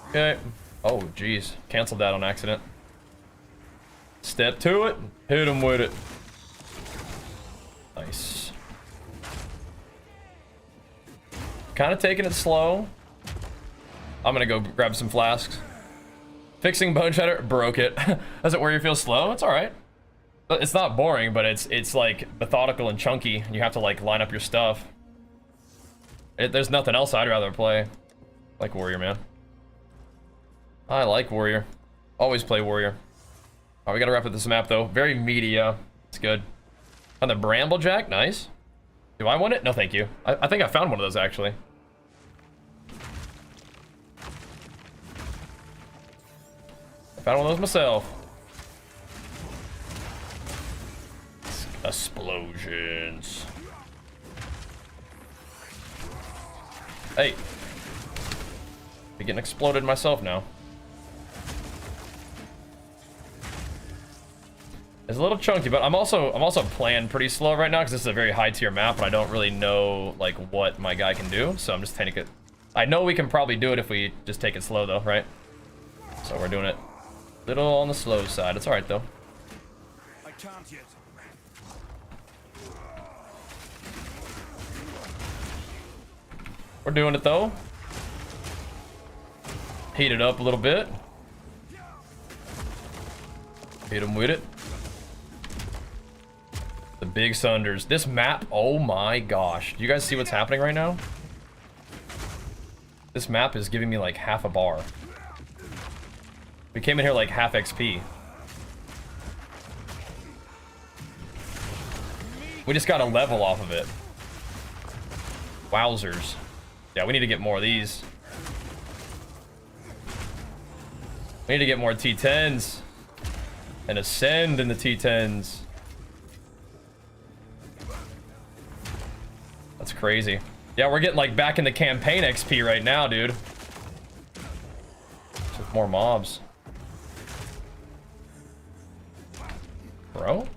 Okay. Oh, geez. Canceled that on accident. Step to it. Hit him with it. Nice. Kind of taking it slow. I'm gonna go grab some flasks. Fixing Bone Shatter, broke it. Does it where you feel slow? It's alright. It's not boring, but it's like methodical and chunky. And you have to like line up your stuff. There's nothing else I'd rather play. Like Warrior, man. I like Warrior. Always play Warrior. Alright, we gotta wrap up this map though. Very meaty, it's good. On the Bramblejack, nice. Do I want it? No, thank you. I think I found one of those actually. I found one of those myself. Explosions. Hey. Be getting exploded myself now. It's a little chunky, but I'm also playing pretty slow right now because this is a very high tier map, and I don't really know like what my guy can do, so I'm just taking it. I know we can probably do it if we just take it slow though, right? So we're doing it a little on the slow side. It's all right though. I can't yet. We're doing it though. Heat it up a little bit. Hit him with it. The big Sunders. This map, oh my gosh. Do you guys see what's happening right now? This map is giving me like half a bar. We came in here like half XP. We just got a level off of it. Wowzers. Yeah, we need to get more of these. We need to get more T10s. And ascend in the T10s. That's crazy. Yeah, we're getting like back in the campaign XP right now, dude. With more mobs. Bro?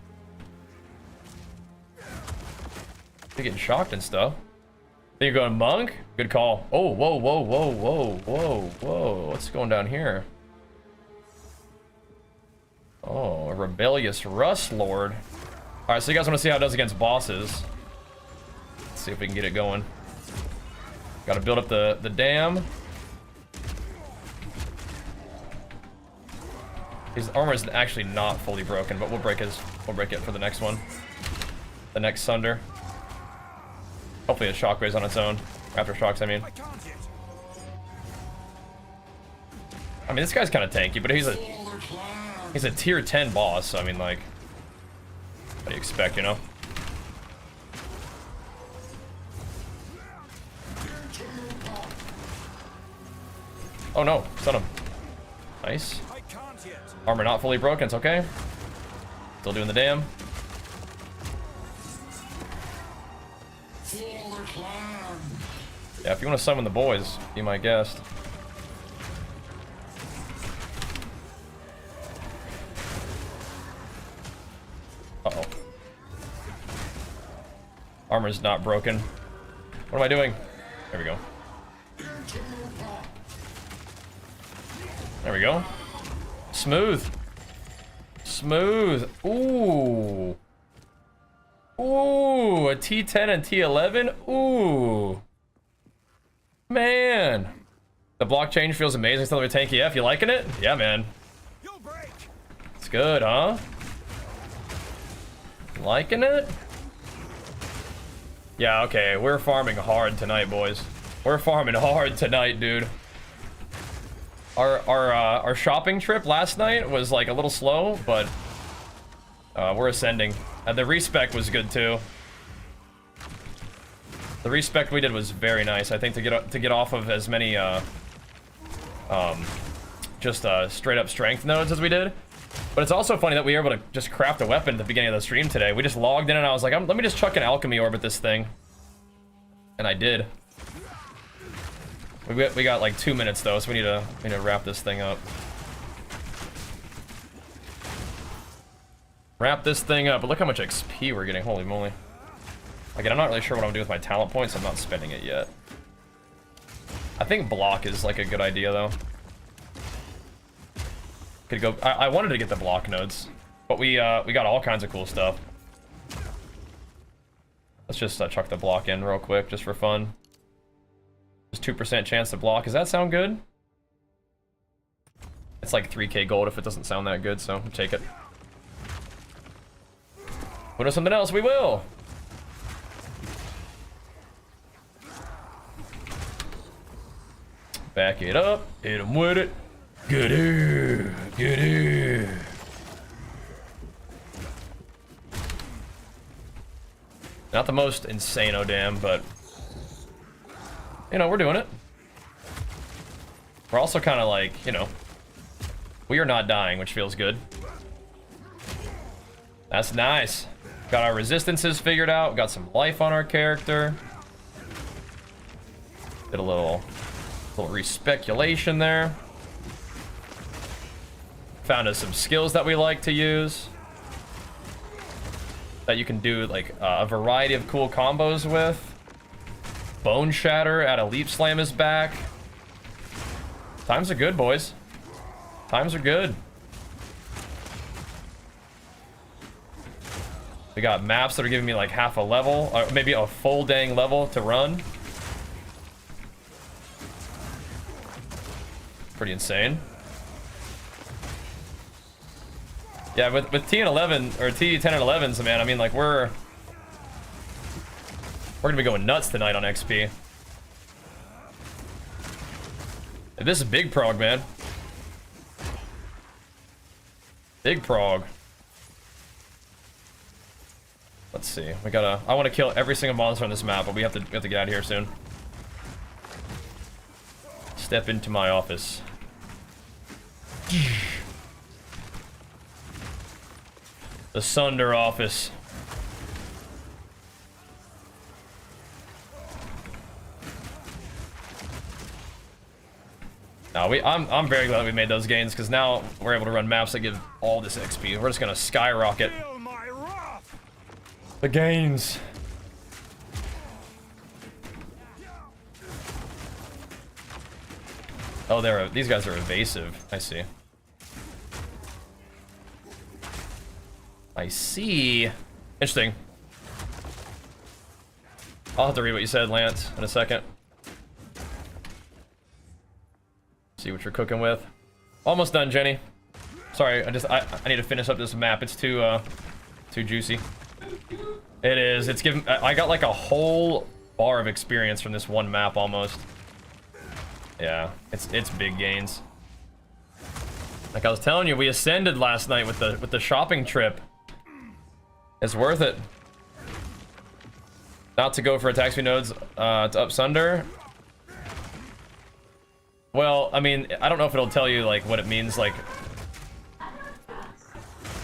You're getting shocked and stuff. Think you're going monk? Good call. Oh, whoa, whoa, whoa, whoa, whoa, whoa. What's going down here? Oh, a rebellious Rust Lord. Alright, so you guys want to see how it does against bosses. Let's see if we can get it going. Gotta build up the dam. His armor is actually not fully broken, but we'll break it for the next one. The next Sunder. Hopefully it shockwaves on its own. Aftershocks, I mean. I mean, this guy's kind of tanky, but he's a tier 10 boss, so I mean, like, what do you expect, you know? Oh no, stun him. Nice. Armor not fully broken, it's okay. Still doing the dam. Yeah, if you want to summon the boys, be my guest. Uh-oh. Armor's not broken. What am I doing? There we go. There we go. Smooth. Smooth. Ooh. Ooh, a T10 and T11? Ooh. Man. The block change feels amazing. Still with tanky F. You liking it? Yeah, man. It's good, huh? Liking it? Yeah, okay. We're farming hard tonight, boys. We're farming hard tonight, dude. Our shopping trip last night was like a little slow, but we're ascending. The respec was good too. The respec we did was very nice. I think to get off of as many just straight up strength nodes as we did. But it's also funny that we were able to just craft a weapon at the beginning of the stream today. We just logged in and I was like, let me just chuck an alchemy orb at this thing, and I did. We got like 2 minutes though, so we need to wrap this thing up. Wrap this thing up. But look how much XP we're getting. Holy moly. Again, I'm not really sure what I'm doing with my talent points. I'm not spending it yet. I think block is like a good idea though. Could go. I wanted to get the block nodes, but we got all kinds of cool stuff. Let's just chuck the block in real quick, just for fun. Just 2% chance to block. Does that sound good? It's like 3k gold if it doesn't sound that good, so we'll take it. Put on something else, we will. Back it up, hit him with it. Get here, get here. Not the most insane damn, but you know, we're doing it. We're also kind of like, you know, we are not dying, which feels good. That's nice. Got our resistances figured out. Got some life on our character. Did a little respeculation there. Found us some skills that we like to use. That you can do like a variety of cool combos with. Bone Shatter at a Leap Slam is back. Times are good, boys. Times are good. We got maps that are giving me like half a level, or maybe a full dang level to run. Pretty insane. Yeah, with T and 11 or T10 and 11s, man. I mean, like we're gonna be going nuts tonight on XP. This is big prog, man. Big prog. Let's see. We gotta. I want to kill every single monster on this map, but we have to get out of here soon. Step into my office. The Sunder office. No, I'm very glad we made those gains because now we're able to run maps that give all this XP. We're just gonna skyrocket the gains. Oh, these guys are evasive. I see. I see. Interesting. I'll have to read what you said, Lance, in a second. See what you're cooking with. Almost done, Jenny. Sorry, I need to finish up this map. It's too juicy. It is. It's giving. I got like a whole bar of experience from this one map almost. Yeah, it's big gains. Like I was telling you, we ascended last night with the shopping trip. It's worth it. Not to go for attack speed nodes to up Sunder. Well, I mean, I don't know if it'll tell you like what it means. Like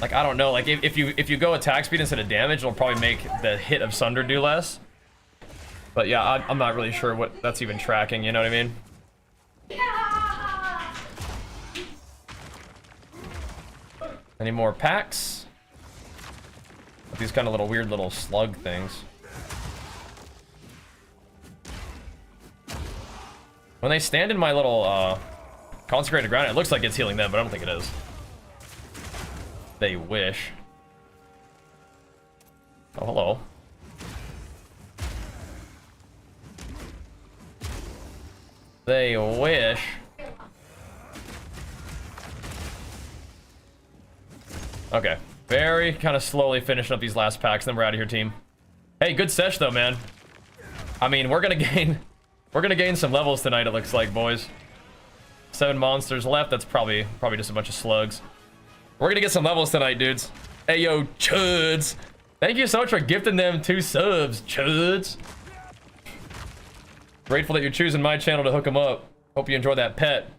I don't know. Like if you go attack speed instead of damage, it'll probably make the hit of Sunder do less. But yeah, I'm not really sure what that's even tracking. You know what I mean? Any more packs? These kind of little weird little slug things. When they stand in my little consecrated ground, it looks like it's healing them, but I don't think it is. They wish. Oh, hello. They wish. Okay. Very kind of slowly finishing up these last packs, then we're out of here, team. Hey, good sesh though, man. I mean, we're gonna gain some levels tonight, it looks like, boys. 7 monsters left. That's probably just a bunch of slugs. We're gonna get some levels tonight, dudes. Hey, yo, chuds. Thank you so much for gifting them 2 subs, chuds. Grateful that you're choosing my channel to hook them up. Hope you enjoy that pet.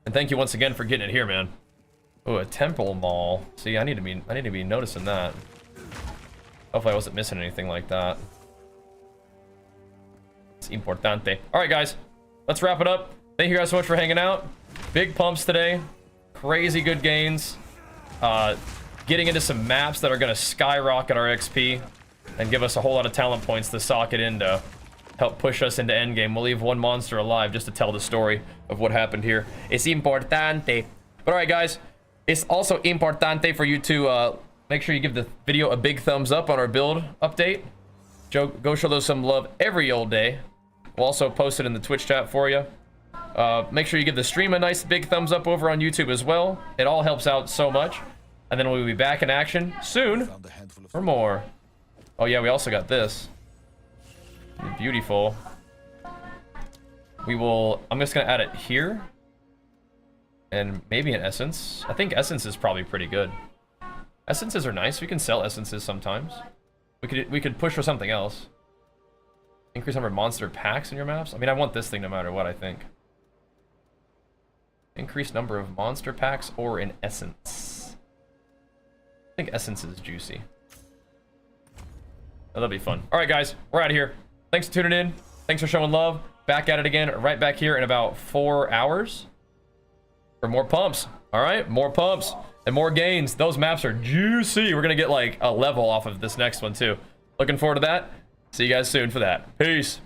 And thank you once again for getting it here, man. Oh, a temple mall. See, I need to be noticing that. Hopefully I wasn't missing anything like that. It's importante. All right, guys, let's wrap it up. Thank you guys so much for hanging out. Big pumps today. Crazy good gains. Getting into some maps that are going to skyrocket our XP and give us a whole lot of talent points to sock it in to help push us into Endgame. We'll leave one monster alive just to tell the story of what happened here. It's importante. But all right, guys, it's also importante for you to make sure you give the video a big thumbs up on our build update. Go show those some love every old day. We'll also post it in the Twitch chat for you. Make sure you give the stream a nice big thumbs up over on YouTube as well. It all helps out so much. And then we'll be back in action soon for more. Oh yeah, we also got this. Beautiful. I'm just gonna add it here. And maybe an essence. I think essence is probably pretty good. Essences are nice. We can sell essences sometimes. We could push for something else. Increase number of monster packs in your maps. I mean, I want this thing no matter what, I think. Increase number of monster packs or an essence. I think essence is juicy. That'll be fun. All right, guys, we're out of here. Thanks for tuning in. Thanks for showing love. Back at it again, right back here in about 4 hours for more pumps. All right, more pumps and more gains. Those maps are juicy. We're gonna get like a level off of this next one too. Looking forward to that. See you guys soon for that. Peace.